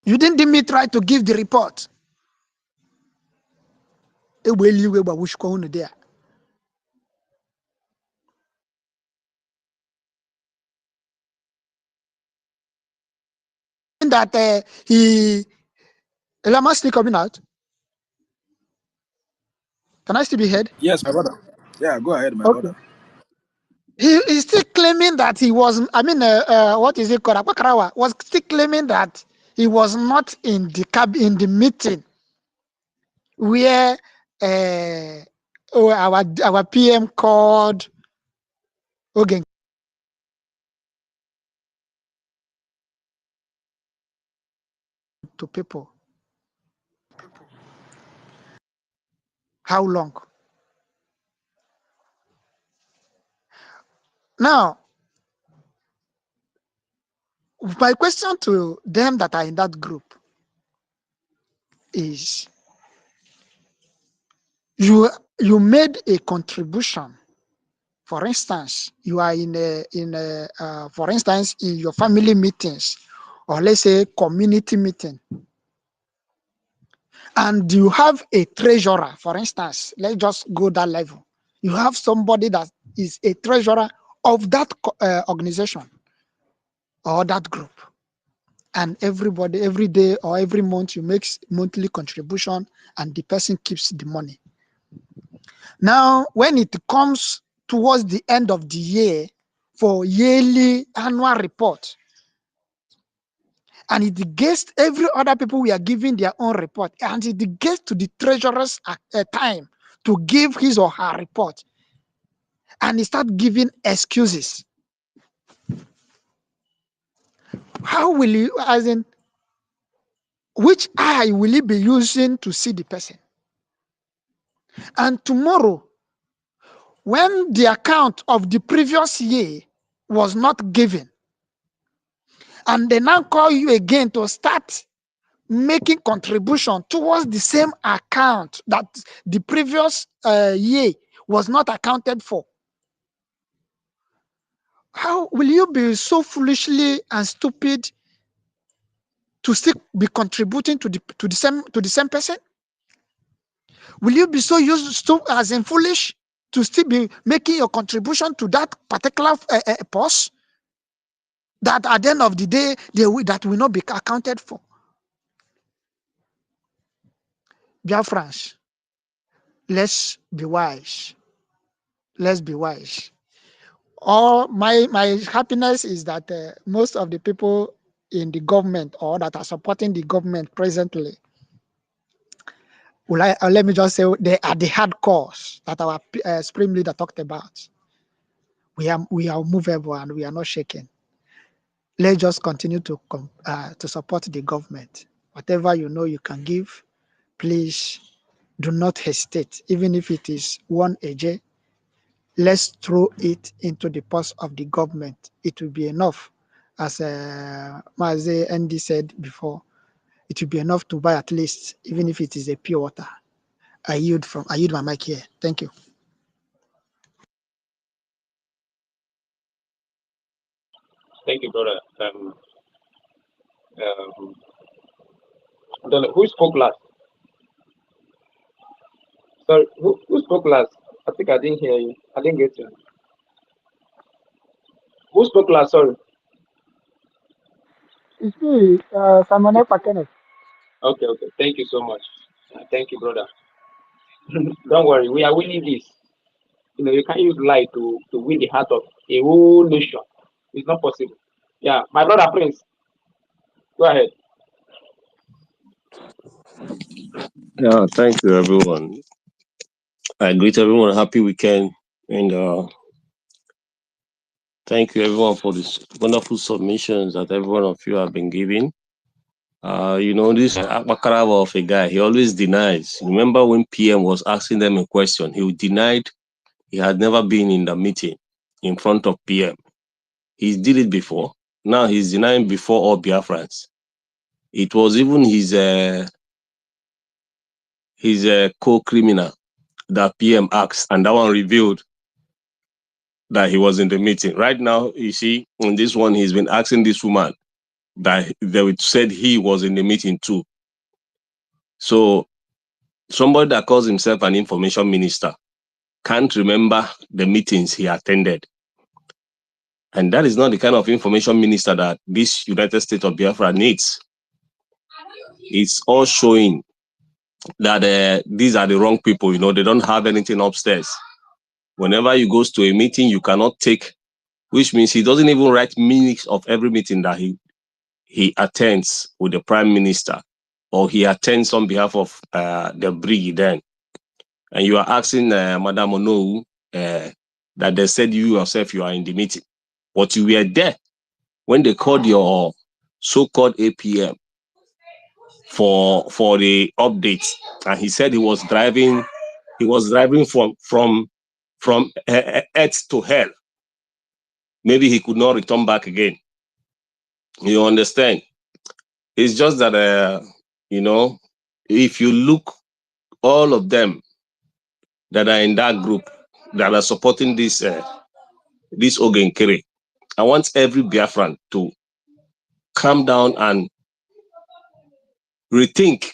Speaker 5: you didn't even try to give the report. That am I still coming out? Can I still be heard?
Speaker 19: Yes, my brother. Yeah, go ahead, my
Speaker 5: Okay.
Speaker 19: brother.
Speaker 5: He is still claiming that he was, what is it called? Akwakarawa was still claiming that he was not in the meeting where our PM called Ogen to people. How long? Now, my question to them that are in that group is, you made a contribution. For instance, you are for instance, in your family meetings, or let's say community meeting, and you have a treasurer. For instance, let's just go that level. You have somebody that is a treasurer of that organization or that group, and everybody every day or every month you make monthly contribution, and the person keeps the money. Now, when it comes towards the end of the year for yearly annual report, and it gets every other people, we are giving their own report, and it gets to the treasurer's time to give his or her report, and he start giving excuses. How will you, as in, which eye will he be using to see the person? And tomorrow, when the account of the previous year was not given, and they now call you again to start making contribution towards the same account that the previous year was not accounted for, how will you be so foolishly and stupid to still be contributing to the same person? Will you be so as in foolish to still be making your contribution to that particular post that at the end of the day that will not be accounted for? Dear friends, let's be wise. Let's be wise. All my happiness is that most of the people in the government or that are supporting the government presently, let me just say, they are the hardcores that our Supreme Leader talked about. We are movable and we are not shaken. Let's just continue to support the government. Whatever you know you can give, please do not hesitate. Even if it is 1 AJ, let's throw it into the purse of the government. It will be enough, as Maze Andy said before. It will be enough to buy at least, even if it is a pure water. I yield my mic here. Thank you.
Speaker 21: Thank you, brother. I don't know who spoke last. Sorry, who spoke last? I think I didn't hear you. I didn't get you. Who spoke last? Sorry.
Speaker 5: It's me, Simon Kenneth.
Speaker 21: Okay. Thank you so much. Thank you, brother. Don't worry, we are winning this. You know, you can't use lie to win the heart of a whole nation. It's not possible. Yeah, my brother Prince, go ahead.
Speaker 1: Yeah, thank you, everyone. I greet everyone. Happy weekend, and thank you, everyone, for these wonderful submissions that every one of you have been giving. You know, this Akbakaraba of a guy, he always denies. Remember when PM was asking them a question, he denied he had never been in the meeting in front of PM. He did it before. Now he's denying before all Biafrans. It was even his co-criminal that PM asked, and that one revealed that he was in the meeting. Right now, you see, in this one, he's been asking this woman that they said he was in the meeting too. So somebody that calls himself an information minister can't remember the meetings he attended. And that is not the kind of information minister that this United States of Biafra needs. It's all showing that these are the wrong people. You know, they don't have anything upstairs. Whenever you go to a meeting, you cannot take, which means he doesn't even write minutes of every meeting that he attends with the prime minister, or he attends on behalf of the brig then. And you are asking Madam Onowu that they said you yourself, you are in the meeting. But you were there when they called your so-called APM for the updates. And he said he was driving from earth to hell. Maybe he could not return back again. You understand? It's just that, you know, if you look, all of them that are in that group that are supporting this Ogenkere, I want every Biafran to calm down and rethink.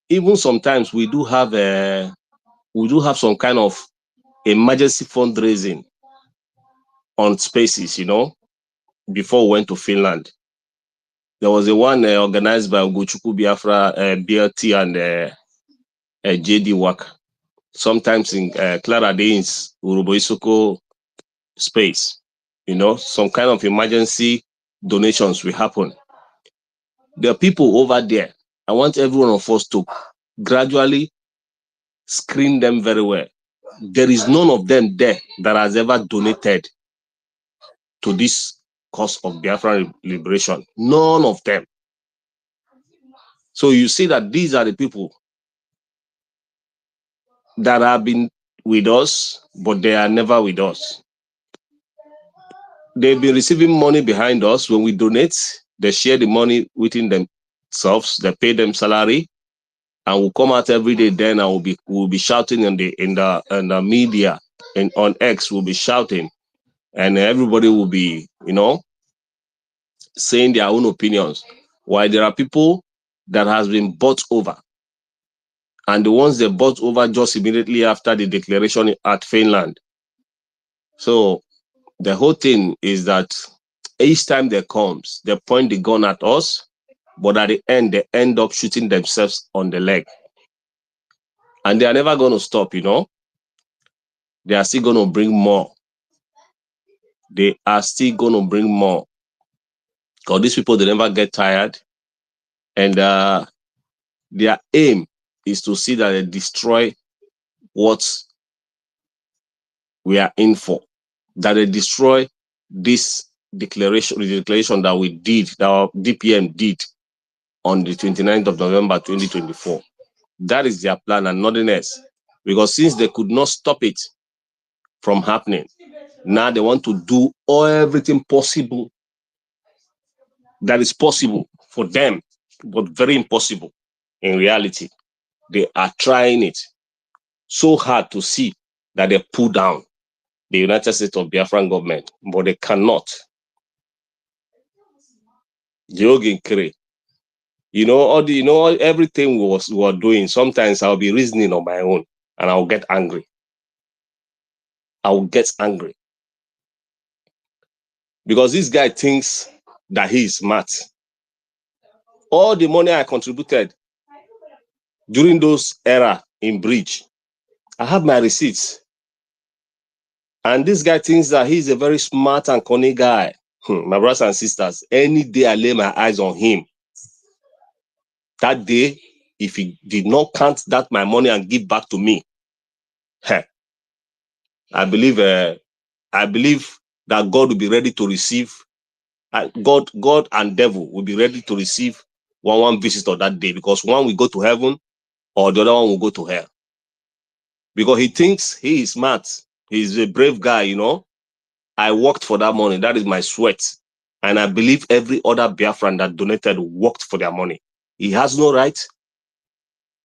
Speaker 1: Even sometimes we do have some kind of emergency fundraising on spaces, you know, before we went to Finland. There was a one organized by Ugochukwu Biafra, BLT and JD Work. Sometimes in Clara Danes, Urubo Isoko space, you know, some kind of emergency donations will happen. There are people over there. I want every one of us to gradually screen them very well. There is none of them there that has ever donated to this cause of Biafran liberation. None of them. So you see that these are the people that have been with us, but they are never with us. They've been receiving money behind us. When we donate, they share the money within themselves. They pay them salary, and we'll come out every day. Then and we'll be shouting in the media and on X. We'll be shouting, and everybody will be, you know, saying their own opinions. While there are people that has been bought over, and the ones they bought over just immediately after the declaration at Finland. So the whole thing is that each time they comes, they point the gun at us, but at the end, they end up shooting themselves on the leg. And they are never going to stop, you know. They are still going to bring more. They are still going to bring more. Because these people, they never get tired. And their aim is to see that they destroy what we are in for. That they destroy this declaration that we did, that our DPM did on the 29th of November 2024. That is their plan and nothing else. Because since they could not stop it from happening. Now they want to do everything possible that is possible for them, but very impossible in reality. They are trying it so hard to see that they pull down the United States of Biafran government, but they cannot. Everything we were doing, sometimes I'll be reasoning on my own and I'll get angry. Because this guy thinks that he is smart. All the money I contributed during those era in Bridge, I have my receipts. And this guy thinks that he's a very smart and cunning guy. My brothers and sisters, any day I lay my eyes on him, that day, if he did not count that my money and give back to me, I believe that God will be ready to receive, God and devil will be ready to receive one visitor that day, because one will go to heaven or the other one will go to hell. Because he thinks he is smart. He's a brave guy, you know. I worked for that money. That is my sweat. And I believe every other Biafran that donated worked for their money. He has no right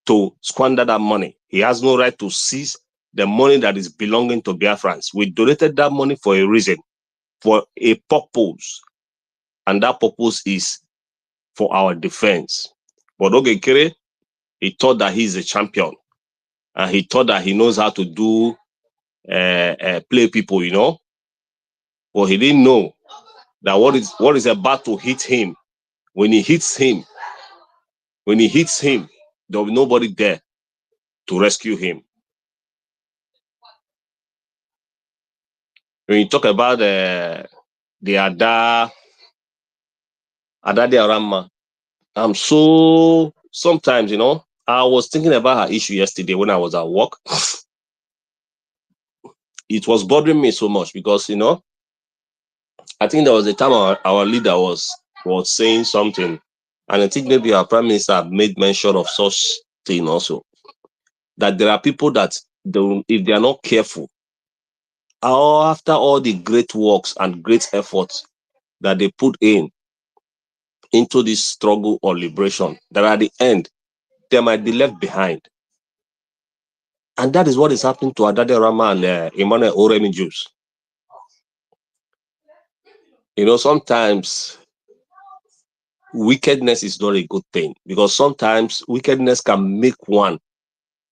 Speaker 1: to squander that money. He has no right to seize the money that is belonging to Biafrans. We donated that money for a reason, for a purpose. And that purpose is for our defense. But Ogekere, he thought that he's a champion. And he thought that he knows how to do play people, you know. But he didn't know that what is about to hit him. When he hits him, there will be nobody there to rescue him. When you talk about the Ada Diarama, I'm so, sometimes, you know, I was thinking about her issue yesterday when I was at work. It was bothering me so much because, you know, I think there was a time our leader was saying something, and I think maybe our prime minister made mention of such thing also, that there are people that if they are not careful, after all the great works and great efforts that they put into this struggle or liberation, that at the end, they might be left behind. And that is what is happening to Adade Rama and Emmanuel Oremi Jews. You know, sometimes wickedness is not a good thing, because sometimes wickedness can make one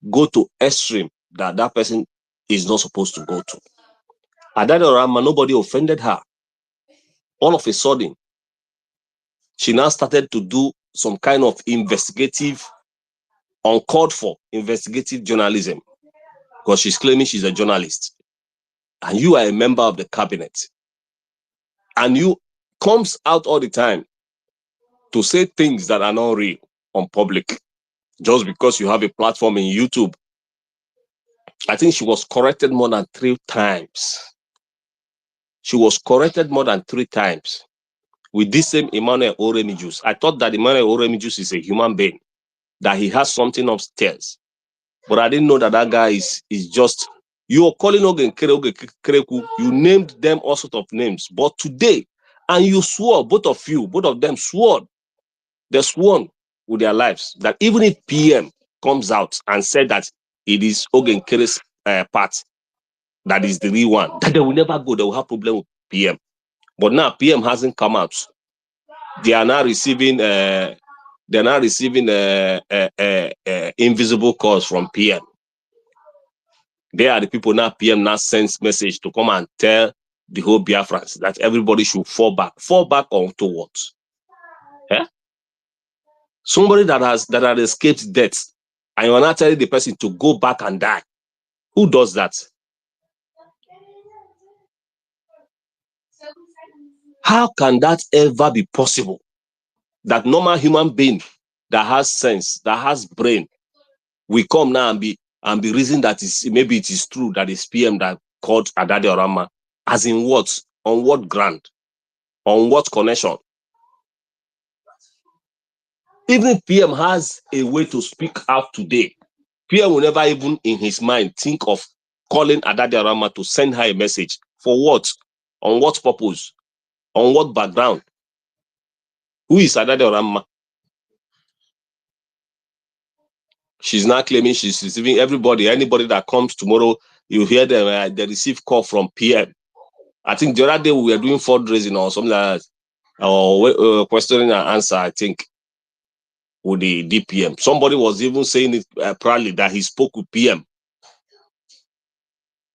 Speaker 1: go to extreme that person is not supposed to go to. Adade Rama, nobody offended her. All of a sudden, she now started to do some kind of uncalled for investigative journalism, because she's claiming she's a journalist. And you are a member of the cabinet. And you comes out all the time to say things that are not real on public, just because you have a platform in YouTube. I think she was corrected more than 3 times. With this same Emmanuel Oremi. I thought that Emmanuel Oremi is a human being, that he has something upstairs. But I didn't know that guy is just, you're calling Ogen Kereku, you named them all sorts of names. But today, and you swore, both of them swore, they sworn with their lives that even if PM comes out and said that it is Ogen Kere's part that is the real one, that they will never go, they will have problem with PM. But now PM hasn't come out. They are now receiving invisible calls from PM. They are the people now PM now sends message to come and tell the whole Biafrans that everybody should fall back. Fall back onto what? Somebody that had escaped death, and you're not telling the person to go back and die. Who does that? How can that ever be possible? That normal human being that has sense, that has brain, we come now and be reasoning that maybe it is true that it's PM that called Adade Orama. As in what? On what ground? On what connection? Even if PM has a way to speak out today, PM will never even in his mind think of calling Adadi Arama to send her a message. For what? On what purpose? On what background? Who is Adadi Arama? She's not claiming she's receiving everybody. Anybody that comes tomorrow, you hear them, they receive call from PM. I think the other day we were doing fundraising or something like that, or questioning and answer, I think, with the DPM. Somebody was even saying it proudly that he spoke with PM.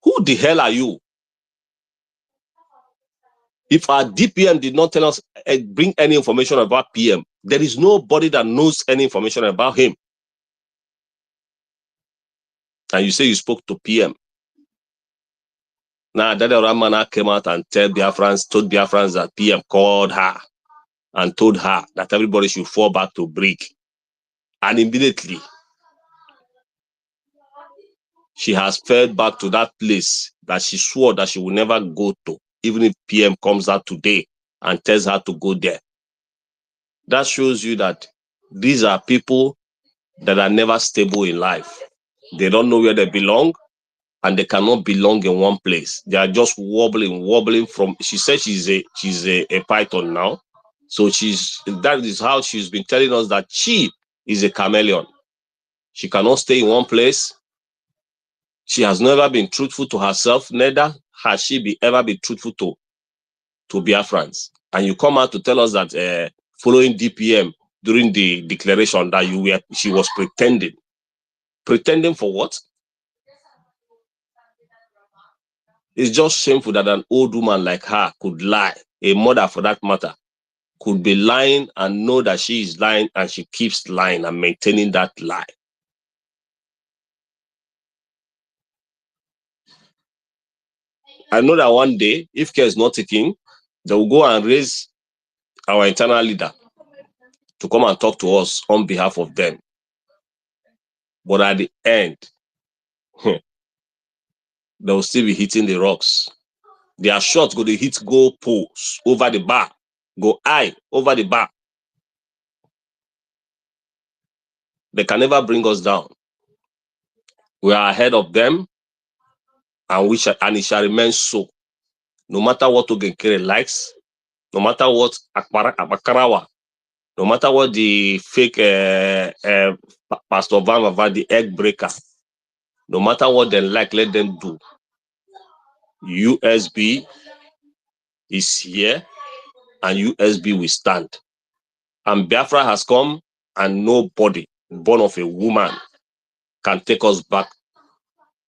Speaker 1: Who the hell are you? If our DPM did not tell us, bring any information about PM, there is nobody that knows any information about him. And you say you spoke to PM. Now, Dada Ramana came out and told Biafrans that PM called her and told her that everybody should fall back to brick. And immediately, she has fell back to that place that she swore that she will never go to, even if PM comes out today and tells her to go there. That shows you that these are people that are never stable in life. They don't know where they belong, and they cannot belong in one place. They are just wobbling from. She said she's a python now, so that is how she's been telling us that she is a chameleon. She cannot stay in one place. She has never been truthful to herself. Neither has she ever been truthful to Biafrans. And you come out to tell us that following DPM during the declaration that she was pretending. Pretending for what? It's just shameful that an old woman like her could lie. A mother, for that matter, could be lying and know that she is lying, and she keeps lying and maintaining that lie. I know that one day, if care is not taken, they will go and raise our internal leader to come and talk to us on behalf of them. But at the end, they will still be hitting the rocks. Their shots go to hit goal posts over the bar, go high over the bar. They can never bring us down. We are ahead of them, and it shall remain so. No matter what Ogenkere likes, no matter what Akbakarawa, no matter what the fake Pastor Van Vava, the egg breaker, no matter what they like, let them do. USB is here, and USB will stand. And Biafra has come, and nobody born of a woman can take us back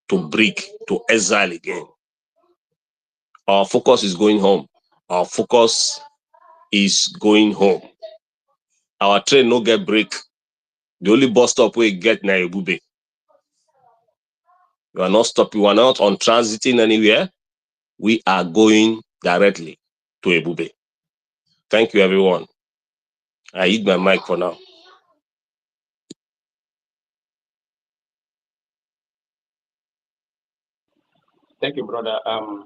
Speaker 1: to brick, to exile again. Our focus is going home. Our focus is going home. Our train no get break. The only bus stop we get na Ebube. We are not stopping. We are not on transiting anywhere. We are going directly to Ebube. Thank you, everyone. I eat my mic for now.
Speaker 21: Thank you, brother. I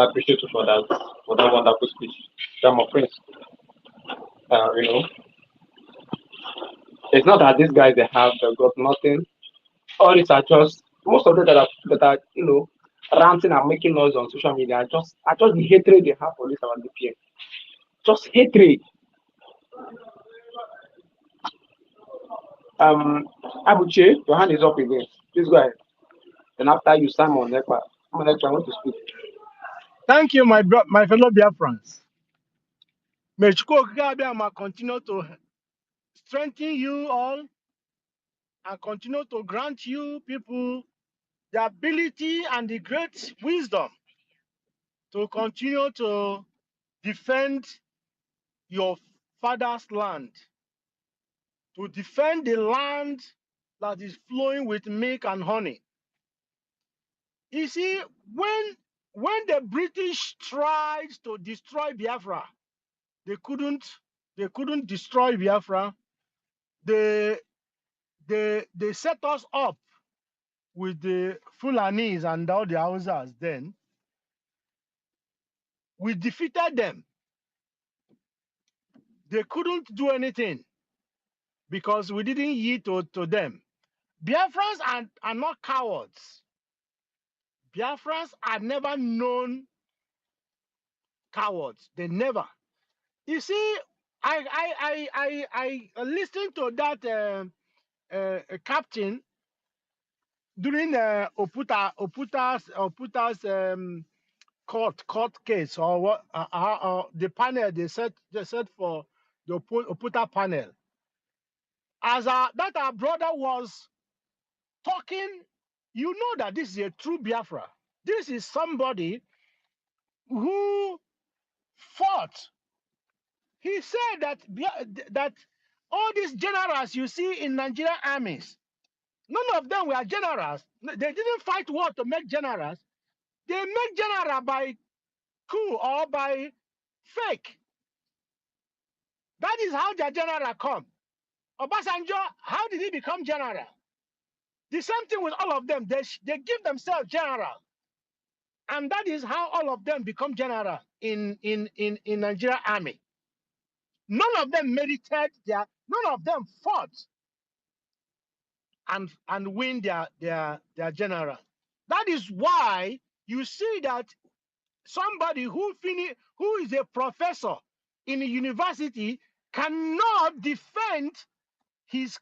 Speaker 21: appreciate you for that wonderful speech. I'm a prince. It's not that these guys they got nothing. All these are just most of them that are ranting and making noise on social media are just the hatred they have for this our DPM. Just hatred. Abuche, your hand is up again. Please go ahead. Then after you, Simon Nekpa. I want to speak.
Speaker 15: Thank you, my fellow Biafrans. May Chukwu continue to strengthen you all and continue to grant you people the ability and the great wisdom to continue to defend your father's land, to defend the land that is flowing with milk and honey. You see, when the British tried to destroy Biafra, they couldn't destroy Biafra. They set us up with the Fulanis and all the Hausas. Then we defeated them. They couldn't do anything because we didn't yield to them. Biafrans are not cowards. Biafrans are never known cowards. They never. You see, I listened to that captain during Oputa's court case, or what the panel they said for the Oputa panel. As that our brother was talking, you know that this is a true Biafra. This is somebody who fought. He said that all these generals you see in Nigerian armies, none of them were generals. They didn't fight war to make generals. They make general by coup or by fake. That is how their general come. Obasanjo, how did he become general? The same thing with all of them. They give themselves general. And that is how all of them become general in Nigeria army. None of them merited none of them fought and win their general. That is why you see that somebody who is a professor in a university cannot defend his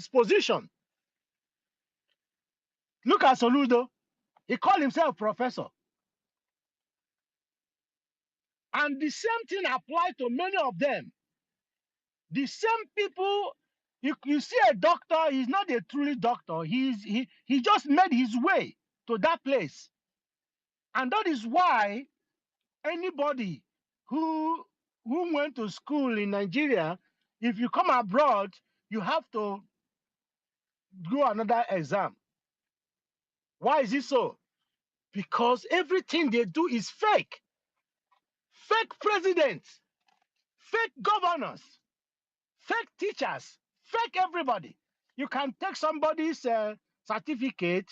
Speaker 15: position. Look at Soludo. He called himself professor. And the same thing applied to many of them. The same people, you see a doctor, he's not a truly doctor. He just made his way to that place. And that is why anybody who went to school in Nigeria, if you come abroad, you have to do another exam. Why is it so? Because everything they do is fake. Fake presidents, fake governors, fake teachers, fake everybody. You can take somebody's certificate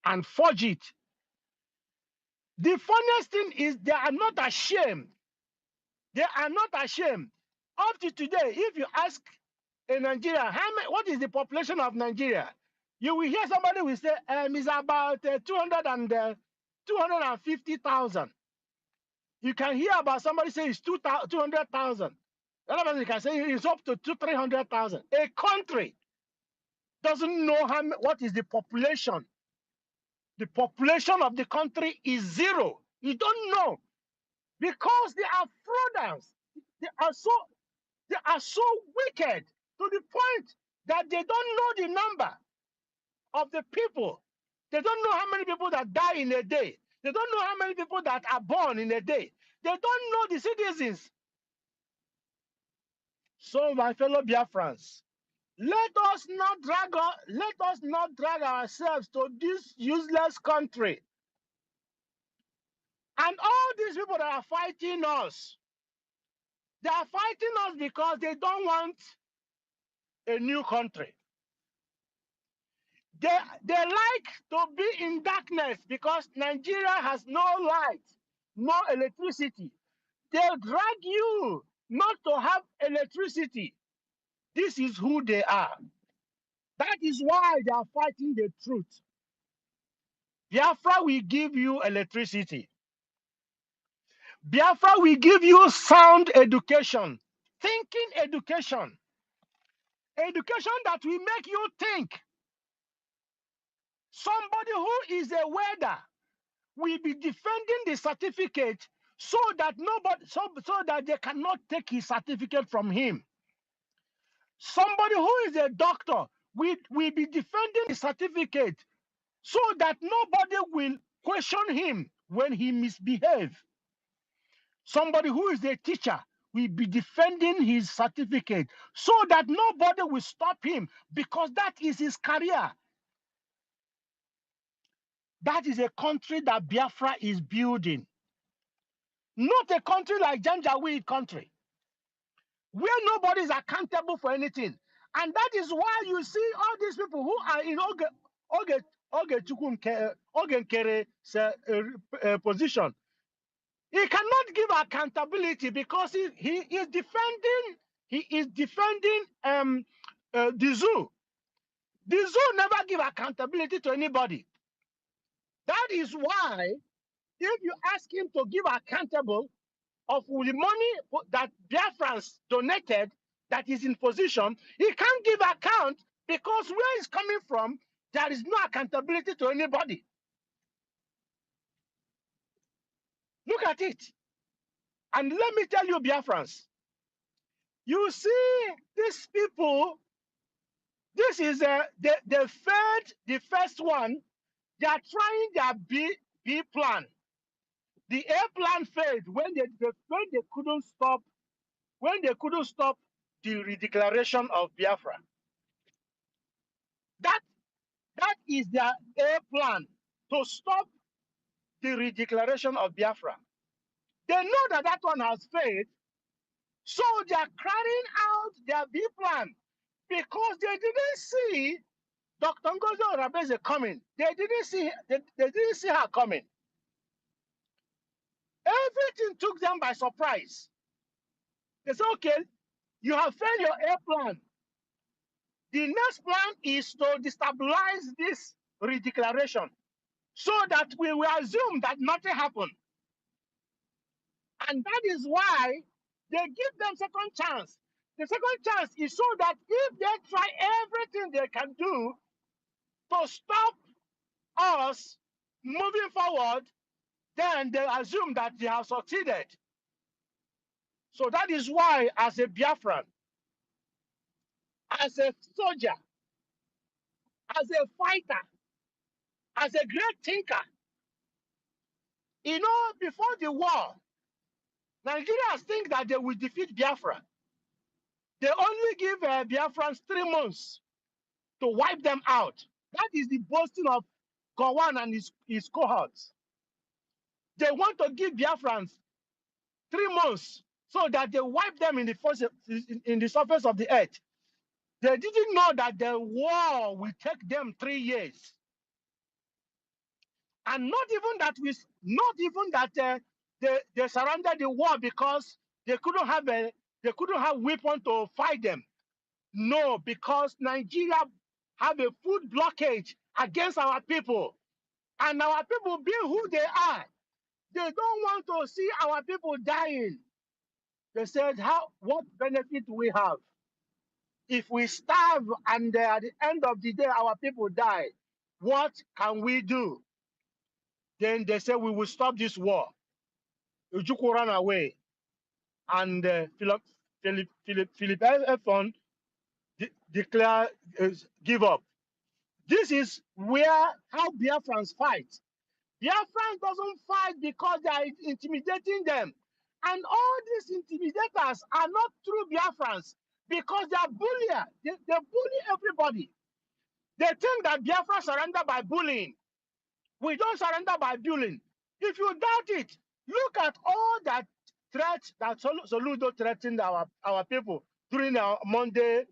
Speaker 15: and forge it. The funniest thing is they are not ashamed. They are not ashamed. Up to today, if you ask a Nigerian, what is the population of Nigeria? You will hear somebody will say, it's about 250,000. You can hear about somebody say it's 200,000. Another person can say it's up to 300,000. A country doesn't know what is the population. The population of the country is zero. You don't know because they are fraudulent. They are so wicked to the point that they don't know the number of the people. They don't know how many people that die in a day. They don't know how many people that are born in a day. They don't know the citizens. So, my fellow Biafrans, let us not drag ourselves to this useless country. And all these people that are fighting us, they are fighting us because they don't want a new country. They like to be in darkness because Nigeria has no light, no electricity. They'll drag you not to have electricity. This is who they are. That is why they are fighting the truth. Biafra will give you electricity. Biafra will give you sound education, thinking education, education that will make you think. Somebody who is a welder will be defending the certificate so that they cannot take his certificate from him. Somebody who is a doctor will be defending the certificate so that nobody will question him when he misbehaves. Somebody who is a teacher will be defending his certificate so that nobody will stop him because that is his career. That is a country that Biafra is building. Not a country like Janjaweed country, where nobody is accountable for anything. And that is why you see all these people who are in Ogenkere's position. He cannot give accountability because he is defending the zoo. The zoo never give accountability to anybody. That is why if you ask him to give accountable of the money that Biafrans donated that is in position, he can't give account because where it's coming from, there is no accountability to anybody. Look at it. And let me tell you, Biafrans, you see these people, this is the first one, they are trying their B plan. The A plan failed when they couldn't stop the redeclaration of Biafra. That is their A plan, to stop the redeclaration of Biafra. They know that one has failed, so they are carrying out their B plan because they didn't see Dr. Ngozi Rabeze coming. They didn't see her coming. Everything took them by surprise. They said, okay, you have failed your A plan. The next plan is to destabilize this redeclaration so that we will assume that nothing happened. And that is why they give them second chance. The second chance is so that if they try everything they can do to stop us moving forward, then they assume that they have succeeded. So that is why, as a Biafran, as a soldier, as a fighter, as a great thinker, before the war, Nigerians think that they will defeat Biafra. They only give Biafrans 3 months to wipe them out. That is the boasting of Gowon and his cohorts. They want to give Biafrans 3 months so that they wipe them in the surface of the earth. They didn't know that the war will take them 3 years. And not even that they surrendered the war because they couldn't have weapons to fight them. No, because Nigeria have a food blockage against our people. And our people being who they are, they don't want to see our people dying. They said, what benefit do we have? If we starve and at the end of the day our people die, what can we do? Then they said, we will stop this war. Ojukwu ran away. And Philip Efon declare give up. This is how Biafrans fight. Biafrans doesn't fight because they are intimidating them. And all these intimidators are not true Biafrans because they are bullies. They bully everybody. They think that Biafra surrender by bullying. We don't surrender by bullying. If you doubt it, look at all that threats that Soludo threatened our people during our Monday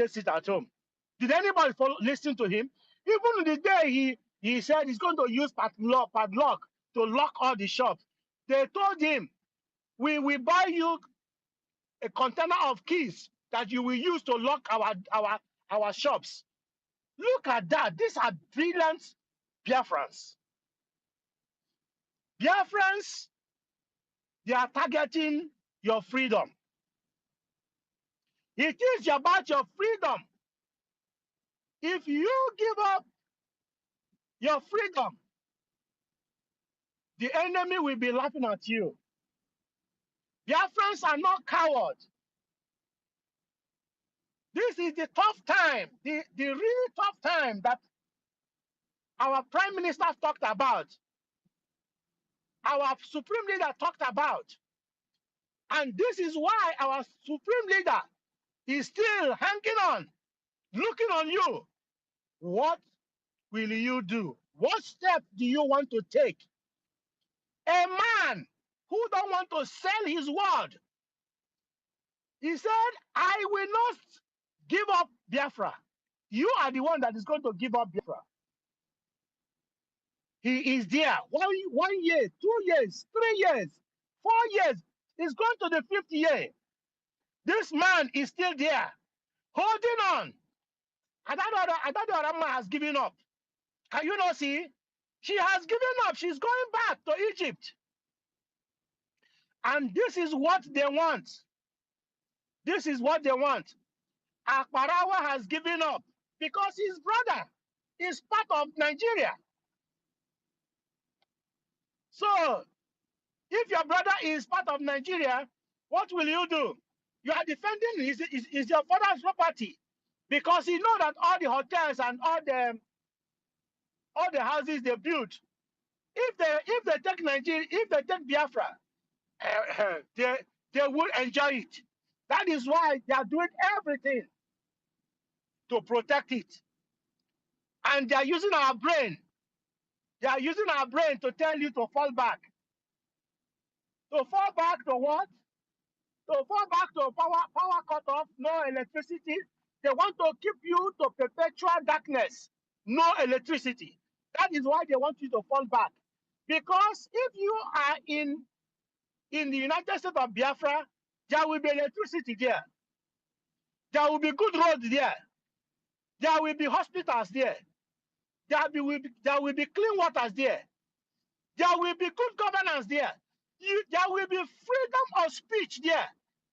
Speaker 15: sit at home. Did anybody listen to him? Even the day he said he's going to use padlock to lock all the shops, they told him, we will buy you a container of keys that you will use to lock our shops. Look at that. These are brilliant Biafrans. Biafrans, they are targeting your freedom. It is about your freedom. If you give up your freedom, the enemy will be laughing at you. Biafrans are not cowards. This is the tough time, the really tough time that our prime minister talked about, our supreme leader talked about. And this is why our supreme leader is still hanging on, looking on you. What will you do? What step do you want to take? A man who don't want to sell his word. He said, I will not give up Biafra. You are the one that is going to give up Biafra. He is there. 1 year, 2 years, 3 years, 4 years. He's going to the 5th year. This man is still there, holding on. Adado Arama has given up. Can you not see? She has given up. She's going back to Egypt. And this is what they want. This is what they want. Akparawa has given up because his brother is part of Nigeria. So if your brother is part of Nigeria, what will you do? You are defending is your father's property because you know that all the hotels and all the houses they built, if they take Nigeria, if they take Biafra, they will enjoy it. That is why they are doing everything to protect it, and they are using our brain. They are using our brain to tell you to fall back. To fall back to what? To fall back to power cut off, no electricity. They want to keep you to perpetual darkness, no electricity. That is why they want you to fall back. Because if you are in the United States of Biafra, there will be electricity there. There will be good roads there. There will be hospitals there. There will be clean waters there. There will be good governance there. There will be freedom of speech there.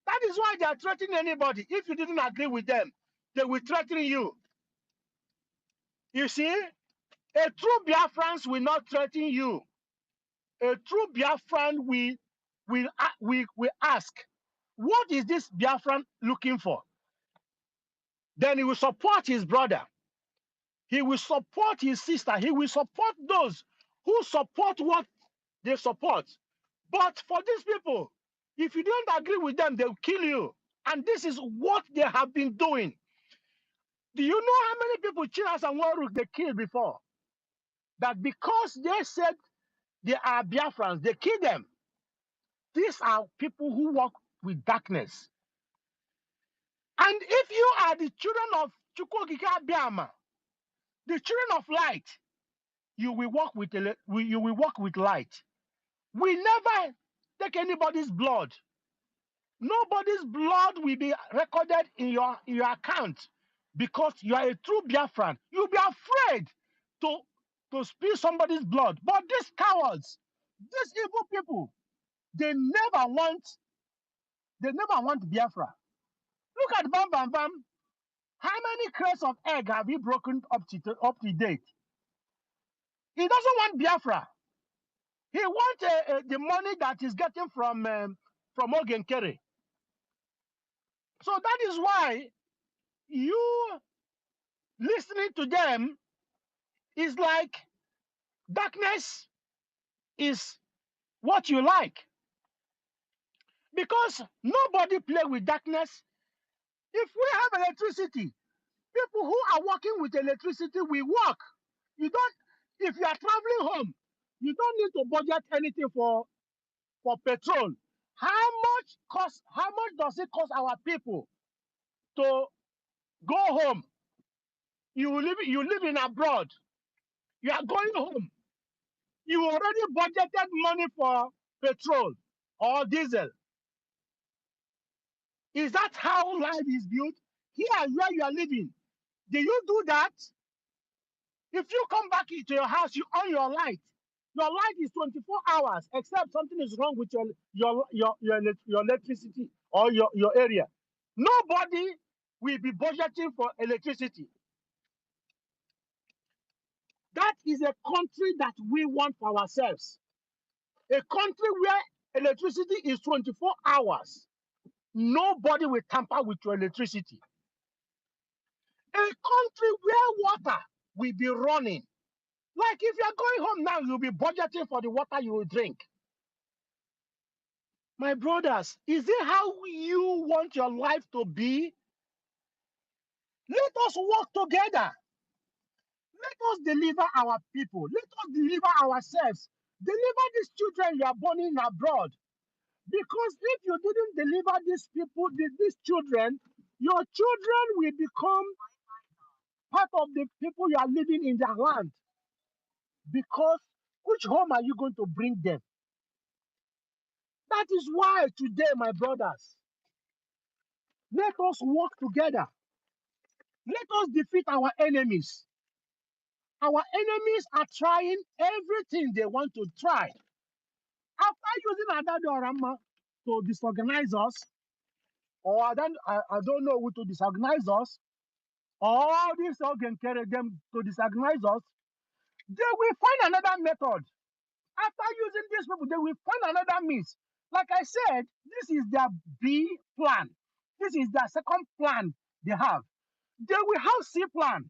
Speaker 15: That is why they are threatening anybody. If you didn't agree with them, they will threaten you. You see, a true Biafran will not threaten you. A true Biafran will ask, what is this Biafran looking for? Then he will support his brother. He will support his sister. He will support those who support what they support. But for these people, if you don't agree with them, they'll kill you. And this is what they have been doing. Do you know how many people Chinas and Waruk they killed before? That because they said they are Biafrans, they kill them. These are people who walk with darkness. And if you are the children of Chukwokika Biama, the children of light, you will walk with light. We never take anybody's blood. Nobody's blood will be recorded in your account because you are a true Biafran. You'll be afraid to spill somebody's blood. But these cowards, these evil people, they never want Biafra. Look at Bam Bam Bam. How many crates of egg have he broken up to date? He doesn't want Biafra. He wants the money that he's getting from Ogenkere. So that is why you listening to them is like darkness is what you like. Because nobody play with darkness. If we have electricity, people who are working with electricity will work. You don't, if you are traveling home, you don't need to budget anything for petrol. How much does it cost our people to go home? You live in abroad. You are going home. You already budgeted money for petrol or diesel. Is that how life is built? Here where you are living, do you do that? If you come back into your house, you on your light. Your light is 24 hours, except something is wrong with your electricity or your area. Nobody will be budgeting for electricity. That is a country that we want for ourselves. A country where electricity is 24 hours. Nobody will tamper with your electricity. A country where water will be running. Like if you're going home now, you'll be budgeting for the water you will drink. My brothers, is it how you want your life to be? Let us work together. Let us deliver our people. Let us deliver ourselves. Deliver these children you are born in abroad. Because if you didn't deliver these people, these children, your children will become part of the people you are living in their land. Because which home are you going to bring them? That is why today, my brothers, let us work together. Let us defeat our enemies. our enemies are trying everything they want to try. After using Adadorama to disorganize us, or I don't know who to disorganize us, or this organ carry them to disorganize us, they will find another method. After using these people, they will find another means. Like I said, this is their B plan. This is their second plan they have. They will have C plan.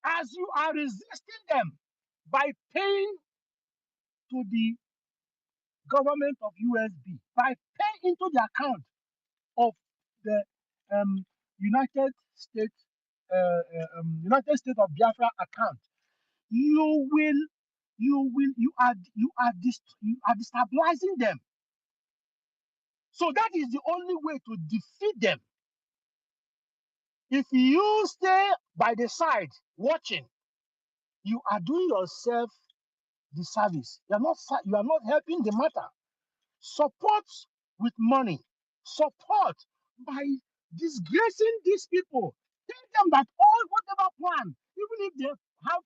Speaker 15: As you are resisting them by paying to the government of USB, by paying into the account of the United States of Biafra account, you are destabilizing them. So that is the only way to defeat them. If you stay by the side watching, you are doing yourself the service. You are not helping the matter. Support with money. Support by disgracing these people. Tell them that all whatever plan, even if they have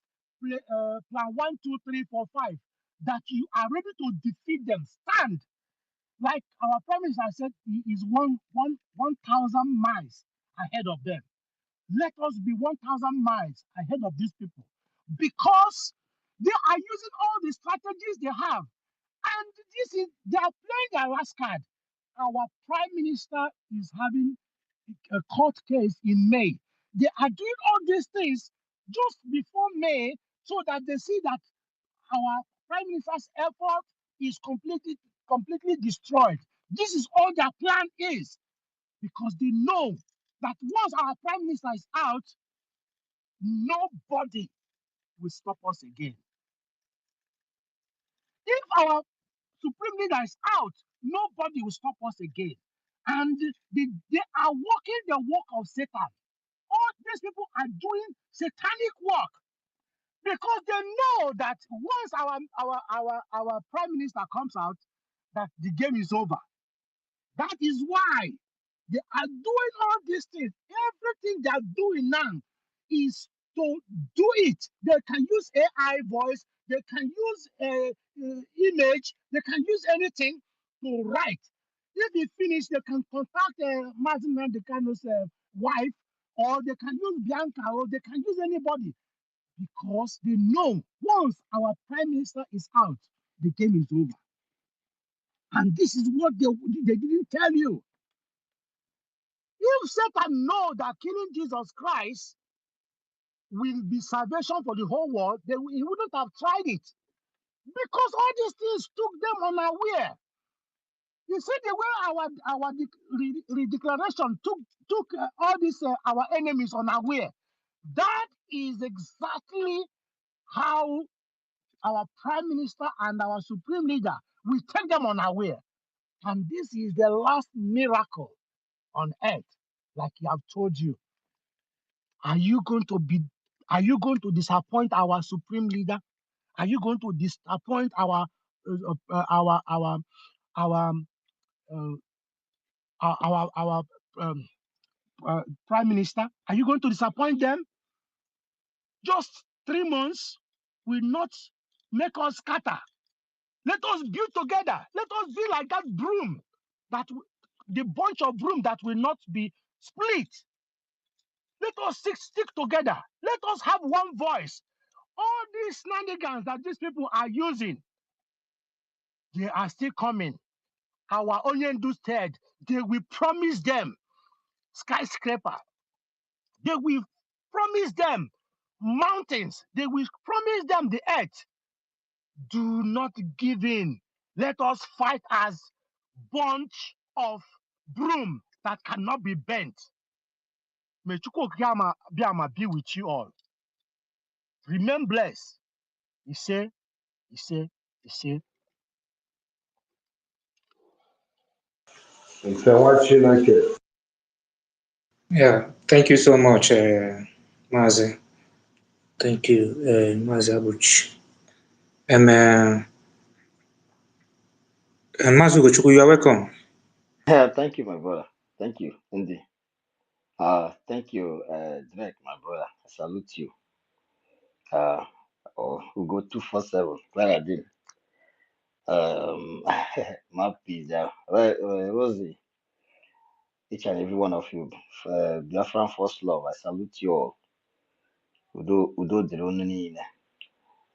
Speaker 15: plan 1, 2, 3, 4, 5, that you are ready to defeat them. Stand. Like our Prime Minister said, he is 1,000 miles ahead of them. Let us be 1,000 miles ahead of these people because they are using all the strategies they have. And they are playing their last card. Our Prime Minister is having a court case in May. They are doing all these things just before May so that they see that our Prime Minister's effort is completely destroyed. This is all their plan is, because they know that once our Prime Minister is out, nobody will stop us again. If our Supreme Leader is out, nobody will stop us again. And they are working the work of Satan. All these people are doing satanic work because they know that once our Prime Minister comes out, that the game is over. That is why they are doing all these things. Everything they are doing now is to do it. They can use AI voice, they can use image, they can use anything to write. If they finish, they can contact Martin Nandekano's wife, or they can use Bianca, or they can use anybody, because they know once our Prime Minister is out, the game is over. And this is what they didn't tell you. If Satan know that killing Jesus Christ will be salvation for the whole world, he wouldn't have tried it. Because all these things took them unaware. You see the way our declaration took all these our enemies unaware. That is exactly how our Prime Minister and our Supreme Leader will take them unaware. And this is the last miracle on earth, like he have told you. Are you going to disappoint our Supreme Leader? Are you going to disappoint our Prime Minister? Are you going to disappoint them? Just 3 months will not make us scatter. Let us build together. Let us be like that broom, the bunch of broom that will not be split. Let us stick together. Let us have one voice. All these shenanigans that these people are using, they are still coming. Our Onyendu said they will promise them skyscraper. They will promise them mountains. They will promise them the earth. Do not give in. Let us fight as bunch of broom that cannot be bent. May Chukwu be with you all. Remain blessed. He say.
Speaker 3: Yeah, thank you so much, Mazi. Thank you, Mazi Abuchi. Mazi Ugochukwu, you are welcome.
Speaker 4: Yeah, thank you, my brother. Thank you, indeed. Thank you, Drake, my brother. I salute you. Oh, we go 247. Where I did. My pizza. Rosie, each and every one of you. Biafran First Love, I salute you all. Udo Dironini,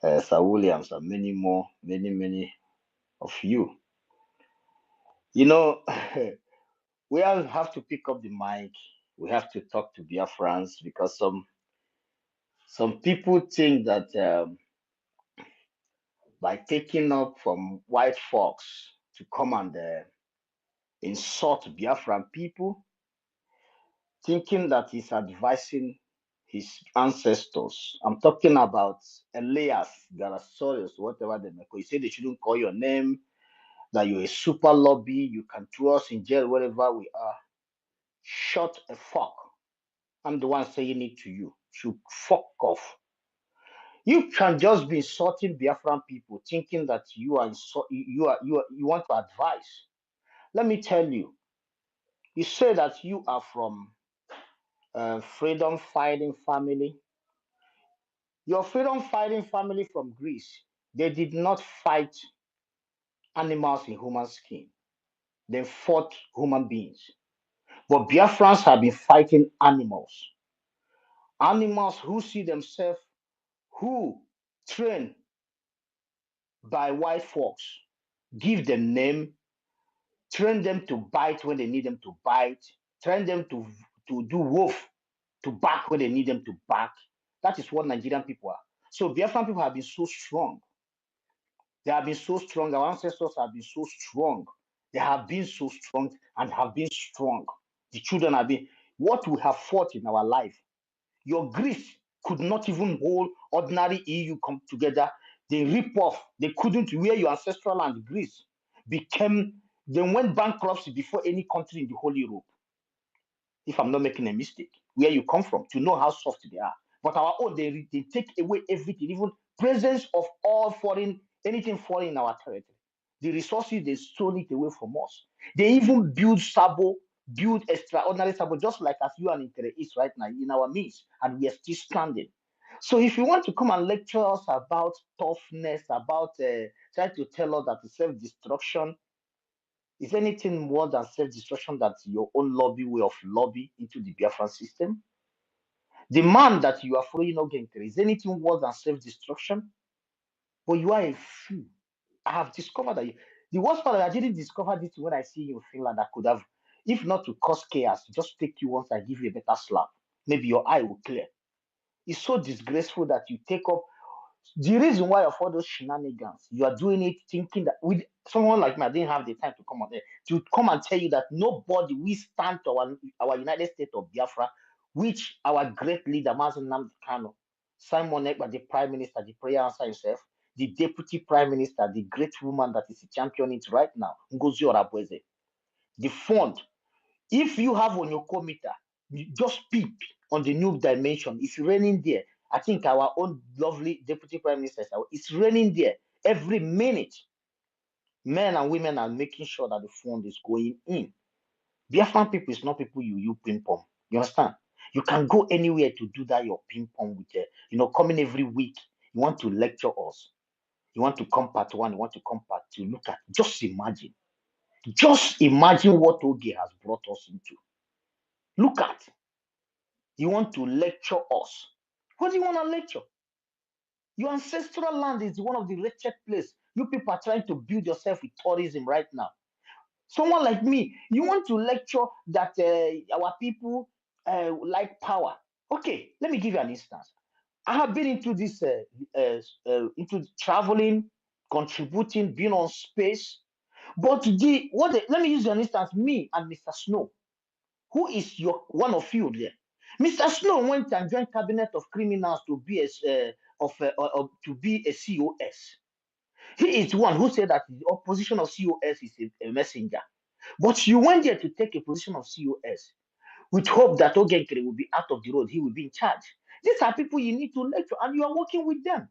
Speaker 4: Sir Williams, and many more, many of you. You know, we all have to pick up the mic. We have to talk to Biafrans because some people think that by taking up from white folks to come and insult Biafran people, thinking that he's advising his ancestors. I'm talking about Elias, Garasaurus, whatever they may call. You say they shouldn't call your name, that you're a super lobby, you can throw us in jail wherever we are. Shut a fuck. I'm the one saying it to you. You fuck off. You can just be insulting Biafran people, thinking that you want to advise. Let me tell you. You say that you are from freedom fighting family. Your freedom fighting family from Greece, they did not fight animals in human skin. They fought human beings. But Biafrans have been fighting animals. Animals who see themselves, who train by white folks, give them name, train them to bite when they need them to bite, train them to do wolf, to bark when they need them to bark. That is what Nigerian people are. So Biafran people have been so strong. They have been so strong. Our ancestors have been so strong. They have been so strong and have been strong. The children have been. What we have fought in our life, your Greece could not even hold ordinary EU come together. They rip off. They couldn't, where your ancestral land, Greece, became, they went bankruptcy before any country in the whole Europe. If I'm not making a mistake, where you come from, to know how soft they are. But our own, they take away everything, even presence of all foreign, anything foreign in our territory. The resources, they stole it away from us. They even build Sabo, build extraordinary Sabo, just like as you and Inter is right now in our midst, and we are still standing. So if you want to come and lecture us about toughness, about trying to tell us that it's self-destruction, is anything more than self-destruction that your own lobby way of lobby into the Biafran system? The man that you are following against, is anything worse than self-destruction? But you are a fool. I have discovered that the worst part, I didn't discover this when I see you in Finland. I could have, if not to cause chaos, just take you once I give you a better slap. Maybe your eye will clear. It's so disgraceful that you take up the reason why of all those shenanigans, you are doing it thinking that with someone like me, I didn't have the time to come on there to come and tell you that nobody, we stand to our United States of Biafra, which our great leader, Mazen Nnamdi Kanu, Simon Ekpa, the Prime Minister, the prayer answer himself, the Deputy Prime Minister, the great woman that is championing it right now, Ngozi Orabueze, the fund. If you have on your computer, you just peep on the new dimension. It's raining there. I think our own lovely Deputy Prime Minister, it's raining there every minute. Men and women are making sure that the fund is going in. Biafran people is not people you ping pong. You understand? You can go anywhere to do that, your ping pong with coming every week. You want to lecture us. You want to come part one, you want to come part two. Look at, just imagine. Just imagine what Oge has brought us into. Look at. You want to lecture us. What do you want to lecture? Your ancestral land is one of the richest places. You people are trying to build yourself with tourism right now. Someone like me, you want to lecture that our people like power. Okay, let me give you an instance. I have been into this, into traveling, contributing, being on space. But let me use an instance, me and Mr. Snow. Who is one of you there? Mr. Snow went and joined cabinet of criminals to be to be a COS. He is one who said that the opposition of COS is a messenger. But you went there to take a position of COS with hope that Ogenkere will be out of the road. He will be in charge. These are people you need to lecture, and you are working with them.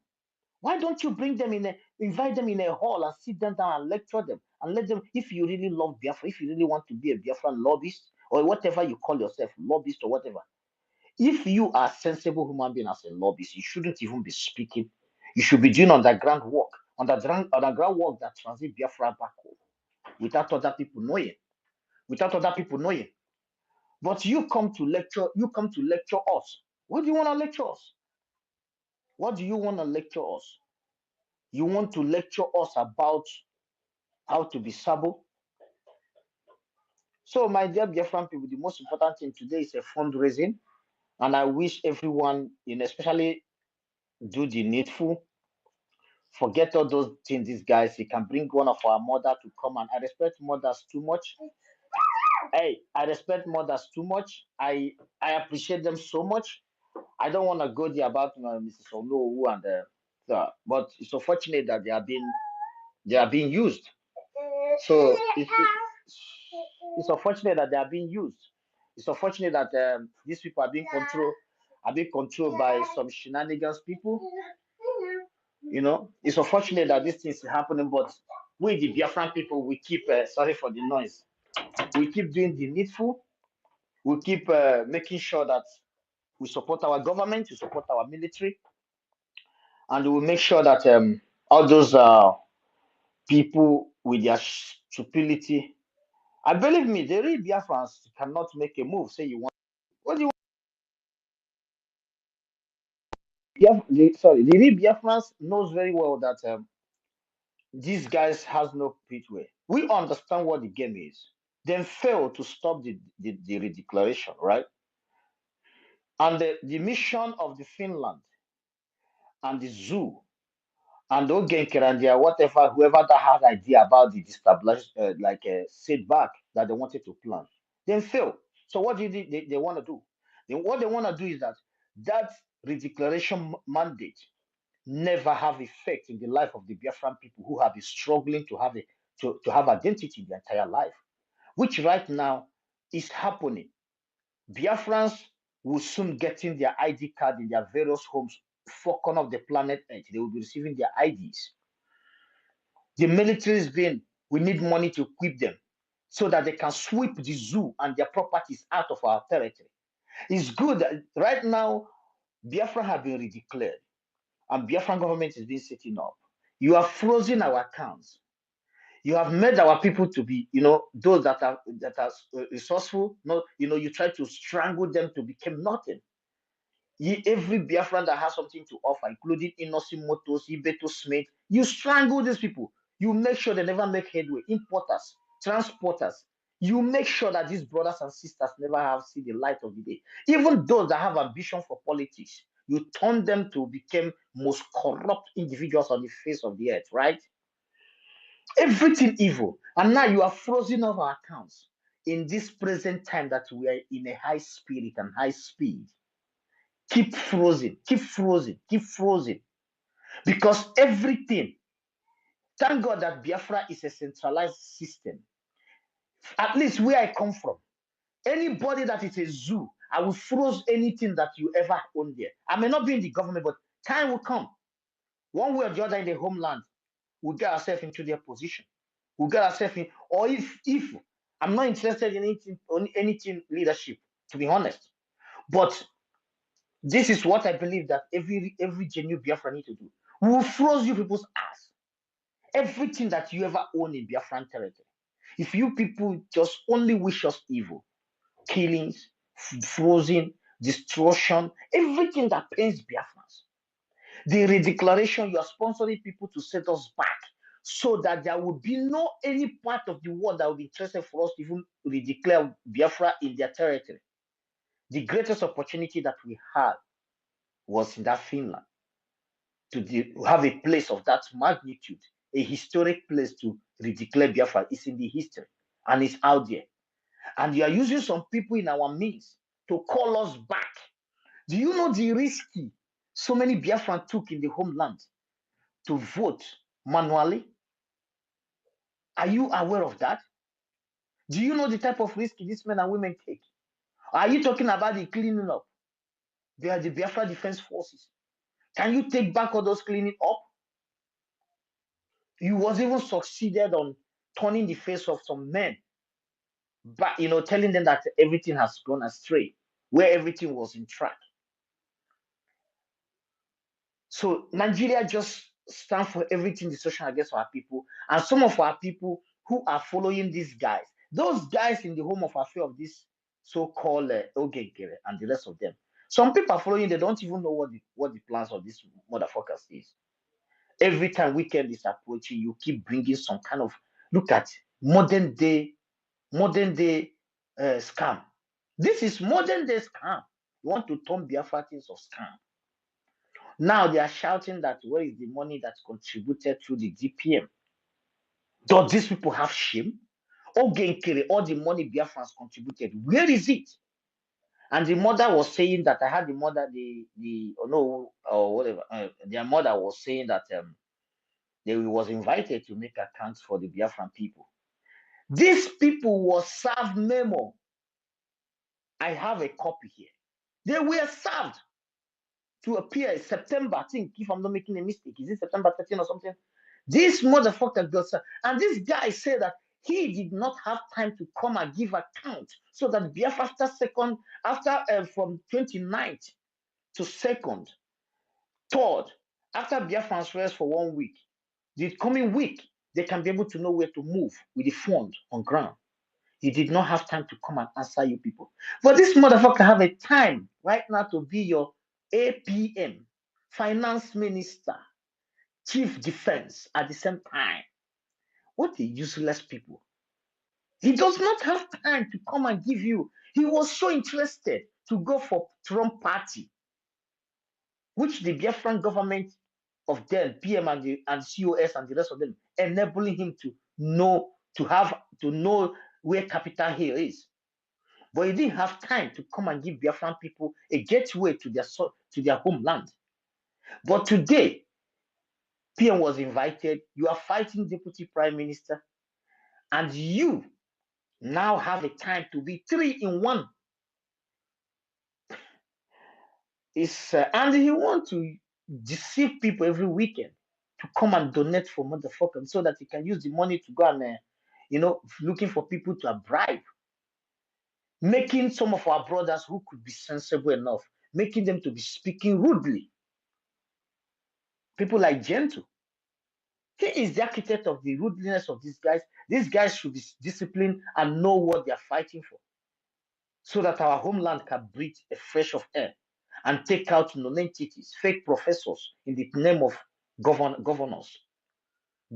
Speaker 4: Why don't you bring them invite them in a hall and sit them down and lecture them and let them, if you really love Biafra, if you really want to be a Biafran lobbyist or whatever you call yourself, lobbyist or whatever, if you are a sensible human being as a lobbyist, you shouldn't even be speaking. You should be doing underground work, underground work that transit Biafra back home without other people knowing. Without other people knowing. But you come to lecture us. What do you want to lecture us? What do you want to lecture us? You want to lecture us about how to be sabo? So, my dear Biafran people, the most important thing today is a fundraising, and I wish everyone, especially do the needful. Forget all those things, these guys. You can bring one of our mother to come, and I respect mothers too much. Hey, I respect mothers too much. I appreciate them so much. I don't want to go there about Mrs. Onowu and but it's unfortunate that they are being used. So it's unfortunate that they are being used. It's unfortunate that these people are being controlled by some shenanigans people. It's unfortunate that these things are happening, but we, the Biafran people, we keep sorry for the noise. We keep doing the needful. We keep making sure that we support our government, we support our military, and we will make sure that all those people with their stupidity, I believe me, the real Biafrans cannot make a move. Say you want, what do you want? The real Biafrans knows very well that these guys has no pitway. We understand what the game is. Then fail to stop the redeclaration, right? And the mission of the Finland and the zoo and Ogenkerandia, whatever, whoever that had idea about the destabilized, setback that they wanted to plan, then fail. So what do they want to do? Then what they want to do is that redeclaration mandate never have effect in the life of the Biafran people who have been struggling to have identity their entire life, which right now is happening. Biafrans will soon get in their ID card in their various homes, 4 corners of the planet Earth. They will be receiving their IDs. The military is being, we need money to equip them so that they can sweep the zoo and their properties out of our territory. It's good that right now Biafra have been redeclared and Biafran government is being setting up. You have frozen our accounts. You have made our people to be, those that are resourceful. No, you try to strangle them to become nothing. Every Biafran that has something to offer, including Innocent Motors, Ibeto Smith, you strangle these people. You make sure they never make headway. Importers, transporters, you make sure that these brothers and sisters never have seen the light of the day. Even those that have ambition for politics, you turn them to become most corrupt individuals on the face of the earth, right? Everything evil. And now you are frozen off our accounts in this present time that we are in a high spirit and high speed. Keep frozen, keep frozen, keep frozen. Because everything, thank God that Biafra is a centralized system. At least where I come from, anybody that is a zoo, I will froze anything that you ever own there. I may not be in the government, but time will come. One way or the other in the homeland, we'll get ourselves into their position. We'll get ourselves in, or if I'm not interested in anything leadership, to be honest. But this is what I believe that every genuine Biafra need to do. We will froze you people's ass. Everything that you ever own in Biafran territory. If you people just only wish us evil, killings, frozen, destruction, everything that pains Biafrans. The redeclaration, you are sponsoring people to set us back so that there will be no any part of the world that will be interested for us to even redeclare Biafra in their territory. The greatest opportunity that we had was in that Finland to have a place of that magnitude, a historic place to redeclare Biafra. Is in the history and it's out there. And you are using some people in our midst to call us back. Do you know the risky so many Biafran took in the homeland to vote manually? Are you aware of that? Do you know the type of risk these men and women take? Are you talking about the cleaning up? They are the Biafra Defense Forces. Can you take back all those cleaning up? You was even succeeded on turning the face of some men, but telling them that everything has gone astray, where everything was in track. So Nigeria just stand for everything destruction against our people. And some of our people who are following these guys, those guys in the home of affair of this so-called Ogegere and the rest of them. Some people are following, they don't even know what the plans of these motherfuckers is. Every time weekend is approaching, you keep bringing some kind of, look at modern day scam. This is modern day scam. You want to turn Biafra things of scam. Now they are shouting that where is the money that's contributed through the DPM? Does these people have shame? Ogenkere, all the money Biafrans contributed, where is it? And the mother was saying that, I had the mother, oh no, or whatever, their mother was saying that they was invited to make accounts for the Biafran people. These people was served memo. I have a copy here. They were served to appear September, I think, if I'm not making a mistake. Is it September 13 or something? This motherfucker got served. And this guy said that he did not have time to come and give account. So that Biafra from 29th to 2nd, 3rd, after Biafran's rest for 1 week, the coming week, they can be able to know where to move with the fund on ground. He did not have time to come and answer you people. But this motherfucker have a time right now to be your APM, finance minister, chief defense at the same time. What a useless people. He does not have time to come and give you. He was so interested to go for Trump party, which the Biafran government of then, PM and COS and the rest of them, enabling him to know where Capitol Hill is. But he didn't have time to come and give Biafran people a gateway to their homeland. But today, PM was invited. You are fighting Deputy Prime Minister, and you now have a time to be 3 in 1. And he wants to deceive people every weekend to come and donate for motherfuckers so that he can use the money to go and, looking for people to bribe. Making some of our brothers who could be sensible enough, making them to be speaking rudely. People like Gentle. He is the architect of the rudeness of these guys. These guys should be disciplined and know what they are fighting for, so that our homeland can breathe a fresh of air and take out non-entities, fake professors in the name of governors,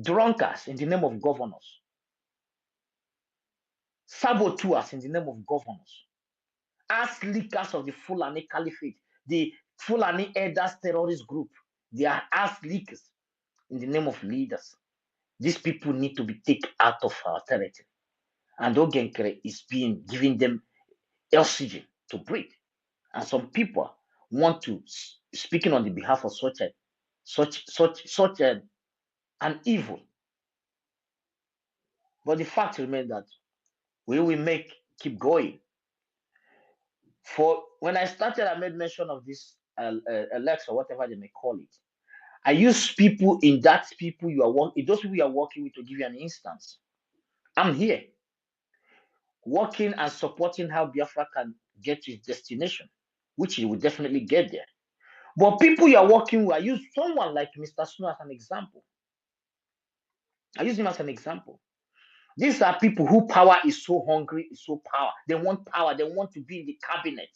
Speaker 4: drunkards in the name of governors, saboteurs in the name of governors, ass leakers of the Fulani Caliphate, the Fulani Elders terrorist group. They are ass leakers in the name of leaders. These people need to be taken out of our territory. And Ogenkere is giving them oxygen to breathe. And some people want to, speaking on the behalf of such an evil. But the fact remains that we will keep going. For when I started, I made mention of this Alex or whatever they may call it. I use people in that people you are working, those people you are working with, to give you an instance. I'm here working and supporting how Biafra can get to its destination, which it will definitely get there. But people you are working with, I use someone like Mr. Snow as an example. I use him as an example. These are people who power is so hungry, is so power. They want power. They want to be in the cabinet.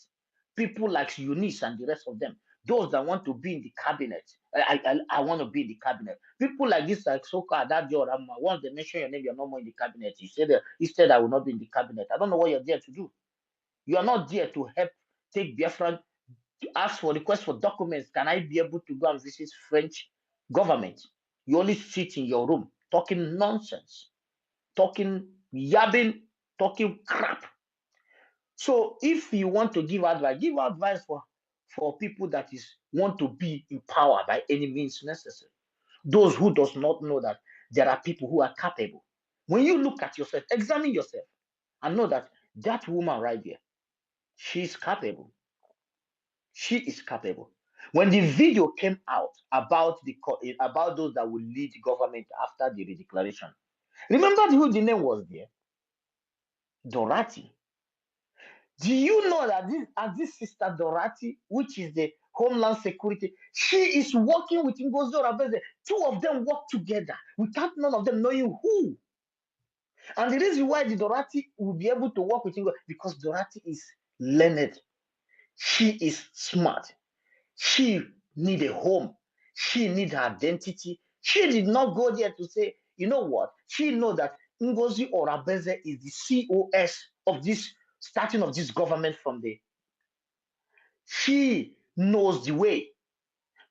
Speaker 4: People like Eunice and the rest of them. Those that want to be in the cabinet. I want to be in the cabinet. People like this, like Soka, that Joe Rama, once they mention your name, you're no more in the cabinet. You said I will not be in the cabinet. I don't know what you're there to do. You are not there to help take Biafran, to ask for request for documents. Can I be able to go and visit French government? You only sit in your room talking nonsense, talking yabbing, talking crap. So if you want to give advice for people that want to be in power by any means necessary. Those who does not know that there are people who are capable. When you look at yourself, examine yourself, and know that that woman right there, she's capable. She is capable. When the video came out about those that will lead the government after the redeclaration, remember who the name was there? Dorati. Do you know that this sister Dorati, which is Homeland Security. She is working with Ngozi Orazabeze. Two of them work together without none of them knowing who. And the reason why the Dorati will be able to work with Ngozi, because Dorati is learned. She is smart. She need a home. She need her identity. She did not go there to say, you know what? She know that Ngozi Orazabeze is the COS of this starting of this government from there. She knows the way.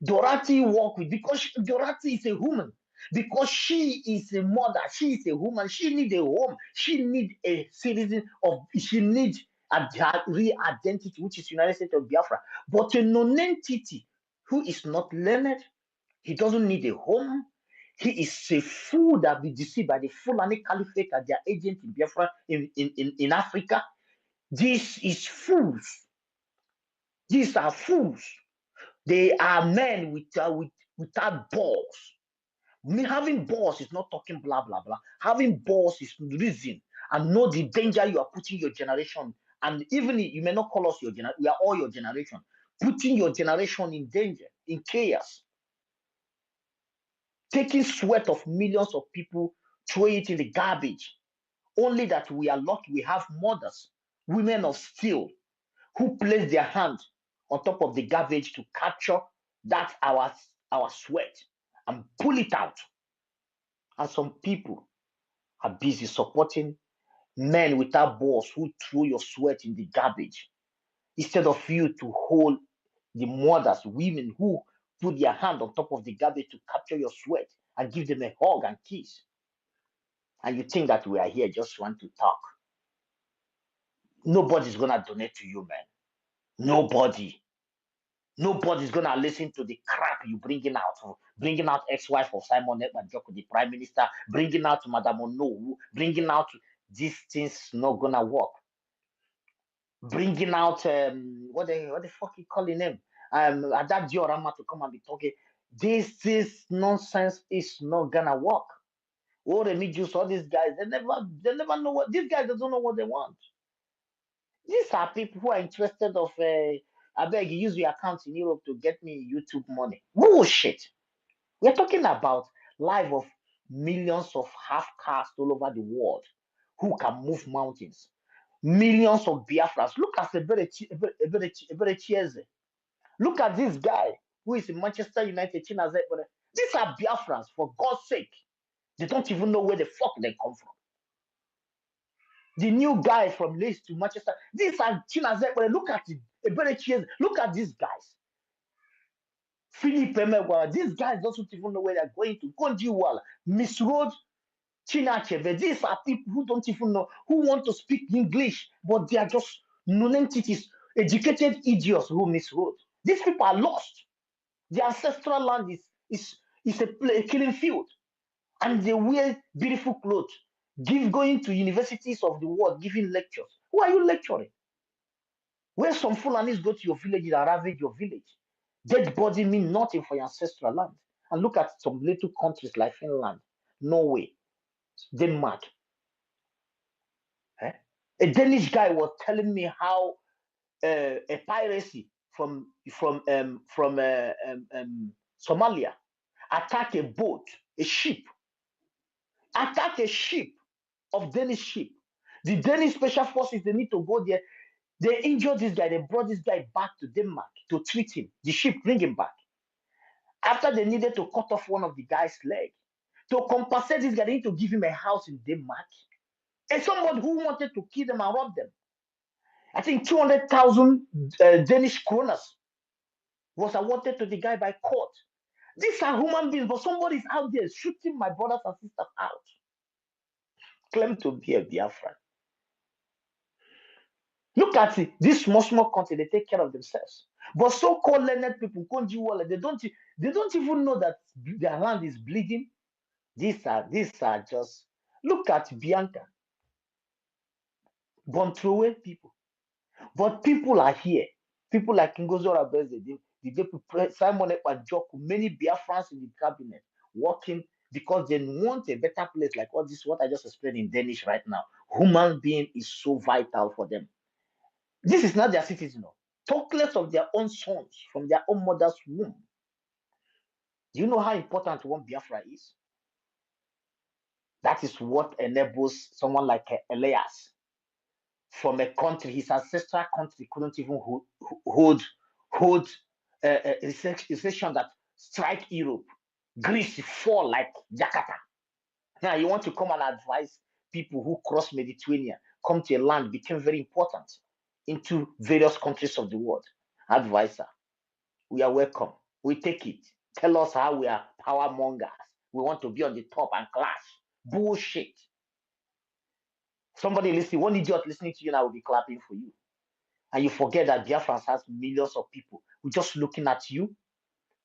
Speaker 4: Dorati work with, because Dorati is a woman. Because she is a mother, she is a woman. She need a home. She need a citizen of. She need a real identity, which is United States of Biafra. But a non-entity who is not learned, he doesn't need a home. He is a fool that be deceived by the Fulani Caliphate as their agent in Biafra in Africa. This is fools. These are fools. They are men without balls. Having balls is not talking blah blah blah. Having balls is reason and know the danger you are putting your generation. And even if you may not call us your generation, we are all your generation. Putting your generation in danger, in chaos. Taking sweat of millions of people, throw it in the garbage. Only that we are lucky we have mothers, women of steel, who place their hand on top of the garbage to capture that our sweat and pull it out. And some people are busy supporting men without balls who throw your sweat in the garbage instead of you to hold the mothers, women who put their hand on top of the garbage to capture your sweat and give them a hug and kiss. And you think that we are here just want to talk. Nobody's gonna donate to you, man. Nobody. Nobody's gonna listen to the crap you bringing out ex-wife of Simon Ekpa, the prime minister, bringing out Madame Onowu, bringing out these things not gonna work. Bringing out what the fuck you calling him? That Diorama to come and be talking. This nonsense is not gonna work. All the mediums, all these guys, they never know what these guys don't know what they want. These are people who are interested of I beg you use your account in Europe to get me YouTube money. Bullshit. We're talking about life of millions of half caste all over the world who can move mountains. Millions of Biafras. Look at Eberechieze. Look at this guy who is in Manchester United. These are Biafrans, for God's sake. They don't even know where the fuck they come from. The new guy from Leeds to Manchester. These are Chinazekwe. Look at it. Look at these guys. Philip Emewa. These guys don't even know where they're going to. Konjiwala, Miss Road, Chinacheve. These are people who don't even know, who want to speak English, but they are just non-entities, educated idiots who misroad. These people are lost. Their ancestral land is a killing field. And they wear beautiful clothes, going to universities of the world, giving lectures. Who are you lecturing? Where some Fulanis go to your village and ravage your village. Dead body mean nothing for your ancestral land. And look at some little countries like Finland, Norway, Denmark. A Danish guy was telling me how a piracy from Somalia attack a boat, a ship, of Danish ship. The Danish special forces, they need to go there. They injured this guy. They brought this guy back to Denmark to treat him. The ship bring him back. After they needed to cut off one of the guy's leg. To compensate this guy, they need to give him a house in Denmark. And somebody who wanted to kill them and rob them. I think 200,000 Danish kroners was awarded to the guy by court. These are human beings, but somebody is out there shooting my brothers and sisters out. Claim to be a Biafran. Look at it. This small country, they take care of themselves. But so-called learned people, they don't even know that their land is bleeding. These are just, look at Bianca. Bontrowe people. But people are here. People like Ngozi Orazabeze, Simon Ekpa, many Biafrans in the cabinet working because they want a better place, like all this, what I just explained in Danish right now. Human being is so vital for them. This is not their citizen. talk less of their own sons from their own mother's womb. Do you know how important one Biafra is? That is what enables someone like Elias from a country, his ancestral country couldn't even hold a recession that strike Europe. Greece fall like Jakarta. Now you want to come and advise people who cross Mediterranean, come to a land, became very important into various countries of the world. Advisor, we are welcome. We take it. Tell us how we are power mongers. We want to be on the top and clash. Bullshit. Somebody listening, one idiot listening to you now will be clapping for you. And you forget that Biafra has millions of people who just looking at you.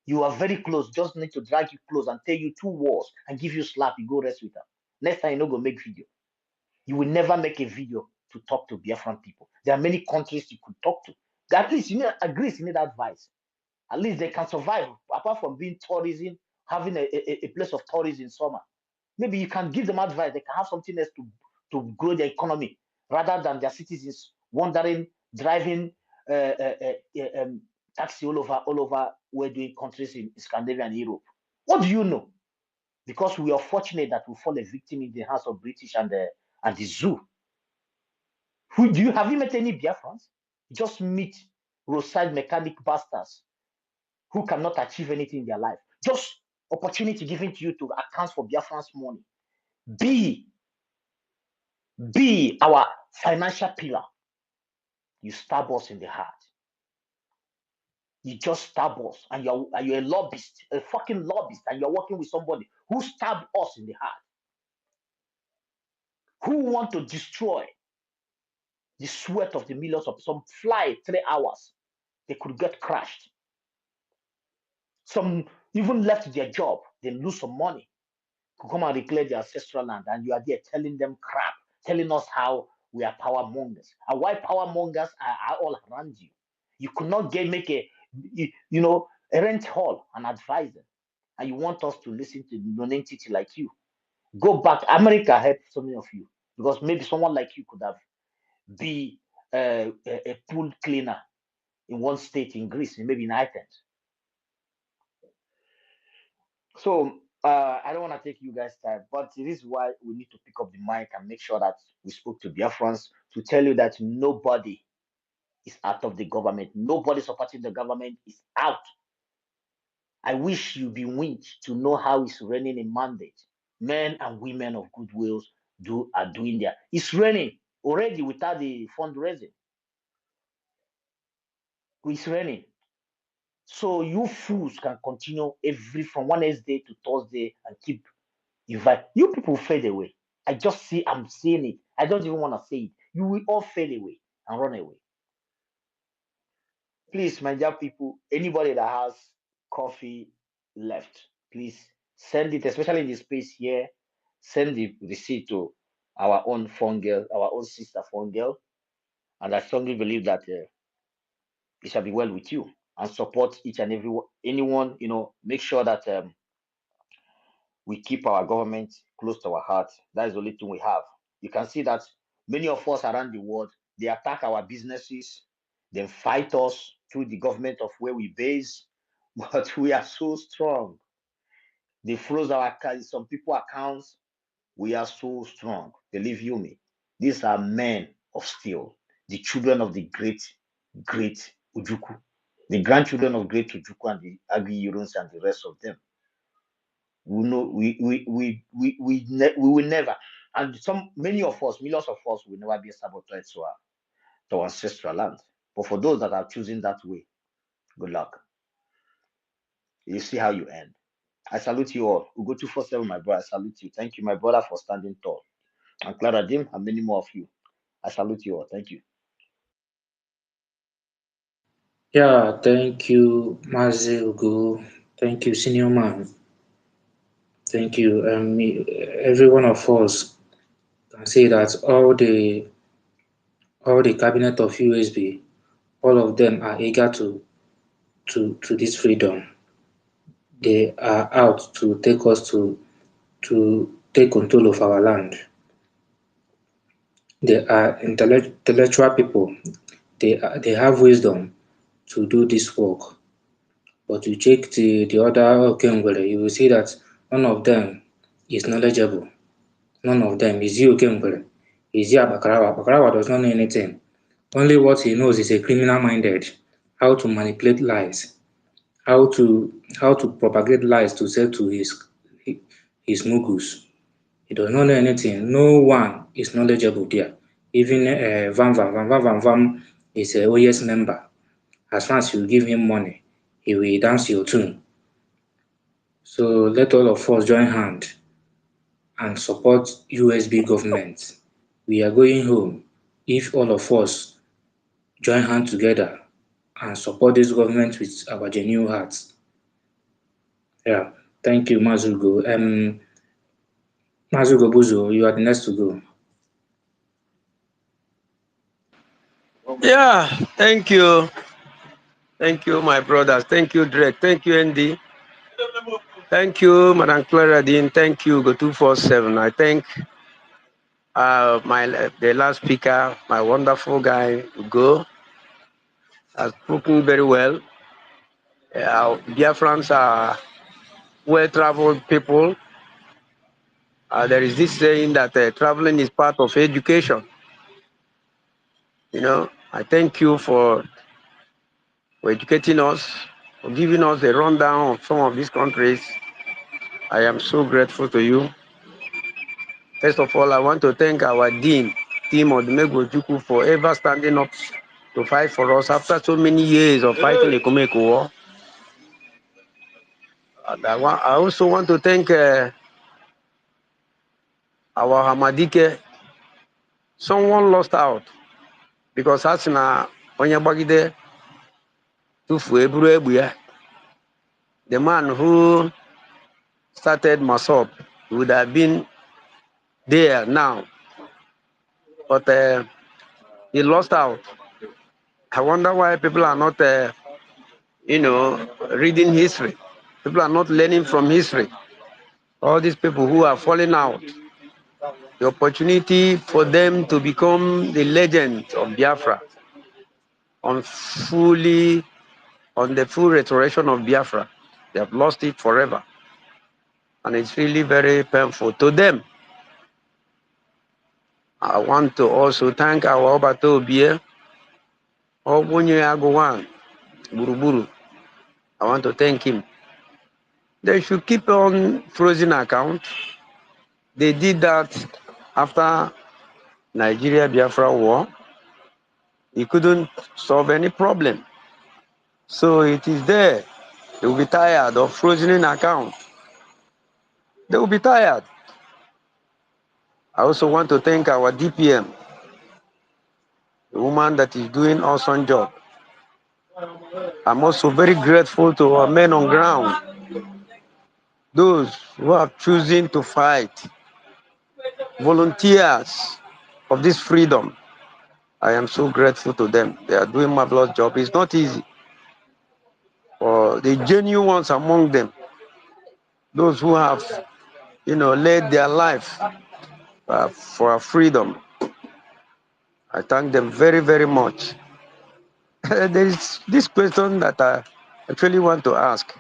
Speaker 4: You are very close, just need to drag you close and tell you 2 words and give you slap, you go rest with them. Next time you no go make video. You will never make a video to talk to Biafran people. There are many countries you could talk to. At least you need Greece, you need advice. At least they can survive apart from being tourism, having a place of tourism in summer. Maybe you can give them advice. They can have something else to grow their economy rather than their citizens wandering, driving taxi all over we're doing countries in Scandinavia and Europe. What do you know? Because we are fortunate that we fall a victim in the hands of British and the zoo. Have you met any Biafrans? Just meet roadside mechanic bastards who cannot achieve anything in their life. Just opportunity given to you to account for Biafrans' money. Be our financial pillar. You stab us in the heart. You just stab us, and you're a lobbyist, a fucking lobbyist, and you're working with somebody who stabbed us in the heart, who want to destroy the sweat of the millions of some fly 3 hours. They could get crushed. Some even left their job, they lose some money to come and reclaim their ancestral land, and you are there telling them crap, telling us how we are power mongers, and why power mongers are all around you. You could not make a rent hall and advise them, and you want us to listen to non-entity like you. Go back. America helped so many of you because maybe someone like you could have be a pool cleaner in one state in Greece, maybe in Athens. So I don't want to take you guys' time, but it is why we need to pick up the mic and make sure that we spoke to Biafrans to tell you that nobody is out of the government. Nobody supporting the government is out. I wish you be winched to know how it's raining in mandate. Men and women of goodwill are doing there. It's raining already without the fundraising. It's raining. So you fools can continue from Wednesday to Thursday and keep invite. You people fade away. I'm seeing it. I don't even want to say it. You will all fade away and run away. Please, my dear people, anybody that has coffee left, please send it, especially in the space here. Send the receipt to our own phone girl, our own sister phone girl. And I strongly believe that it shall be well with you, and support each and anyone, make sure that we keep our government close to our heart. That is the only thing we have. You can see that many of us around the world, they attack our businesses, they fight us through the government of where we base, but we are so strong. They froze some people accounts. We are so strong. Believe you me. These are men of steel, the children of the great Ujuku, the grandchildren of great Ujuku and the Agi Yurons and the rest of them. We know we will never, and many of us, millions of us, will never be sabotaged to our ancestral land. But for those that are choosing that way, good luck. You see how you end. I salute you all. We go 247, my brother. I salute you. Thank you, my brother, for standing tall. And Clara Dim, and many more of you. I salute you all. Thank you.
Speaker 3: Yeah, thank you, Mazi Ugo. Thank you, senior man. Thank you. Every one of us can say that all the cabinet of USB, all of them are eager to this freedom. They are out to take us to take control of our land. They are intellectual people. They have wisdom. to do this work. But you check the other Okengwere, you will see that none of them is knowledgeable. None of them. Is he Okengwere? Is he Abakarawa? Abakarawa does not know anything. Only what he knows is a criminal minded, how to manipulate lies, how to propagate lies to sell to his mugus. He does not know anything. No one is knowledgeable there. Even Vam is a OS member. As long as you give him money, he will dance your tune. So let all of us join hand and support USB government. We are going home if all of us join hand together and support this government with our genuine hearts. Yeah, thank you, Mazugo. Mazugo Buzo, you are the next to go.
Speaker 12: Yeah, thank you. Thank you, my brothers. Thank you, Drake. Thank you, Andy. Thank you, Madam Clara Dean. Thank you, Go247. I thank the last speaker, my wonderful guy, Ugo, has spoken very well. Biafrans are well-traveled people. There is this saying that traveling is part of education. You know, I thank you for educating us, for giving us a rundown of some of these countries. I am so grateful to you. First of all, I want to thank our dean, Team Odumegwu Ojukwu, for ever standing up to fight for us after so many years of fighting the Komeko War. And I also want to thank our Hamadike. Someone lost out because Asina Onyabagide Tufu Eburu Ebuya, the man who started Masop, would have been there now, but he lost out. I wonder why people are not, reading history. People are not learning from history. All these people who are falling out, the opportunity for them to become the legends of Biafra on the full restoration of Biafra, they have lost it forever. And it's really very painful to them. I want to also thank our Obato Obie, Obunye Agwan, Buruburu. I want to thank him. They should keep on frozen account. They did that after Nigeria-Biafra war. He couldn't solve any problem. So it is there. They will be tired of frozen account. They will be tired. I also want to thank our DPM, the woman that is doing awesome job. I'm also very grateful to our men on ground, those who have chosen to fight, volunteers of this freedom. I am so grateful to them. They are doing marvelous job. It's not easy for the genuine ones among them, those who have, led their life for our freedom. I thank them very, very much. There is this question that I actually want to ask.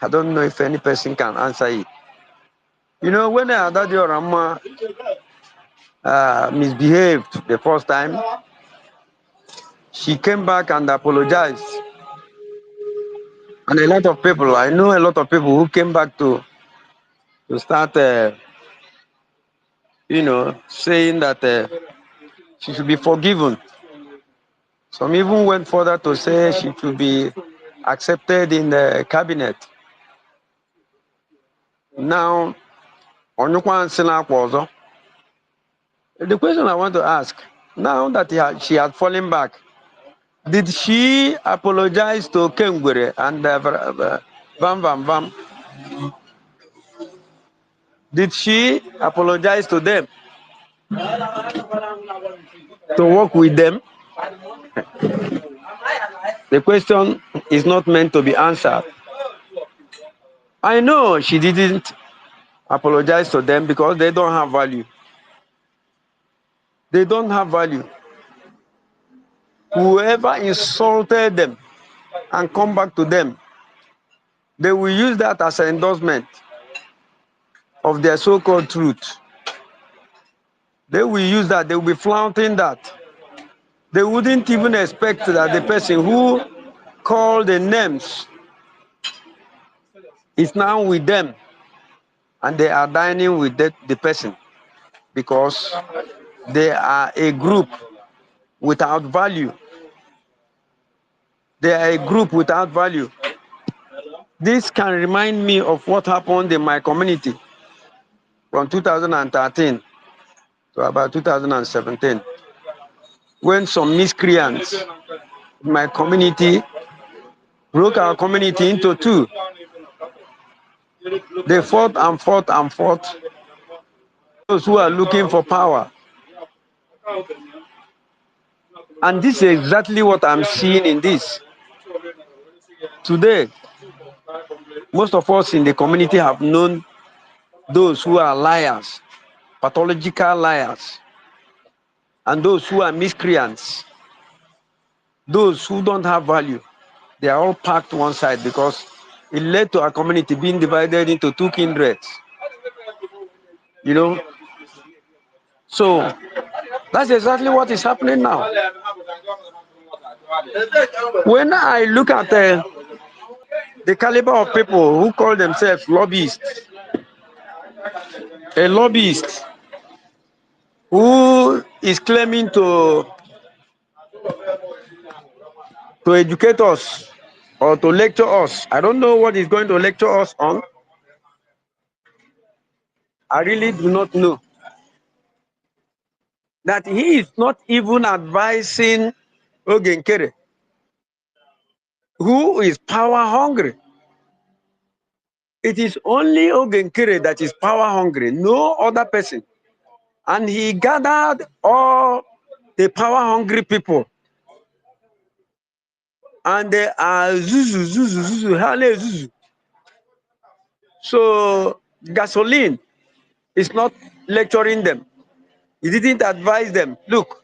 Speaker 12: I don't know if any person can answer it. When Adadi Orama misbehaved the first time, she came back and apologized. And a lot of people, I know a lot of people who came back to start, saying that she should be forgiven. Some even went further to say she should be accepted in the cabinet. Now, the question I want to ask, now that she had fallen back, did she apologize to Kengwere and Vam? Did she apologize to them to work with them? The question is not meant to be answered. I know she didn't apologize to them because they don't have value. They don't have value. Whoever insulted them and come back to them. They will use that as an endorsement of their so-called truth. They will use that. They will be flaunting that. They wouldn't even expect that the person who called the names is now with them, and they are dining with the person because they are a group without value. They are a group without value. This can remind me of what happened in my community from 2013 to about 2017, when some miscreants in my community broke our community into two. They fought and fought and fought. Those who are looking for power. And this is exactly what I'm seeing in this. Today, most of us in the community have known those who are liars, pathological liars, and those who are miscreants, those who don't have value. They are all packed one side because it led to our community being divided into two kindreds. You know? So that's exactly what is happening now. When I look at the caliber of people who call themselves lobbyists, a lobbyist who is claiming to educate us or to lecture us. I don't know what he's going to lecture us on. I really do not know. That he is not even advising Ogenkere, who is power hungry. It is only Ogenkere that is power hungry, no other person. And he gathered all the power hungry people. And they are zuzu, hale zuzu. So gasoline is not lecturing them. He didn't advise them. Look,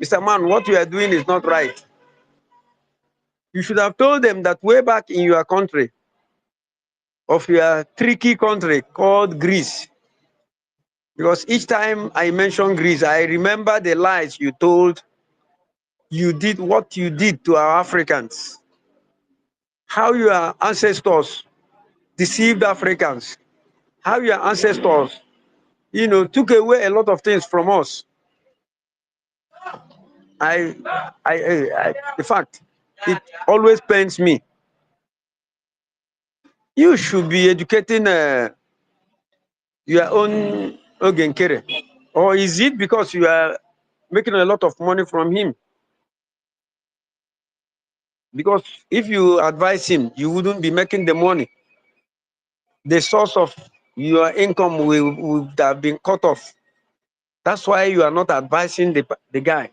Speaker 12: Mr. Man, what you are doing is not right. You should have told them that way back in your country, of your tricky country called Greece. Because each time I mention Greece, I remember the lies you told. You did what you did to our Africans. How your ancestors deceived Africans. How your ancestors, took away a lot of things from us. In fact, it always pains me. You should be educating your own Ogenkere. Or is it because you are making a lot of money from him? Because if you advise him, you wouldn't be making the money. The source of your income would have been cut off. That's why you are not advising the guy.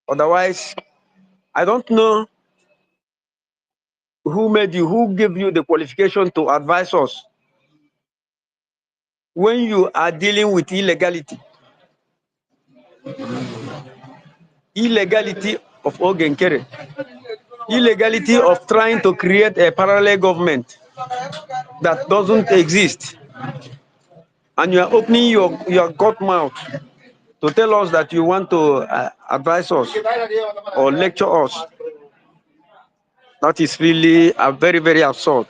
Speaker 12: Otherwise, I don't know who made you, who gave you the qualification to advise us when you are dealing with illegality. Illegality of Ogenkere. Illegality of trying to create a parallel government that doesn't exist. And you are opening your gut mouth to tell us that you want to advise us or lecture us. That is really a very, very absurd.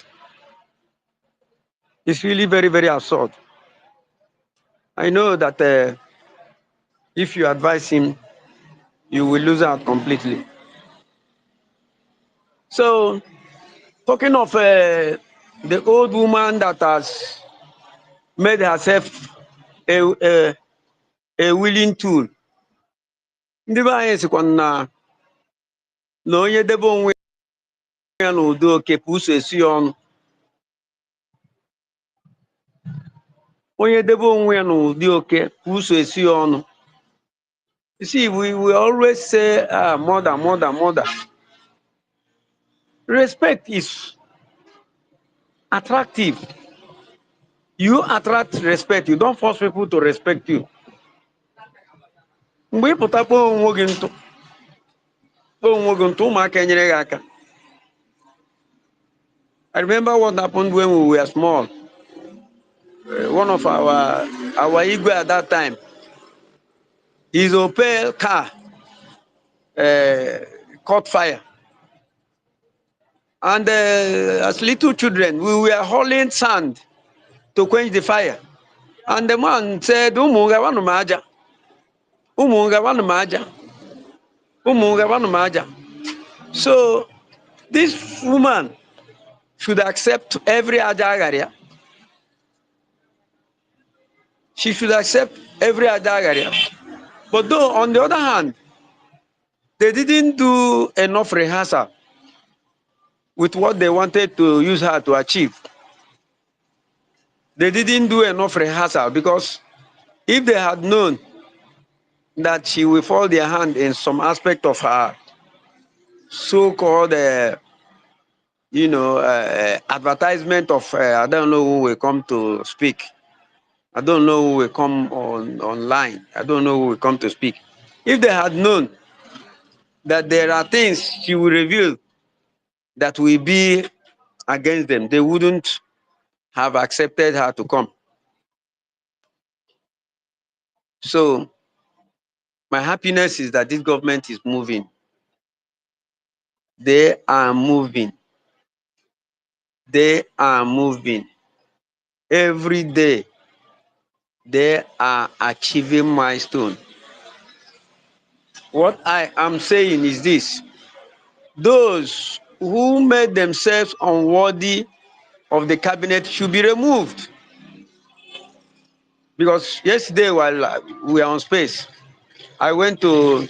Speaker 12: It's really very, very absurd. I know that if you advise him, you will lose out completely. So, talking of the old woman that has made herself a willing tool, ndị be anyị sịkwa na onye debe onwe ya n'ụdị oke ka uso esi ya ọnụ. Onye debe onwe ya n'ụdị oke ka uso esi ya ọnụ. You see, we always say mother. Respect is attractive. You attract respect. You don't force people to respect you. Mgbe ị pụta kpọọ onwe gị ntụ ụmụaka enyere gị aka. I remember what happened when we were small. One of our Igwe at that time, his Opel car caught fire. And as little children, we were hauling sand to quench the fire. And the man said, "Umunga wanu maja. Umunga wanu maja. Umunga wanu maja." So this woman should accept every Ajagaria. She should accept every Ajagaria. But though, on the other hand, they didn't do enough rehearsal with what they wanted to use her to achieve. They didn't do enough rehearsal because if they had known that she will fall their hand in some aspect of her so-called, advertisement of, I don't know who will come to speak. I don't know who will come online. I don't know who will come to speak. If they had known that there are things she will reveal that will be against them, they wouldn't have accepted her to come. So my happiness is that this government is moving. They are moving. They are moving. Every day, they are achieving milestone. What I am saying is this: those who made themselves unworthy of the cabinet should be removed. Because yesterday, while we were on space, I went to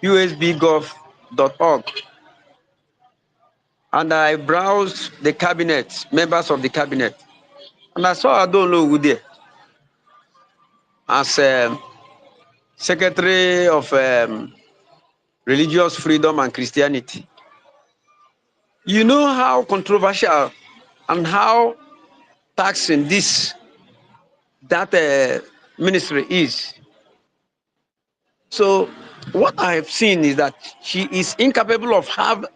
Speaker 12: usbgov.org and I browsed the cabinet, members of the cabinet, and I saw Adolo there as Secretary of Religious Freedom and Christianity. You know how controversial and how taxing that ministry is. So what I've seen is that she is incapable of handling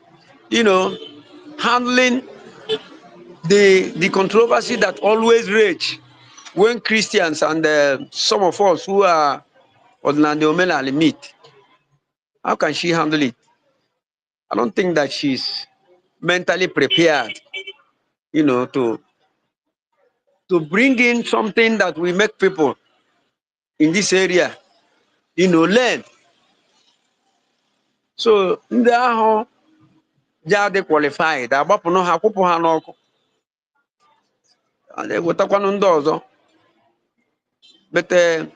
Speaker 12: the controversy that always rage when Christians and some of us who are ordinarily meet. How can she handle it? I don't think that she's mentally prepared, to bring in something that will make people in this area, learn. So ndị ahụ ji qualified agbapụnụ ha kwụpụ ha n'ọkụ ewetakwanụ ndị ọzọ bete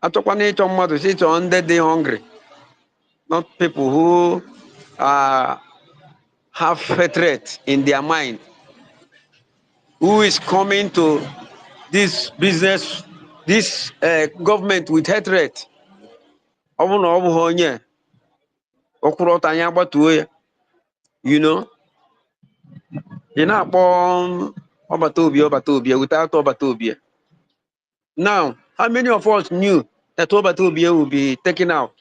Speaker 12: achọkwana ịchọ mmadụ si ịchọ ndị dị hungry, not people who have hatred in their mind, who is coming to this business, this government with hatred. Ọ bụ na ọ bụghị onye ọkwụrụ ọtọ anyị agbatuo ya, ị na-akpọ ọbata obi without ọbata obi. Now, how many of us knew that ọbata obi will be taken out?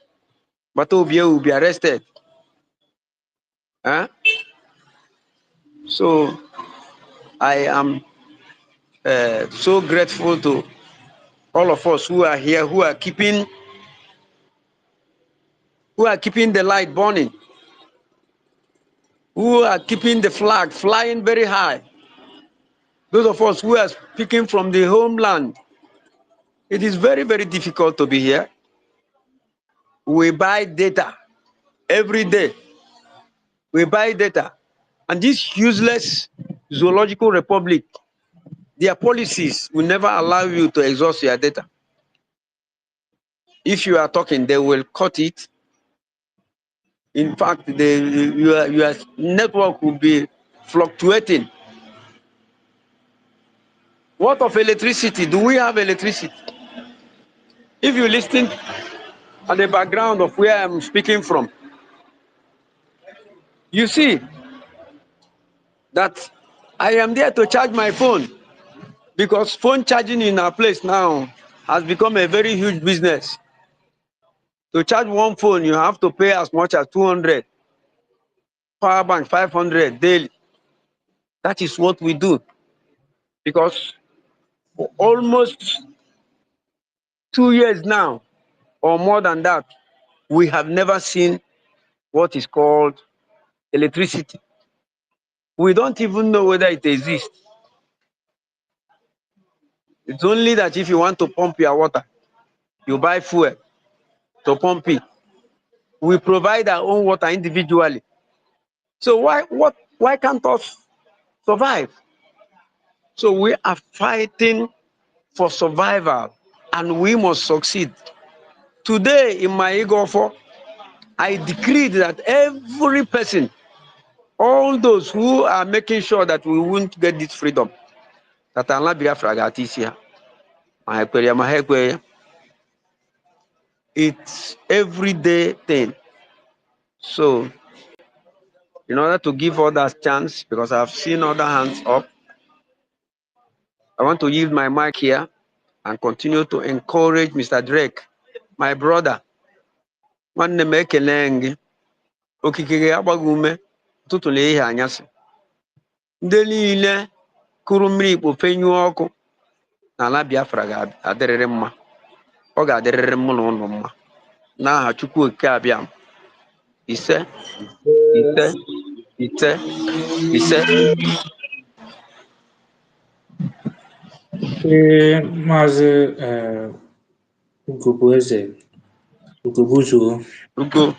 Speaker 12: Ọbata obi will be arrested. Huh? So I am so grateful to all of us who are here, who are keeping the light burning, who are keeping the flag flying very high. Those of us who are speaking from the homeland, it is very, very difficult to be here. We buy data every day. We buy data. And this useless zoological republic, their policies will never allow you to exhaust your data. If you are talking, they will cut it. In fact, your network will be fluctuating. What of electricity? Do we have electricity? If you listen at the background of where I'm speaking from, you see that I am there to charge my phone, because phone charging in our place now has become a very huge business. To charge one phone, you have to pay as much as 200. Power bank 500 daily. That is what we do. Because for almost 2 years now, or more than that, we have never seen what is called electricity. We don't even know whether it exists. It's only that if you want to pump your water, you buy fuel to pump it. We provide our own water individually. So why can't us survive? So we are fighting for survival, and we must succeed. Today in my Igofo, I decreed that every person, all those who are making sure that we won't get this freedom, that Allah Biafra gatisia, it's everyday thing. So in order to give others chance, because I've seen other hands up, I want to yield my mic here and continue to encourage Mr. Drake, my brother. Nwanne m ekele gị, okike gị agbaghị ume ụtụtụ na ehihie anyasị. Ndị niile kụrụ mmiri ikpo fenyụọ ọkụ n'ala Biafra ga-adịrịrị mma. Ọ ga-adịrịrị mụ na ụnụ mma. N'aha Chukwu Okike abịam. Ise, ise, ise, ise.
Speaker 3: Maazị Ugogbueze, Ugogbuzuo.
Speaker 12: Ugo.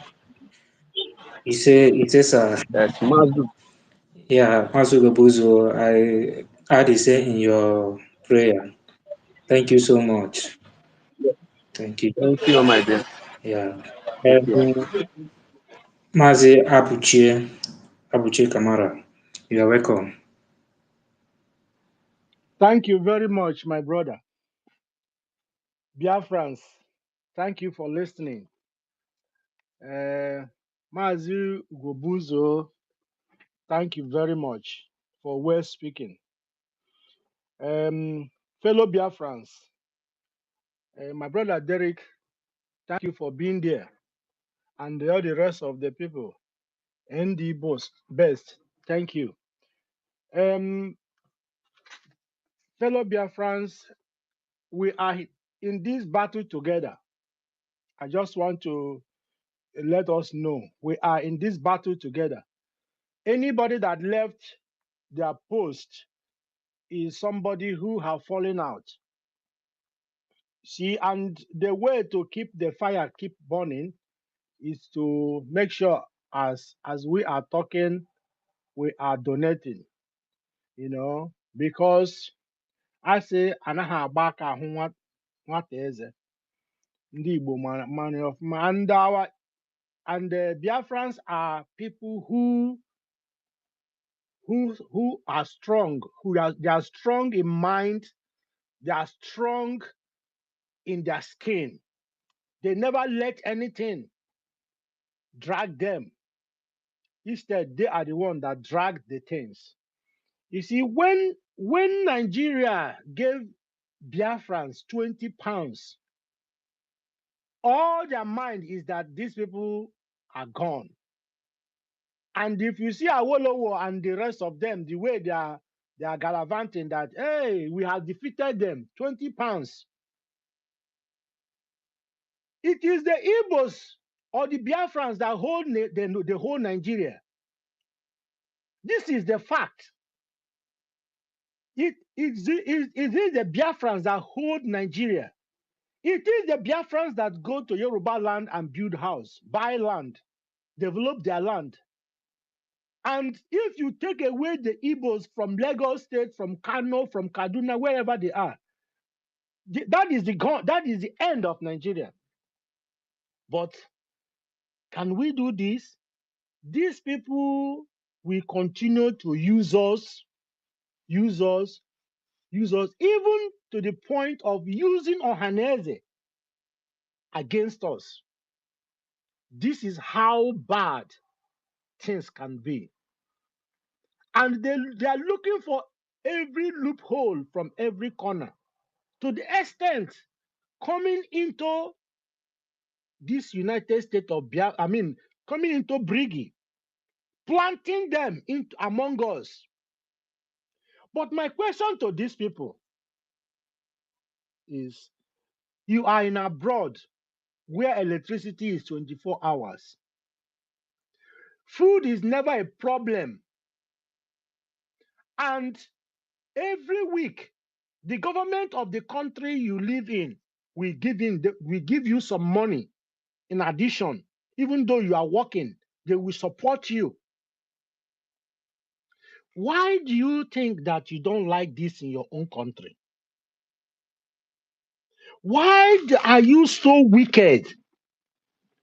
Speaker 3: Ise, sir.
Speaker 12: Yes, Mazu.
Speaker 3: Yeah, Maazị Ugogbuzuo, I add ise in your prayer. Thank you so much. Thank you.
Speaker 12: Thank you, my dear.
Speaker 3: Yeah.
Speaker 12: Thank you.
Speaker 3: Maazị Abuche Kamara, you are welcome.
Speaker 15: Thank you very much, my brother. Biafrans, thank you for listening. Mazi Gobuzo, thank you very much for well speaking. Fellow Biafrans, my brother Derek, thank you for being there. And all the rest of the people, ND Best, thank you. Fellow Biafrans, we are in this battle together. I just want to let us know we are in this battle together. Anybody that left their post is somebody who have fallen out. See, and the way to keep the fire keep burning is to make sure as we are talking, we are donating, because I say anaha abaka nwata eze ndị Igbo mara ọfụma, and the Biafrans are people who are strong, they are strong in mind, they are strong in their skin. They never let anything drag them. Instead, they are the one that drag the things. You see, when Nigeria gave Biafrans 20 pounds, all their mind is that these people are gone. And if you see Awolowo and the rest of them, the way they are gallivanting that, hey, we have defeated them, 20 pounds. It is the Igbos or the Biafrans that hold the whole Nigeria. This is the fact. It is the Biafrans that hold Nigeria. It is the Biafrans that go to Yoruba land and build house, buy land, develop their land. And if you take away the Igbos from Lagos State, from Kano, from Kaduna, wherever they are, that is the end of Nigeria. But can we do this? These people will continue to use us, even to the point of using Ohaneze against us. This is how bad things can be. And they are looking for every loophole from every corner, to the extent coming into this United States of coming into Brigi, planting them among us. But my question to these people is, you are in abroad where electricity is 24 hours. Food is never a problem. And every week, the government of the country you live in will give you some money in addition. Even though you are working, they will support you. Why do you think that you don't like this in your own country? Why are you so wicked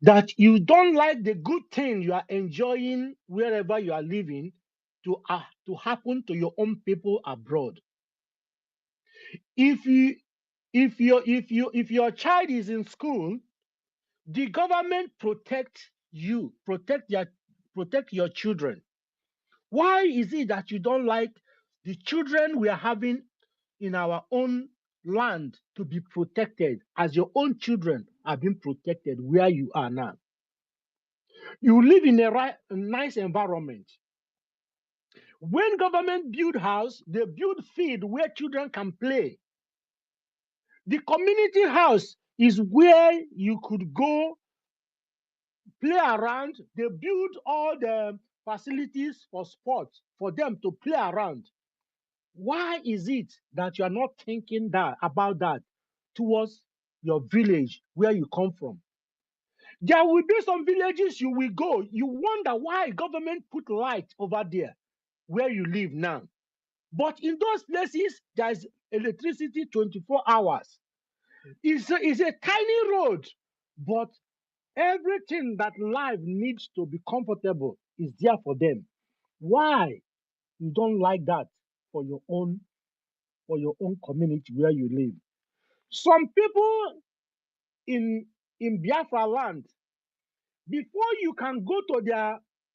Speaker 15: that you don't like the good thing you are enjoying wherever you are living to happen to your own people abroad? If your child is in school, the government protect your children. Why is it that you don't like the children we are having in our own land to be protected as your own children are being protected where you are now? You live in a nice environment. When government build house, they build field where children can play. The community house is where you could go play around. They build all the facilities for sports for them to play around. Why is it that you are not thinking about that towards your village where you come from? There will be some villages you will go. You wonder why government put light over there where you live now. But in those places, there's electricity 24 hours. It's a tiny road, but everything that life needs to be comfortable is there for them. Why you don't like that for your own community where you live? Some people in Biafra land, before you can go to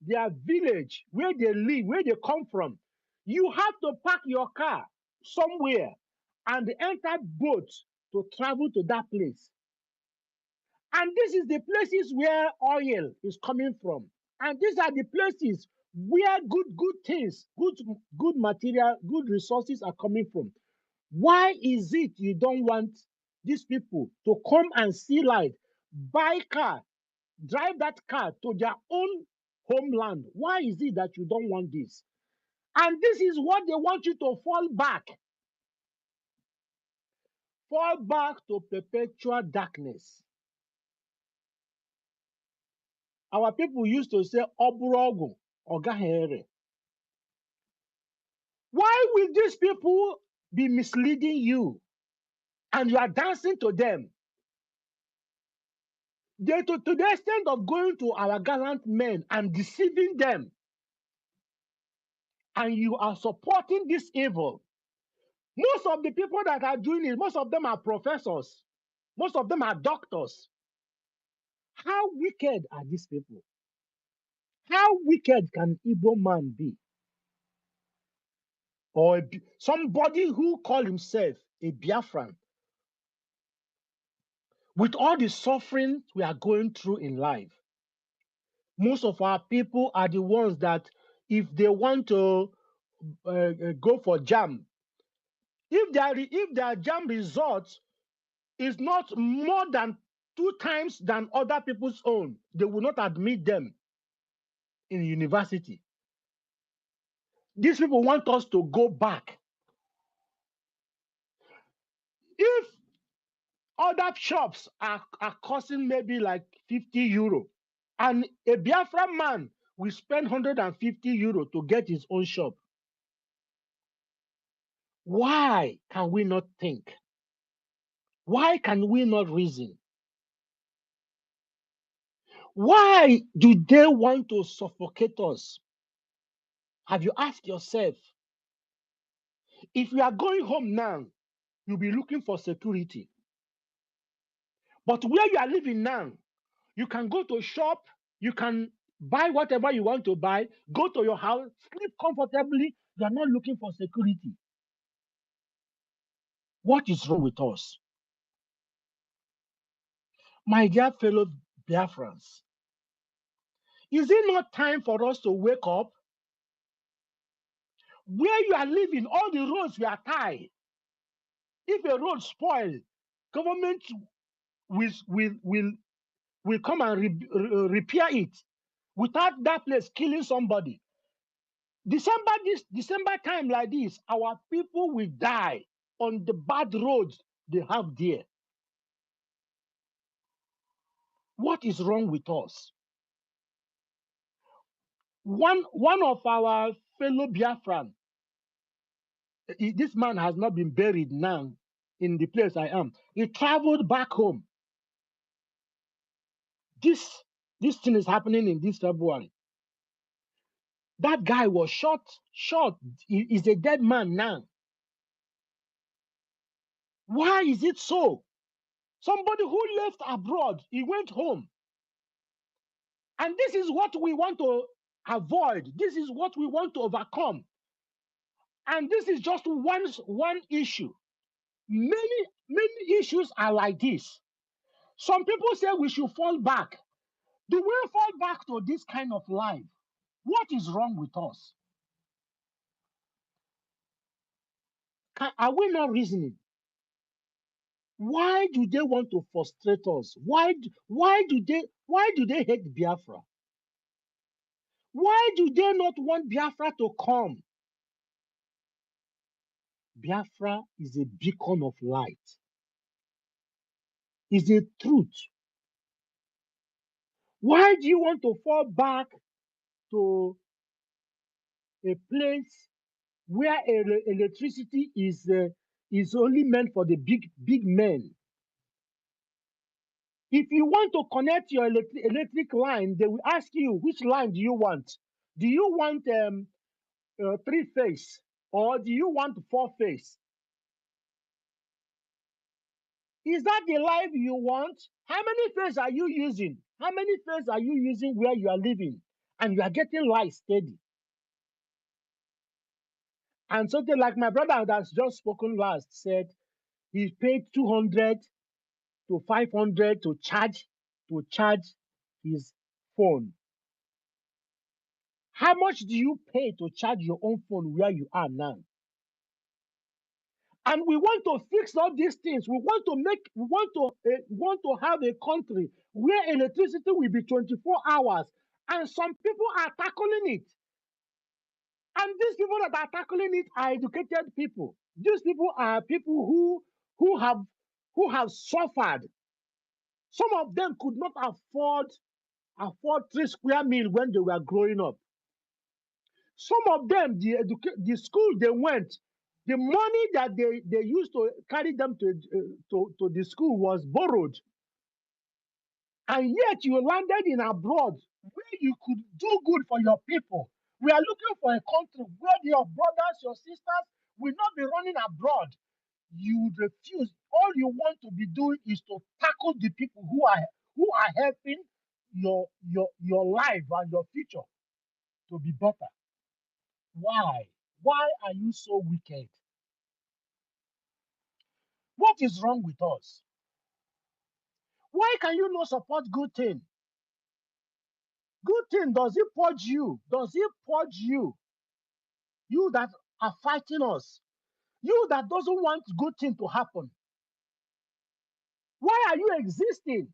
Speaker 15: their village where they live, where they come from, you have to park your car somewhere and enter boat to travel to that place. And this is the places where oil is coming from. And these are the places where good things, good material, good resources are coming from. Why is it you don't want these people to come and see light, buy car, drive that car to their own homeland? Why is it that you don't want this? And this is what they want you to fall back to perpetual darkness. Our people used to say, Oburogu, Ogahere. Why will these people be misleading you and you are dancing to them? To the extent of going to our gallant men and deceiving them, and you are supporting this evil. Most of the people that are doing it, most of them are professors, most of them are doctors. How wicked are these people? How wicked can Igbo man be? Or somebody who call himself a Biafran, with all the suffering we are going through in life? Most of our people are the ones that, if they want to go for jam, if their jam results is not more than 2 times than other people's own, they will not admit them in university. These people want us to go back. If other shops are costing maybe like 50 euro, and a Biafra man will spend 150 euro to get his own shop, why can we not think? Why can we not reason? Why do they want to suffocate us? Have you asked yourself? If you are going home now, you'll be looking for security. But where you are living now, you can go to shop, you can buy whatever you want to buy, go to your house, sleep comfortably. You are not looking for security. What is wrong with us? My dear fellow Biafrans, is it not time for us to wake up? Where you are living, all the roads were tied. If a road spoil, government will come and repair it without that place killing somebody. This December time like this, our people will die on the bad roads they have there. What is wrong with us? One of our fellow Biafran, this man has not been buried now in the place I am. He traveled back home. This thing is happening in this February. That guy was shot. He is a dead man now. Why is it so? Somebody who left abroad, he went home. And this is what we want to avoid. This is what we want to overcome. And this is just one issue. Many issues are like this. Some people say we should fall back. Do we fall back to this kind of life? What is wrong with us? Are we not reasoning? Why do they want to frustrate us? Why do they hate Biafra? Why do they not want Biafra to come? Biafra is a beacon of light. Is a truth. Why do you want to fall back to a place where electricity is only meant for the big men? If you want to connect your electric line, they will ask you, which line do you want? Do you want 3-phase or do you want 4-phase? Is that the life you want? How many phase are you using? How many phase are you using where you are living? And you are getting light steady. And something like my brother that's just spoken last said, he paid 200 to 500 to charge his phone. How much do you pay to charge your own phone where you are now? And we want to fix all these things. We want to have a country where electricity will be 24 hours. And some people are tackling it. And these people that are tackling it are educated people. These people are people who have suffered. Some of them could not afford 3 square meal when they were growing up. Some of them, the school they went, the money that they used to carry them to the school was borrowed. And yet you landed in abroad where you could do good for your people. We are looking for a country where your brothers, your sisters will not be running abroad. You refuse. All you want to be doing is to tackle the people who are helping your life and your future to be better. Why? Why are you so wicked? What is wrong with us? Why can you not support good thing? Good thing, does it purge you? Does it purge you? You that are fighting us. You that doesn't want good thing to happen. Why are you existing?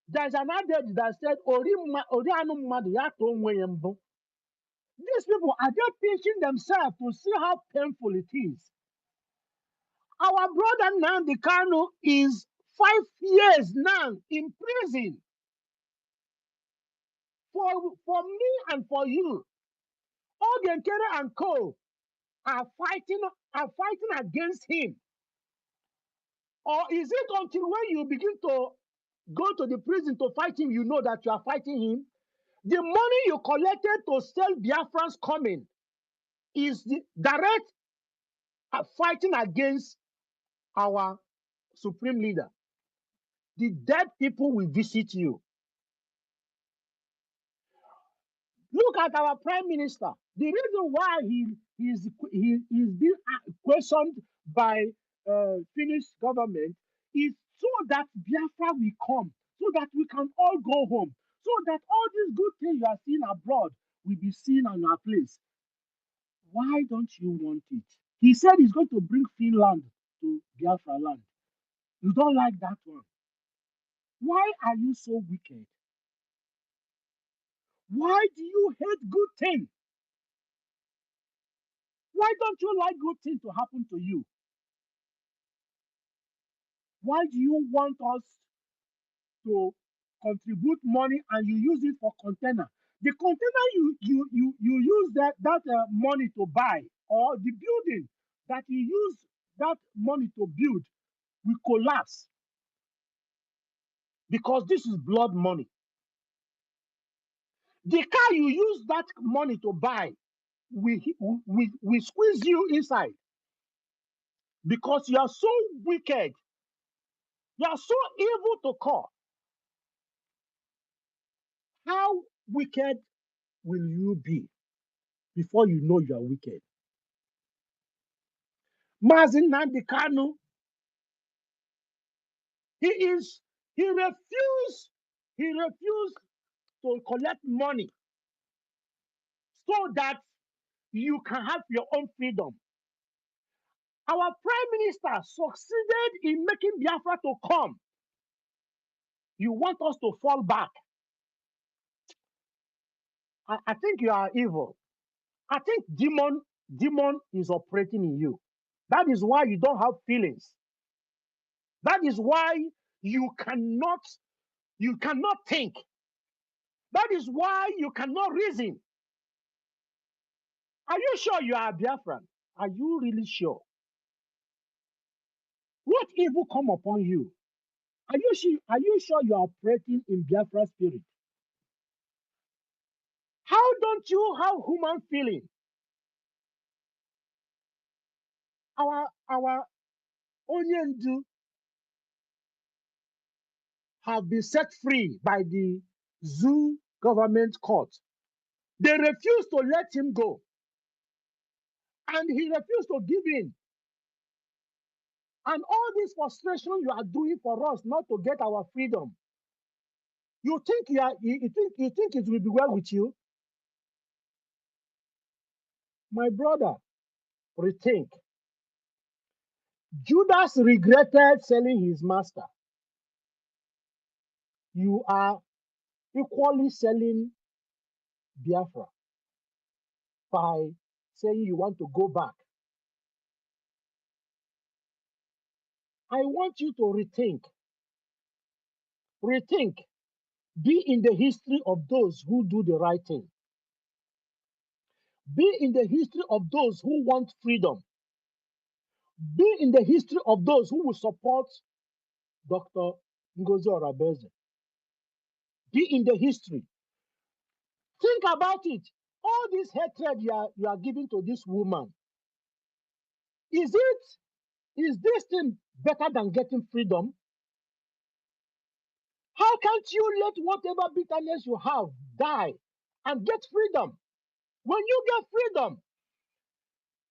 Speaker 15: There's an adage that said, these people are just pinching themselves to see how painful it is. Our brother Nandi Kanu is 5 years now in prison. For me and for you, Ogenkere and Co are fighting against him. Or is it until when you begin to go to the prison to fight him, you know that you are fighting him? The money you collected to sell Biafrans coming is the direct fighting against our supreme leader. The dead people will visit you. Look at our prime minister. The reason why he's being questioned by Finnish government is so that Biafra will come, so that we can all go home, so that all these good things you are seeing abroad will be seen on our place. Why don't you want it? He said he's going to bring Finland to Biafra land. You don't like that one. Why are you so wicked? Why do you hate good things? Why don't you like good things to happen to you? Why do you want us to contribute money and you use it for container? The container you use that money to buy, or the building that you use that money to build, will collapse because this is blood money. The car you use that money to buy, we squeeze you inside because you are so wicked. You are so evil to call. How wicked will you be before you know you are wicked? Mazin Nandikanu, he refused to collect money so that you can have your own freedom. Our prime minister succeeded in making Biafra to come. You want us to fall back. I think you are evil. I think demon is operating in you. That is why you don't have feelings. That is why you cannot think. That is why you cannot reason. Are you sure you are a Biafran? Are you really sure? What evil come upon you? Are you sure you are operating in Biafra spirit? How don't you have human feeling? Our Onyendu have been set free by the zoo government court. They refused to let him go. And he refused to give in. And all this frustration you are doing for us not to get our freedom. You think you think it will be well with you? My brother, rethink. Judas regretted selling his master. You are equally selling Biafra by saying you want to go back. I want you to rethink. Rethink. Be in the history of those who do the right thing. Be in the history of those who want freedom. Be in the history of those who will support Dr. Ngozi Orabeze. Be in the history. Think about it. All this hatred you are giving to this woman, is this thing better than getting freedom? How can't you let whatever bitterness you have die and get freedom? When you get freedom,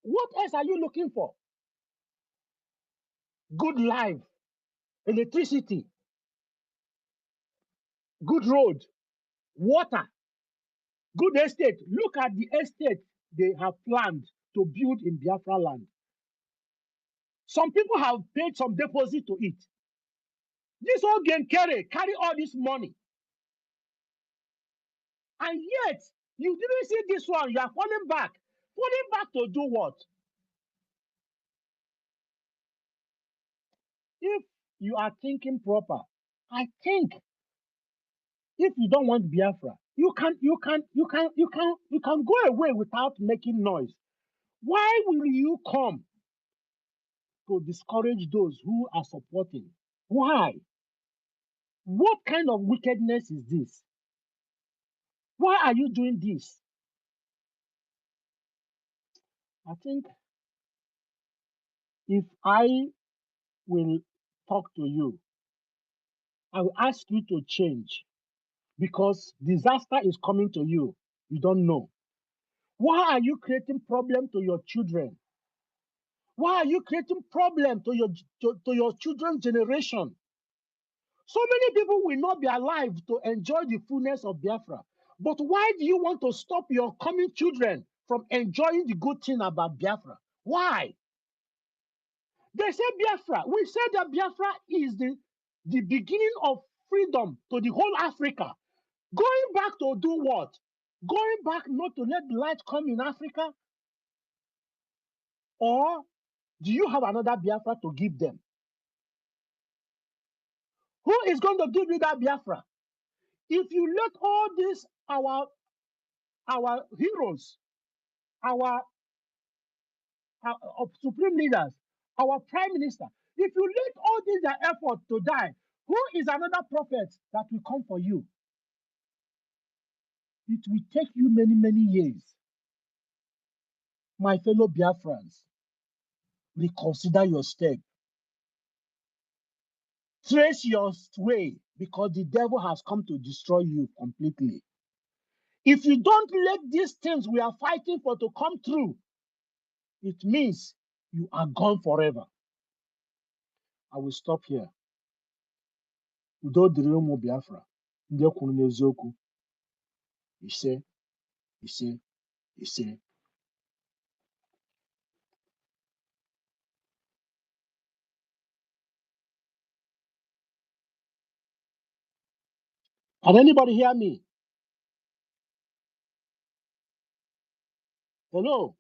Speaker 15: what else are you looking for? Good life, electricity, good road, water, good estate. Look at the estate they have planned to build in Biafra land. Some people have paid some deposit to it. This whole game carry all this money. And yet, you didn't see this one. You are falling back. Falling back to do what? If you are thinking proper, I think if you don't want Biafra, you can go away without making noise. Why will you come to discourage those who are supporting? Why? What kind of wickedness is this? Why are you doing this? I think if I will talk to you, I will ask you to change because disaster is coming to you. You don't know. Why are you creating problem to your children? Why are you creating problem to your children's generation? So many people will not be alive to enjoy the fullness of Biafra. But why do you want to stop your coming children from enjoying the good thing about Biafra? Why? They say Biafra. We said that Biafra is the beginning of freedom to the whole Africa. Going back to do what? Going back not to let the light come in Africa? Or do you have another Biafra to give them? Who is going to give you that Biafra? If you let all these our heroes, our supreme leaders, our prime minister, if you let all these their effort to die, who is another prophet that will come for you? It will take you many, many years. My fellow Biafrans, reconsider your step. Trace your way, because the devil has come to destroy you completely. If you don't let these things we are fighting for to come true, it means you are gone forever. I will stop here. Udo dịrị ụmụ Biafra, ndị kwuru n'eziokwu. Ise, ise, ise. Can anybody hear me? Hello?